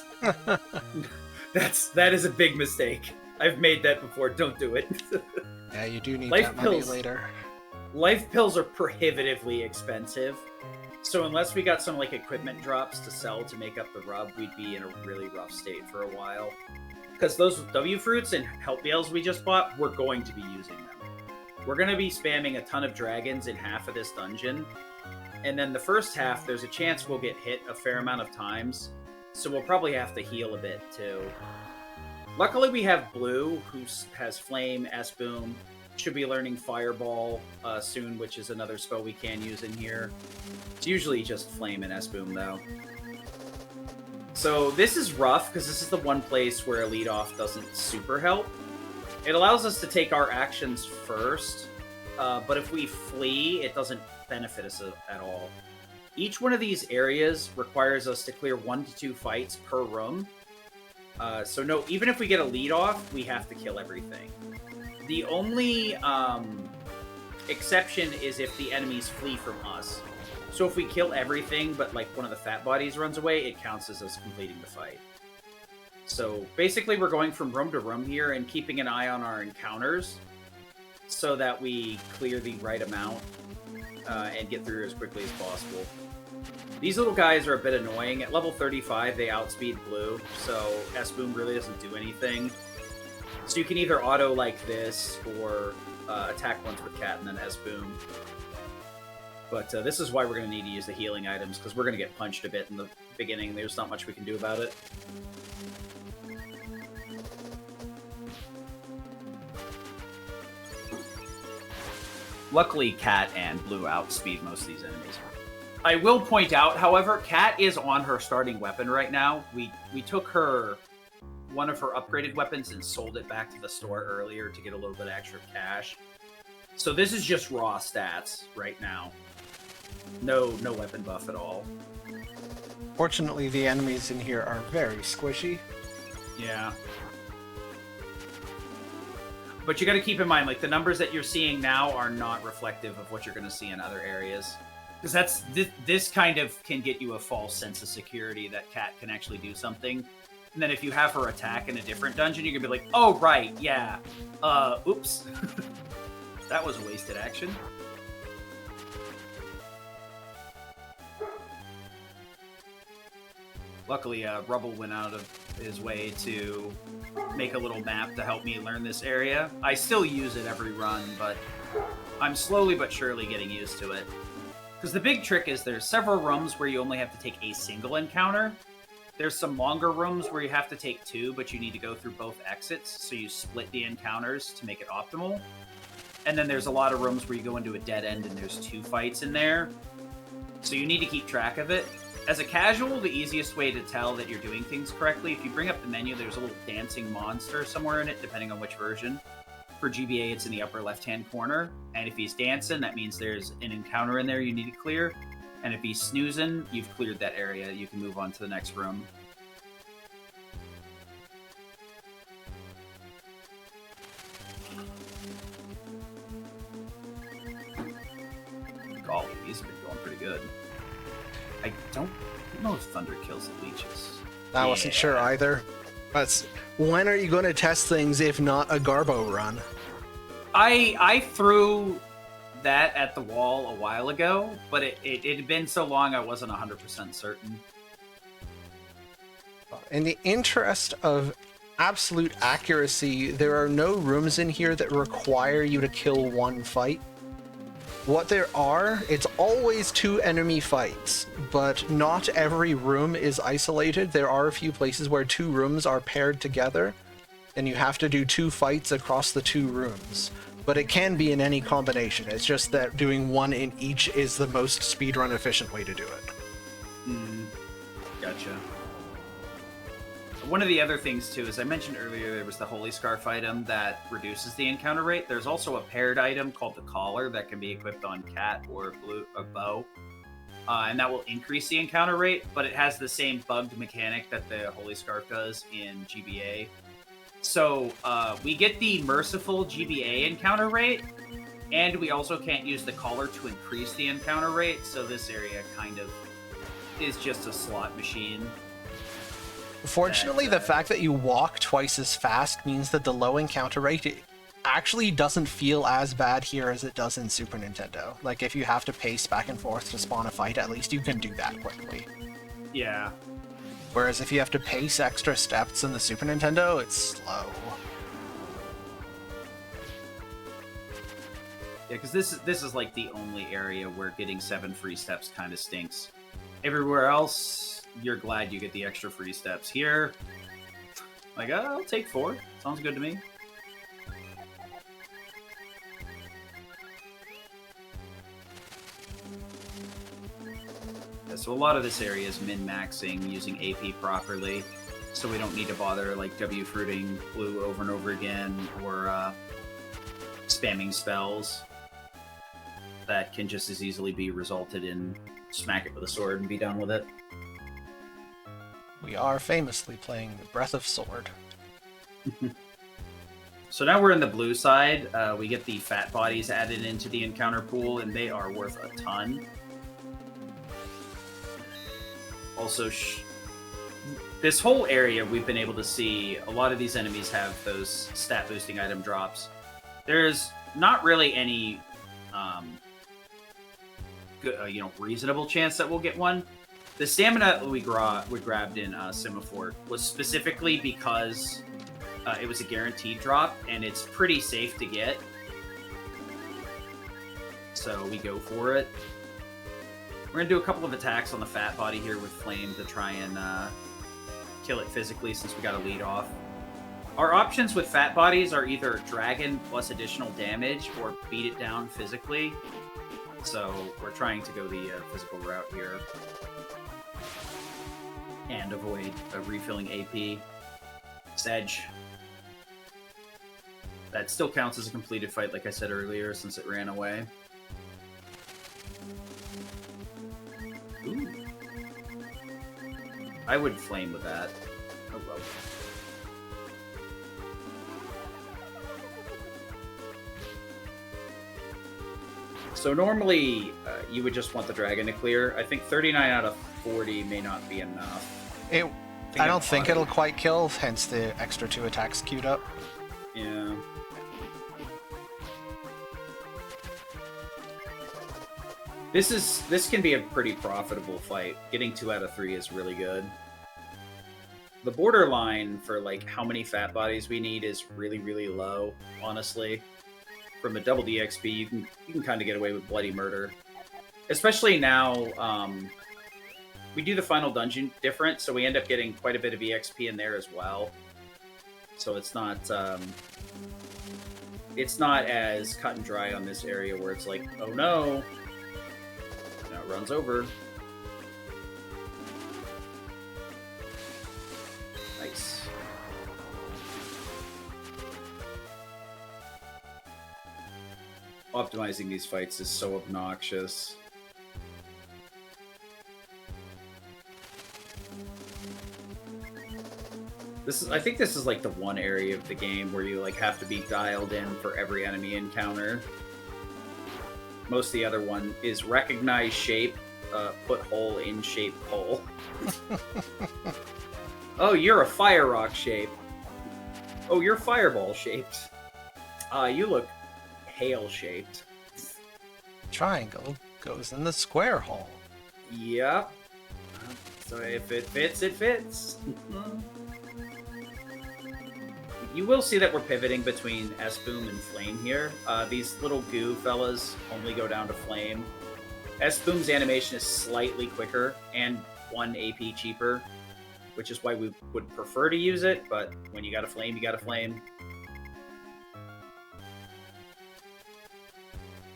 That is a big mistake. I've made that before, don't do it. Yeah, you do need Life that money pills. later. Life pills are prohibitively expensive. So unless we got some like equipment drops to sell to make up the rub, we'd be in a really rough state for a while. Because those W fruits and help bales we just bought, we're going to be using them. We're going to be spamming a ton of dragons in half of this dungeon. And then the first half, there's a chance we'll get hit a fair amount of times. So we'll probably have to heal a bit too. Luckily we have Blue, who has Flame, S-Boom. Should be learning Fireball soon, which is another spell we can use in here. It's usually just Flame and S-Boom, though. So this is rough, because this is the one place where a lead-off doesn't super help. It allows us to take our actions first, but if we flee, it doesn't benefit us at all. Each one of these areas requires us to clear 1 to 2 fights per room. So no, even if we get a lead-off, we have to kill everything. The only exception is if the enemies flee from us. So if we kill everything, but like one of the fat bodies runs away, it counts as us completing the fight. So basically, we're going from room to room here and keeping an eye on our encounters so that we clear the right amount and get through as quickly as possible. These little guys are a bit annoying. At level 35, they outspeed blue, so S-Boom really doesn't do anything. So you can either auto like this or attack once with Cat and then S-Boom. But this is why we're going to need to use the healing items, because we're going to get punched a bit in the beginning. There's not much we can do about it. Luckily, Cat and Blue outspeed most of these enemies. I will point out, however, Cat is on her starting weapon right now. We took her one of her upgraded weapons and sold it back to the store earlier to get a little bit extra cash. So this is just raw stats right now. No weapon buff at all. Fortunately, the enemies in here are very squishy. Yeah. But you got to keep in mind, like, the numbers that you're seeing now are not reflective of what you're going to see in other areas. Because this kind of can get you a false sense of security that Cat can actually do something. And then if you have her attack in a different dungeon, you're going to be like, oh, right, yeah. Oops. That was a wasted action. Luckily, Rubble went out of his way to make a little map to help me learn this area. I still use it every run, but I'm slowly but surely getting used to it. Because the big trick is there's several rooms where you only have to take a single encounter. There's some longer rooms where you have to take two, but you need to go through both exits, so you split the encounters to make it optimal. And then there's a lot of rooms where you go into a dead end and there's two fights in there. So you need to keep track of it. As a casual, the easiest way to tell that you're doing things correctly, if you bring up the menu, there's a little dancing monster somewhere in it, depending on which version. For GBA, it's in the upper left-hand corner. And if he's dancing, that means there's an encounter in there you need to clear. And if he's snoozing, you've cleared that area. You can move on to the next room. Golly, these have been going pretty good. I don't know if Thunder kills the leeches. I wasn't sure either. But when are you going to test things if not a Garbo run? I threw that at the wall a while ago, but it had been so long I wasn't 100% certain. In the interest of absolute accuracy, there are no rooms in here that require you to kill one fight. What there are, it's always two enemy fights, but not every room is isolated. There are a few places where two rooms are paired together, and you have to do two fights across the two rooms. But it can be in any combination. It's just that doing one in each is the most speedrun efficient way to do it. Gotcha. One of the other things, too, as I mentioned earlier, there was the Holy Scarf item that reduces the encounter rate. There's also a paired item called the Collar that can be equipped on Cat or Bow. And that will increase the encounter rate, but it has the same bugged mechanic that the Holy Scarf does in GBA. So we get the merciful GBA encounter rate, and we also can't use the Collar to increase the encounter rate, so this area kind of is just a slot machine. Fortunately, the fact that you walk twice as fast means that the low encounter rate actually doesn't feel as bad here as it does in Super Nintendo. Like, if you have to pace back and forth to spawn a fight, at least you can do that quickly. Yeah. Whereas if you have to pace extra steps in the Super Nintendo, it's slow. Yeah, because this is like the only area where getting 7 free steps kind of stinks. Everywhere else, you're glad you get the extra free steps. Here, like, I'll take 4. Sounds good to me. Yeah, so a lot of this area is min-maxing using AP properly, so we don't need to bother like W-fruiting blue over and over again, or spamming spells that can just as easily be resulted in smack it with a sword and be done with it. We are famously playing Breath of Sword. So now we're in the blue side. We get the fat bodies added into the encounter pool, and they are worth a ton. Also, this whole area, we've been able to see a lot of these enemies have those stat boosting item drops. There's not really any, good, reasonable chance that we'll get one. The stamina we grabbed in Semaphore was specifically because it was a guaranteed drop, and it's pretty safe to get. So we go for it. We're going to do a couple of attacks on the fat body here with Flame to try and kill it physically since we got a lead off. Our options with fat bodies are either Dragon plus additional damage or beat it down physically. So we're trying to go the physical route here. And avoid refilling AP. Sedge. That still counts as a completed fight, like I said earlier, since it ran away. Ooh. I would flame with that. Oh well. So normally, you would just want the dragon to clear. I think 39 out of 40 may not be enough. I don't think it'll quite kill, hence the extra 2 attacks queued up. Yeah. This can be a pretty profitable fight. Getting 2 out of 3 is really good. The borderline for like how many fat bodies we need is really, really low, honestly. From a double DXP, you can kind of get away with bloody murder. Especially now, we do the final dungeon different, so we end up getting quite a bit of EXP in there as well. So it's not as cut and dry on this area where it's like, oh no, now it runs over. Nice. Optimizing these fights is so obnoxious. I think this is like the one area of the game where you like have to be dialed in for every enemy encounter. Most of the other one is recognize shape, put hole in shape hole. Oh, you're a fire rock shape. Oh, you're fireball shaped. You look hail shaped. Triangle goes in the square hole. Yep. So if it fits, it fits. You will see that we're pivoting between S-Boom and Flame here. These little goo fellas only go down to Flame. S-Boom's animation is slightly quicker and 1 AP cheaper, which is why we would prefer to use it, but when you got a Flame, you got a Flame.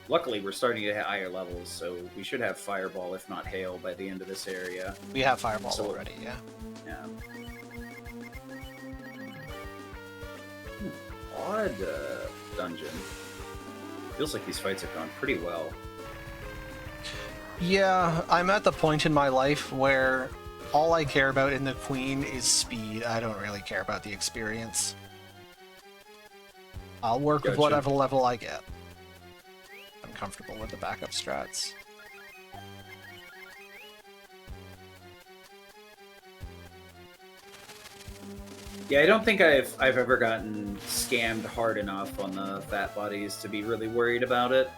Luckily, we're starting to hit higher levels, so we should have Fireball, if not Hail, by the end of this area. We have Fireball already, yeah. Yeah. Odd dungeon. Feels like these fights have gone pretty well. Yeah, I'm at the point in my life where all I care about in the Queen is speed. I don't really care about the experience. I'll work with whatever level I get. I'm comfortable with the backup strats. Yeah, I don't think I've ever gotten scammed hard enough on the fat bodies to be really worried about it.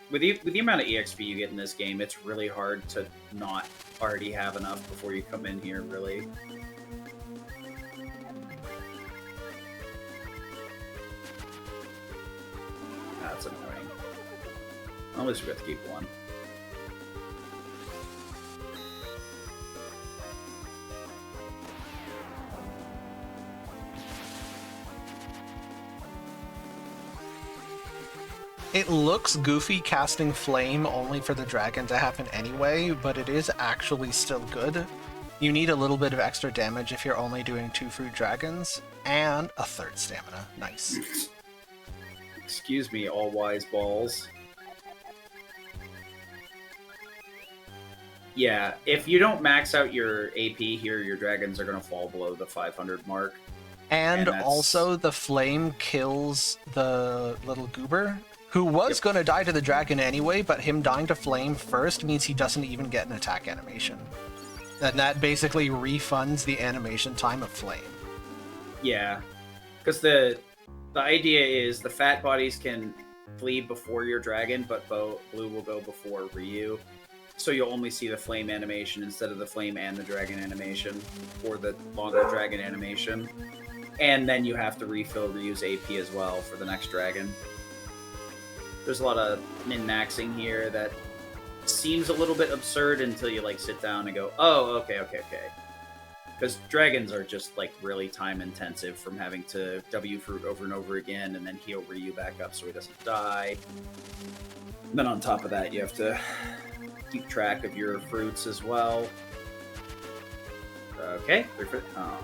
With the amount of EXP you get in this game, it's really hard to not already have enough before you come in here, really. That's annoying. At least we got to keep one. It looks goofy casting Flame only for the dragon to happen anyway, but it is actually still good. You need a little bit of extra damage if you're only doing 2 fruit dragons, and a 3rd stamina. Nice. Excuse me, all wise balls. Yeah, if you don't max out your AP here, your dragons are going to fall below the 500 mark. And also, the Flame kills the little goober, who was going to die to the dragon anyway, but him dying to Flame first means he doesn't even get an attack animation. And that basically refunds the animation time of Flame. Yeah, because the idea is the fat bodies can flee before your dragon, but blue will go before Ryu. So you'll only see the flame animation instead of the flame and the dragon animation, or the longer dragon animation. And then you have to refill Ryu's AP as well for the next dragon. There's a lot of min-maxing here that seems a little bit absurd until you like sit down and go, oh, okay. Because dragons are just like really time intensive from having to W fruit over and over again and then heal Ryu back up so he doesn't die. And then on top of that, you have to keep track of your fruits as well. Okay, oh.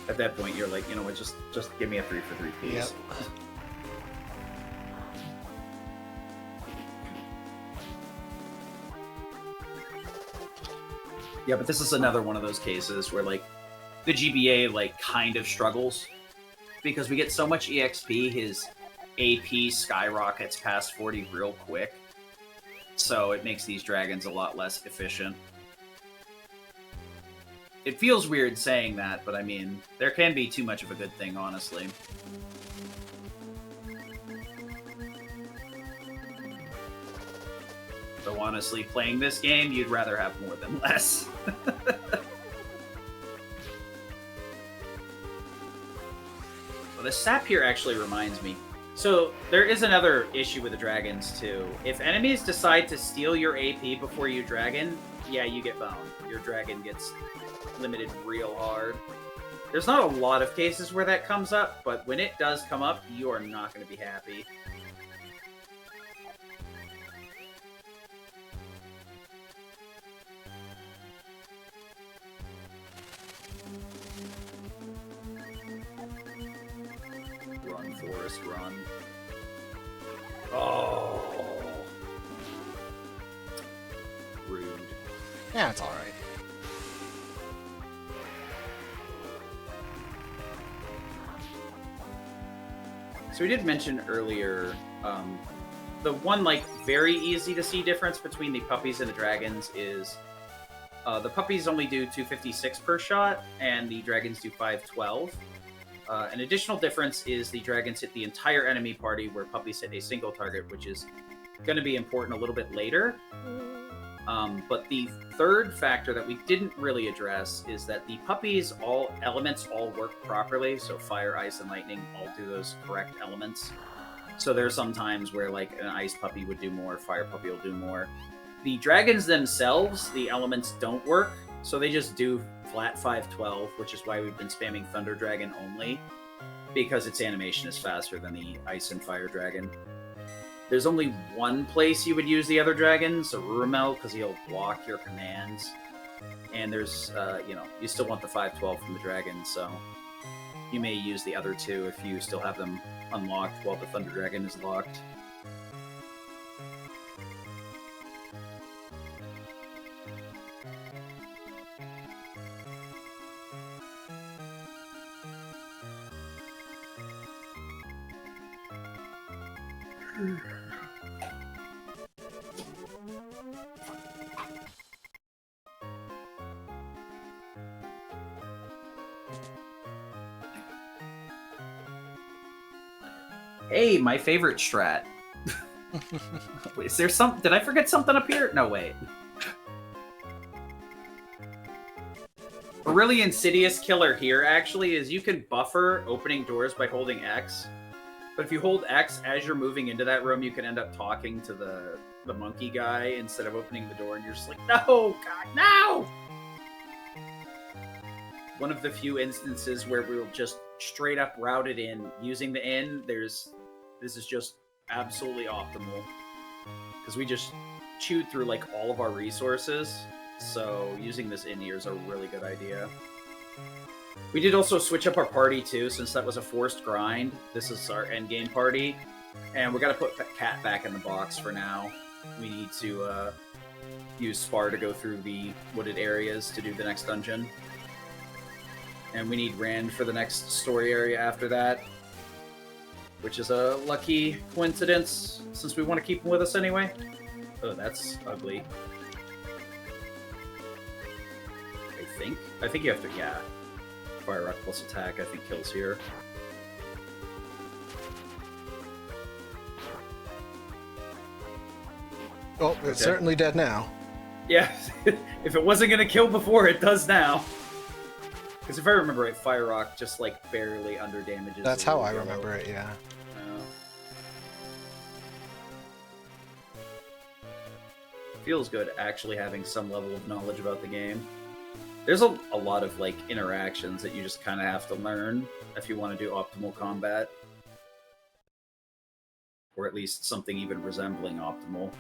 At that point, you're like, you know what, just give me a 3 for 3 piece. Yep. Yeah, but this is another one of those cases where, like, the GBA, like, kind of struggles. Because we get so much EXP, his AP skyrockets past 40 real quick. So it makes these dragons a lot less efficient. It feels weird saying that, but I mean, there can be too much of a good thing, honestly. So honestly, playing this game, you'd rather have more than less. Well, the sap here actually reminds me. So there is another issue with the dragons too. If enemies decide to steal your AP before you dragon, yeah, you get boned. Your dragon gets limited real hard. There's not a lot of cases where that comes up, but when it does come up, you are not going to be happy. Run, Forest, run. Oh. Rude. Yeah, it's alright. So we did mention earlier, the one like very easy to see difference between the puppies and the dragons is the puppies only do 256 per shot, and the dragons do 512. An additional difference is the dragons hit the entire enemy party, where puppies hit a single target, which is going to be important a little bit later. But the third factor that we didn't really address is that the puppies, all elements all work properly. So fire, ice, and lightning all do those correct elements. So there are some times where like an ice puppy would do more, fire puppy will do more. The dragons themselves, the elements don't work. So they just do flat 512, which is why we've been spamming Thunder Dragon only, because its animation is faster than the Ice and Fire Dragon. There's only one place you would use the other dragons, Arurumel, because he'll block your commands. And there's, you still want the 512 from the dragon, so you may use the other two if you still have them unlocked while the Thunder Dragon is locked. Hey, my favorite strat. Wait, is there some? Did I forget something up here? No, wait. A really insidious killer here, actually, is you can buffer opening doors by holding X. But if you hold X as you're moving into that room, you can end up talking to the monkey guy instead of opening the door, and you're just like, no, God, no! One of the few instances where we will just straight up route it in using the inn. This is just absolutely optimal, because we just chewed through like all of our resources, so using this inn here is a really good idea. We did also switch up our party too, since that was a forced grind. This is our endgame party, and we're gonna put Cat back in the box for now. We need to use Spar to go through the wooded areas to do the next dungeon. And we need Rand for the next story area after that. which is a lucky coincidence since we want to keep him with us anyway. Oh, that's ugly. I think you have to, yeah. Fire Rock plus attack, I think, kills here. Oh, it's certainly dead now. Yeah, if it wasn't going to kill before, it does now. Because if I remember right, Fire Rock just, like, barely under-damages. That's how I remember it, yeah. Feels good actually having some level of knowledge about the game. There's a lot of like interactions that you just kind of have to learn if you want to do optimal combat, or at least something even resembling optimal.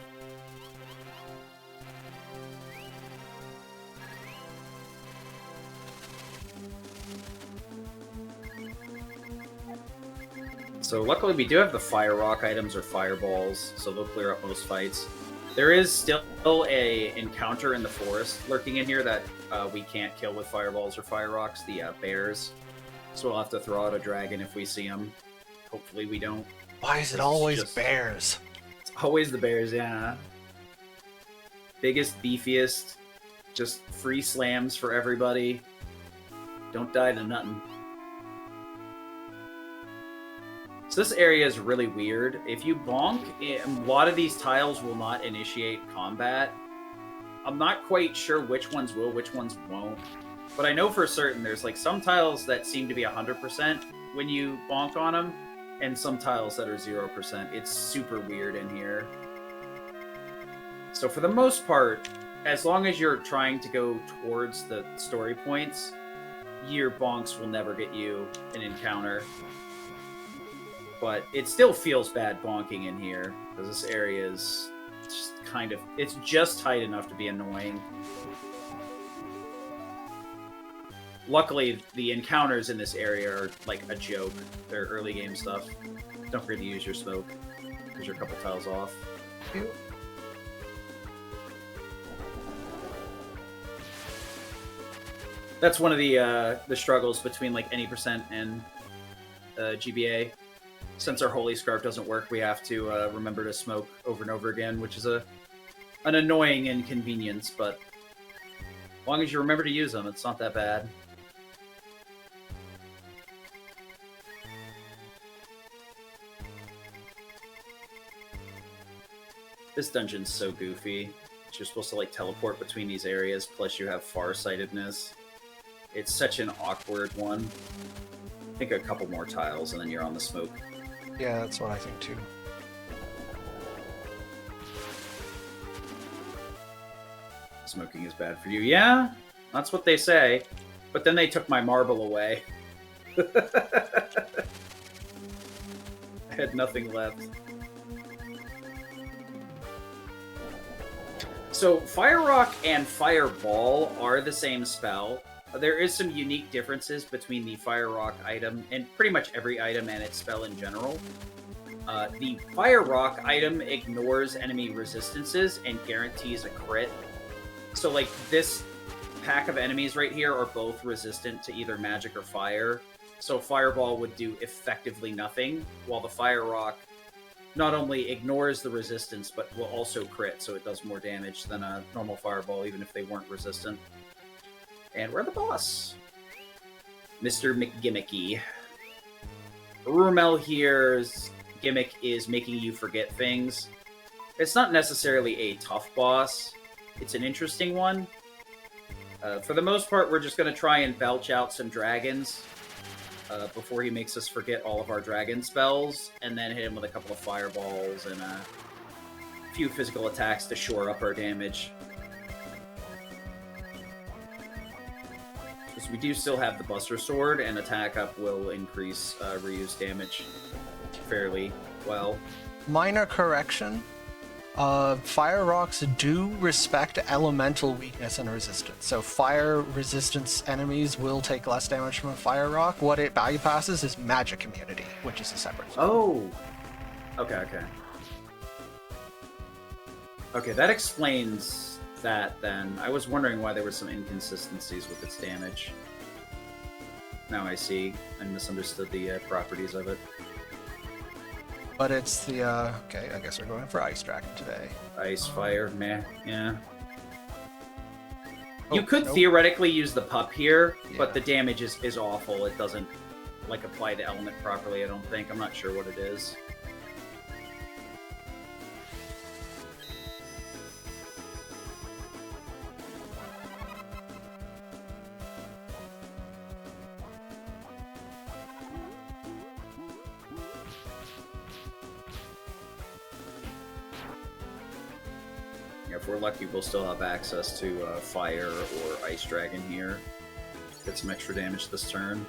So luckily we do have the Fire Rock items or Fireballs, so they'll clear up most fights. There is still a encounter in the forest lurking in here that we can't kill with Fireballs or Fire Rocks, the bears. So we'll have to throw out a dragon if we see them. Hopefully we don't. Why is it always bears? It's always the bears, yeah. Biggest, beefiest, just free slams for everybody. Don't die to nothing. So this area is really weird. If you bonk, a lot of these tiles will not initiate combat. I'm not quite sure which ones will, which ones won't. But I know for certain there's like some tiles that seem to be 100% when you bonk on them, and some tiles that are 0%. It's super weird in here. So for the most part, as long as you're trying to go towards the story points, your bonks will never get you an encounter. But it still feels bad bonking in here, because this area is just kind of... It's just tight enough to be annoying. Luckily, the encounters in this area are like a joke. They're early game stuff. Don't forget to use your smoke, because you're a couple tiles off. That's one of the struggles between like any percent and GBA. Since our Holy Scarf doesn't work, we have to remember to smoke over and over again, which is an annoying inconvenience, but as long as you remember to use them, it's not that bad. This dungeon's so goofy. You're supposed to like teleport between these areas, plus you have farsightedness. It's such an awkward one. I think a couple more tiles and then you're on the smoke. Yeah, that's what I think too. Smoking is bad for you. Yeah, that's what they say. But then they took my marble away. I had nothing left. So Fire Rock and Fireball are the same spell. There is some unique differences between the Fire Rock item and pretty much every item and its spell in general. The Fire Rock item ignores enemy resistances and guarantees a crit. So like this pack of enemies right here are both resistant to either magic or fire. So Fireball would do effectively nothing, while the Fire Rock not only ignores the resistance, but will also crit, so it does more damage than a normal Fireball, even if they weren't resistant. And we're the boss. Mr. McGimmicky. Urumel here's gimmick is making you forget things. It's not necessarily a tough boss. It's an interesting one. For the most part, we're just going to try and belch out some dragons before he makes us forget all of our dragon spells, and then hit him with a couple of fireballs and a few physical attacks to shore up our damage. Because we do still have the Buster Sword, and attack up will increase reuse damage fairly well. Minor correction. Fire rocks do respect elemental weakness and resistance. So fire resistance enemies will take less damage from a fire rock. What it bypasses is magic immunity, which is a separate thing. Oh! Okay. Okay, that explains that then. I was wondering why there were some inconsistencies with its damage. Now I see. I misunderstood the properties of it. But it's the, okay, I guess we're going for Ice Dragon today. Ice, fire, meh, yeah. Oh, You could nope. theoretically use the pup here, Yeah. but the damage is awful. It doesn't, like, apply the element properly, I don't think. I'm not sure what it is. Yeah, if we're lucky, we'll still have access to Fire or Ice Dragon here. Get some extra damage this turn.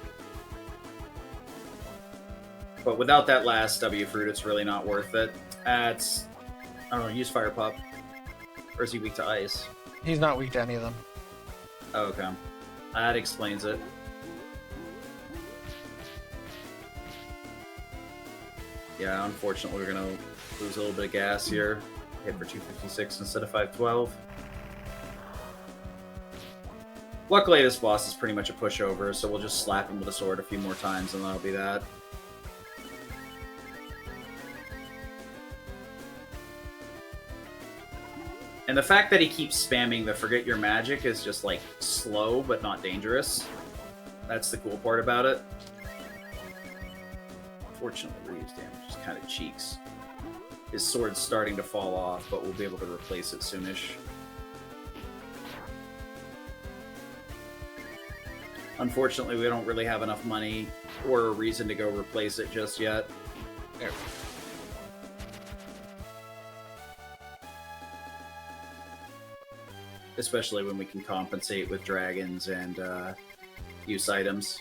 But without that last W Fruit, it's really not worth it. It's... I don't know, use Fire Pup. Or is he weak to Ice? He's not weak to any of them. Oh, okay. That explains it. Yeah, unfortunately, we're going to lose a little bit of gas here. Hit for 256 instead of 512. Luckily, this boss is pretty much a pushover, so we'll just slap him with a sword a few more times, and that'll be that. And the fact that he keeps spamming the Forget Your Magic is just, like, slow but not dangerous. That's the cool part about it. Fortunately, Ryu's damage is kind of cheeks. His sword's starting to fall off, but we'll be able to replace it soonish. Unfortunately, we don't really have enough money or a reason to go replace it just yet. There. Especially when we can compensate with dragons and use items.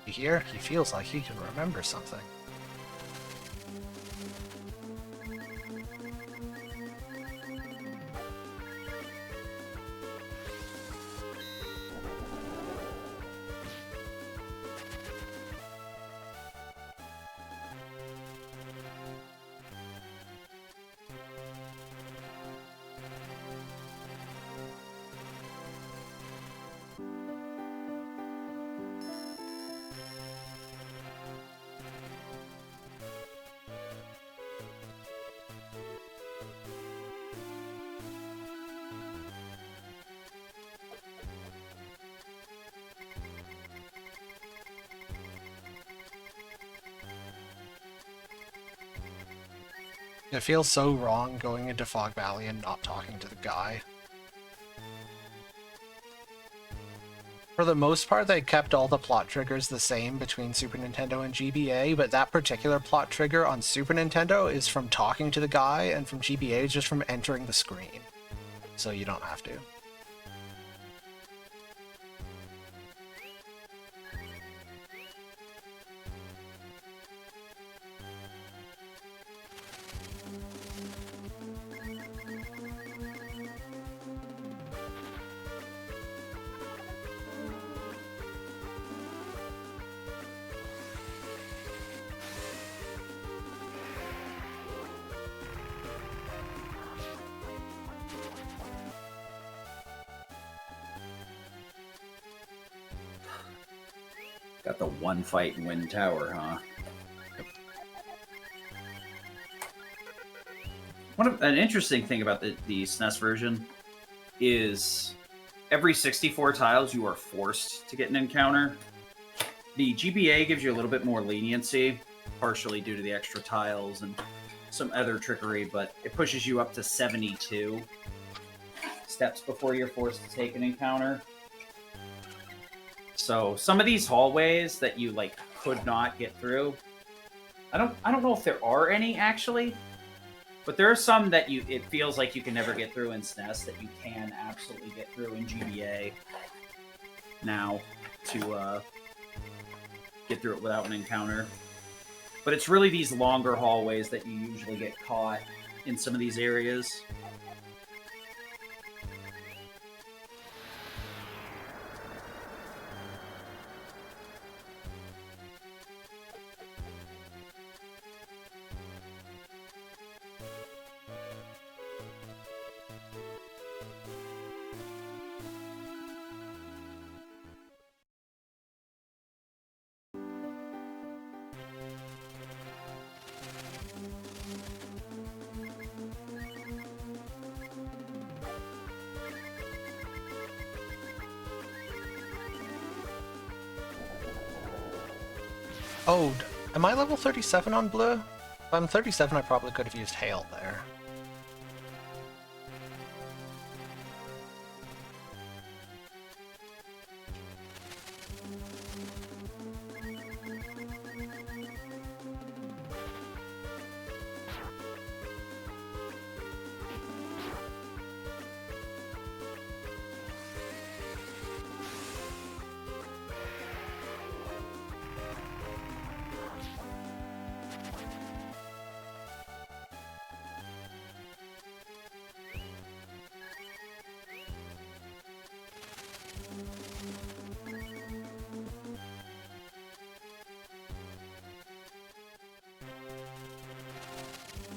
Here, he feels like he can remember something. It feels so wrong going into Fog Valley and not talking to the guy. For the most part, they kept all the plot triggers the same between Super Nintendo and GBA, but that particular plot trigger on Super Nintendo is from talking to the guy, and from GBA is just from entering the screen. So you don't have to. Got the one fight in Wind Tower, huh? An interesting thing about the SNES version is every 64 tiles you are forced to get an encounter. The GBA gives you a little bit more leniency, partially due to the extra tiles and some other trickery, but it pushes you up to 72. steps before you're forced to take an encounter. So some of these hallways that you like could not get through, I don't know if there are any actually, but there are some that it feels like you can never get through in SNES that you can absolutely get through in GBA now to get through it without an encounter. But it's really these longer hallways that you usually get caught in some of these areas. Oh, am I level 37 on blue? If I'm 37, I probably could have used hail there.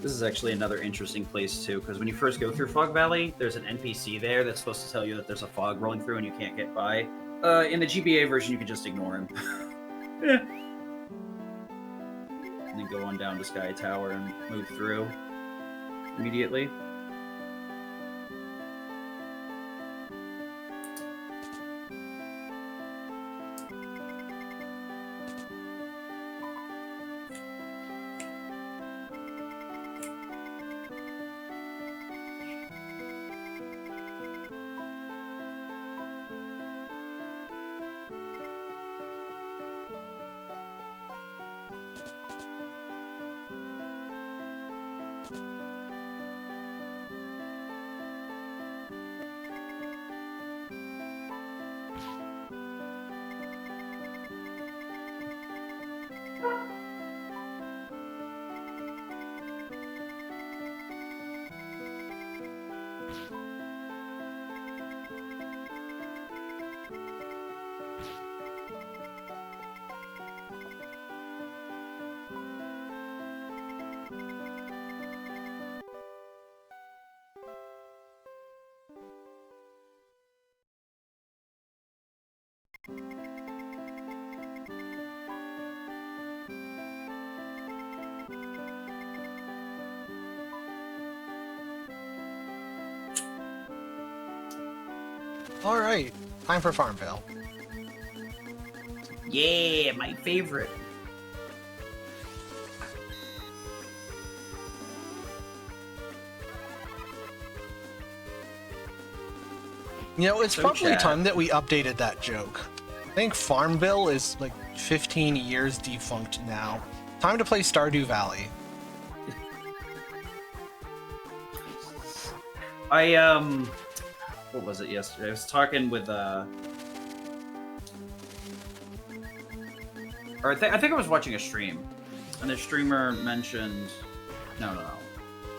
This is actually another interesting place too, because when you first go through Fog Valley, there's an NPC there that's supposed to tell you that there's a fog rolling through and you can't get by. In the GBA version, you can just ignore him. And then go on down to Sky Tower and move through immediately. Alright, time for Farmville. Yeah, my favorite. You know, it's So probably Chad. time that we updated that joke. I think Farmville is like 15 years defunct now. Time to play Stardew Valley. What was it yesterday? I was talking with or I think I was watching a stream, and the streamer mentioned, no,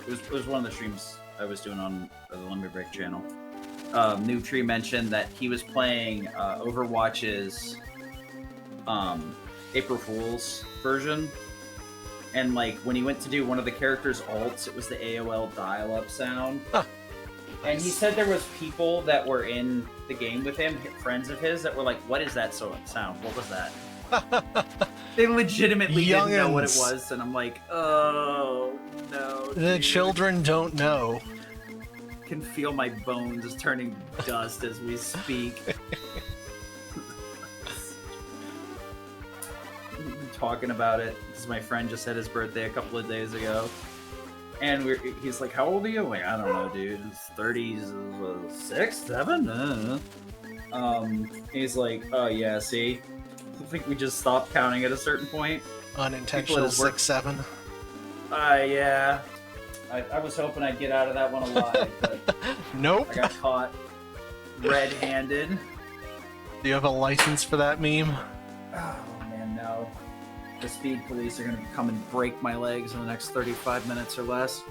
it was one of the streams I was doing on the Limit Break channel. New Tree mentioned that he was playing Overwatch's April Fool's version, and like when he went to do one of the characters' ults, it was the AOL dial-up sound. Huh. And he said there was people that were in the game with him, friends of his, that were like, "What is that sound? What was that?" They legitimately didn't know what it Youngins. was, and I'm like, "Oh no!" The dude. children don't know. Can feel my bones turning dust as we speak. Talking about it because my friend just had his birthday a couple of days ago. And he's like, "How old are you?" I'm like, "I don't know, dude. 36, 7." He's like, "Oh yeah, see, I think we just stopped counting at a certain point." Unintentional his work- 6-7. Yeah. I was hoping I'd get out of that one alive, but Nope. I got caught red-handed. Do you have a license for that meme? Oh man, no. The speed police are gonna come and break my legs in the next 35 minutes or less.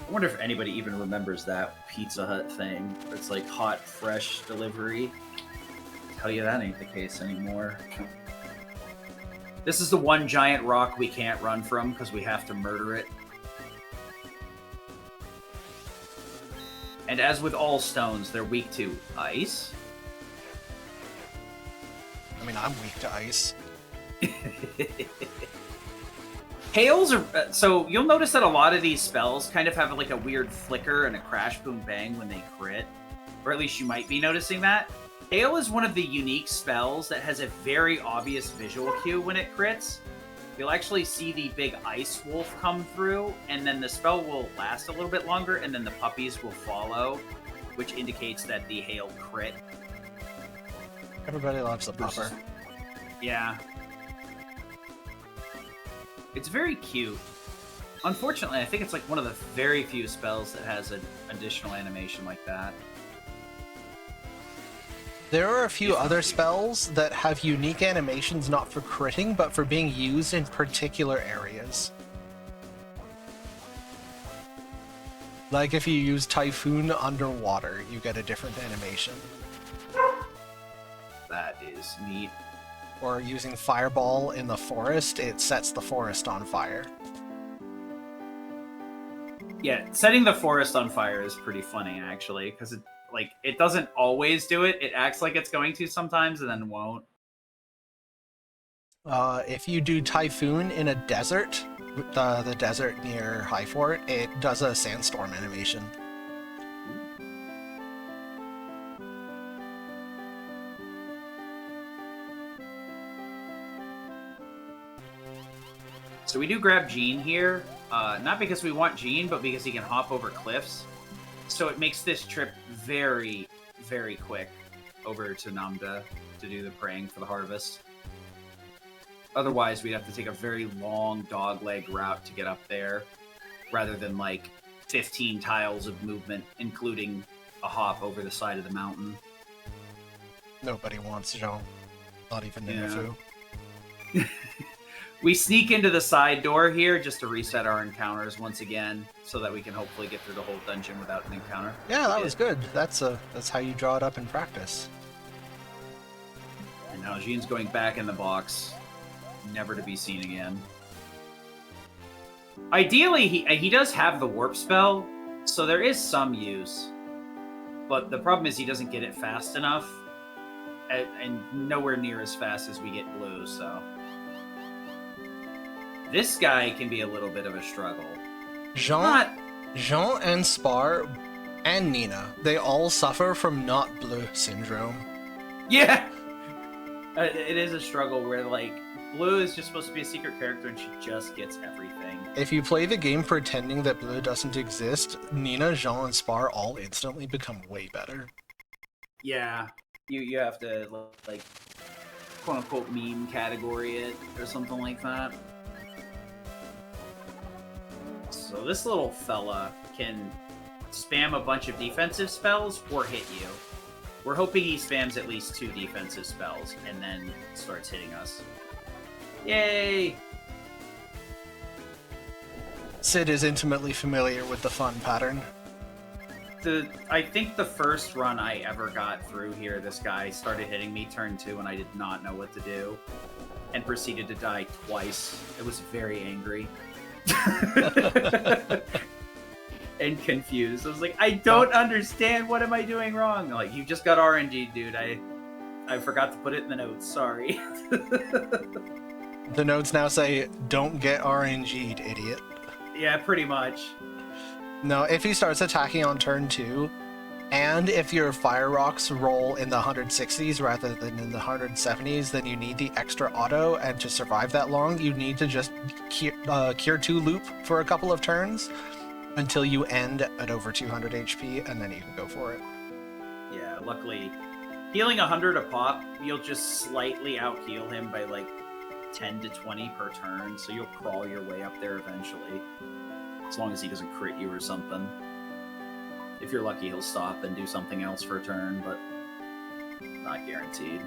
I wonder if anybody even remembers that Pizza Hut thing. It's like hot, fresh delivery. Tell you that ain't the case anymore. This is the one giant rock we can't run from because we have to murder it. And as with all stones, they're weak to ice. I mean, I'm weak to ice. Hails are so you'll notice that a lot of these spells kind of have like a weird flicker and a crash boom bang when they crit, or at least you might be noticing that. Hail is one of the unique spells that has a very obvious visual cue when it crits. You'll actually see the big ice wolf come through, and then the spell will last a little bit longer, and then the puppies will follow, which indicates that the hail crit. Everybody loves the pupper. Yeah. It's very cute. Unfortunately, I think it's like one of the very few spells that has an additional animation like that. There are a few other spells that have unique animations not for critting, but for being used in particular areas. Like if you use Typhoon underwater, you get a different animation. That is neat. Or using Fireball in the forest, it sets the forest on fire. Yeah, setting the forest on fire is pretty funny, actually, because it doesn't always do it. It acts like it's going to sometimes and then won't. If you do Typhoon in a desert, the desert near High Fort, it does a sandstorm animation. So we do grab Gene here, not because we want Gene, but because he can hop over cliffs. So it makes this trip very, very quick over to Namda to do the praying for the harvest. Otherwise, we'd have to take a very long dogleg route to get up there, rather than like 15 tiles of movement, including a hop over the side of the mountain. Nobody wants Jean. Not even Nimafu. We sneak into the side door here just to reset our encounters once again, so that we can hopefully get through the whole dungeon without an encounter. Yeah, that was good. That's how you draw it up in practice. And now Jean's going back in the box, never to be seen again. Ideally, he does have the warp spell, so there is some use. But the problem is he doesn't get it fast enough, and nowhere near as fast as we get blue, so... This guy can be a little bit of a struggle. Jean and Spar and Nina, they all suffer from not blue syndrome. Yeah! It is a struggle where, like, Blue is just supposed to be a secret character and she just gets everything. If you play the game pretending that blue doesn't exist, Nina, Jean, and Spar all instantly become way better. Yeah. You have to, like, quote-unquote meme category it or something like that. So this little fella can spam a bunch of defensive spells or hit you. We're hoping he spams at least 2 defensive spells and then starts hitting us. Yay! Sid is intimately familiar with the fun pattern. I think the first run I ever got through here, this guy started hitting me turn 2 and I did not know what to do. And proceeded to die twice. I was very angry. And confused. I was like, I don't understand. What am I doing wrong? They're like, you just got RNG, dude. I forgot to put it in the notes. Sorry. The notes now say, don't get RNG'd, idiot. Yeah, pretty much. No, if he starts attacking on turn 2, And if your fire rocks roll in the 160s rather than in the 170s, then you need the extra auto, and to survive that long, you need to just cure 2 loop for a couple of turns until you end at over 200 HP, and then you can go for it. Yeah, luckily, healing 100 a pop, you'll just slightly out-heal him by like 10 to 20 per turn, so you'll crawl your way up there eventually. As long as he doesn't crit you or something. If you're lucky, he'll stop and do something else for a turn, but not guaranteed.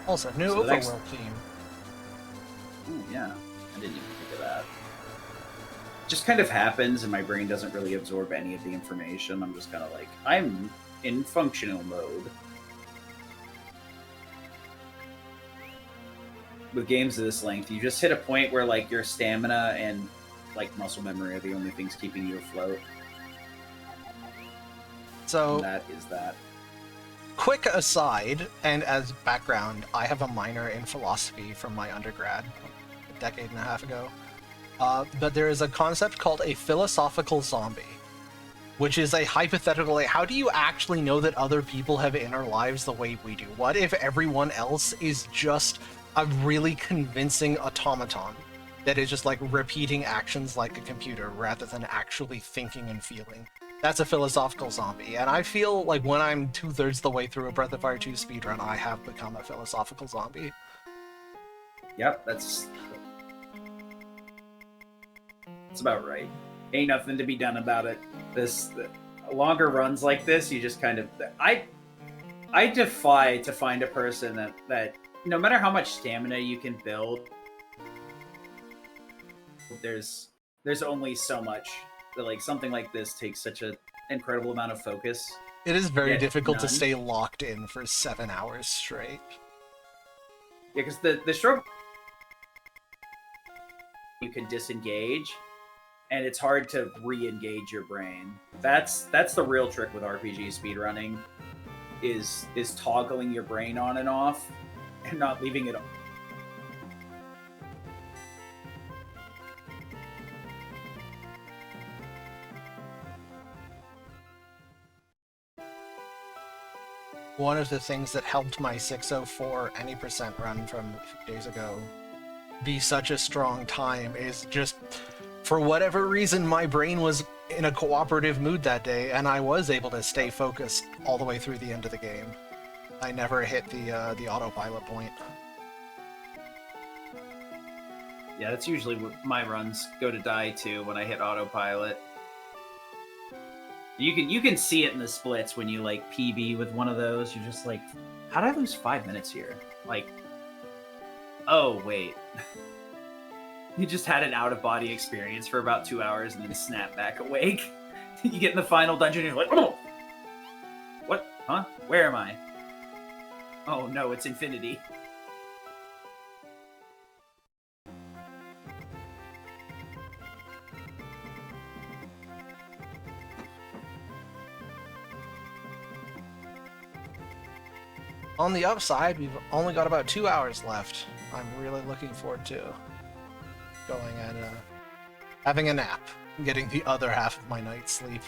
Also, new So the next- overworld theme. Ooh, yeah, I didn't even think of that. Just kind of happens, and my brain doesn't really absorb any of the information. I'm just kind of like, I'm in functional mode. With games of this length, you just hit a point where like your stamina and like muscle memory are the only things keeping you afloat. So, And that is that. quick aside, and as background, I have a minor in philosophy from my undergrad a decade and a half ago. But there is a concept called a philosophical zombie, which is a hypothetical, like, how do you actually know that other people have inner lives the way we do? What if everyone else is just a really convincing automaton that is just like repeating actions like a computer rather than actually thinking and feeling? That's a philosophical zombie, and I feel like when I'm 2/3 the way through a Breath of Fire 2 speedrun, I have become a philosophical zombie. Yep, that's about right. Ain't nothing to be done about it. This longer runs like this, you just kind of I defy to find a person that no matter how much stamina you can build, there's only so much. That, like, something like this takes such an incredible amount of focus. It is very Yeah, difficult to none. stay locked in for 7 hours straight. Yeah, because the stroke you can disengage, and it's hard to re-engage your brain. That's the real trick with RPG speedrunning, is toggling your brain on and off, and not leaving it on. One of the things that helped my 604 any percent run from a few days ago be such a strong time is just, for whatever reason, my brain was in a cooperative mood that day, and I was able to stay focused all the way through the end of the game. I never hit the autopilot point. Yeah, that's usually what my runs go to die to when I hit autopilot. You can see it in the splits when you like PB with one of those. You're just like, how did I lose 5 minutes here? Like, oh wait, you just had an out of body experience for about 2 hours and then snap back awake. You get in the final dungeon and you're like, oh, what? Huh? Where am I? Oh no, it's infinity. On the upside, we've only got about 2 hours left. I'm really looking forward to going and having a nap, getting the other half of my night's sleep.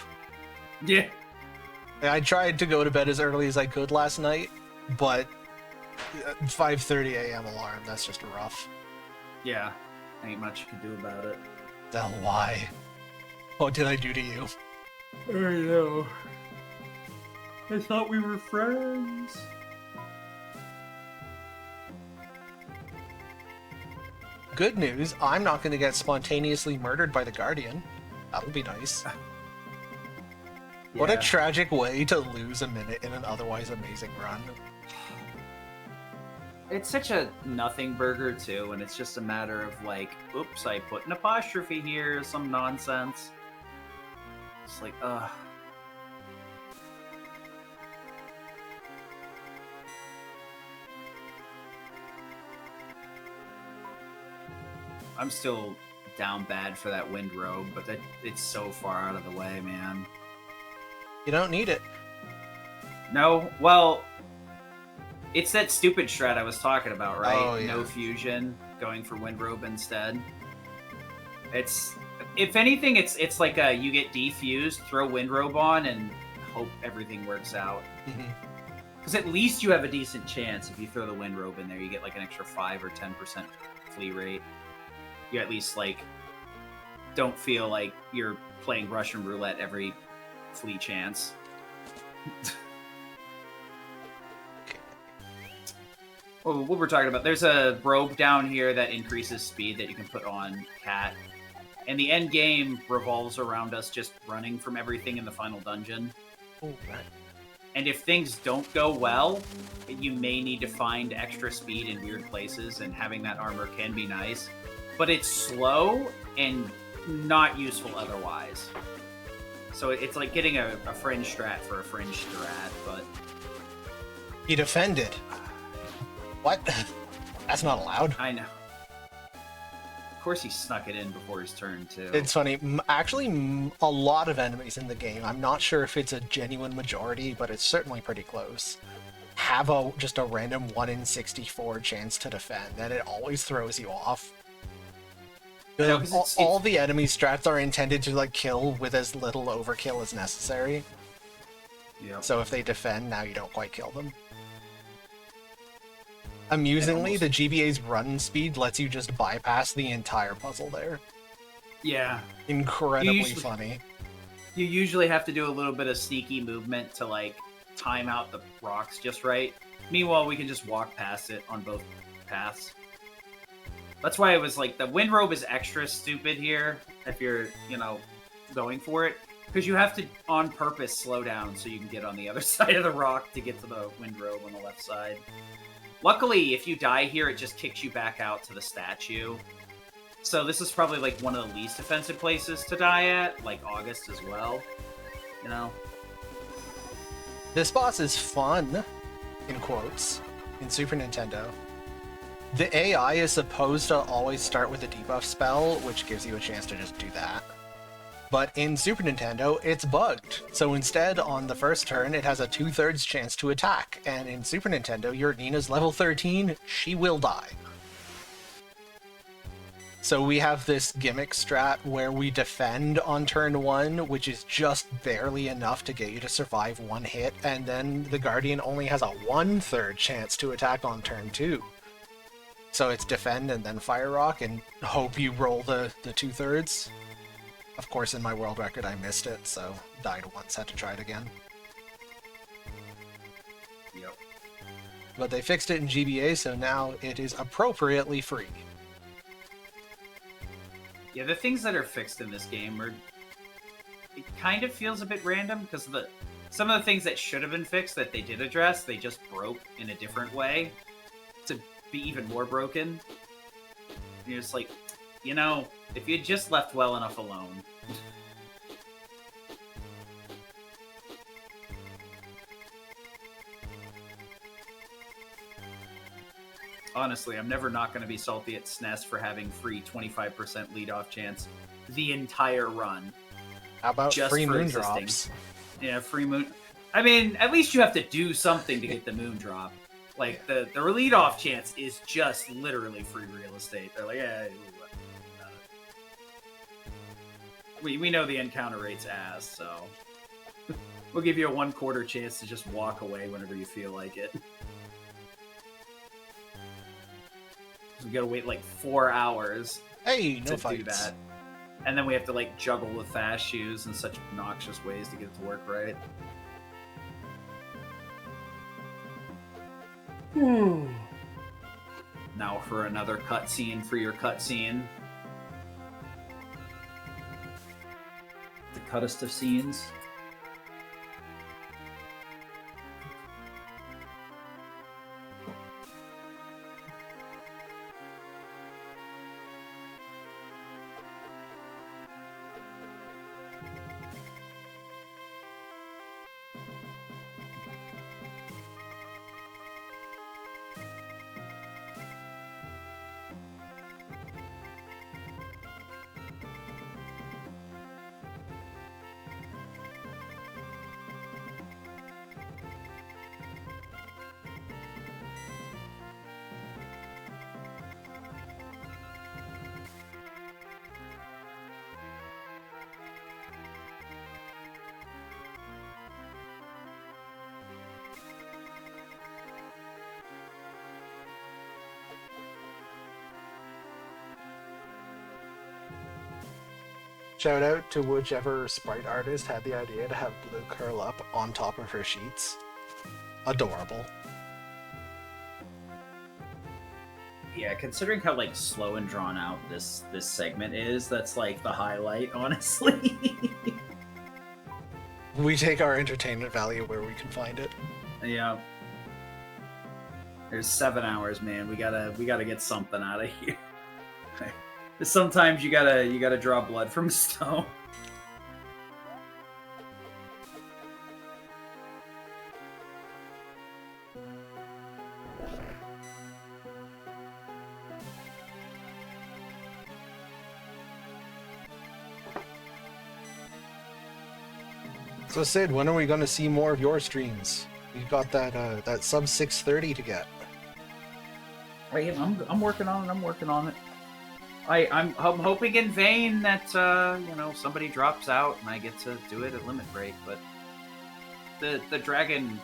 Yeah. I tried to go to bed as early as I could last night, but 5:30 a.m. alarm, that's just rough. Yeah. Ain't much you can do about it. Then why? What did I do to you? I know. I thought we were friends. good news, I'm not going to get spontaneously murdered by the Guardian. That'll be nice. What a Yeah. tragic way to lose a minute in an otherwise amazing run. It's such a nothing burger too, and it's just a matter of like, oops, I put an apostrophe here, some nonsense. It's like, ugh. I'm still down bad for that wind robe, but it's so far out of the way, man. You don't need it. No, well, it's that stupid strat I was talking about, right? Oh, yeah. No fusion, going for wind robe instead. It's, if anything, it's like a you get defused, throw wind robe on, and hope everything works out. Because at least you have a decent chance if you throw the wind robe in there. You get like an extra 5 or 10% flee rate. You at least like don't feel like you're playing Russian roulette every flee chance. Well, what we're talking about, there's a robe down here that increases speed that you can put on Cat. And the end game revolves around us just running from everything in the final dungeon. Oh, right. And if things don't go well, you may need to find extra speed in weird places, and having that armor can be nice. But it's slow and not useful otherwise. So it's like getting a fringe strat for a fringe strat, but... He defended. What? That's not allowed. I know. Of course he snuck it in before his turn, too. It's funny. Actually, a lot of enemies in the game, I'm not sure if it's a genuine majority, but it's certainly pretty close, have just a random 1 in 64 chance to defend, and it always throws you off. No, 'cause All the enemy strats are intended to like kill with as little overkill as necessary. Yep. So if they defend, now you don't quite kill them. Amusingly, almost... the GBA's run speed lets you just bypass the entire puzzle there. Yeah. Incredibly funny. You usually have to do a little bit of sneaky movement to, like, time out the rocks just right. Meanwhile, we can just walk past it on both paths. That's why it was like, the wind robe is extra stupid here, if you're, you know, going for it. Because you have to, on purpose, slow down so you can get on the other side of the rock to get to the wind robe on the left side. Luckily, if you die here, it just kicks you back out to the statue. So this is probably like one of the least offensive places to die at, like August as well. You know? This boss is fun, in quotes, in Super Nintendo. The AI is supposed to always start with a debuff spell, which gives you a chance to just do that. But in Super Nintendo, it's bugged. So instead, on the first turn, it has a 2/3 chance to attack. And in Super Nintendo, your Nina's level 13, she will die. So we have this gimmick strat where we defend on turn 1, which is just barely enough to get you to survive 1 hit, and then the Guardian only has a 1/3 chance to attack on turn 2. So it's defend and then Fire Rock, and hope you roll the 2/3. Of course, in my world record, I missed it, so died once, had to try it again. Yep. But they fixed it in GBA, so now it is appropriately free. Yeah, the things that are fixed in this game are... It kind of feels a bit random, because some of the things that should have been fixed that they did address, they just broke in a different way to be even more broken. And you're just like, you know, if you had just left well enough alone. Honestly, I'm never not going to be salty at SNES for having free 25% lead-off chance the entire run. How about Just free for moon existing. drops? Yeah, free moon... I mean, at least you have to do something to get the moon drop. Like, the lead-off chance is just literally free real estate. They're like, yeah... We know the encounter rate's ass, so... We'll give you a 1/4 chance to just walk away whenever you feel like it. We gotta wait like 4 hours Hey, no to fights. do that. And then we have to like juggle with fast shoes in such obnoxious ways to get it to work right. Now for another cutscene for your cutscene. The cuttest of scenes. Shout out to whichever sprite artist had the idea to have Blue curl up on top of her sheets. Adorable. Yeah, considering how like slow and drawn out this segment is, that's like the highlight, honestly. We take our entertainment value where we can find it. Yeah. There's 7 hours, man. We gotta get something out of here. Sometimes you gotta draw blood from a stone. So Sid, when are we going to see more of your streams? You've got that sub 630 to get. Right, I'm working on it. I'm working on it. I'm hoping in vain that somebody drops out and I get to do it at Limit Break, but the Dragon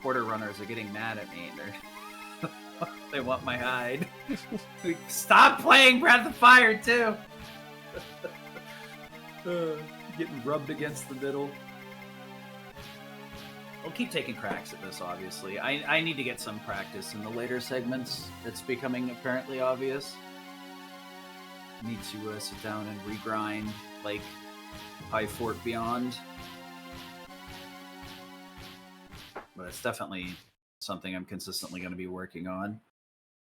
Quarter Runners are getting mad at me. They want my hide. Stop playing Breath of Fire too. Getting rubbed against the middle. I'll keep taking cracks at this, obviously. I need to get some practice in the later segments. It's becoming apparently obvious. Need to sit down and regrind, like, High Fort Beyond. But it's definitely something I'm consistently going to be working on.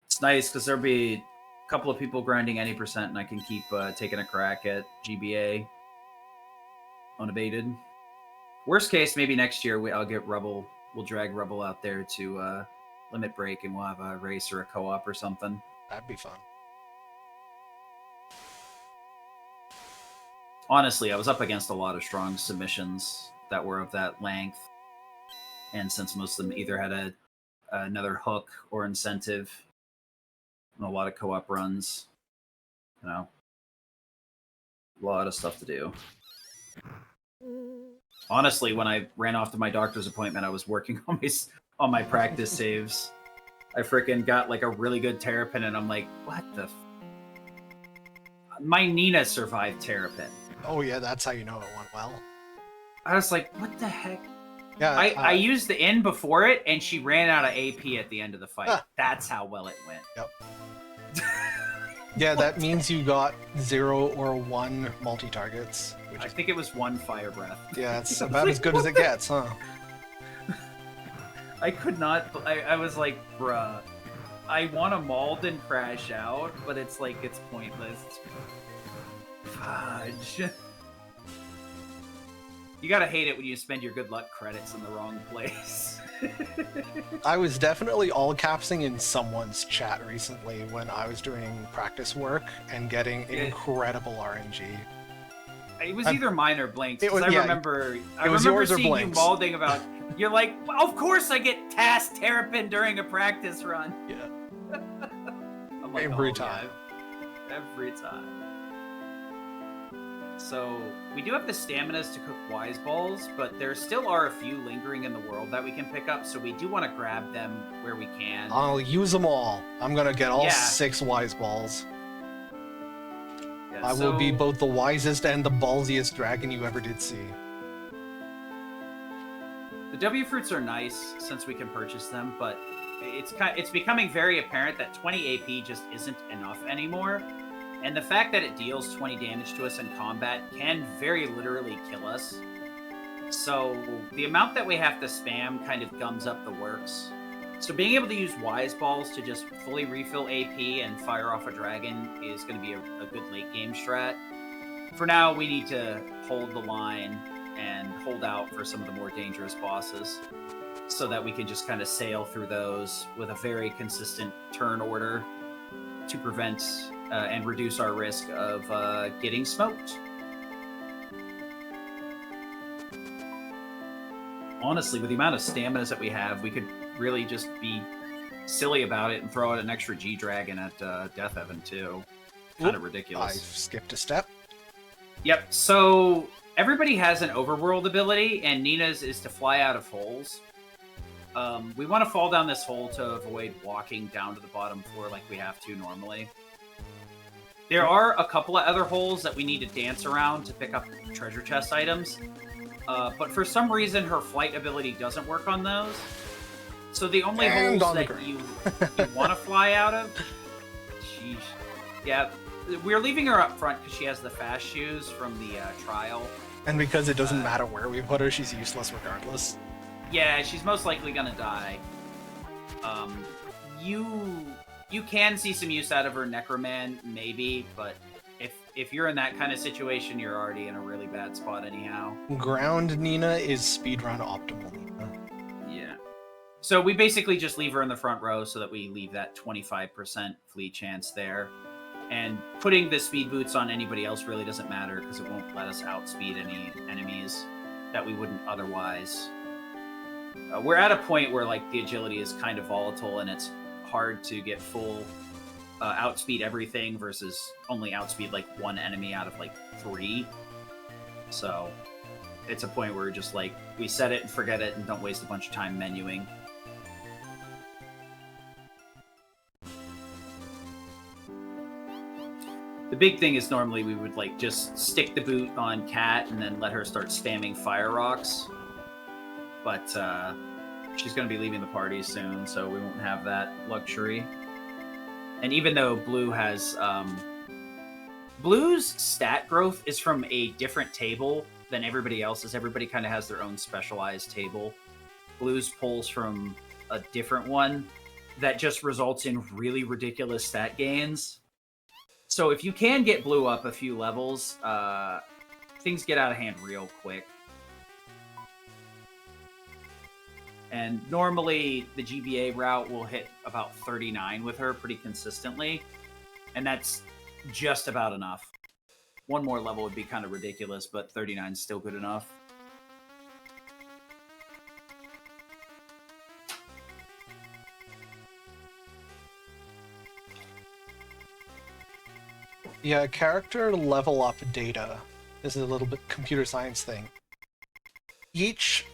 It's nice because there'll be a couple of people grinding any percent, and I can keep taking a crack at GBA unabated. Worst case, maybe next year I'll get Rebel. We'll drag Rebel out there to Limit Break, and we'll have a race or a co-op or something. That'd be fun. Honestly, I was up against a lot of strong submissions that were of that length, and since most of them either had another hook or incentive, and a lot of co-op runs, a lot of stuff to do. Honestly, when I ran off to my doctor's appointment, I was working on my practice saves. I freaking got like a really good Terrapin, and I'm like, what the? My Nina survived Terrapin. Oh yeah, that's how you know it went well. I was like, what the heck? Yeah, I used the N before it, and she ran out of AP at the end of the fight. That's how well it went. Yep. Yeah, that means you got 0 or 1 multi-targets. I think it was 1 Fire Breath. Yeah, it's about as good as it gets, huh? I could not... I was like, bruh, I want to mauled and crash out, but it's like, it's pointless. Fudge. You gotta hate it when you spend your good luck credits in the wrong place. I was definitely all-capsing in someone's chat recently when I was doing practice work and getting incredible RNG. It was either mine or Blink's, because I remember seeing you mauling about... You're like, well, of course I get tasked Terrapin during a practice run. Yeah. I'm like, every time. Yeah. Every time. So, we do have the staminas to cook Wise Balls, but there still are a few lingering in the world that we can pick up, so we do want to grab them where we can. I'll use them all. I'm gonna get all 6 Wise Balls. Yeah, I will be both the wisest and the ballsiest dragon you ever did see. The W fruits are nice since we can purchase them, but it's becoming very apparent that 20 AP just isn't enough anymore. And the fact that it deals 20 damage to us in combat can very literally kill us. So the amount that we have to spam kind of gums up the works. So being able to use Wise Balls to just fully refill AP and fire off a dragon is going to be a good late game strat. For now, we need to hold the line and hold out for some of the more dangerous bosses so that we can just kind of sail through those with a very consistent turn order to prevent and reduce our risk of getting smoked. Honestly, with the amount of staminas that we have, we could really just be silly about it and throw out an extra G-Dragon at Death Evan, too. Kind of ridiculous. I skipped a step. Yep, so everybody has an overworld ability, and Nina's is to fly out of holes. We want to fall down this hole to avoid walking down to the bottom floor like we have to normally. There are a couple of other holes that we need to dance around to pick up treasure chest items. But for some reason, her flight ability doesn't work on those. So the only holes that you want to fly out of... Sheesh. Yeah, we're leaving her up front because she has the fast shoes from the trial. And because it doesn't matter where we put her, she's useless regardless. Yeah, she's most likely gonna die. You can see some use out of her Necroman, maybe, but if you're in that kind of situation, you're already in a really bad spot anyhow. Ground Nina is speedrun optimal Nina. Yeah. So we basically just leave her in the front row so that we leave that 25% fleet chance there. And putting the speed boots on anybody else really doesn't matter because it won't let us outspeed any enemies that we wouldn't otherwise. We're at a point where like the agility is kind of volatile and it's hard to get full outspeed everything versus only outspeed like one enemy out of like 3. So it's a point where we're just like, we set it and forget it and don't waste a bunch of time menuing. The big thing is normally we would like just stick the boot on Kat and then let her start spamming fire rocks. But she's going to be leaving the party soon, so we won't have that luxury. And even though Blue has... Blue's stat growth is from a different table than everybody else's. Everybody kind of has their own specialized table. Blue's pulls from a different one that just results in really ridiculous stat gains. So if you can get Blue up a few levels, things get out of hand real quick. And normally the GBA route will hit about 39 with her pretty consistently. And that's just about enough. One more level would be kind of ridiculous, but 39 is still good enough. Yeah, character level up data. This is a little bit computer science thing. Each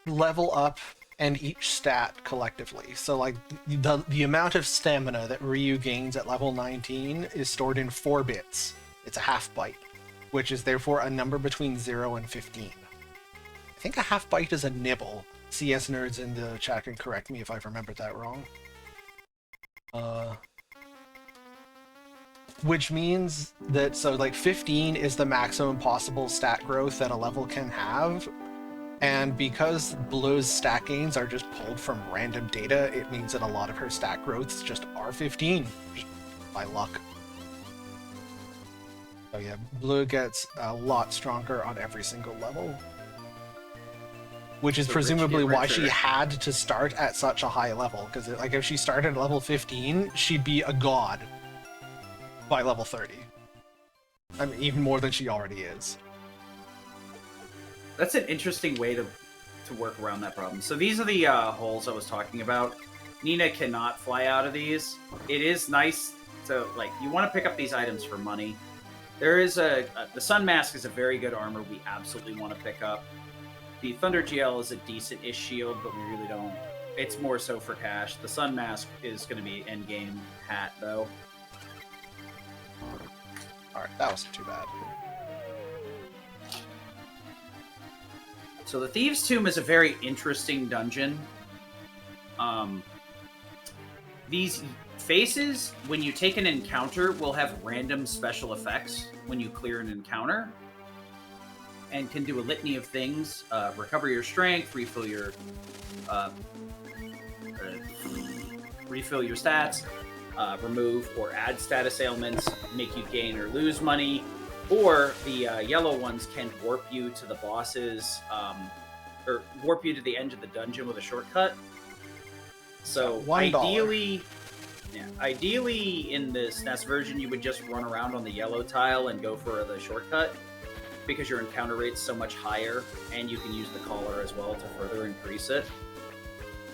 level up and each stat collectively. So like the amount of stamina that Ryu gains at level 19 is stored in 4 bits. It's a half byte, which is therefore a number between 0 and 15. I think a half byte is a nibble. CS nerds in the chat can correct me if I've remembered that wrong. Which means that, so like 15 is the maximum possible stat growth that a level can have. And because Blue's stat gains are just pulled from random data, it means that a lot of her stat growths just are 15, just by luck. So yeah, Blue gets a lot stronger on every single level. Which is presumably why she had to start at such a high level, because like if she started at level 15, she'd be a god by level 30. I mean, even more than she already is. That's an interesting way to work around that problem. So these are the holes I was talking about. Nina cannot fly out of these. It is nice to, like, you want to pick up these items for money. There is the Sun Mask is a very good armor we absolutely want to pick up. The Thunder GL is a decent-ish shield, but we really don't. It's more so for cash. The Sun Mask is going to be endgame hat, though. Alright, that wasn't too bad. So the Thieves' Tomb is a very interesting dungeon. these faces, when you take an encounter, will have random special effects when you clear an encounter, and can do a litany of things: recover your strength, refill your stats, remove or add status ailments, make you gain or lose money, or the yellow ones can warp you to the bosses, or warp you to the end of the dungeon with a shortcut. So $1. ideally in the SNES version, you would just run around on the yellow tile and go for the shortcut, because your encounter rate's so much higher, and you can use the collar as well to further increase it.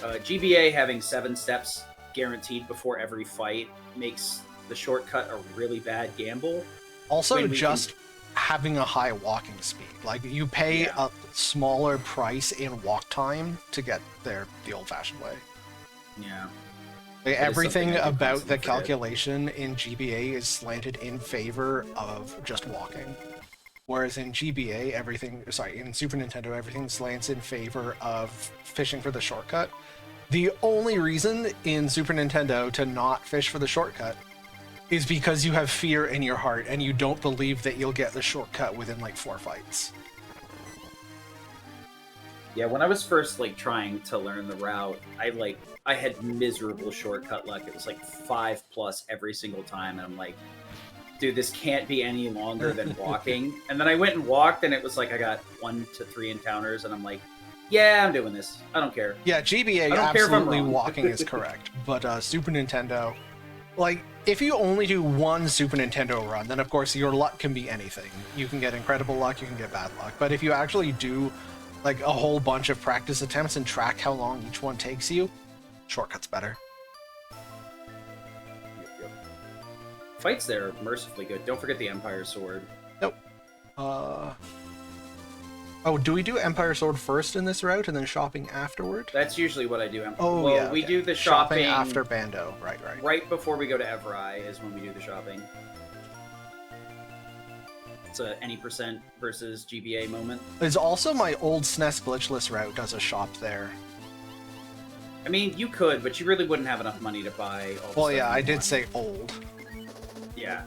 GBA having 7 steps guaranteed before every fight makes the shortcut a really bad gamble. Also, just having a high walking speed. Like, you pay a smaller price in walk time to get there the old-fashioned way. Yeah. Like, everything about the calculation in GBA is slanted in favor of just walking. Whereas in GBA, in Super Nintendo, everything slants in favor of fishing for the shortcut. The only reason in Super Nintendo to not fish for the shortcut is because you have fear in your heart and you don't believe that you'll get the shortcut within like 4 fights. Yeah, when I was first trying to learn the route, I had miserable shortcut luck. It was 5+ every single time, and I'm like, dude, this can't be any longer than walking. And then I went and walked, and it was I got 1 to 3 encounters, and I'm like, yeah, I'm doing this. I don't care. Yeah, GBA absolutely walking is correct, but Super Nintendo, if you only do 1 Super Nintendo run, then of course your luck can be anything. You can get incredible luck, you can get bad luck. But if you actually do a whole bunch of practice attempts and track how long each one takes you, shortcut's better. Yep. Fights there are mercifully good. Don't forget the Empire Sword. Nope. Oh, do we do Empire Sword first in this route and then shopping afterward? That's usually what I do. We do the shopping after Bando. Right. Right before we go to Evrai is when we do the shopping. It's a any percent versus GBA moment. There's also my old SNES glitchless route does a shop there. I mean, you could, but you really wouldn't have enough money to buy all the Well, yeah, I did say old. Yeah.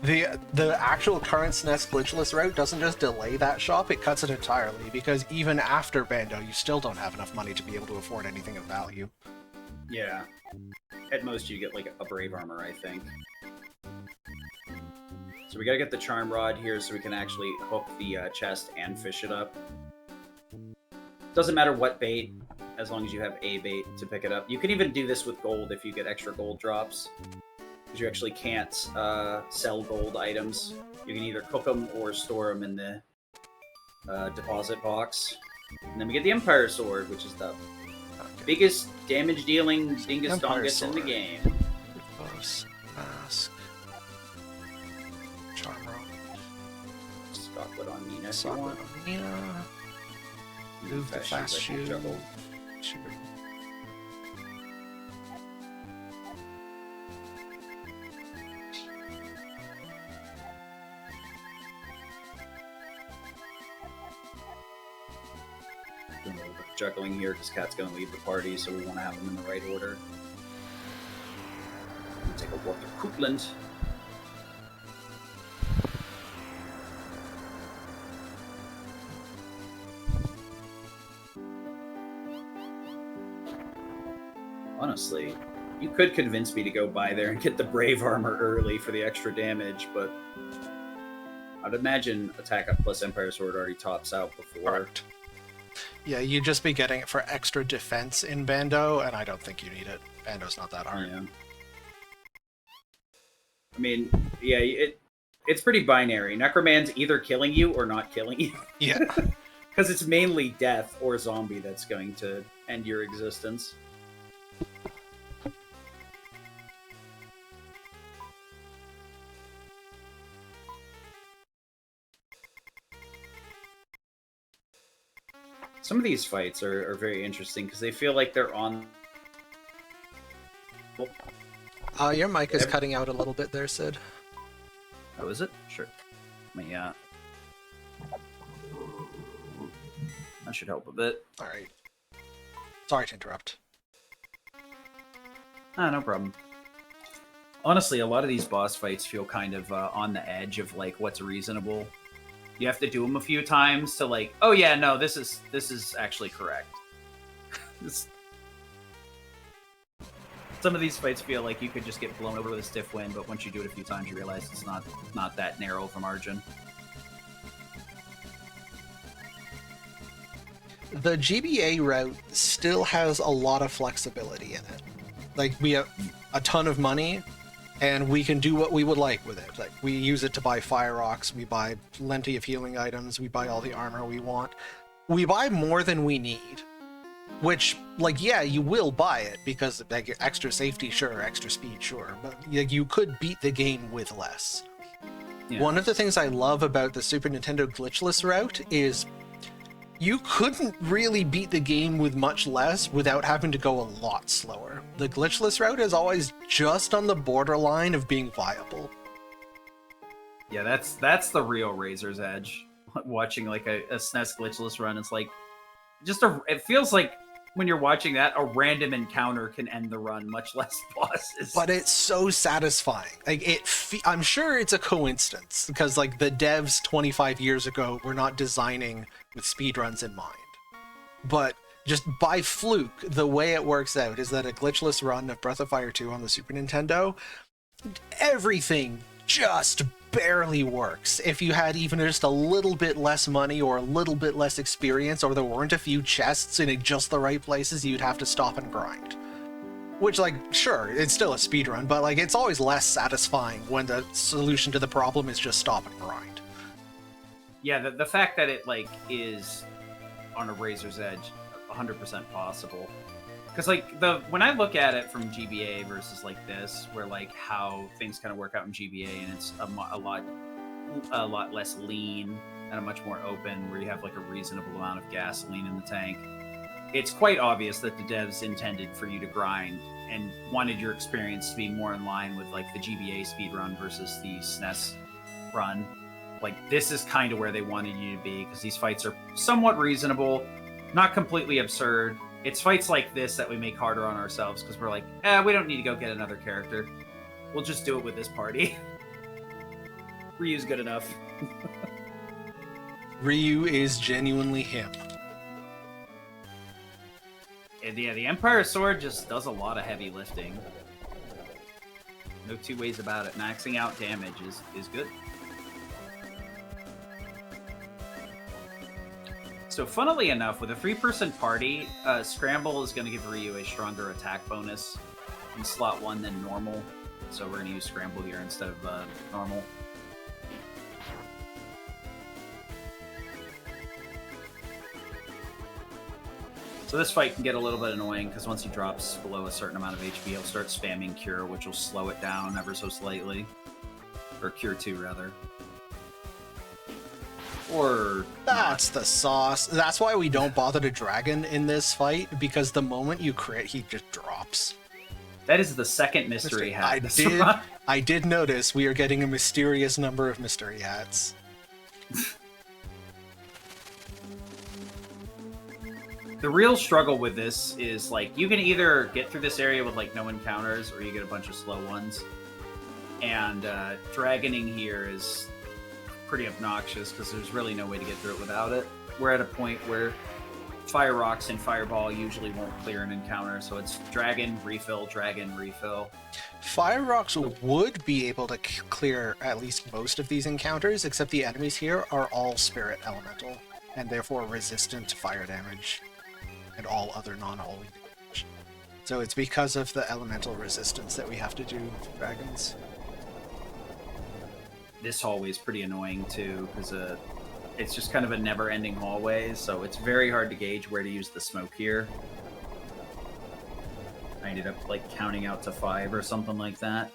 The actual current SNES glitchless route doesn't just delay that shop, it cuts it entirely, because even after Bando, you still don't have enough money to be able to afford anything of value. Yeah. At most, you get a Brave Armor, I think. So we gotta get the Charm Rod here so we can actually hook the chest and fish it up. Doesn't matter what bait, as long as you have a bait to pick it up. You can even do this with gold if you get extra gold drops, because you actually can't sell gold items. You can either cook them or store them in the deposit box. And then we get the Empire Sword, which is the biggest damage-dealing dingus-dongus in the game. Boss, mask, charm roll. Stockwood on Nina. Stockwood on Nina. Move the fast shoe. Shoot. Juggling here because Cat's going to leave the party, so we want to have them in the right order. Take a walk to Coupland. Honestly, you could convince me to go by there and get the Brave Armor early for the extra damage, but I'd imagine Attack Up plus Empire Sword already tops out before. Correct. Yeah, you'd just be getting it for extra defense in Bando, and I don't think you need it. Bando's not that hard. Yeah. I mean, yeah, it's pretty binary. Necroman's either killing you or not killing you. Yeah. Because it's mainly death or zombie that's going to end your existence. Some of these fights are very interesting because they feel like they're on... Your mic is cutting out a little bit there, Sid. Oh, is it? Sure. Yeah. That should help a bit. Alright. Sorry to interrupt. Ah, no problem. Honestly, a lot of these boss fights feel kind of on the edge of like what's reasonable. You have to do them a few times to like, oh yeah, no, this is actually correct. Some of these fights feel like you could just get blown over with a stiff wind, but once you do it a few times, you realize it's not that narrow of a margin. The GBA route still has a lot of flexibility in it. Like, we have a ton of money, and we can do what we would like with it. Like, we use it to buy fire rocks, we buy plenty of healing items, we buy all the armor we want. We buy more than we need. Which, like, yeah, you will buy it because, like, extra safety, sure, extra speed, sure, but you could beat the game with less. Yeah. One of the things I love about the Super Nintendo glitchless route is you couldn't really beat the game with much less without having to go a lot slower. The glitchless route is always just on the borderline of being viable. Yeah, that's the real razor's edge. Watching like a SNES glitchless run, it's like it feels like when you're watching that, a random encounter can end the run, much less bosses. But it's so satisfying. Like, I'm sure it's a coincidence because, like, the devs 25 years ago were not designing with speedruns in mind. But just by fluke, the way it works out is that a glitchless run of Breath of Fire 2 on the Super Nintendo, everything just barely works. If you had even just a little bit less money or a little bit less experience, or there weren't a few chests in just the right places, you'd have to stop and grind. Which, like, sure, it's still a speedrun, but, like, it's always less satisfying when the solution to the problem is just stop and grind. Yeah, the fact that it, like, is on a razor's edge, 100% possible. Because, like, when I look at it from GBA versus, like, this, where, like, how things kind of work out in GBA, and it's a lot less lean and a much more open, where you have, like, a reasonable amount of gasoline in the tank, it's quite obvious that the devs intended for you to grind and wanted your experience to be more in line with, like, the GBA speedrun versus the SNES run. Like, this is kind of where they wanted you to be, because these fights are somewhat reasonable, not completely absurd. It's fights like this that we make harder on ourselves, because we're like, we don't need to go get another character. We'll just do it with this party. Ryu's good enough. Ryu is genuinely him. And yeah, the Empire Sword just does a lot of heavy lifting. No two ways about it. Maxing out damage is good. So funnily enough, with a 3-person party, Scramble is going to give Ryu a stronger attack bonus in slot 1 than normal. So we're going to use Scramble here instead of normal. So this fight can get a little bit annoying, because once he drops below a certain amount of HP, he'll start spamming Cure, which will slow it down ever so slightly. Or Cure 2, rather. Or that's the sauce. That's why we don't bother to dragon in this fight, because the moment you crit, he just drops. That is the second mystery hat. I did notice we are getting a mysterious number of mystery hats. The real struggle with this is, like, you can either get through this area with, like, no encounters, or you get a bunch of slow ones. And dragoning here is pretty obnoxious, because there's really no way to get through it without it. We're at a point where Fire Rocks and Fireball usually won't clear an encounter, so it's dragon, refill, dragon, refill. Fire Rocks would be able to clear at least most of these encounters, except the enemies here are all Spirit Elemental, and therefore resistant to fire damage and all other non-holy damage. So it's because of the elemental resistance that we have to do dragons. This hallway is pretty annoying too, because it's just kind of a never-ending hallway, so it's very hard to gauge where to use the smoke here. I ended up, like, counting out to 5 or something like that.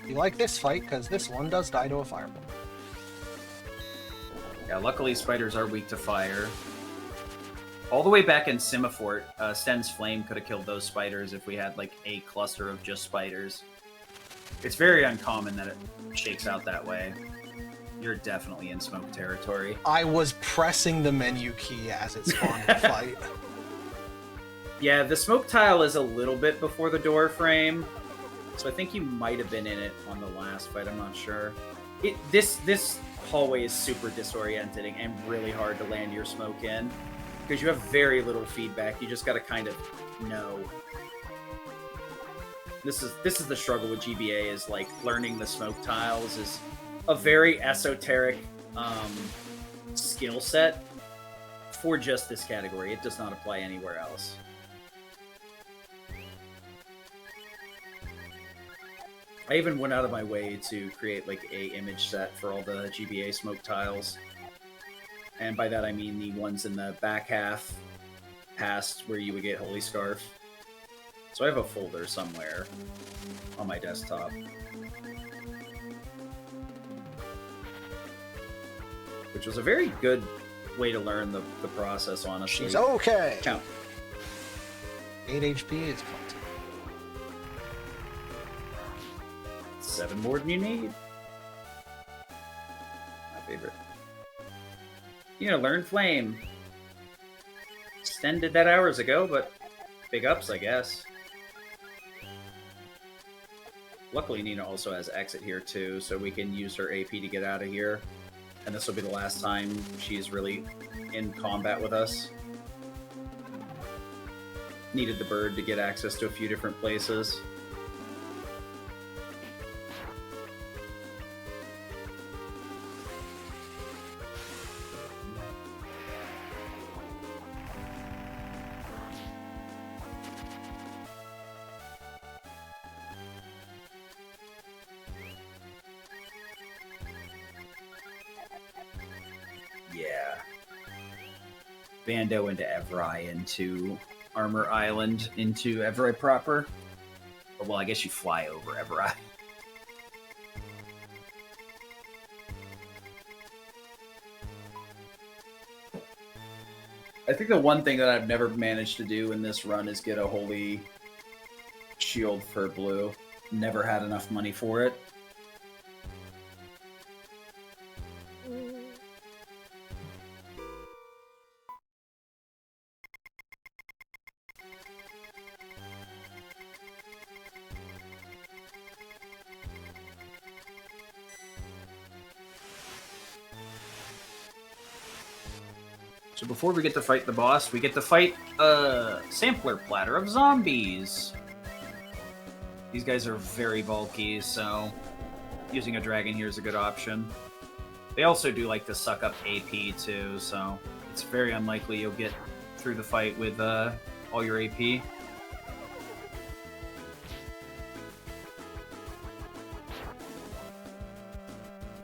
You like this fight, because this one does die to a fireball. Yeah, luckily spiders are weak to fire. All the way back in Simifort, Sten's Flame could have killed those spiders if we had, like, a cluster of just spiders. It's very uncommon that it shakes out that way. You're definitely in smoke territory. I was pressing the menu key as it spawned the fight. Yeah, the smoke tile is a little bit before the door frame, so I think you might have been in it on the last fight. I'm not sure. This hallway is super disorienting and really hard to land your smoke in because you have very little feedback. You just got to kind of know. This is the struggle with GBA, is like learning the smoke tiles is a very esoteric skill set for just this category. It does not apply anywhere else. I even went out of my way to create like a image set for all the GBA smoke tiles. And by that I mean the ones in the back half past where you would get Holy Scarf. So I have a folder somewhere on my desktop. Which was a very good way to learn the process, honestly. She's okay! Count. 8 HP is plenty. 7 more than you need. My favorite. You know, learn Flame. Sten did that hours ago, but big ups, I guess. Luckily, Nina also has exit here too, so we can use her AP to get out of here. And this will be the last time she's really in combat with us. Needed the bird to get access to a few different places. Yeah. Bando into Evrai, into Armor Island, into Evrai proper. Or, well, I guess you fly over Evrai. I think the one thing that I've never managed to do in this run is get a holy shield for blue. Never had enough money for it. So before we get to fight the boss, we get to fight a sampler platter of zombies. These guys are very bulky, so using a dragon here is a good option. They also do like to suck up AP too, so it's very unlikely you'll get through the fight with all your AP.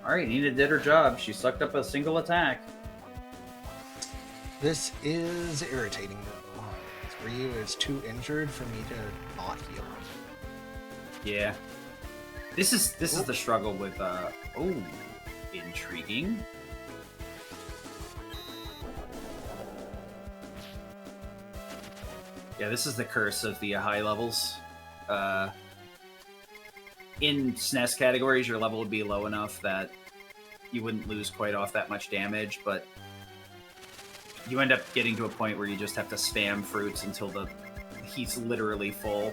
Alright, Nina did her job. She sucked up a single attack. This is irritating though. Ryu is too injured for me to not heal. Yeah. This is the struggle with intriguing. Yeah, this is the curse of the high levels. In SNES categories, your level would be low enough that you wouldn't lose quite off that much damage, but you end up getting to a point where you just have to spam fruits until he's literally full.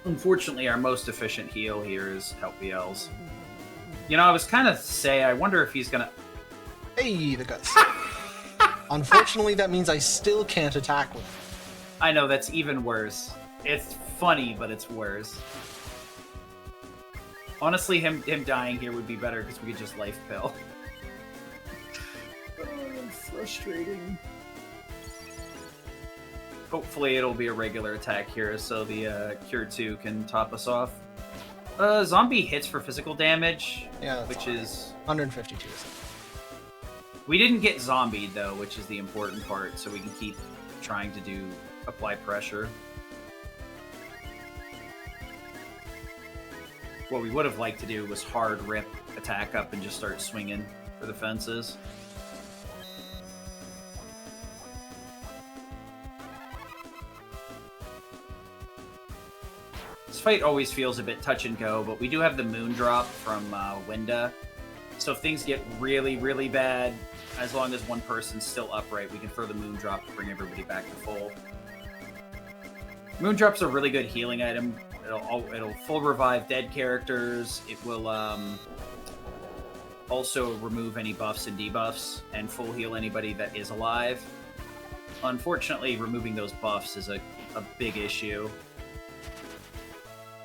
Unfortunately, our most efficient heal here is Help BLs. You know, I was kind of I wonder if he's gonna... Hey, the guts. Unfortunately, that means I still can't attack with him. I know, that's even worse. It's funny, but it's worse. Honestly, him dying here would be better because we could just life pill. Oh, frustrating. Hopefully it'll be a regular attack here so the Cure 2 can top us off. Zombie hits for physical damage, Yeah, which is... 152. We didn't get zombied, though, which is the important part, so we can keep trying to apply pressure. What we would have liked to do was hard rip, attack up, and just start swinging for the fences. fight always feels a bit touch and go, but we do have the moon drop from Winda. So if things get really, really bad, as long as one person's still upright, we can throw the moon drop to bring everybody back to full. Moon drop's a really good healing item. It'll full revive dead characters. It will also remove any buffs and debuffs and full heal anybody that is alive. Unfortunately, removing those buffs is a big issue.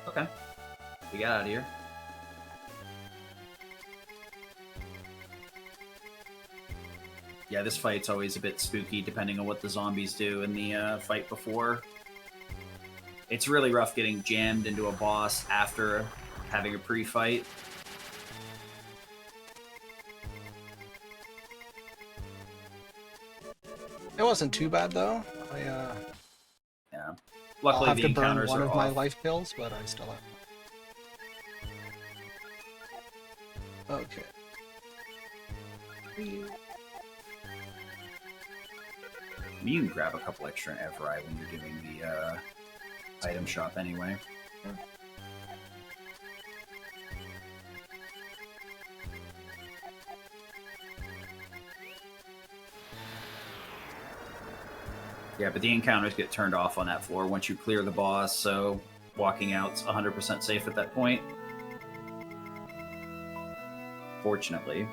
Okay. We got out of here. Yeah, this fight's always a bit spooky depending on what the zombies do in the fight before. It's really rough getting jammed into a boss after having a pre-fight. It wasn't too bad though. Yeah. I'll Luckily, have the to burn encounters one are of my off. life pills, but I still have. Okay. You can grab a couple extra Evri when you're doing the item shop anyway. Yeah, but the encounters get turned off on that floor once you clear the boss, so walking out's 100% safe at that point. Fortunately.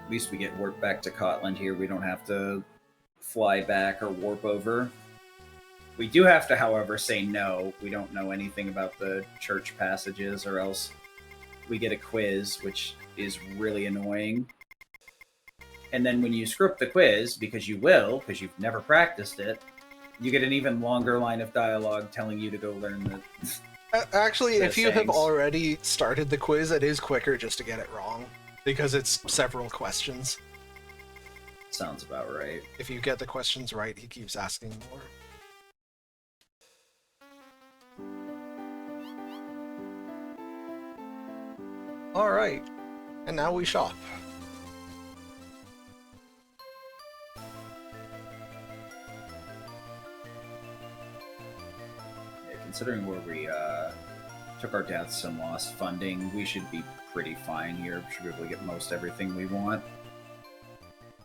At least we get warped back to Cotland here. We don't have to fly back or warp over. We do have to, however, say no. We don't know anything about the church passages, or else we get a quiz, which is really annoying. And then when you screw up the quiz, because you will, because you've never practiced it, you get an even longer line of dialogue telling you to go learn the... Actually, the if you have sayings. already started the quiz, it is quicker just to get it wrong. Because it's several questions. Sounds about right. If you get the questions right, he keeps asking more. Alright. And now we shop. Yeah, considering where we took our deaths and lost funding, we should be pretty fine here. We should be able to get most everything we want.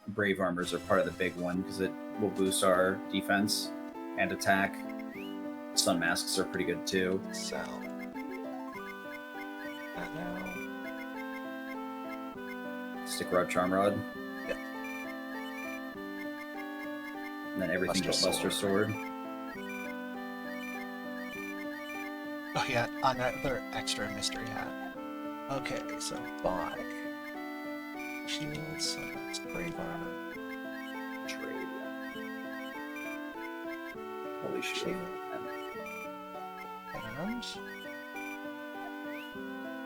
Brave armors are part of the big one because it will boost our defense and attack. Sun masks are pretty good too. Sell. That now. Stick rod, charm rod. Yep. And then everything Buster but Buster Sword. Oh yeah, another extra mystery hat. Okay, so buy. Shields, that's brave armor. Trade. Holy shit. Shield. And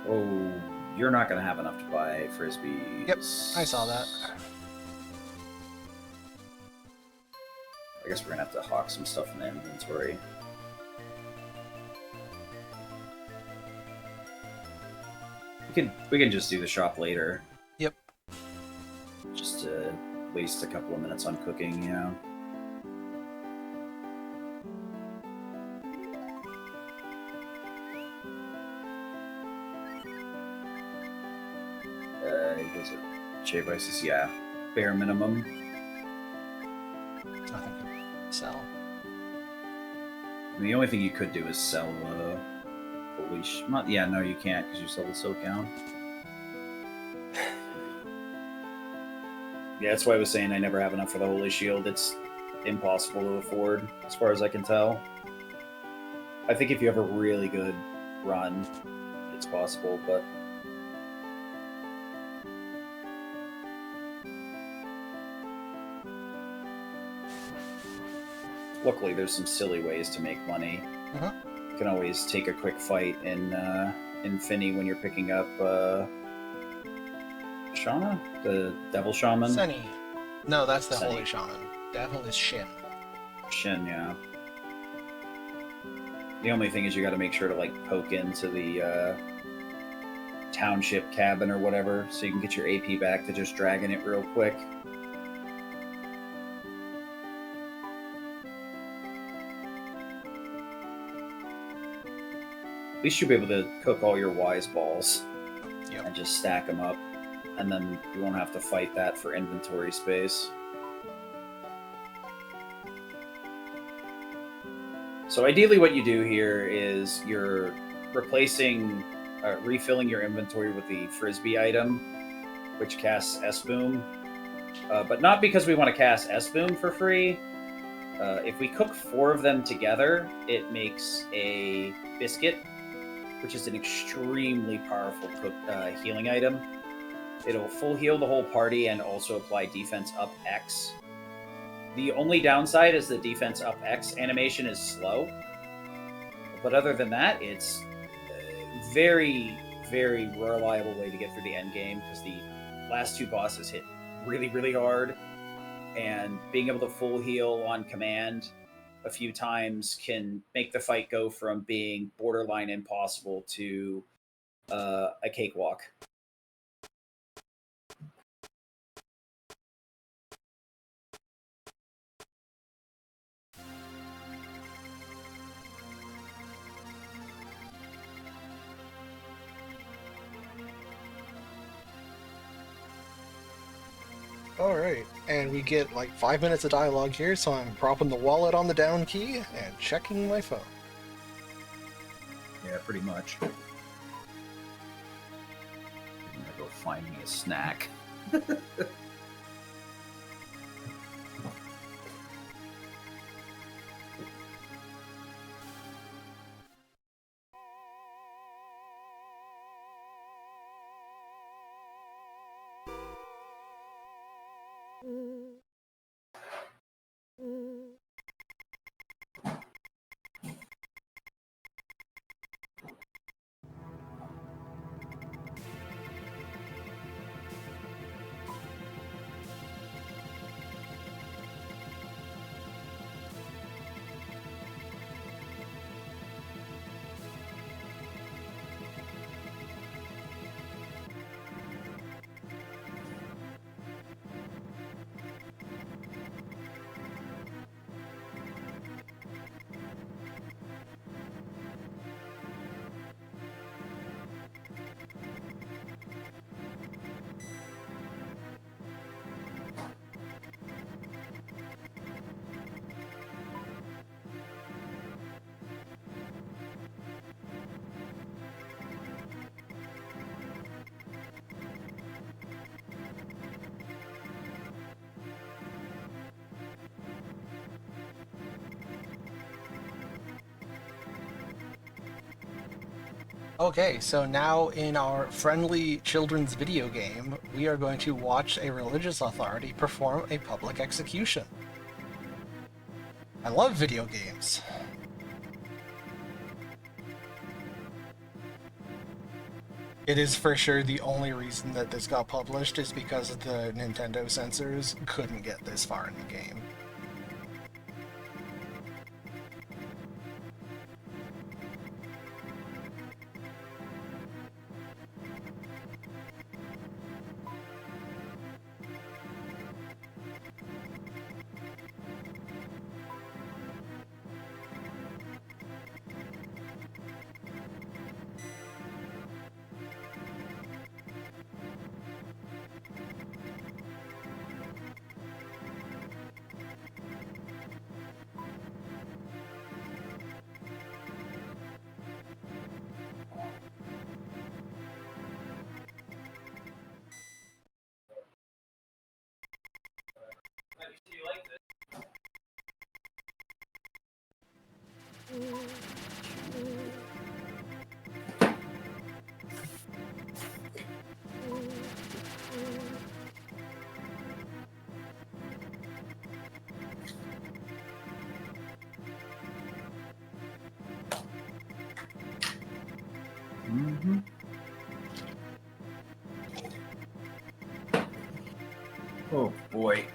Oh, you're not going to have enough to buy frisbees. Yep, I saw that. I guess we're going to have to hawk some stuff in the inventory. We can just do the shop later. Yep. Just to waste a couple of minutes on cooking, yeah. Was it Shave Ices? Yeah. Bare minimum. Nothing to sell. I mean, the only thing you could do is sell, holy yeah, no, you can't, because you sell the silk gown. Yeah, that's why I was saying I never have enough for the Holy Shield. It's impossible to afford, as far as I can tell. I think if you have a really good run, it's possible, but luckily there's some silly ways to make money. Uh-huh. You can always take a quick fight in Finny when you're picking up Shauna, the Devil Shaman. Sunny. No, that's the Sunny. Holy Shaman. Devil is Shin. Shin, yeah. The only thing is you got to make sure to like poke into the township cabin or whatever, so you can get your AP back to just dragging it real quick. At least you'll be able to cook all your wise balls and just stack them up, and then you won't have to fight that for inventory space. So ideally what you do here is you're refilling your inventory with the Frisbee item, which casts S-Boom. But not because we want to cast S-Boom for free. If we cook 4 of them together, it makes a biscuit, which is an extremely powerful healing item. It'll full heal the whole party and also apply defense up X. The only downside is the defense up X animation is slow. But other than that, it's a very, very reliable way to get through the end game, because the last 2 bosses hit really, really hard. And being able to full heal on command a few times can make the fight go from being borderline impossible to a cakewalk. Alright, and we get like 5 minutes of dialogue here, so I'm propping the wallet on the down key and checking my phone. Yeah, pretty much. I'm gonna go find me a snack. Okay, so now in our friendly children's video game, we are going to watch a religious authority perform a public execution. I love video games. It is for sure the only reason that this got published is because the Nintendo censors couldn't get this far in the game. Mm-hmm. Oh boy.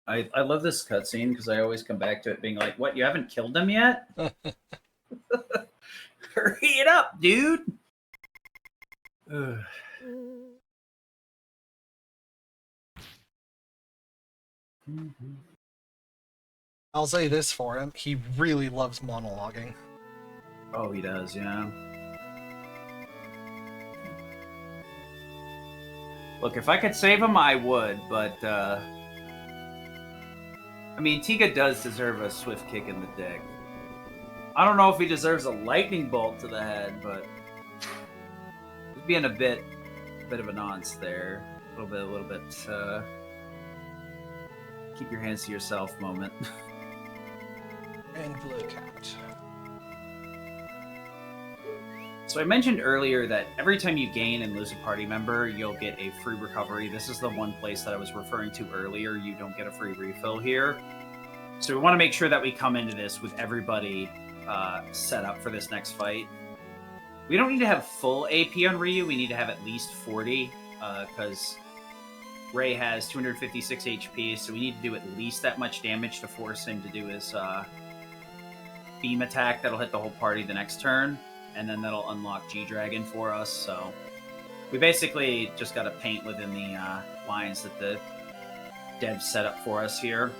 I love this cutscene because I always come back to it being like, what, you haven't killed him yet? Hurry it up, dude! Ugh. I'll say this for him, he really loves monologuing. Oh, he does, yeah. Look, if I could save him, I would, but, I mean, Tiga does deserve a swift kick in the dick. I don't know if he deserves a lightning bolt to the head, but he's being a bit of a nonce there. A little bit, keep your hands to yourself moment. And Blue Cat. So I mentioned earlier that every time you gain and lose a party member, you'll get a free recovery. This is the one place that I was referring to earlier. You don't get a free refill here. So we want to make sure that we come into this with everybody set up for this next fight. We don't need to have full AP on Ryu. We need to have at least 40 because Ray has 256 HP. So we need to do at least that much damage to force him to do his beam attack that'll hit the whole party the next turn. And then that'll unlock G-Dragon for us. So we basically just got to paint within the lines that the devs set up for us here.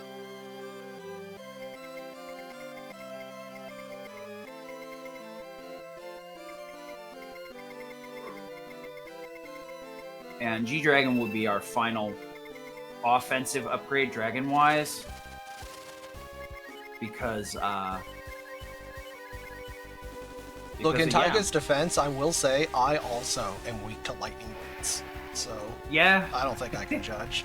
And G-Dragon will be our final offensive upgrade dragon-wise. Because, Look, in yeah. Taiga's defense, I will say I also am weak to lightning bolts. So, Yeah. I don't think I can judge.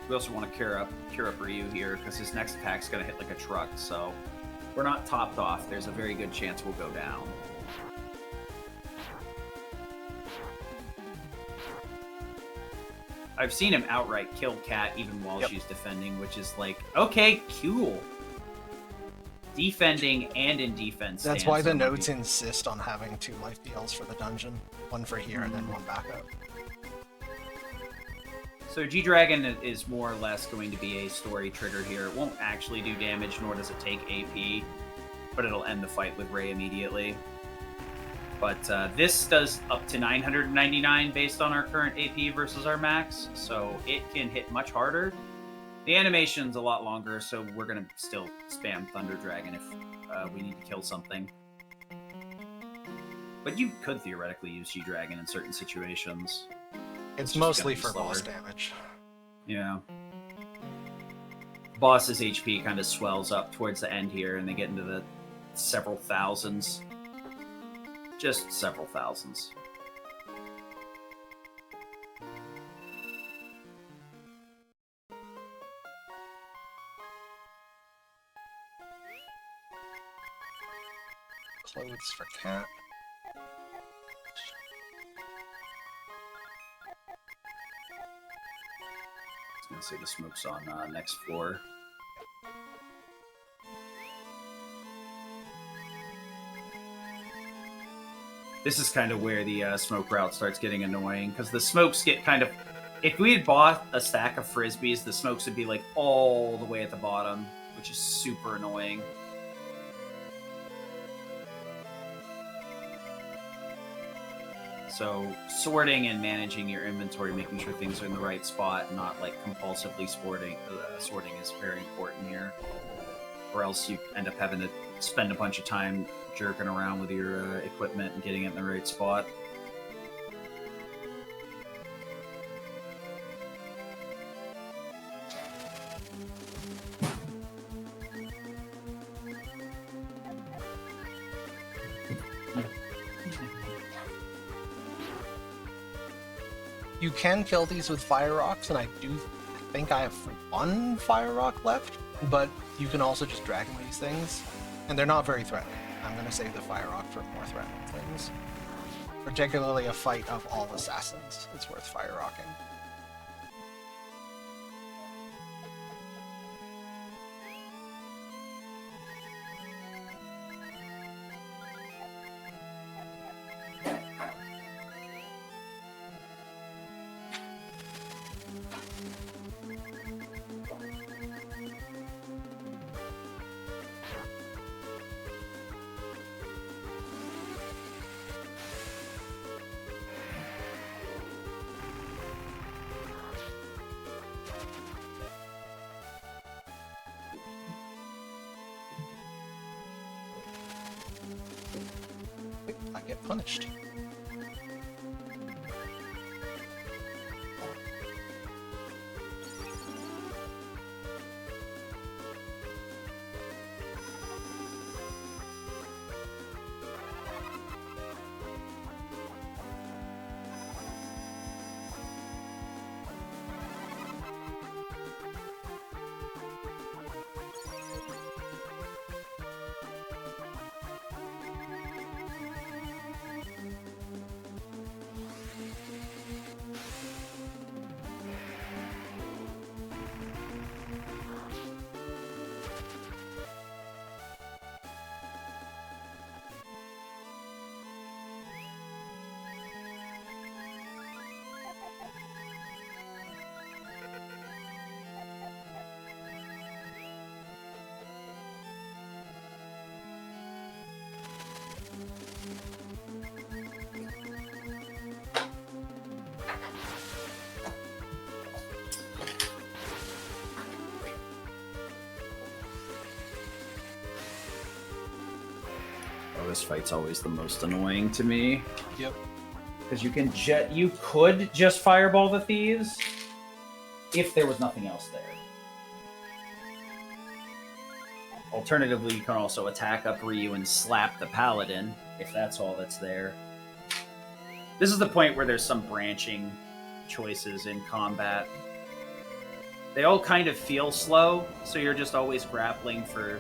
We also want to cure up Ryu here because his next attack's going to hit like a truck. So we're not topped off. There's a very good chance we'll go down. I've seen him outright kill Cat even while she's defending, which is like, okay, cool. Defending and in defense. That's why the nodes insist on having 2 life deals for the dungeon. One for here and then one backup. So G-Dragon is more or less going to be a story trigger here. It won't actually do damage, nor does it take AP, but it'll end the fight with Ray immediately. But this does up to 999 based on our current AP versus our max, so it can hit much harder. The animation's a lot longer, so we're going to still spam Thunder Dragon if we need to kill something. But you could theoretically use G-Dragon in certain situations. It's mostly for boss damage. Yeah. Boss's HP kind of swells up towards the end here, and they get into the several thousands. Just several thousands. Clothes for Cat. I was gonna say the smoke's on next floor. This is kind of where the smoke route starts getting annoying, because the smokes get kind of... If we had bought a stack of Frisbees, the smokes would be like all the way at the bottom, which is super annoying. So sorting and managing your inventory, making sure things are in the right spot, not like compulsively sorting is very important here. Or else you end up having to spend a bunch of time jerking around with your equipment and getting it in the right spot. You can kill these with fire rocks, and I do think I have 1 fire rock left, but you can also just dragon these things, and they're not very threatening. I'm going to save the fire rock for more threatening things. Particularly a fight of all assassins. It's worth fire rocking. I get punished. Oh, this fight's always the most annoying to me. Yep. Because you could just fireball the thieves if there was nothing else there. Alternatively, you can also attack up Ryu and slap the paladin if that's all that's there. This is the point where there's some branching choices in combat. They all kind of feel slow, so you're just always grappling for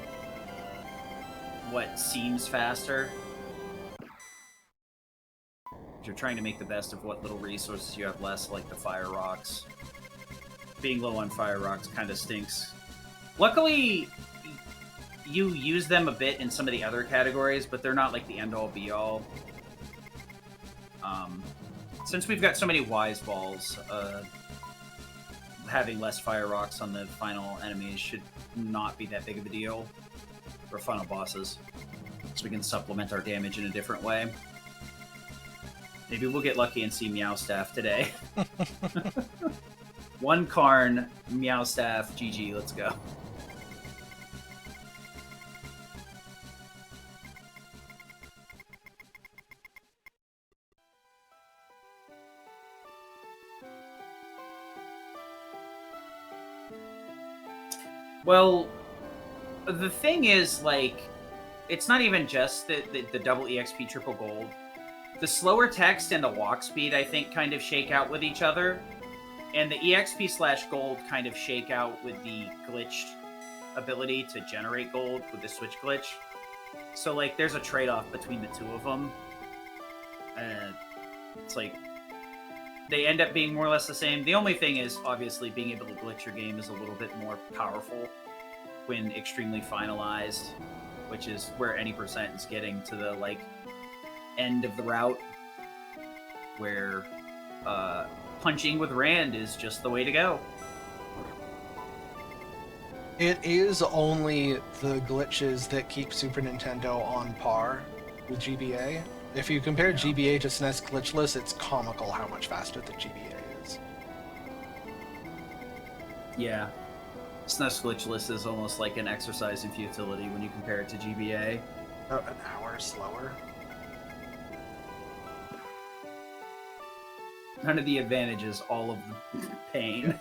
what seems faster. You're trying to make the best of what little resources you have left, like the fire rocks. Being low on fire rocks kind of stinks. Luckily, you use them a bit in some of the other categories, but they're not like the end-all be-all. Since we've got so many wise balls, having less fire rocks on the final enemies should not be that big of a deal. For final bosses, so we can supplement our damage in a different way. Maybe we'll get lucky and see Meowstaff today. One Karn, Meowstaff, GG, let's go. Well, the thing is, like, it's not even just the double EXP triple gold. The slower text and the walk speed, I think, kind of shake out with each other. And the EXP slash gold kind of shake out with the glitched ability to generate gold with the switch glitch. So, like, there's a trade-off between the two of them. And it's like, they end up being more or less the same. The only thing is, obviously, being able to glitch your game is a little bit more powerful when extremely finalized, which is where any percent is getting to the, like, end of the route, where punching with Rand is just the way to go. It is only the glitches that keep Super Nintendo on par with GBA. If you compare GBA to SNES glitchless, it's comical how much faster the GBA is. Yeah. SNES glitchless is almost like an exercise in futility when you compare it to GBA. About an hour slower. None of the advantages, all of the pain.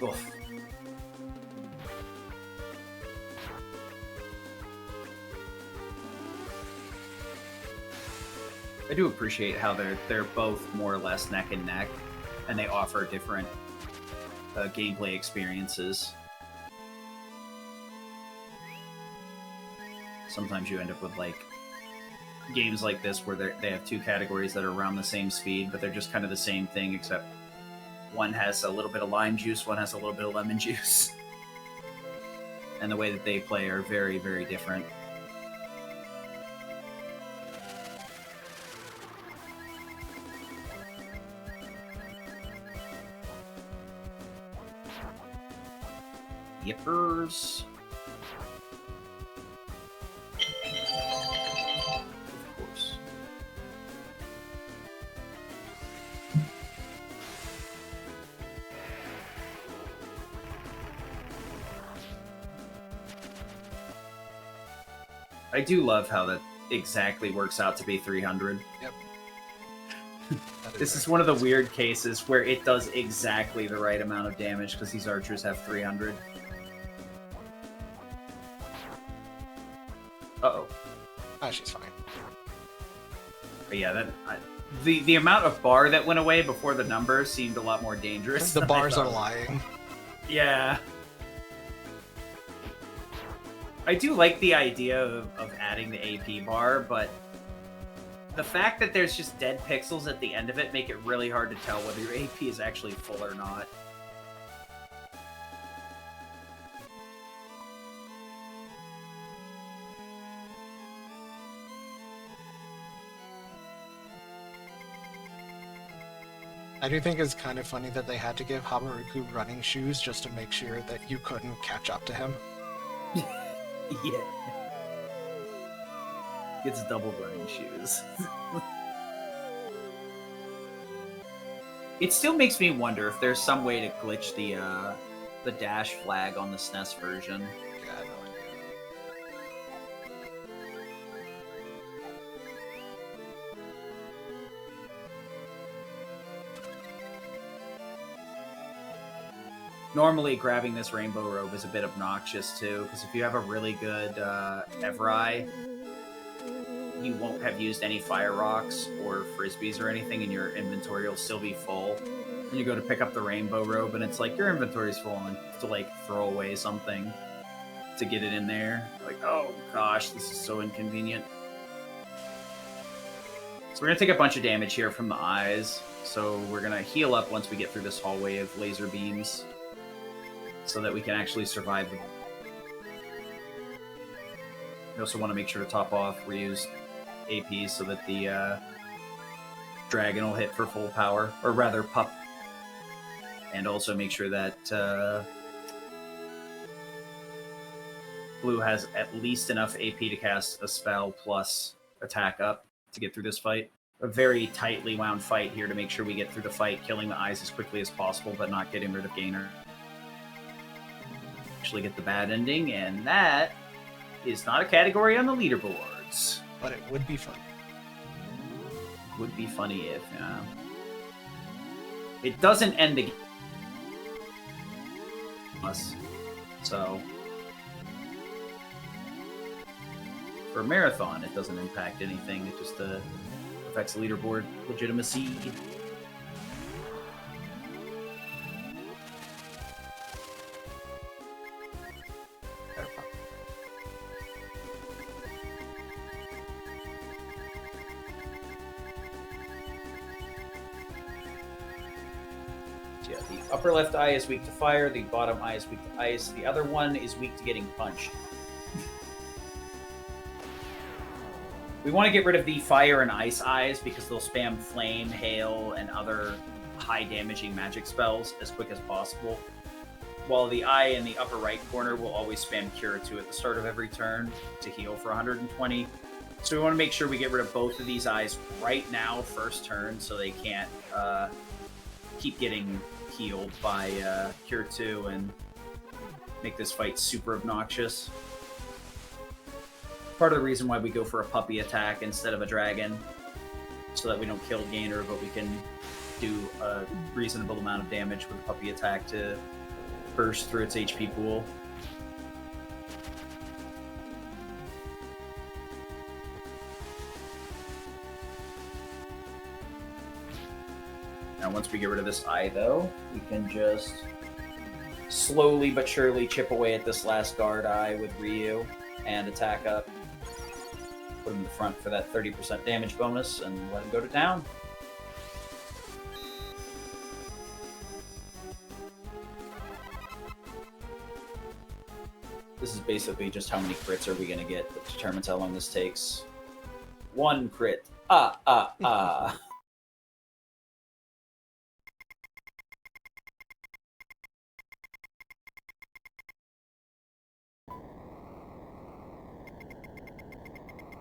Oof. I do appreciate how they're both more or less neck and neck, and they offer different gameplay experiences. Sometimes you end up with like games like this where they have two categories that are around the same speed, but they're just kind of the same thing, except one has a little bit of lime juice, one has a little bit of lemon juice. And the way that they play are very, very different. Yippers. Of course. I do love how that exactly works out to be 300. Yep. This is one of the weird cases where it does exactly the right amount of damage because these archers have 300. Uh-oh. Ah, she's fine. But yeah, the amount of bar that went away before the number seemed a lot more dangerous. The than I bars are thought. lying. Yeah. I do like the idea of adding the AP bar, but the fact that there's just dead pixels at the end of it make it really hard to tell whether your AP is actually full or not. I do think it's kind of funny that they had to give Habaruku running shoes just to make sure that you couldn't catch up to him. Yeah. It's double running shoes. It still makes me wonder if there's some way to glitch the dash flag on the SNES version. Yeah, no idea. Normally, grabbing this rainbow robe is a bit obnoxious too, because if you have a really good Evrai, you won't have used any fire rocks or frisbees or anything, and your inventory will still be full. And you go to pick up the rainbow robe, and it's like your inventory's full, and you have to like throw away something to get it in there. Like, oh gosh, this is so inconvenient. So we're gonna take a bunch of damage here from the eyes. So we're gonna heal up once we get through this hallway of laser beams, so that we can actually survive them. We also want to make sure to top off reuse AP so that the dragon will hit for full power, or rather pup. And also make sure that Blue has at least enough AP to cast a spell plus attack up to get through this fight. A very tightly wound fight here to make sure we get through the fight, killing the eyes as quickly as possible, but not getting rid of Gainer. Actually get the bad ending, and that is not a category on the leaderboards. But it would be fun. Would be funny if, it doesn't end the game. So, for a marathon, it doesn't impact anything. It just affects leaderboard legitimacy. Yeah, the upper left eye is weak to fire, the bottom eye is weak to ice, the other one is weak to getting punched. We want to get rid of the fire and ice eyes because they'll spam flame, hail, and other high damaging magic spells as quick as possible. While the eye in the upper right corner will always spam Cure 2 at the start of every turn to heal for 120. So we want to make sure we get rid of both of these eyes right now, first turn, so they can't keep getting healed by Cure 2 and make this fight super obnoxious. Part of the reason why we go for a puppy attack instead of a dragon, so that we don't kill Gainer, but we can do a reasonable amount of damage with a puppy attack to burst through its HP pool. Now, once we get rid of this eye, though, we can just slowly but surely chip away at this last guard eye with Ryu and attack up. Put him in the front for that 30% damage bonus and let him go to town. This is basically just how many crits are we going to get that determines how long this takes. 1 crit. Ah.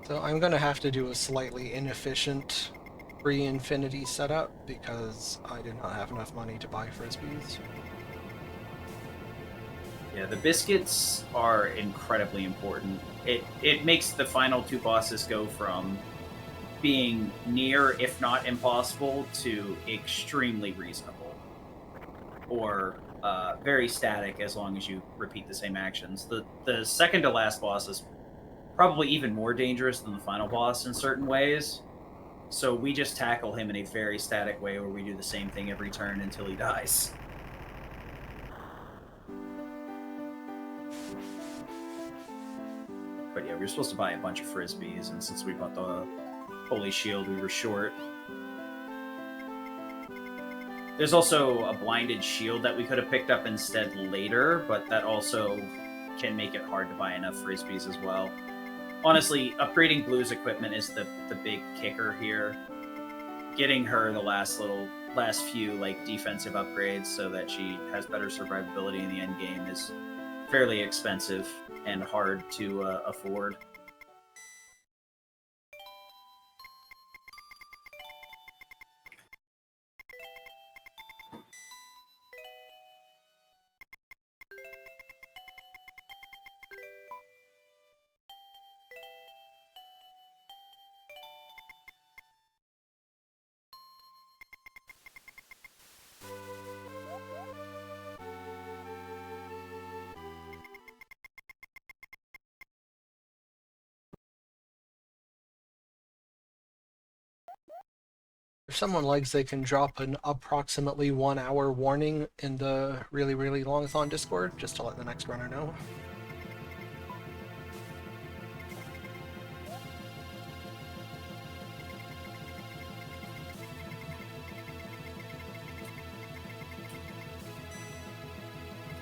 So I'm gonna have to do a slightly inefficient pre-infinity setup because I did not have enough money to buy frisbees. Yeah, the biscuits are incredibly important. It makes the final 2 bosses go from being near, if not impossible, to extremely reasonable. Or very static as long as you repeat the same actions. The second to last boss is probably even more dangerous than the final boss in certain ways. So we just tackle him in a very static way where we do the same thing every turn until he dies. But yeah, we were supposed to buy a bunch of frisbees, and since we bought the Holy Shield, we were short. There's also a blinded shield that we could have picked up instead later, but that also can make it hard to buy enough frisbees as well. Honestly, upgrading Blue's equipment is the big kicker here. Getting her the last few like defensive upgrades so that she has better survivability in the end game is fairly expensive and hard to afford. If someone likes, they can drop an approximately 1 hour warning in the really, really long-thon Discord, just to let the next runner know.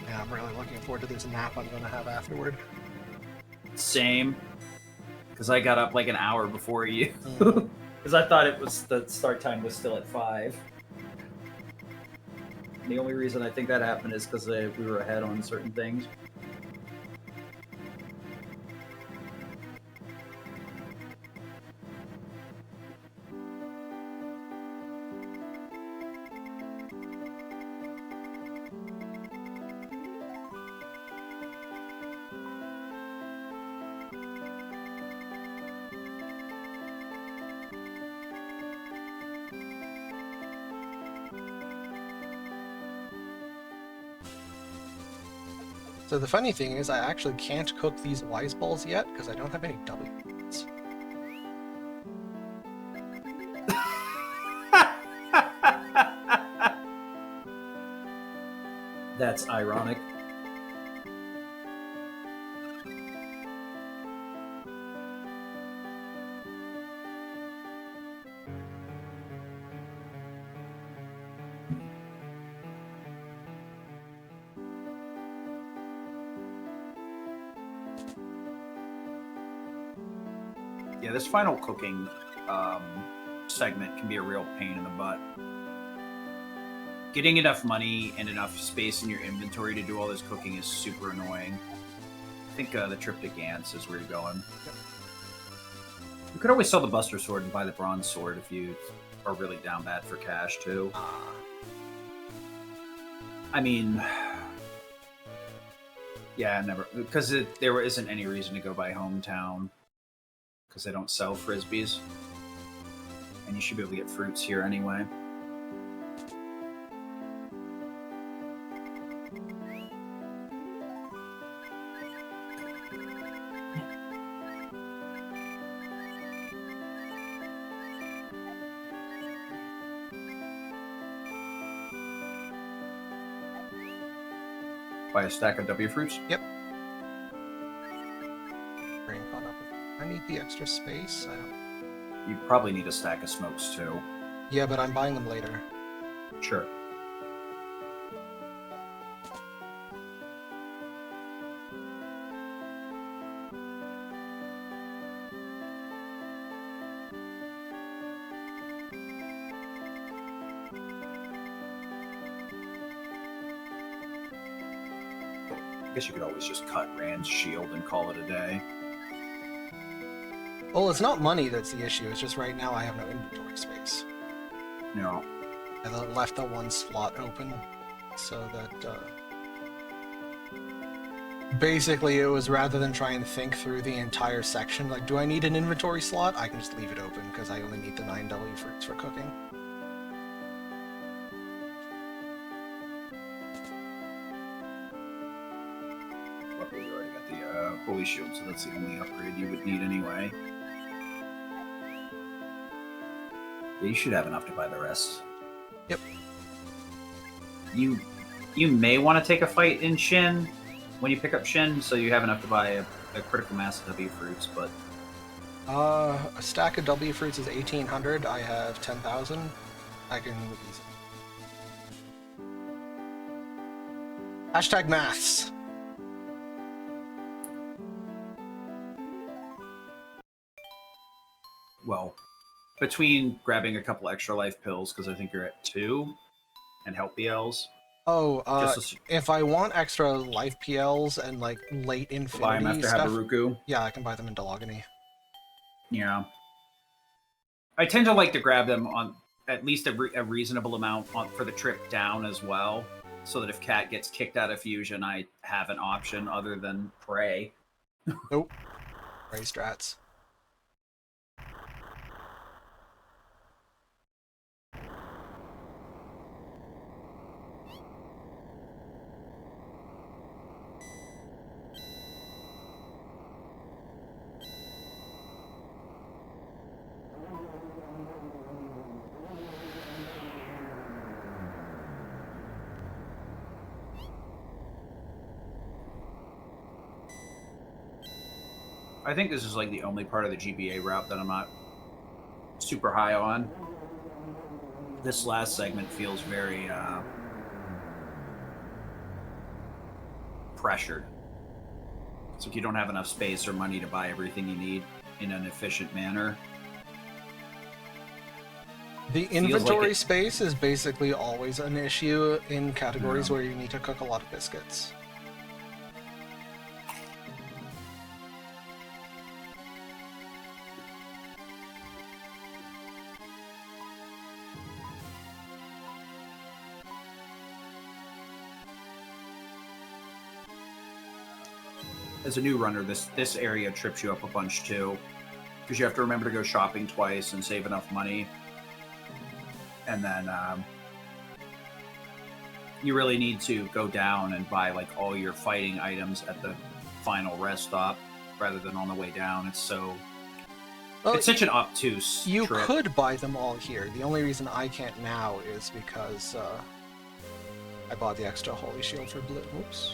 Yeah, I'm really looking forward to this nap I'm gonna have afterward. Same. Because I got up like an hour before you. Because I thought the start time was still at 5. The only reason I think that happened is because we were ahead on certain things. So the funny thing is I actually can't cook these wise balls yet because I don't have any W. That's ironic. Yeah, this final cooking segment can be a real pain in the butt. Getting enough money and enough space in your inventory to do all this cooking is super annoying. I think the trip to Gantz is where you're going. Yep. You could always sell the Buster Sword and buy the Bronze Sword if you are really down bad for cash, too. I mean... Yeah, never... Because there isn't any reason to go by Hometown. Because they don't sell frisbees. And you should be able to get fruits here anyway. Buy a stack of W fruits. Yep. Brain caught up. I need the extra space. I don't... You probably need a stack of smokes too. Yeah, but I'm buying them later. Sure. I guess you could always just cut Rand's shield and call it a day. Well, it's not money that's the issue. It's just right now I have no inventory space. No. I left the one slot open so that... Basically, it was rather than try and think through the entire section, like, do I need an inventory slot? I can just leave it open because I only need the 9 W fruits for cooking. Luckily, you already got the holy shield, so that's the only upgrade you would need anyway. Yeah, you should have enough to buy the rest. Yep. You may want to take a fight in Shin when you pick up Shin, so you have enough to buy a critical mass of W fruits, but... A stack of W fruits is 1,800. I have 10,000. I can move easy. Hashtag maths. Well, between grabbing a couple extra life pills, because I think you're at 2, and help BLs. Oh, Just if I want extra life PLs and like late buy them infinity after stuff, Habaruku. yeah, I can buy them in Delogany. Yeah. I tend to like to grab them on at least a reasonable amount for the trip down as well, so that if Cat gets kicked out of Fusion, I have an option other than Prey. Nope. Ray strats. I think this is like the only part of the GBA route that I'm not super high on. This last segment feels very pressured. It's like you don't have enough space or money to buy everything you need in an efficient manner. The Feels like inventory it- space is basically always an issue in categories where you need to cook a lot of biscuits. As a new runner, this area trips you up a bunch too, because you have to remember to go shopping twice and save enough money, and then you really need to go down and buy like all your fighting items at the final rest stop rather than on the way down. It's Well, it's such an obtuse you trip. could buy them all here. The only reason I can't now is because I bought the extra holy shield for blue. Oops.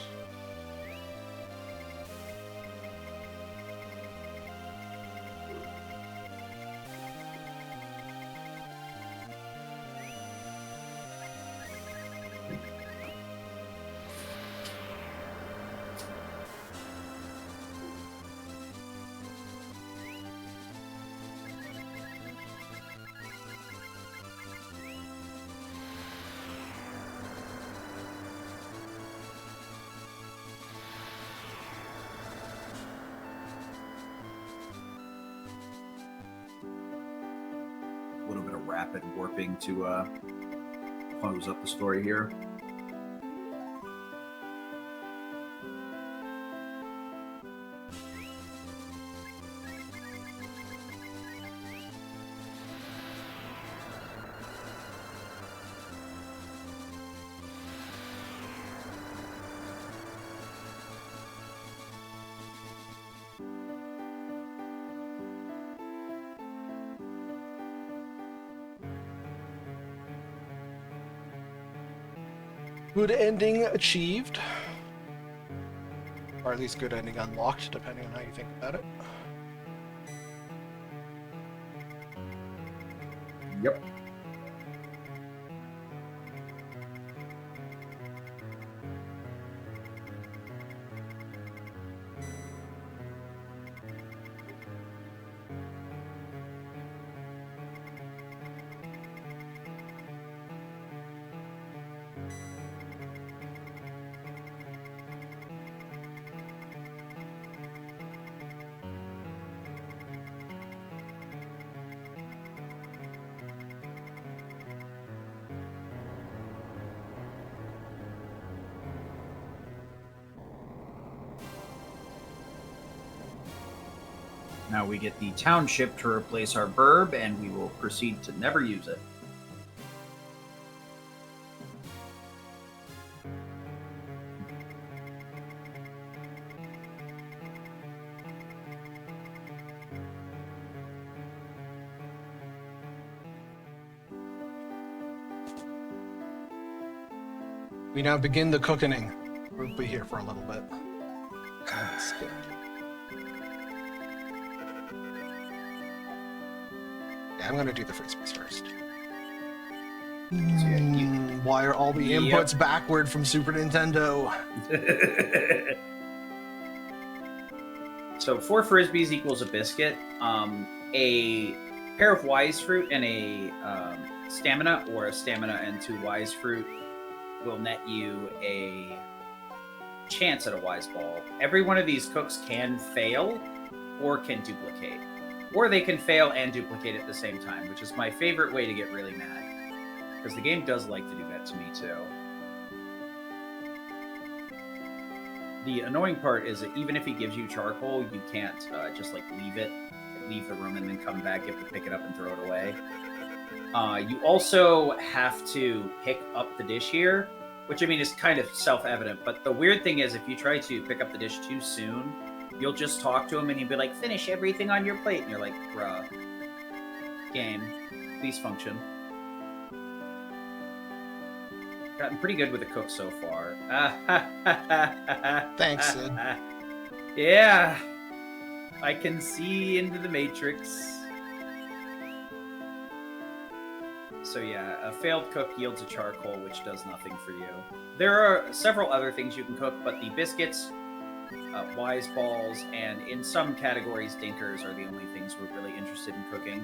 A little bit of rapid warping to close up the story here. Good ending achieved. Or at least good ending unlocked, depending on how you think about it. Yep. Now we get the township to replace our burb, and we will proceed to never use it. We now begin the cooking. We'll be here for a little bit. That's good. Yeah, I'm gonna do the frisbees first. Why are all the inputs backward from Super Nintendo? So 4 frisbees equals a biscuit. A pair of wise fruit and a stamina, or a stamina and 2 wise fruit, will net you a chance at a wise ball. Every one of these cooks can fail or can duplicate. Or they can fail and duplicate at the same time, which is my favorite way to get really mad. Because the game does like to do that to me too. The annoying part is that even if he gives you charcoal, you can't just like leave the room and then come back. You have to pick it up and throw it away. You also have to pick up the dish here, which I mean is kind of self-evident, but the weird thing is if you try to pick up the dish too soon, you'll just talk to him and he'll be like, finish everything on your plate, and you're like, bruh, game, please function. Gotten pretty good with the cook so far. Thanks, Sid. Yeah, I can see into the Matrix. So yeah, a failed cook yields a charcoal, which does nothing for you. There are several other things you can cook, but the biscuits, wise balls, and in some categories, dinkers are the only things we're really interested in cooking.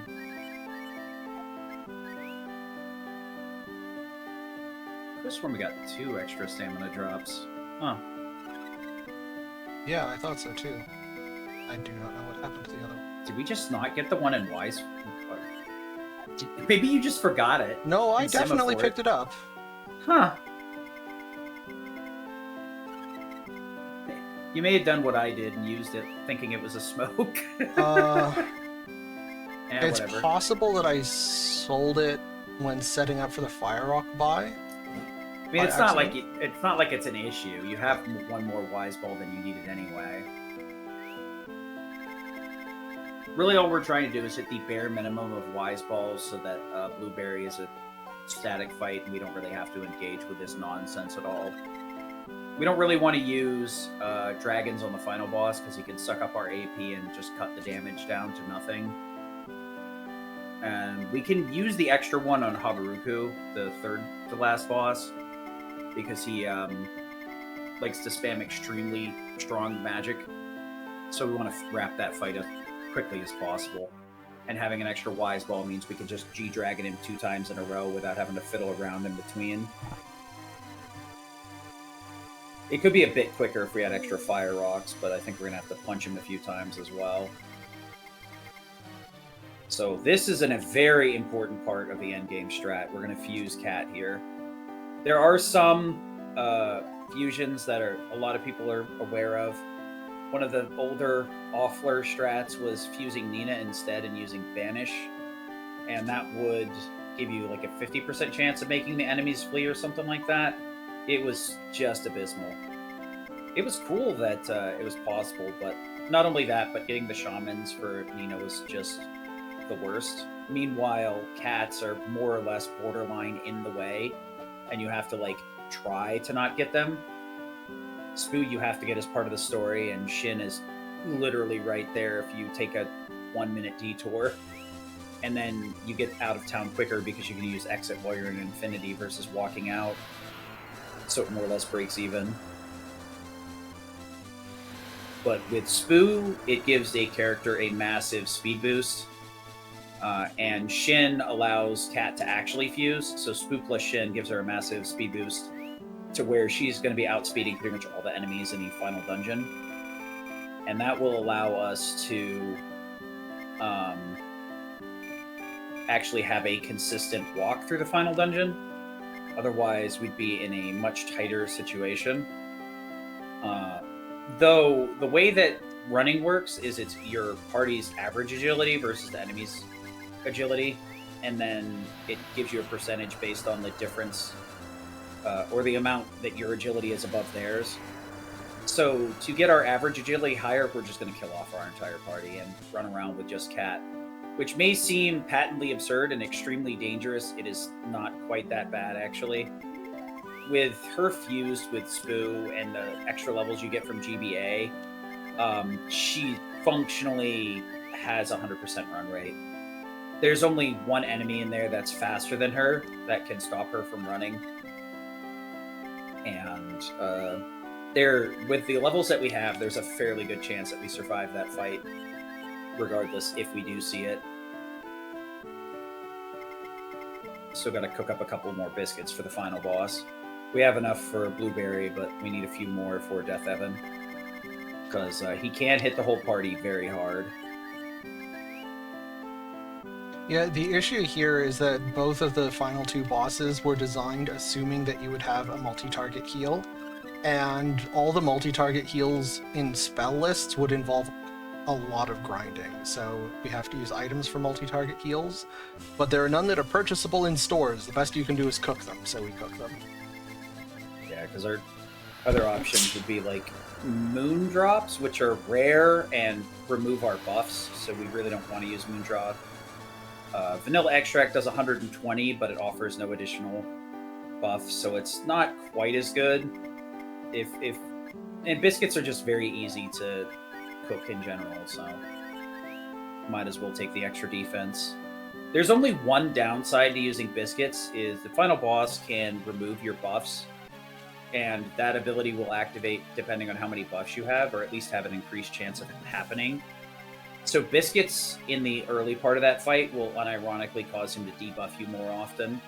I could have sworn we got 2 extra stamina drops. Huh. Yeah, I thought so too. I do not know what happened to the other one. Did we just not get the one in wise? Maybe you just forgot it. No, I in definitely Semaphore. picked it up. Huh. You may have done what I did and used it thinking it was a smoke. It's whatever. possible that I sold it when setting up for the Fire Rock buy. I mean, it's not like it's an issue. You have 1 more wise ball than you needed anyway. Really, all we're trying to do is hit the bare minimum of wise balls so that Blueberry is a static fight and we don't really have to engage with this nonsense at all. We don't really want to use dragons on the final boss because he can suck up our AP and just cut the damage down to nothing. And we can use the extra one on Habaruku, the 3rd to last boss, because he likes to spam extremely strong magic. So we want to wrap that fight up quickly as possible. And having an extra wise ball means we can just G-Dragon him 2 times in a row without having to fiddle around in between. It could be a bit quicker if we had extra fire rocks, but I think we're going to have to punch him a few times as well. So this is a very important part of the endgame strat. We're going to fuse Cat here. There are some fusions that a lot of people are aware of. One of the older Offler strats was fusing Nina instead and using Banish. And that would give you like a 50% chance of making the enemies flee or something like that. It was just abysmal. It was cool that it was possible, but not only that, but getting the shamans for Nina was just the worst. Meanwhile, cats are more or less borderline in the way, and you have to like try to not get them. Spoo you have to get as part of the story, and Shin is literally right there if you take a 1-minute detour. And then you get out of town quicker because you can use exit while you're in Infinity versus walking out. So it more or less breaks even. But with Spoo, it gives a character a massive speed boost. And Shin allows Kat to actually fuse. So Spoo plus Shin gives her a massive speed boost to where she's going to be outspeeding pretty much all the enemies in the final dungeon. And that will allow us to actually have a consistent walk through the final dungeon. Otherwise, we'd be in a much tighter situation. Though the way that running works is it's your party's average agility versus the enemy's agility, and then it gives you a percentage based on the difference or the amount that your agility is above theirs. So to get our average agility higher, we're just going to kill off our entire party and run around with just Kat, which may seem patently absurd and extremely dangerous. It is not quite that bad, actually. With her fused with Spoo and the extra levels you get from GBA, she functionally has 100% run rate. There's only one enemy in there that's faster than her that can stop her from running. And with the levels that we have, there's a fairly good chance that we survive that fight, regardless if we do see it. Still got to cook up a couple more biscuits for the final boss. We have enough for Blueberry, but we need a few more for Death Evan, because he can hit the whole party very hard. Yeah, the issue here is that both of the final two bosses were designed assuming that you would have a multi-target heal, and all the multi-target heals in spell lists would involve a lot of grinding, so we have to use items for multi-target heals, but there are none that are purchasable in stores. The best you can do is cook them, so we cook them. Yeah, because our other options would be like moon drops, which are rare and remove our buffs, so we really don't want to use moon drop. Vanilla extract does 120, but it offers no additional buff, so it's not quite as good. And biscuits are just very easy to cook in general, so might as well take the extra defense. There's only one downside to using biscuits, is the final boss can remove your buffs, and that ability will activate depending on how many buffs you have, or at least have an increased chance of it happening. So biscuits in the early part of that fight will unironically cause him to debuff you more often.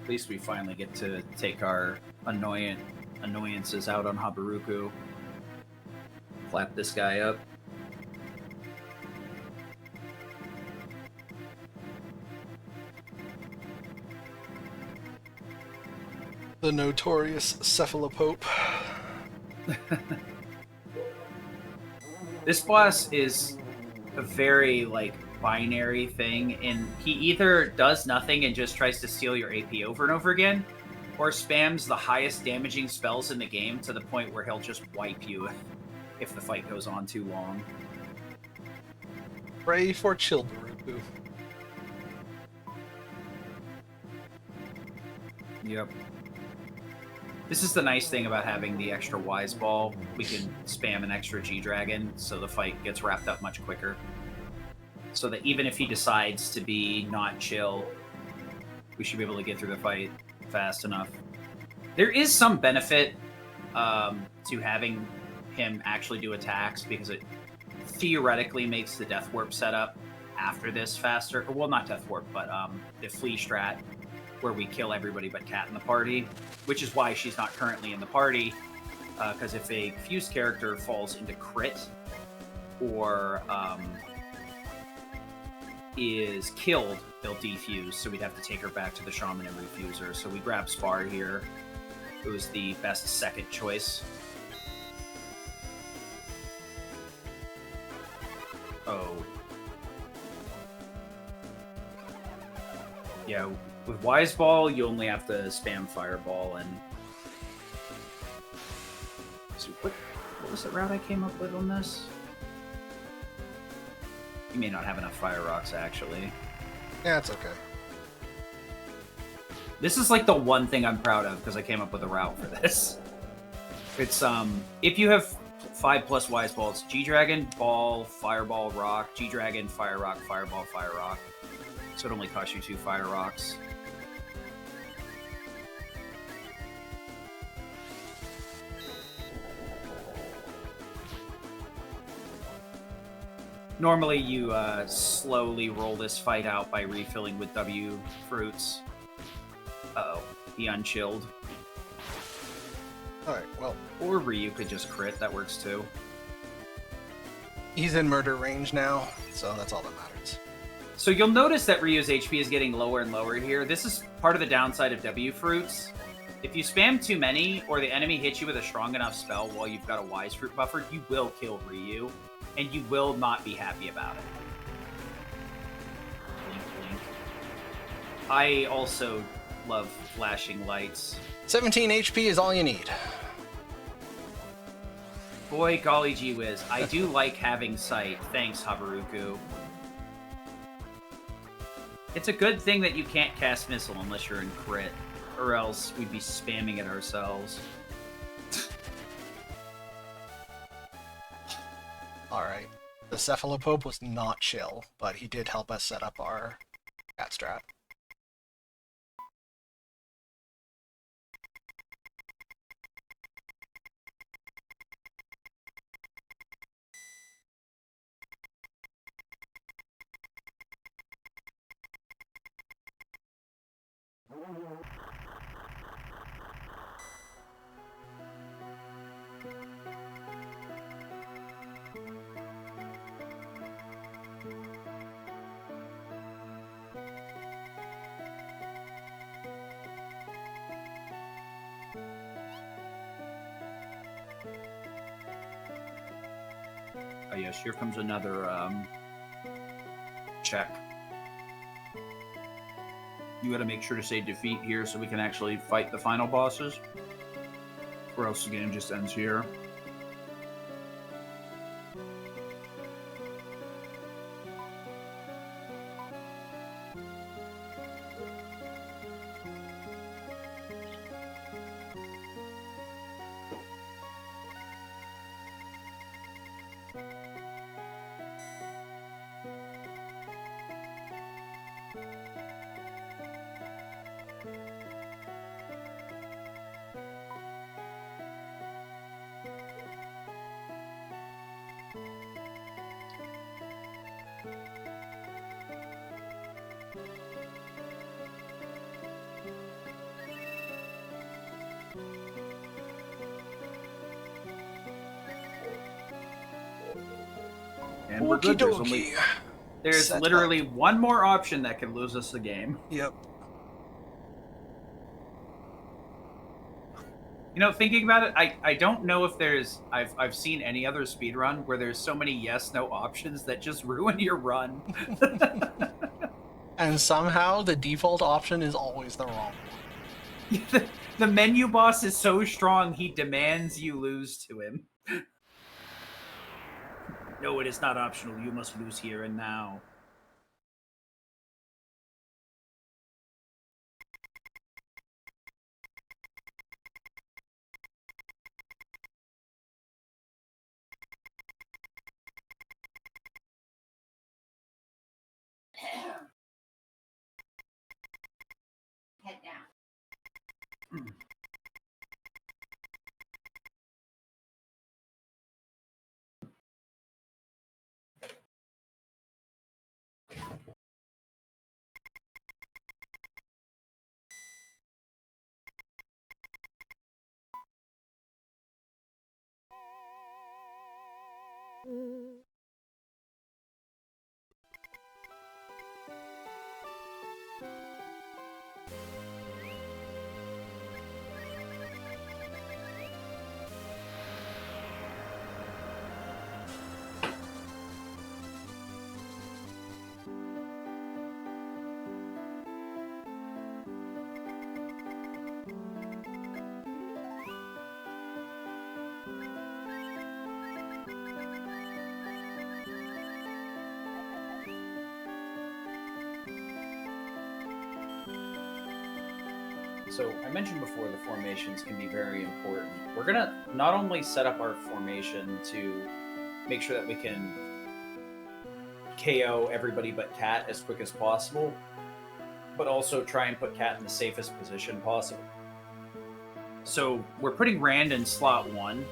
At least we finally get to take our annoyances out on Habaruku. Clap this guy up. The notorious cephalopope. This boss is a very binary thing, and he either does nothing and just tries to steal your AP over and over again, or spams the highest damaging spells in the game to the point where he'll just wipe you if the fight goes on too long. Pray for Chilbaruku. Yep. This is the nice thing about having the extra Wise Ball. We can spam an extra G-Dragon, so the fight gets wrapped up much quicker. So that even if he decides to be not chill, we should be able to get through the fight fast enough. There is some benefit to having him actually do attacks, because it theoretically makes the Death Warp setup after this faster. Well, not Death Warp, but the Flea strat, where we kill everybody but Cat in the party, which is why she's not currently in the party, because if a Fuse character falls into crit or is killed, they'll defuse, so we'd have to take her back to the Shaman and refuse her. So we grab Spar here. It was the best second choice. Oh. Yeah, with Wise Ball, you only have to spam Fireball, and... So what was the route I came up with on this? You may not have enough Fire Rocks, actually. Yeah, it's okay. This is like the one thing I'm proud of, because I came up with a route for this. It's, if you have 5+ Wise Balls, G-Dragon, Ball, Fireball, Rock, G-Dragon, Fire Rock, Fireball, Fire Rock. So it only costs you 2 Fire Rocks. Normally you slowly roll this fight out by refilling with W fruits. Uh-oh, he unchilled. Alright, well, Or Ryu could just crit, that works too. he's in murder range now, so that's all that matters. So you'll notice that Ryu's HP is getting lower and lower here. This is part of the downside of W fruits. If you spam too many, or the enemy hits you with a strong enough spell while you've got a Wise Fruit buffer, you will kill Ryu, and you will not be happy about it. Blink, blink. I also love flashing lights. 17 HP is all you need. Boy, golly gee whiz, I do like having sight. Thanks, Habaruku. It's a good thing that you can't cast Missile unless you're in crit, or else we'd be spamming it ourselves. Alright. The Cephalopope was not chill, but he did help us set up our cat strat. Oh yes, here comes another check. You gotta make sure to say defeat here so we can actually fight the final bosses. Or else the game just ends here. And we're good. There's Set literally up. one more option that could lose us the game. Yep. You know, thinking about it, I don't know if I've seen any other speedrun where there's so many yes/no options that just ruin your run. And somehow the default option is always the wrong one. The menu boss is so strong, he demands you lose to him. No, it is not optional. You must lose here and now. So I mentioned before the formations can be very important. We're gonna not only set up our formation to make sure that we can KO everybody but Cat as quick as possible, but also try and put Cat in the safest position possible. So we're putting Rand in slot 1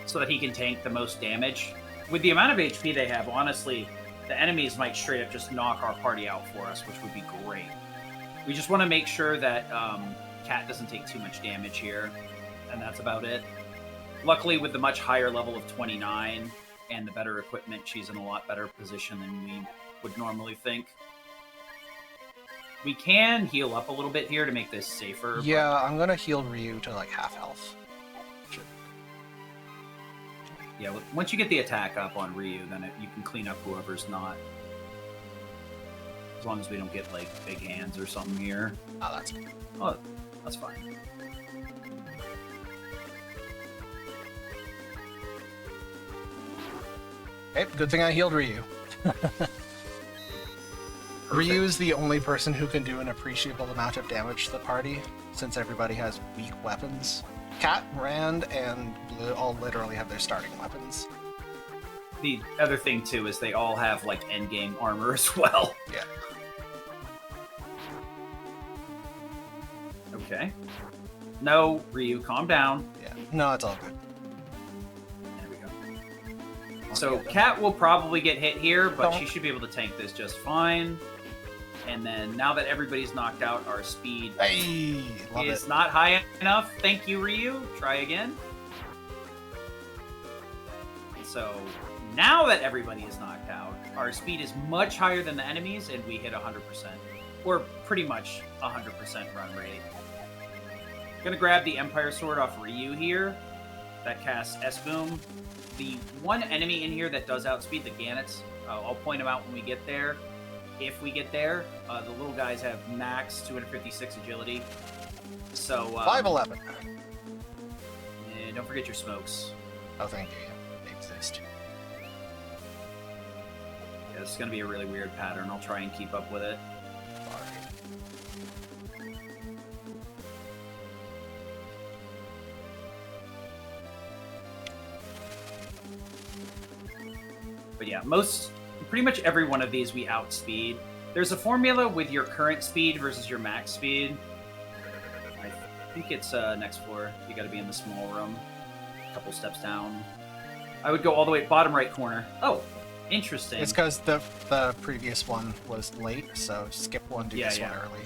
so that he can tank the most damage. With the amount of HP they have, honestly, the enemies might straight up just knock our party out for us, which would be great. We just want to make sure that Cat doesn't take too much damage here, and that's about it. Luckily, with the much higher level of 29 and the better equipment, she's in a lot better position than we would normally think. We can heal up a little bit here to make this safer. Yeah, I'm gonna heal Ryu to like half health. Yeah, once you get the attack up on Ryu, then you can clean up whoever's not. As long as we don't get, like, big hands or something here. Oh, that's good. Oh, that's fine. Okay, good thing I healed Ryu. Ryu is the only person who can do an appreciable amount of damage to the party, since everybody has weak weapons. Cat, Rand, and Blue all literally have their starting weapons. The other thing, too, is they all have, like, endgame armor as well. Yeah. Okay. No, Ryu, calm down. Yeah. No, it's all good. There we go. So, Cat will probably get hit here, but Don't. she should be able to tank this just fine. And then, now that everybody's knocked out, our speed Hey, love is it. not high enough. Thank you, Ryu. Try again. So, now that everybody is knocked out, our speed is much higher than the enemies, and we hit 100%. Or pretty much 100% run rate. Gonna grab the Empire Sword off Ryu here. That casts S-Boom. The one enemy in here that does outspeed the Gannets, I'll point them out when we get there. If we get there, the little guys have max 256 agility. So, 5'11". don't forget your smokes. Oh, thank you. They exist. Yeah, this is gonna be a really weird pattern. I'll try and keep up with it. But yeah, pretty much every one of these we outspeed. There's a formula with your current speed versus your max speed. I think it's next floor. You gotta be in the small room. A couple steps down. I would go all the way bottom right corner. Oh, interesting. It's because the previous one was late, so skip one, do this one early.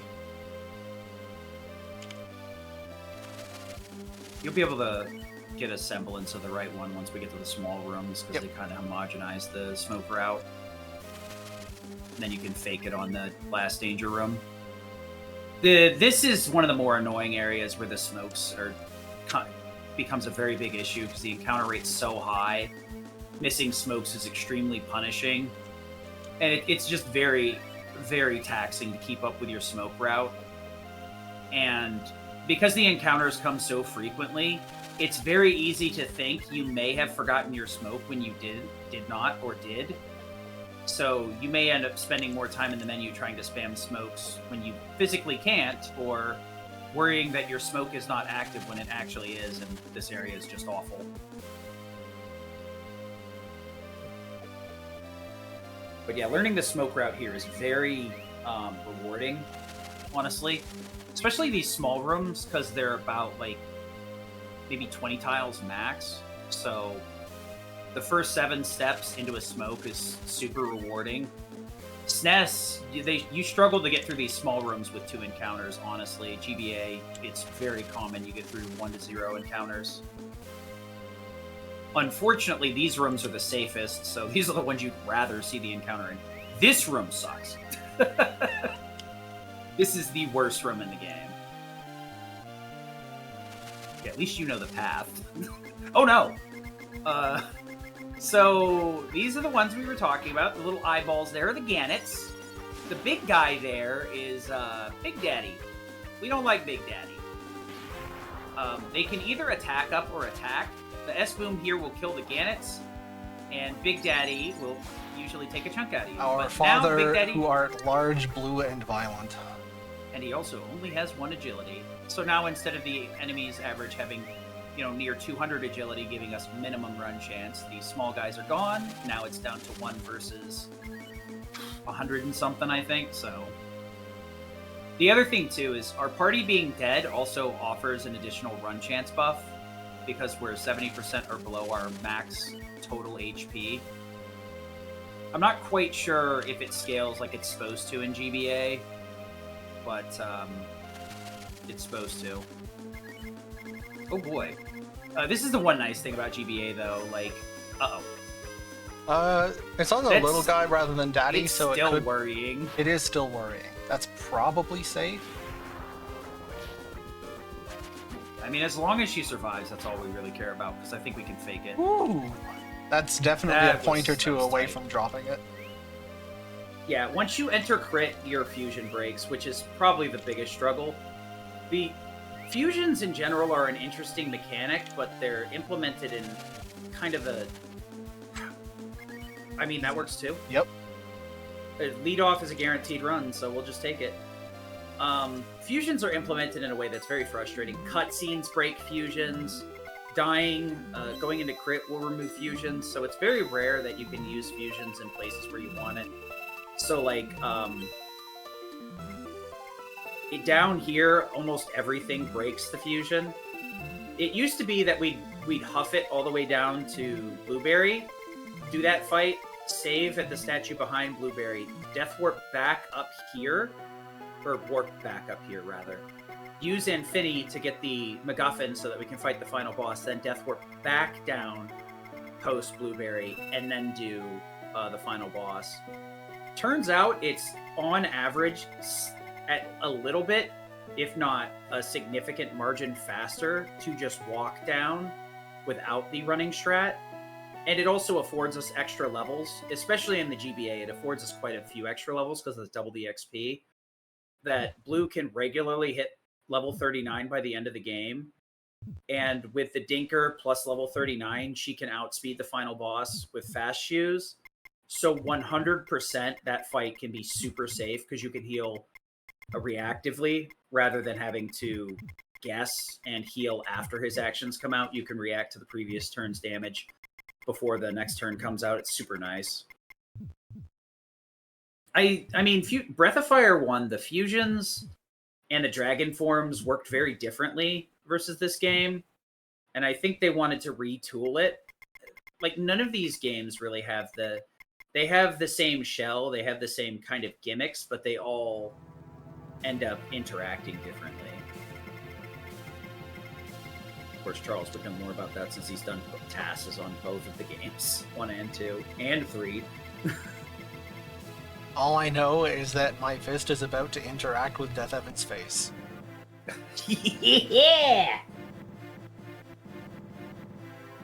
You'll be able to get a semblance of the right one once we get to the small rooms, because they kind of homogenize the smoke route. And then you can fake it on the last danger room. This is one of the more annoying areas where the smokes becomes a very big issue, because the encounter rate's so high. Missing smokes is extremely punishing. And it's just very, very taxing to keep up with your smoke route. And because the encounters come so frequently, it's very easy to think you may have forgotten your smoke when you did not, or did. So you may end up spending more time in the menu trying to spam smokes when you physically can't, or worrying that your smoke is not active when it actually is, and this area is just awful. But yeah, learning the smoke route here is very rewarding, honestly. Especially these small rooms, because they're about, like, maybe 20 tiles max. So the first 7 steps into a smoke is super rewarding. SNES, you struggle to get through these small rooms with 2 encounters, honestly. GBA, it's very common you get through 1 to 0 encounters. Unfortunately, these rooms are the safest, so these are the ones you'd rather see the encounter in. This room sucks. This is the worst room in the game. Yeah, at least you know the path. Oh no! So, these are the ones we were talking about. The little eyeballs there are the Gannets. The big guy there is Big Daddy. We don't like Big Daddy. They can either attack up or attack. The S-Boom here will kill the Gannets, and Big Daddy will usually take a chunk out of you. Our but father, now Big Daddy, who art large, blue, and violent. and he also only has 1 agility. So now instead of the enemy's average having, near 200 agility, giving us minimum run chance, the small guys are gone. Now it's down to 1 versus 100 and something, I think. So the other thing too is our party being dead also offers an additional run chance buff because we're 70% or below our max total HP. I'm not quite sure if it scales like it's supposed to in GBA, but it's supposed to. Oh boy. This is the one nice thing about GBA though, like, It's on the That's- little guy rather than daddy, it's so still it could... worrying. It is still worrying. That's probably safe. I mean, as long as she survives, that's all we really care about, because I think we can fake it. Ooh. That's definitely That a point or was- two that was away tight. from dropping it. Yeah, once you enter crit, your fusion breaks, which is probably the biggest struggle. The fusions in general are an interesting mechanic, but they're implemented in kind of a... I mean, that works too. Yep. Lead off is a guaranteed run, so we'll just take it. Fusions are implemented in a way that's very frustrating. Cutscenes break fusions. Dying, going into crit will remove fusions, so it's very rare that you can use fusions in places where you want it. So, like, down here, almost everything breaks the fusion. It used to be that we'd huff it all the way down to Blueberry, do that fight, save at the statue behind Blueberry, death warp back up here, or warp back up here, rather. Use Infinity to get the MacGuffin so that we can fight the final boss, then death warp back down post Blueberry, and then do the final boss. Turns out it's on average at a little bit, if not a significant margin faster, to just walk down without the running strat. And it also affords us extra levels, especially in the GBA. It affords us quite a few extra levels because it's double the XP. That Blue can regularly hit level 39 by the end of the game. And with the Dinker plus level 39, she can outspeed the final boss with fast shoes. So 100% that fight can be super safe because you can heal reactively rather than having to guess and heal after his actions come out. You can react to the previous turn's damage before the next turn comes out. It's super nice. I mean, Breath of Fire 1, the fusions and the dragon forms worked very differently versus this game. And I think they wanted to retool it. Like, none of these games really have they have the same shell, they have the same kind of gimmicks, but they all end up interacting differently. Of course, Charles would know more about that since he's done tasks on both of the games, 1 and 2, and 3. All I know is that my fist is about to interact with Death Evan's face. Yeah!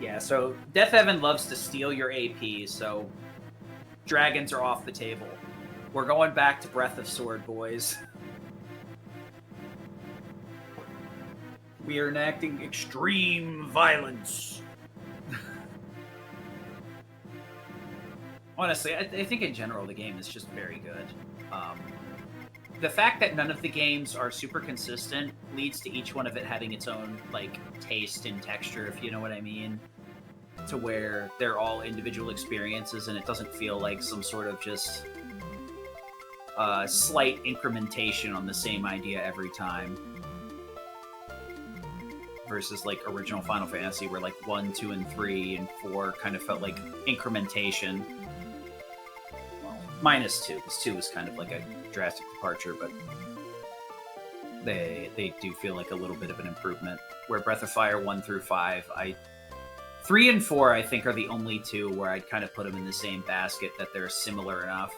Yeah, so Death Evan loves to steal your AP, so dragons are off the table. We're going back to Breath of Sword, boys. We are enacting extreme violence. Honestly, I think in general the game is just very good. The fact that none of the games are super consistent leads to each one of it having its own like taste and texture, if you know what I mean, to where they're all individual experiences and it doesn't feel like some sort of just slight incrementation on the same idea every time. Versus like original Final Fantasy where like 1, 2, and 3 and 4 kind of felt like incrementation. Minus 2, because 2 was kind of like a drastic departure, but they do feel like a little bit of an improvement. Where Breath of Fire 1 through 5, 3 and 4 I think are the only 2 where I'd kind of put them in the same basket, that they're similar enough.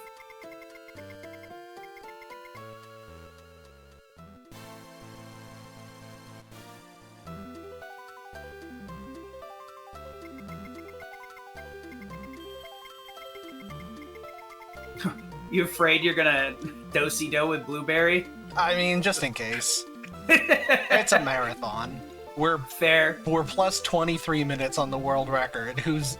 You afraid you're gonna do-si-do with Blueberry? I mean, just in case. It's a marathon. We're Fair. plus 23 minutes on the world record. Who's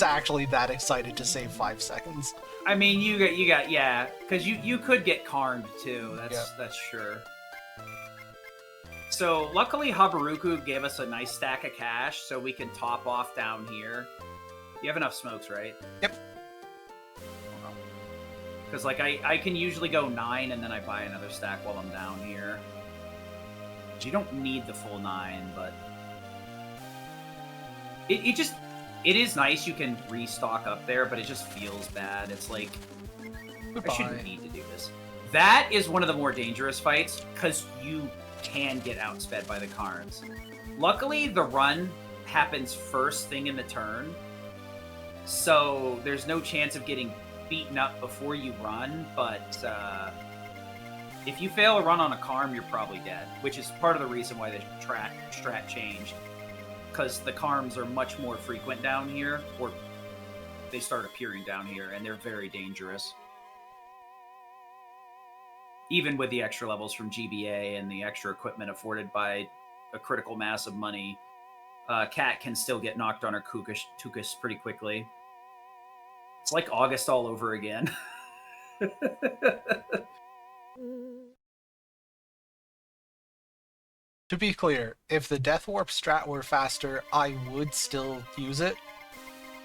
actually that excited to save 5 seconds? I mean, you got yeah, because you could get carmed too. That's sure. So luckily Habaruku gave us a nice stack of cash, so we can top off down here. You have enough smokes, right? Yep. Because like I can usually go 9 and then I buy another stack while I'm down here. You don't need the full 9, but it is nice you can restock up there, but it just feels bad. It's like Goodbye. I shouldn't need to do this. That is one of the more dangerous fights because you can get outsped by the Karns. Luckily, the run happens first thing in the turn, so there's no chance of getting beaten up before you run, but if you fail a run on a Karm, you're probably dead, which is part of the reason why the strat changed, because the Karms are much more frequent down here, or they start appearing down here, and they're very dangerous. Even with the extra levels from GBA and the extra equipment afforded by a critical mass of money, Cat can still get knocked on her Tukus pretty quickly. It's like August all over again. To be clear, if the Death Warp strat were faster, I would still use it.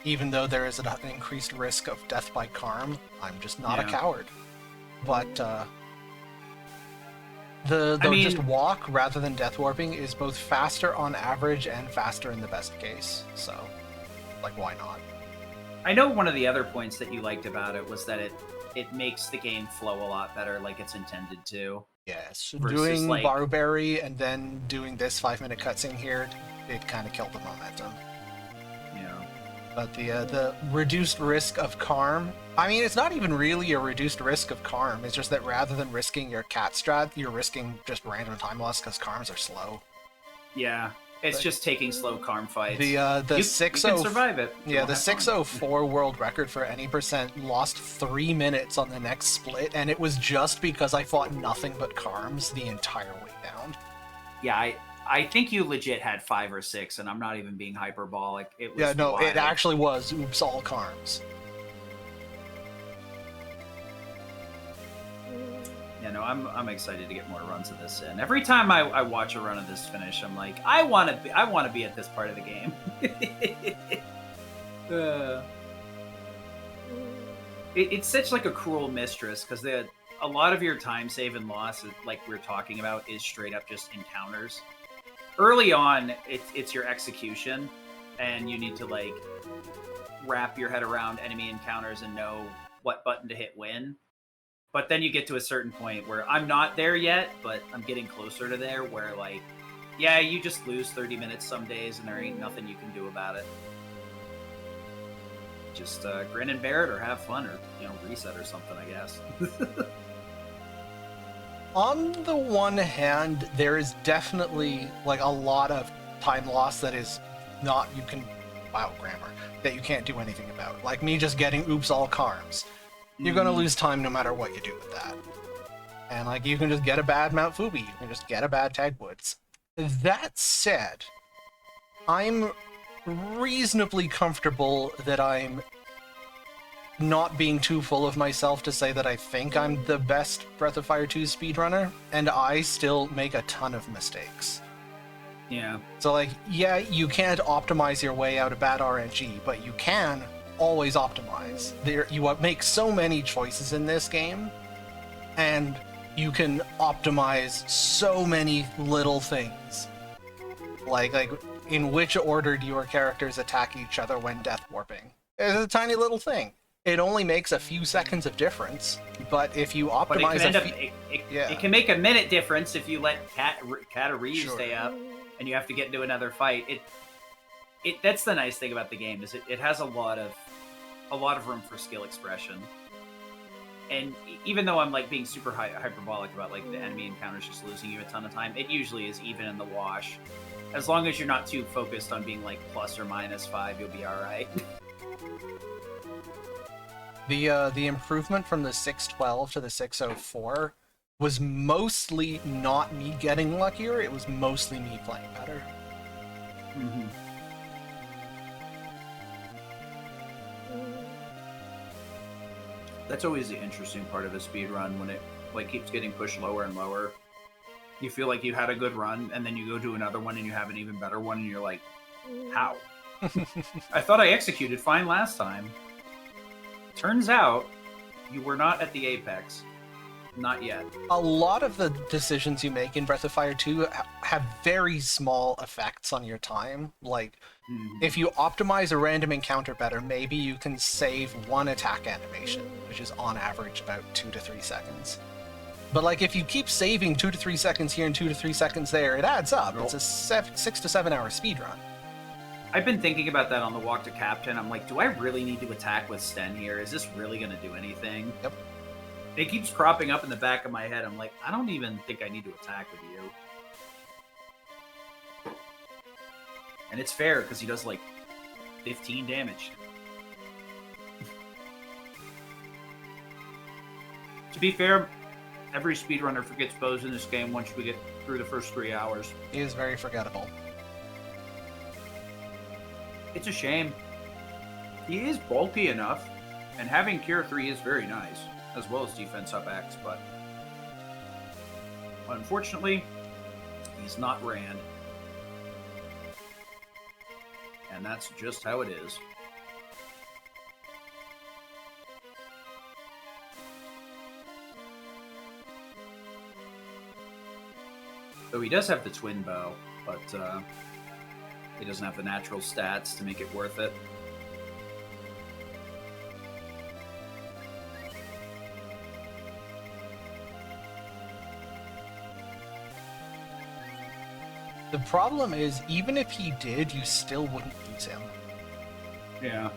Even though there is an increased risk of death by Karm, I'm just not a coward. But, just walk rather than death warping is both faster on average and faster in the best case. So, like, why not? I know one of the other points that you liked about it was that it makes the game flow a lot better, like it's intended to. Yes, versus, doing like, Barberry and then doing this 5-minute cutscene here, it kind of killed the momentum. Yeah. But the reduced risk of Karm, I mean, it's not even really a reduced risk of Karm, it's just that rather than risking your cat strat, you're risking just random time loss because Karms are slow. Yeah, it's just taking slow Karm fights. The 60 you can survive it. Yeah, the 604 world record for any percent lost 3 minutes on the next split, and it was just because I fought nothing but Karms the entire way down. Yeah, I think you legit had 5 or 6, and I'm not even being hyperbolic. It was Yeah, no, wild. it actually was oops all Karms. Yeah, no, I'm excited to get more runs of this in. Every time I watch a run of this finish, I'm like, I want to be at this part of the game. It's such like a cruel mistress because a lot of your time save and loss, like we're talking about, is straight up just encounters. Early on, it's your execution, and you need to like wrap your head around enemy encounters and know what button to hit when. But then you get to a certain point where I'm not there yet, but I'm getting closer to there, where like, yeah, you just lose 30 minutes some days and there ain't nothing you can do about it. Just grin and bear it or have fun or, reset or something, I guess. On the one hand, there is definitely like a lot of time loss that is not, grammar, that you can't do anything about. Like me just getting oops all Karms. You're gonna lose time no matter what you do with that. And like you can just get a bad Mount Fubi, you can just get a bad Tag Woods. That said, I'm reasonably comfortable that I'm not being too full of myself to say that I think I'm the best Breath of Fire 2 speedrunner, and I still make a ton of mistakes. Yeah. So like, yeah, you can't optimize your way out of bad RNG, but you can always optimize. You make so many choices in this game, and you can optimize so many little things. Like in which order do your characters attack each other when death warping? It's a tiny little thing. It only makes a few seconds of difference, but if you optimize it can make a minute difference if you let Cat or Reeve stay up and you have to get into another fight. That's the nice thing about the game, is it has a lot of room for skill expression. And even though I'm like being super hyperbolic about like the enemy encounters just losing you a ton of time, it usually is even in the wash. As long as you're not too focused on being like plus or minus 5, you'll be all right. The improvement from the 612 to the 604 was mostly not me getting luckier, it was mostly me playing better. Mm-hmm. That's always the interesting part of a speed run when it like keeps getting pushed lower and lower. You feel like you had a good run, and then you go do another one and you have an even better one, and you're like, how? I thought I executed fine last time. Turns out you were not at the apex. Not yet. A lot of the decisions you make in Breath of Fire 2 have very small effects on your time. Like, if you optimize a random encounter better, maybe you can save one attack animation, which is on average about 2 to 3 seconds. But like, if you keep saving 2 to 3 seconds here and 2 to 3 seconds there, it adds up. It's a 6 to 7 hour speed run. I've been thinking about that on the walk to Captain. I'm like, do I really need to attack with Sten here? Is this really going to do anything? Yep. It keeps cropping up in the back of my head. I'm like, I don't even think I need to attack with you. And it's fair, because he does, like, 15 damage. To be fair, every speedrunner forgets bows in this game once we get through the first 3 hours. He is very forgettable. It's a shame. He is bulky enough, and having Cure 3 is very nice, as well as Defense Up X, but unfortunately, he's not Rand. And that's just how it is. Though he does have the twin bow, but he doesn't have the natural stats to make it worth it. The problem is, even if he did, you still wouldn't use him. Yeah.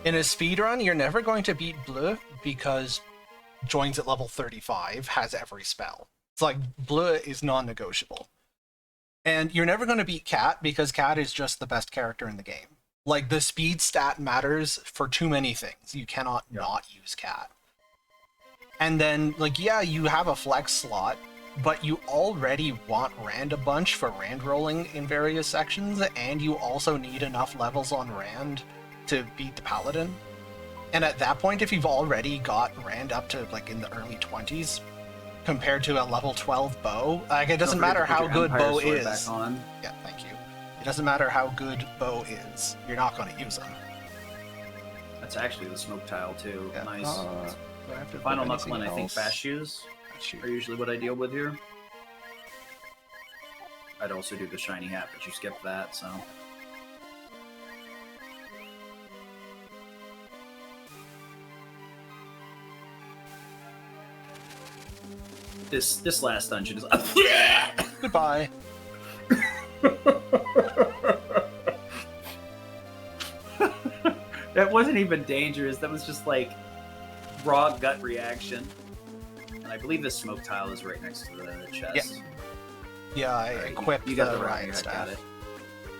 In a speedrun, you're never going to beat Bleu because joins at level 35, has every spell. It's like, Bleu is non-negotiable. And you're never going to beat Cat because Cat is just the best character in the game. Like, the speed stat matters for too many things. You cannot not use Cat. And then, like, yeah, you have a flex slot, but you already want Rand a bunch for Rand rolling in various sections, and you also need enough levels on Rand to beat the Paladin. And at that point, if you've already got Rand up to, like, in the early 20s, compared to a level 12 bow, like, it doesn't matter how good bow is. Back on. Yeah, thank you. It doesn't matter how good bow is. You're not going to use them. That's actually the smoke tile, too. Yeah. Nice. Do I have to Final put Knuckle and I anything think else? Fast Shoes Shoot. are usually what I deal with here. I'd also do the shiny hat, but you skipped that, so. This last dungeon is. Goodbye. That wasn't even dangerous. That was just like raw gut reaction. And I believe the smoke tile is right next to the chest. Yeah, I Alright, equipped you got the the riot right staff. Got it.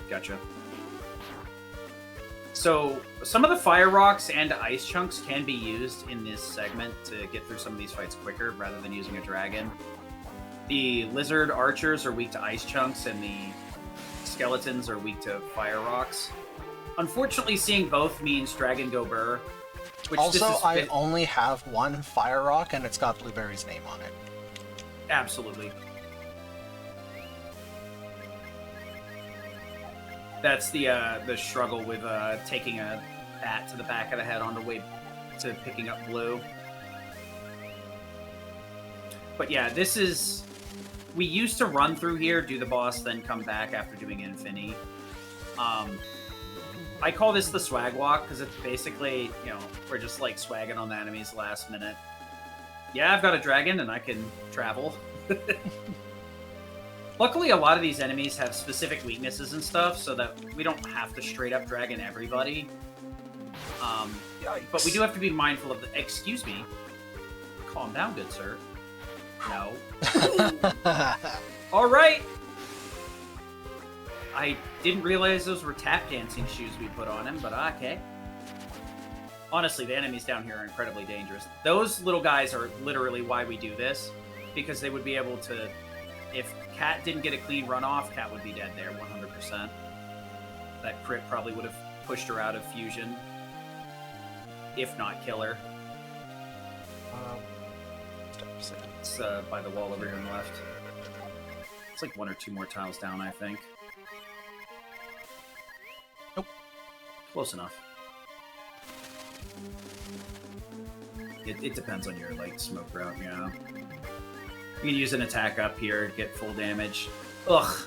Gotcha. So some of the fire rocks and ice chunks can be used in this segment to get through some of these fights quicker rather than using a dragon. The lizard archers are weak to ice chunks, and the skeletons are weak to fire rocks. Unfortunately, seeing both means Dragon Go Burr. Which Also, this is I only have one fire rock, and it's got Blueberry's name on it. Absolutely. That's the struggle with taking a bat to the back of the head on the way to picking up Blue. But yeah, this is... We used to run through here, do the boss, then come back after doing Infinity. I call this the swag walk, because it's basically, you know, we're just like swagging on the enemies last minute. Yeah, I've got a dragon and I can travel. Luckily, a lot of these enemies have specific weaknesses and stuff, so that we don't have to straight up dragon everybody. But we do have to be mindful of the... Excuse me. Calm down, good sir. No. All right. I didn't realize those were tap dancing shoes we put on him, but okay. Honestly, the enemies down here are incredibly dangerous. Those little guys are literally why we do this, because they would be able to, if Cat didn't get a clean run off, Cat would be dead there 100%. That crit probably would have pushed her out of fusion, if not kill her. It's by the wall over here on the left. It's like 1 or 2 more tiles down, I think. Nope. Close enough. It depends on your like smoke route, you know. You can use an attack up here, get full damage. Ugh.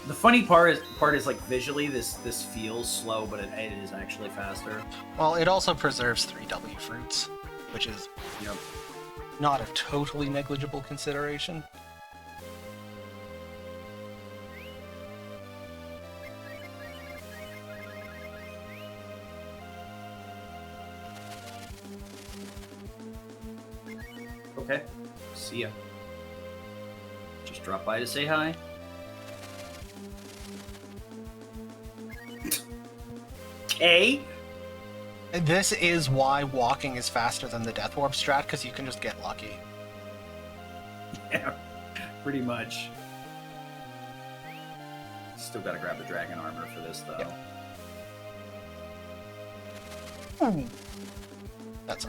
The funny part is like visually this feels slow, but it is actually faster. Well, it also preserves 3 W fruits, which is not a totally negligible consideration. Okay. See ya. Just drop by to say hi. Okay. And this is why walking is faster than the Death Warp strat, because you can just get lucky. Yeah, pretty much. Still gotta grab the dragon armor for this, though. Yep.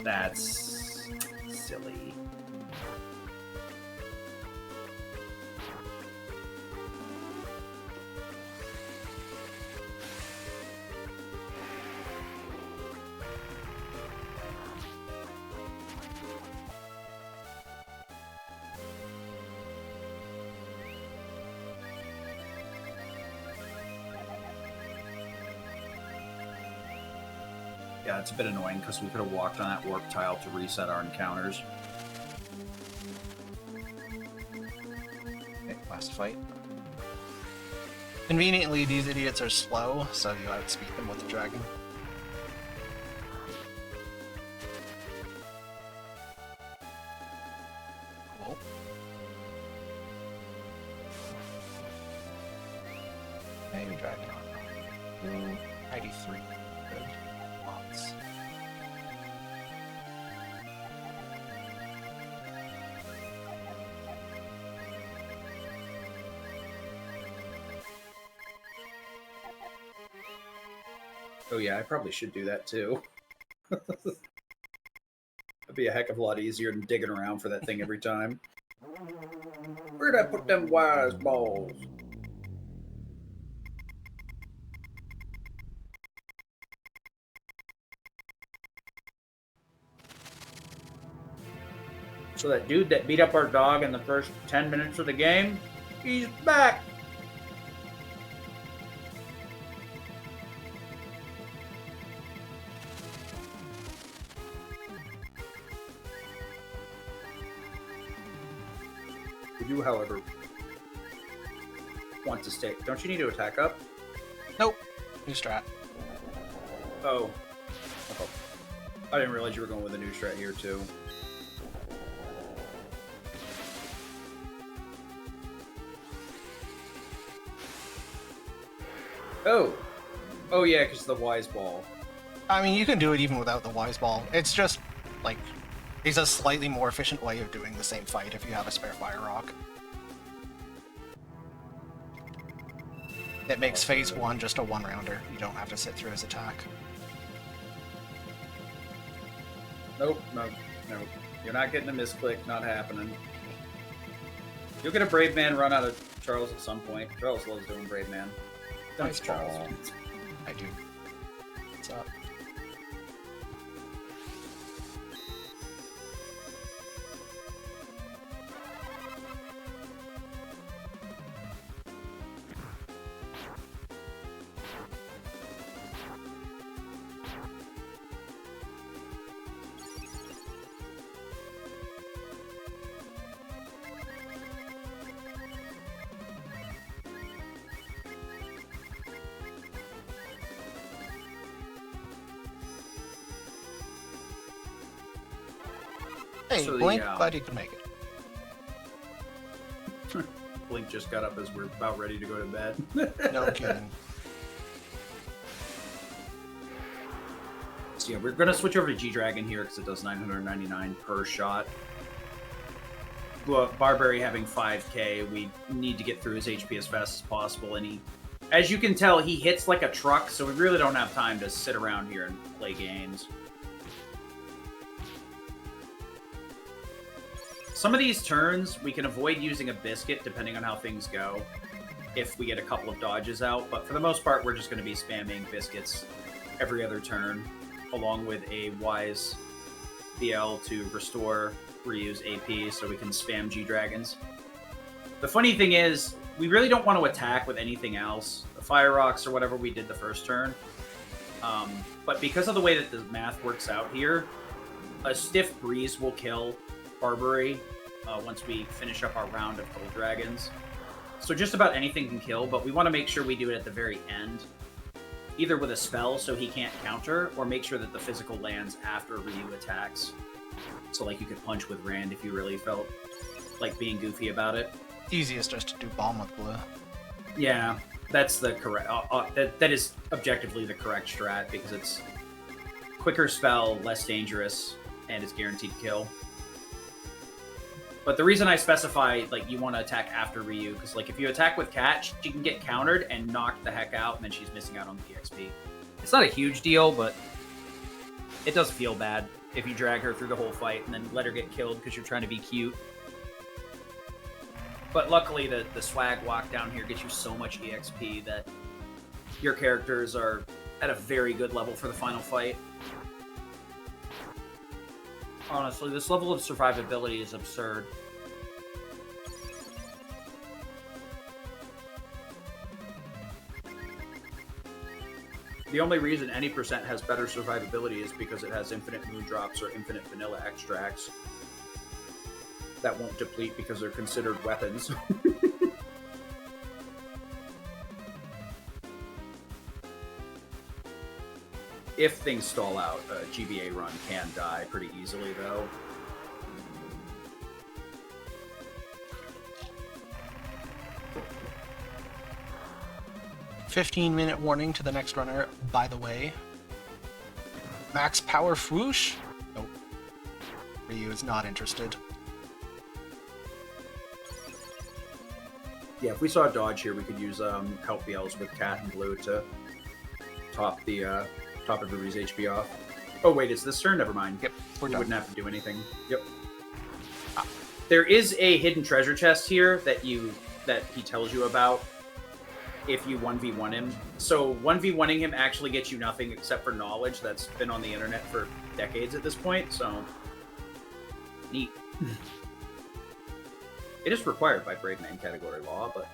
That's silly. Yeah, it's a bit annoying because we could have walked on that warp tile to reset our encounters. Okay, last fight. Conveniently, these idiots are slow, so you outspeed them with the dragon. Cool. Hey, dragon armor. 93. Good. Lots. Oh yeah, I probably should do that too. That'd be a heck of a lot easier than digging around for that thing every time. Where'd I put them wise balls? So that dude that beat up our dog in the first 10 minutes of the game, he's back! We do, however, want to stay. Don't you need to attack up? Nope. New strat. Oh. Oh. I didn't realize you were going with a new strat here, too. Oh. Oh, yeah, because the wise ball. I mean, you can do it even without the wise ball. It's just, like, it's a slightly more efficient way of doing the same fight if you have a spare fire rock. It makes phase 1 just a 1-rounder. You don't have to sit through his attack. Nope, no. You're not getting a misclick, not happening. You'll get a Brave Man run out of Charles at some point. Charles loves doing Brave Man. Thanks, Charles. I do. What's up? Hey, So the, Blink, glad you could make it. Blink just got up as we're about ready to go to bed. No kidding. So yeah, we're gonna switch over to G-Dragon here because it does 999 per shot. Well, Barbary having 5k, we need to get through his HP as fast as possible, and as you can tell, he hits like a truck, so we really don't have time to sit around here and play games. Some of these turns, we can avoid using a biscuit depending on how things go, if we get a couple of dodges out, but for the most part, we're just going to be spamming biscuits every other turn, along with a wise BL to restore, reuse AP, so we can spam G-Dragons. The funny thing is, we really don't want to attack with anything else, the Fire Rocks or whatever we did the first turn, but because of the way that the math works out here, a Stiff Breeze will kill Barbary once we finish up our round of Gold Dragons. So just about anything can kill, but we want to make sure we do it at the very end, either with a spell so he can't counter, or make sure that the physical lands after Ryu attacks. So like you could punch with Rand if you really felt like being goofy about it. Easiest just to do bomb with blue. Yeah, that's the correct. That is objectively the correct strat because it's quicker spell, less dangerous, and it's guaranteed kill. But the reason I specify like you want to attack after Ryu, because like if you attack with Kat, she can get countered and knocked the heck out, and then she's missing out on the EXP. It's not a huge deal, but it does feel bad if you drag her through the whole fight and then let her get killed because you're trying to be cute. But luckily, the swag walk down here gets you so much EXP that your characters are at a very good level for the final fight. Honestly, this level of survivability is absurd. The only reason any percent has better survivability is because it has infinite moon drops or infinite vanilla extracts that won't deplete because they're considered weapons. If things stall out, a GBA run can die pretty easily, though. "15-minute warning to the next runner, by the way. Max power swoosh?" Nope. Ryu is not interested. Yeah, if we saw a dodge here, we could use help BLs with Cat and Blue to top everybody's HP off. Oh wait, it's this turn? Never mind. Yep, we're We done. wouldn't have to do anything. Yep. There is a hidden treasure chest here that he tells you about if you 1v1 him. So 1v1ing him actually gets you nothing except for knowledge that's been on the internet for decades at this point, so neat. It is required by Brave Man category law, but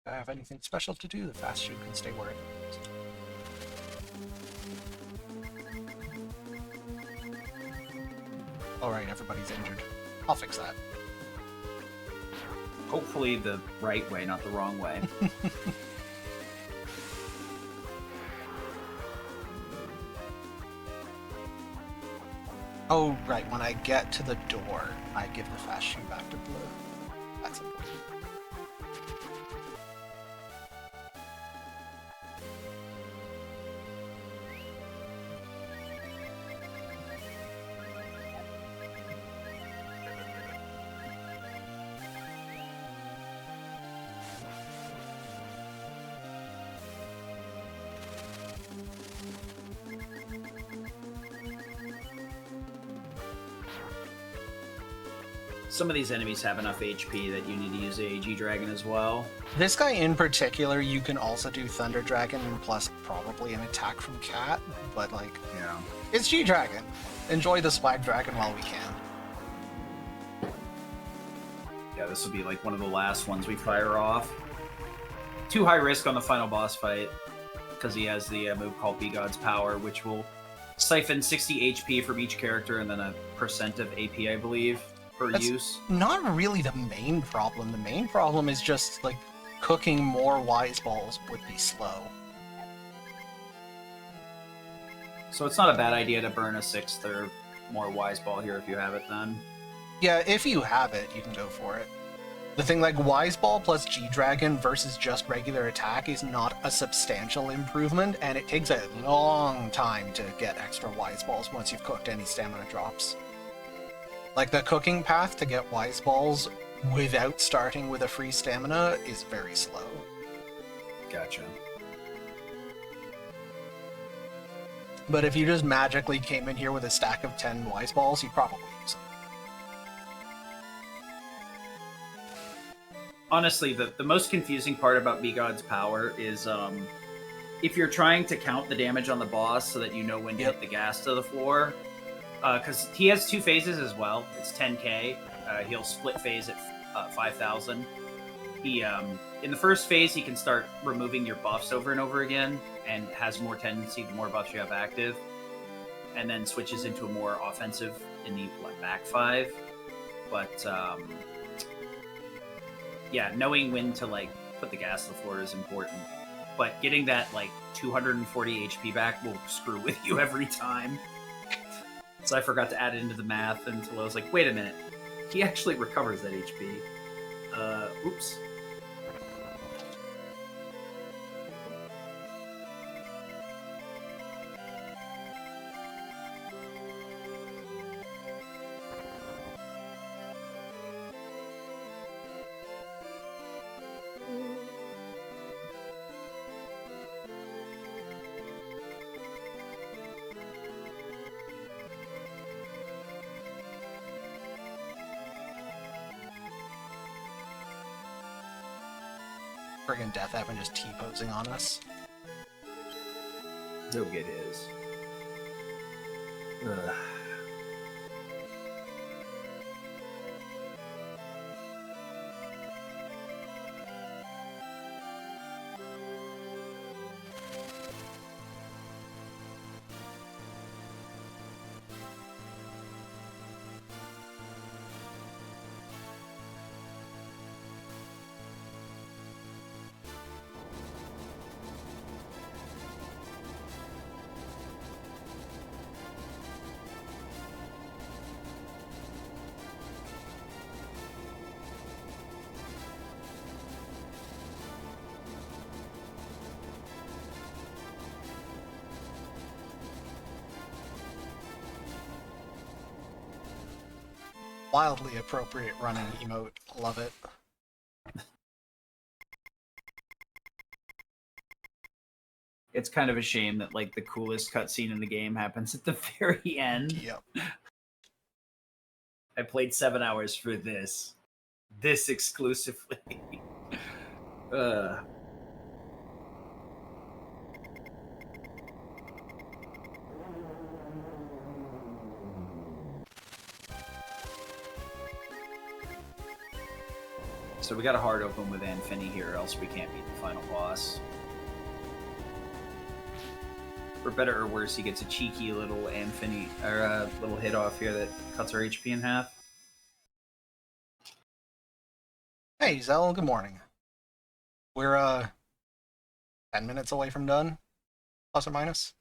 If I have anything special to do, the fast shoot can stay where it is. Alright, everybody's injured. I'll fix that. hopefully the right way, not the wrong way. Oh, right, when I get to the door, I give the fast shoot back to blue. That's important. Some of these enemies have enough HP that you need to use a G-Dragon as well. This guy in particular, you can also do Thunder Dragon plus probably an attack from Cat, but like, Yeah. it's G-Dragon. Enjoy the Swag Dragon while we can. Yeah, this will be like one of the last ones we fire off. Too high risk on the final boss fight, because he has the move called Be God's Power, which will siphon 60 HP from each character and then a percent of AP, I believe. per That's use. not really the main problem. The main problem is just, like, cooking more wise balls would be slow. So it's not a bad idea to burn a 6th or more wise ball here if you have it then. Yeah, if you have it, you can go for it. The thing, like, Wise Ball plus G-Dragon versus just regular attack is not a substantial improvement, and it takes a long time to get extra Wise Balls once you've cooked any stamina drops. Like, the cooking path to get Wise Balls without starting with a free stamina is very slow. Gotcha. But if you just magically came in here with a stack of 10 Wise Balls, you'd probably use them. Honestly, the most confusing part about B-God's power is if you're trying to count the damage on the boss so that you know when to hit the gas to the floor, because he has 2 phases as well. It's 10k. He'll split phase at 5,000. He in the first phase he can start removing your buffs over and over again, and has more tendency the more buffs you have active, and then switches into a more offensive in the back 5. But yeah, knowing when to like put the gas to the floor is important. But getting that like 240 HP back will screw with you every time. So I forgot to add it into the math until I was like, wait a minute, he actually recovers that HP. Oops. Friggin' Death Evan just T-posing on us. He'll get his. Ugh. Wildly appropriate running emote. Love it. It's kind of a shame that like the coolest cutscene in the game happens at the very end. Yep. I played 7 hours for this. This exclusively. So we got a hard open with Anfini here, or else we can't beat the final boss. For better or worse, he gets a cheeky little Anfini, or a little hit off here that cuts our HP in half. Hey, Zell, good morning. We're, 10 minutes away from done, plus or minus.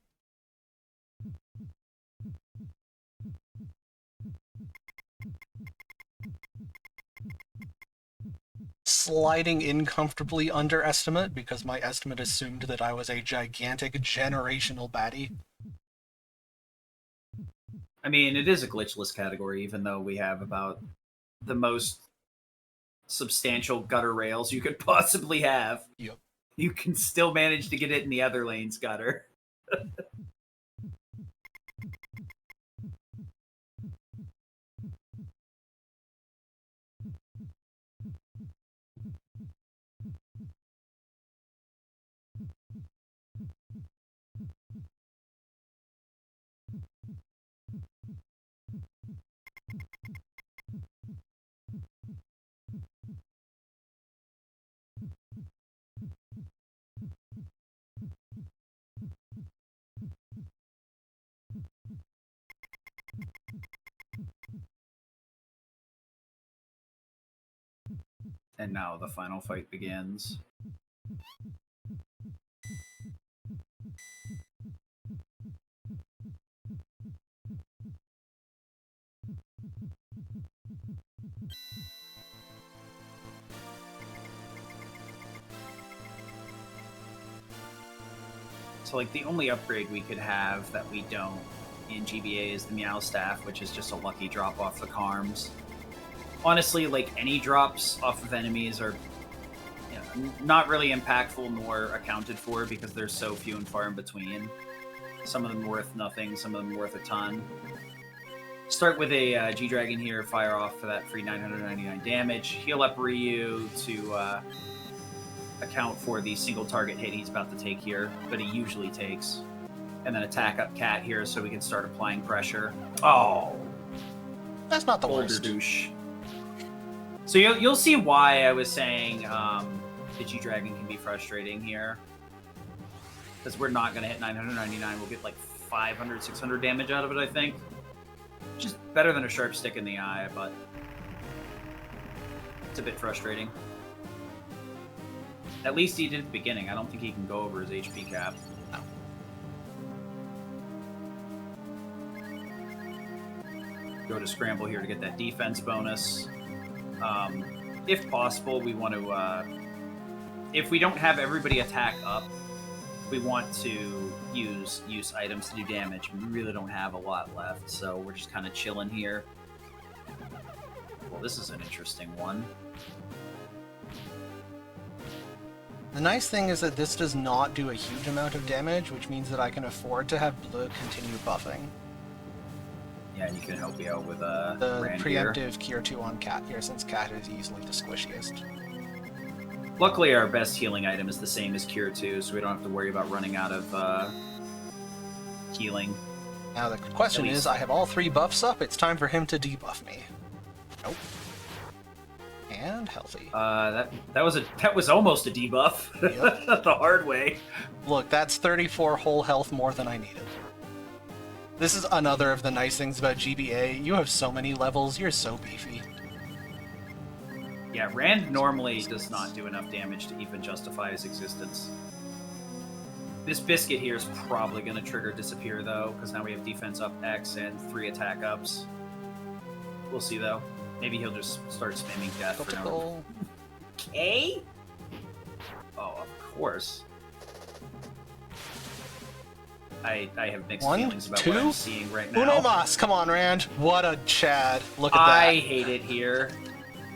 Sliding in comfortably under estimate, because my estimate assumed that I was a gigantic generational baddie. I mean, it is a glitchless category, even though we have about the most substantial gutter rails you could possibly have. Yep. You can still manage to get it in the other lane's gutter. And now the final fight begins. So, like, the only upgrade we could have that we don't in GBA is the Meow Staff, which is just a lucky drop off the Carms. Honestly, like, any drops off of enemies are not really impactful nor accounted for because there's so few and far in between. Some of them worth nothing, some of them worth a ton. Start with a G-Dragon here, fire off for that free 999 damage. Heal up Ryu to account for the single target hit he's about to take here, but he usually takes. And then attack up Cat here so we can start applying pressure. Oh! That's not the Boulder worst. douche. So you'll see why I was saying the G-Dragon can be frustrating here. Because we're not going to hit 999. We'll get like 500, 600 damage out of it, I think. Which is better than a sharp stick in the eye, but it's a bit frustrating. At least he did at the beginning. I don't think he can go over his HP cap. No. Go to scramble here to get that defense bonus. If possible, we want to... if we don't have everybody attack up, we want to use items to do damage. We really don't have a lot left, so we're just kind of chilling here. Well, this is an interesting one. The nice thing is that this does not do a huge amount of damage, which means that I can afford to have Blue continue buffing. Yeah, and you can help me out with The Rand here. preemptive Cure 2 on Cat here, since Cat is easily the squishiest. Luckily, our best healing item is the same as Cure 2, so we don't have to worry about running out of healing. Now the question At least- is, I have all 3 buffs up, it's time for him to debuff me. Nope. And healthy. That was almost a debuff. Yep. The hard way. Look, that's 34 whole health more than I needed. This is another of the nice things about GBA. You have so many levels, you're so beefy. Yeah, Rand normally does not do enough damage to even justify his existence. This Biscuit here is probably going to trigger Disappear, though, because now we have defense up X and 3 attack ups. We'll see, though. Maybe he'll just start spamming death for no Typical. K? Oh, of course. I have mixed One, feelings about two? what I'm seeing right now. Uno mas! Come on, Rand. What a Chad. Look at I that. hate it here.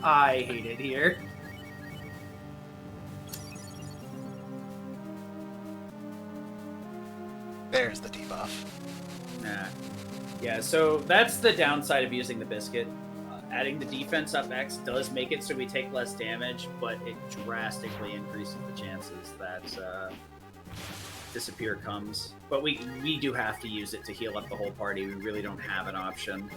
I hate it here. There's the debuff. Nah. Yeah, so that's the downside of using the Biscuit. Adding the defense up X does make it so we take less damage, but it drastically increases the chances that Disappear comes. But we do have to use it to heal up the whole party. We really don't have an option.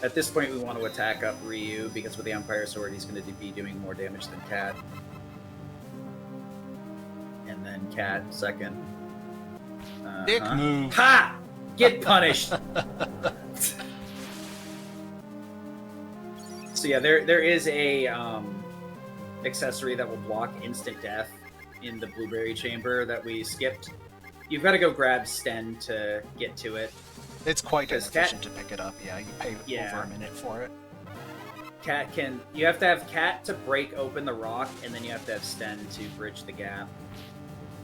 At this point, we want to attack up Ryu, because with the Empire Sword, he's going to be doing more damage than Cat. And then Cat second. Dick move. Ha! Get punished! So yeah, there is a accessory that will block instant death in the Blueberry Chamber that we skipped. You've got to go grab Sten to get to it. It's quite Because inefficient to pick it up. Yeah, you pay Yeah. over a minute for it. You have to have Cat to break open the rock, and then you have to have Sten to bridge the gap.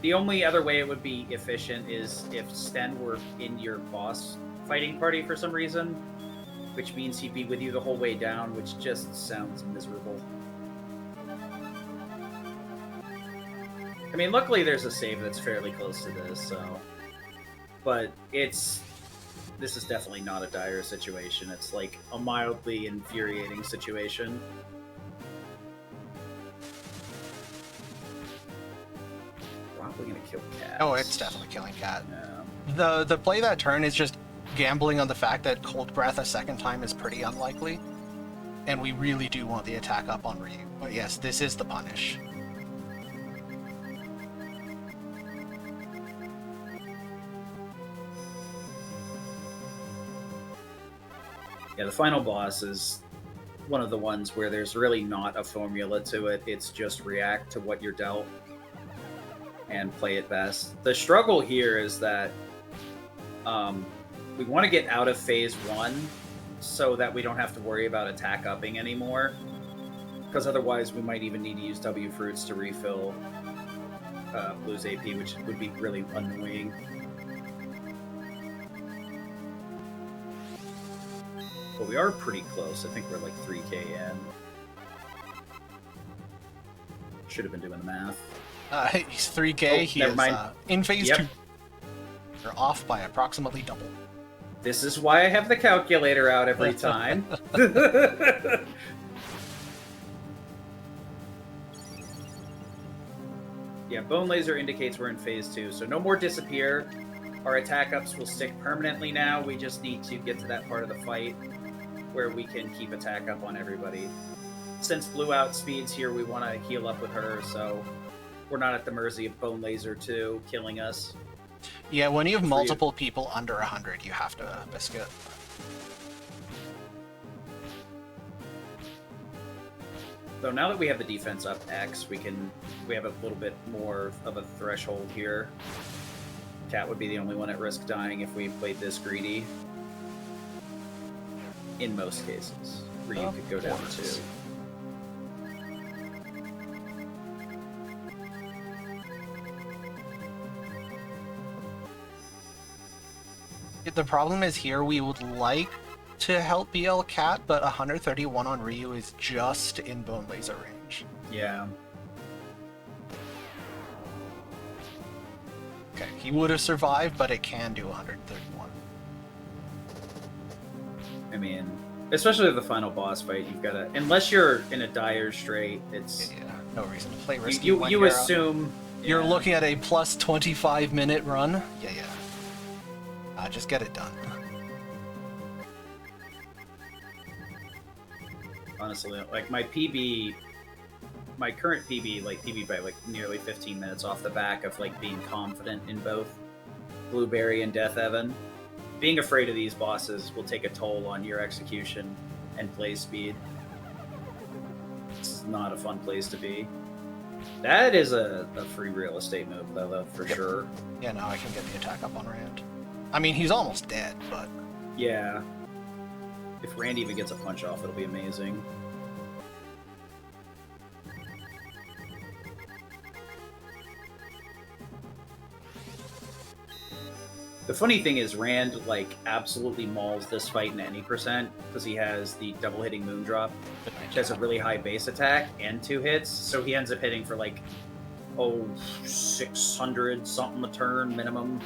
The only other way it would be efficient is if Sten were in your boss fighting party for some reason, which means he'd be with you the whole way down, which just sounds miserable. I mean, luckily there's a save that's fairly close to this, so... But this is definitely not a dire situation. It's like a mildly infuriating situation. Probably gonna kill Cat. Oh, it's definitely killing Cat. Yeah. The play that turn is just gambling on the fact that Cold Breath a second time is pretty unlikely. And we really do want the attack up on Ryu. But yes, this is the punish. Yeah, the final boss is one of the ones where there's really not a formula to it. It's just react to what you're dealt and play it best. The struggle here is that we want to get out of phase 1 so that we don't have to worry about attack upping anymore. Because otherwise we might even need to use W fruits to refill Blue's AP, which would be really annoying. But we are pretty close. I think we're like 3k in. Should have been doing the math. He's 3k. Oh, he never is mind. in phase Yep. 2. You're off by approximately double. This is why I have the calculator out every time. Yeah, Bone Laser indicates we're in phase 2, so no more disappear. Our attack ups will stick permanently now. We just need to get to that part of the fight where we can keep attack up on everybody. Since Blue outspeeds here, we want to heal up with her, so we're not at the mercy of Bone Laser 2 killing us. Yeah, when you have multiple people under 100, you have to biscuit. So now that we have the defense up X, we have a little bit more of a threshold here. Cat would be the only one at risk dying if we played this greedy. In most cases. Ryu could go down too. The problem is here we would like to help BL Cat, but 131 on Ryu is just in Bone Laser range. Yeah. Okay, he would have survived, but it can do 131. I mean, especially with the final boss fight, you've got to... Unless you're in a dire strait, it's... Yeah, no reason to play risky. You when you're, assume... You're yeah. looking at a plus 25-minute run? Yeah. Just get it done. Honestly, like my PB... My current PB, like PB by like nearly 15 minutes off the back of like being confident in both Blueberry and Death Evan. Being afraid of these bosses will take a toll on your execution and play speed. It's not a fun place to be. That is a free real estate move, though, for sure. Yeah, now I can get the attack up on Rand. I mean, he's almost dead, but... Yeah. If Rand even gets a punch off, it'll be amazing. The funny thing is, Rand, like, absolutely mauls this fight in any percent, because he has the double-hitting Moondrop, which has a really high base attack and 2 hits, so he ends up hitting for, like, 600-something a turn minimum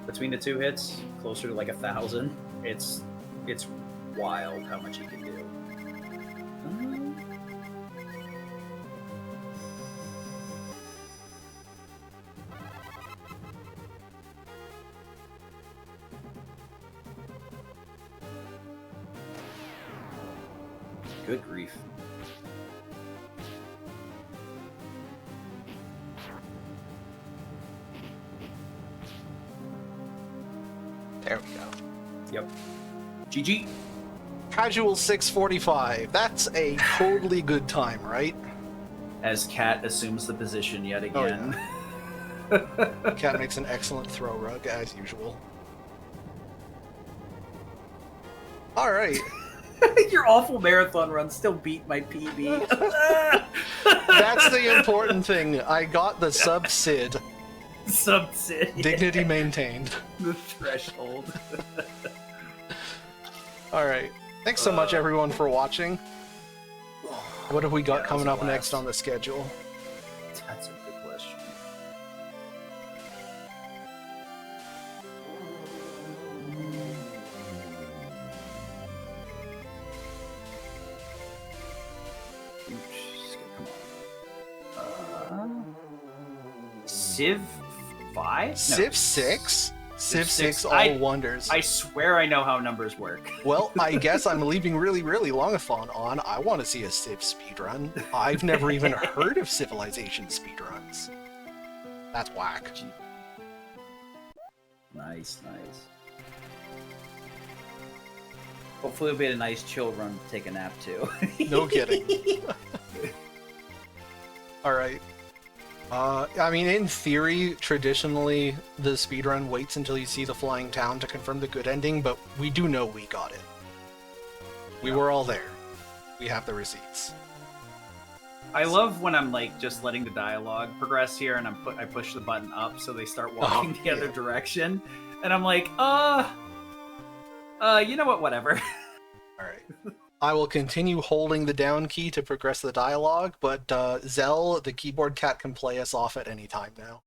between the 2 hits, closer to, like, 1,000. It's wild how much he can do. Good grief. There we go. Yep. GG. Casual 645. That's a totally good time, right? As Cat assumes the position yet again. Oh, yeah. Cat makes an excellent throw rug, as usual. Alright. Your awful marathon run still beat my PB. That's the important thing. I got the sub-Sid. Sub-Sid. Dignity maintained. The threshold. Alright. Thanks so much, everyone, for watching. What have we got coming up blast. next on the schedule? That's a good question. Civ 5? No. Civ 6? Civ 6 all I- wonders. I swear I know how numbers work. Well, I guess I'm leaving really longathon on. I want to see a Civ speedrun. I've never even heard of Civilization speedruns. That's whack. Nice. Hopefully it'll be a nice chill run to take a nap too. No kidding. Alright. I mean, in theory, traditionally, the speedrun waits until you see the flying town to confirm the good ending, but we do know we got it. We were all there. We have the receipts. I love when I'm like just letting the dialogue progress here, and I push the button up so they start walking the other direction, and I'm like, you know what? Whatever. Alright. I will continue holding the down key to progress the dialogue, but Zell, the keyboard cat, can play us off at any time now.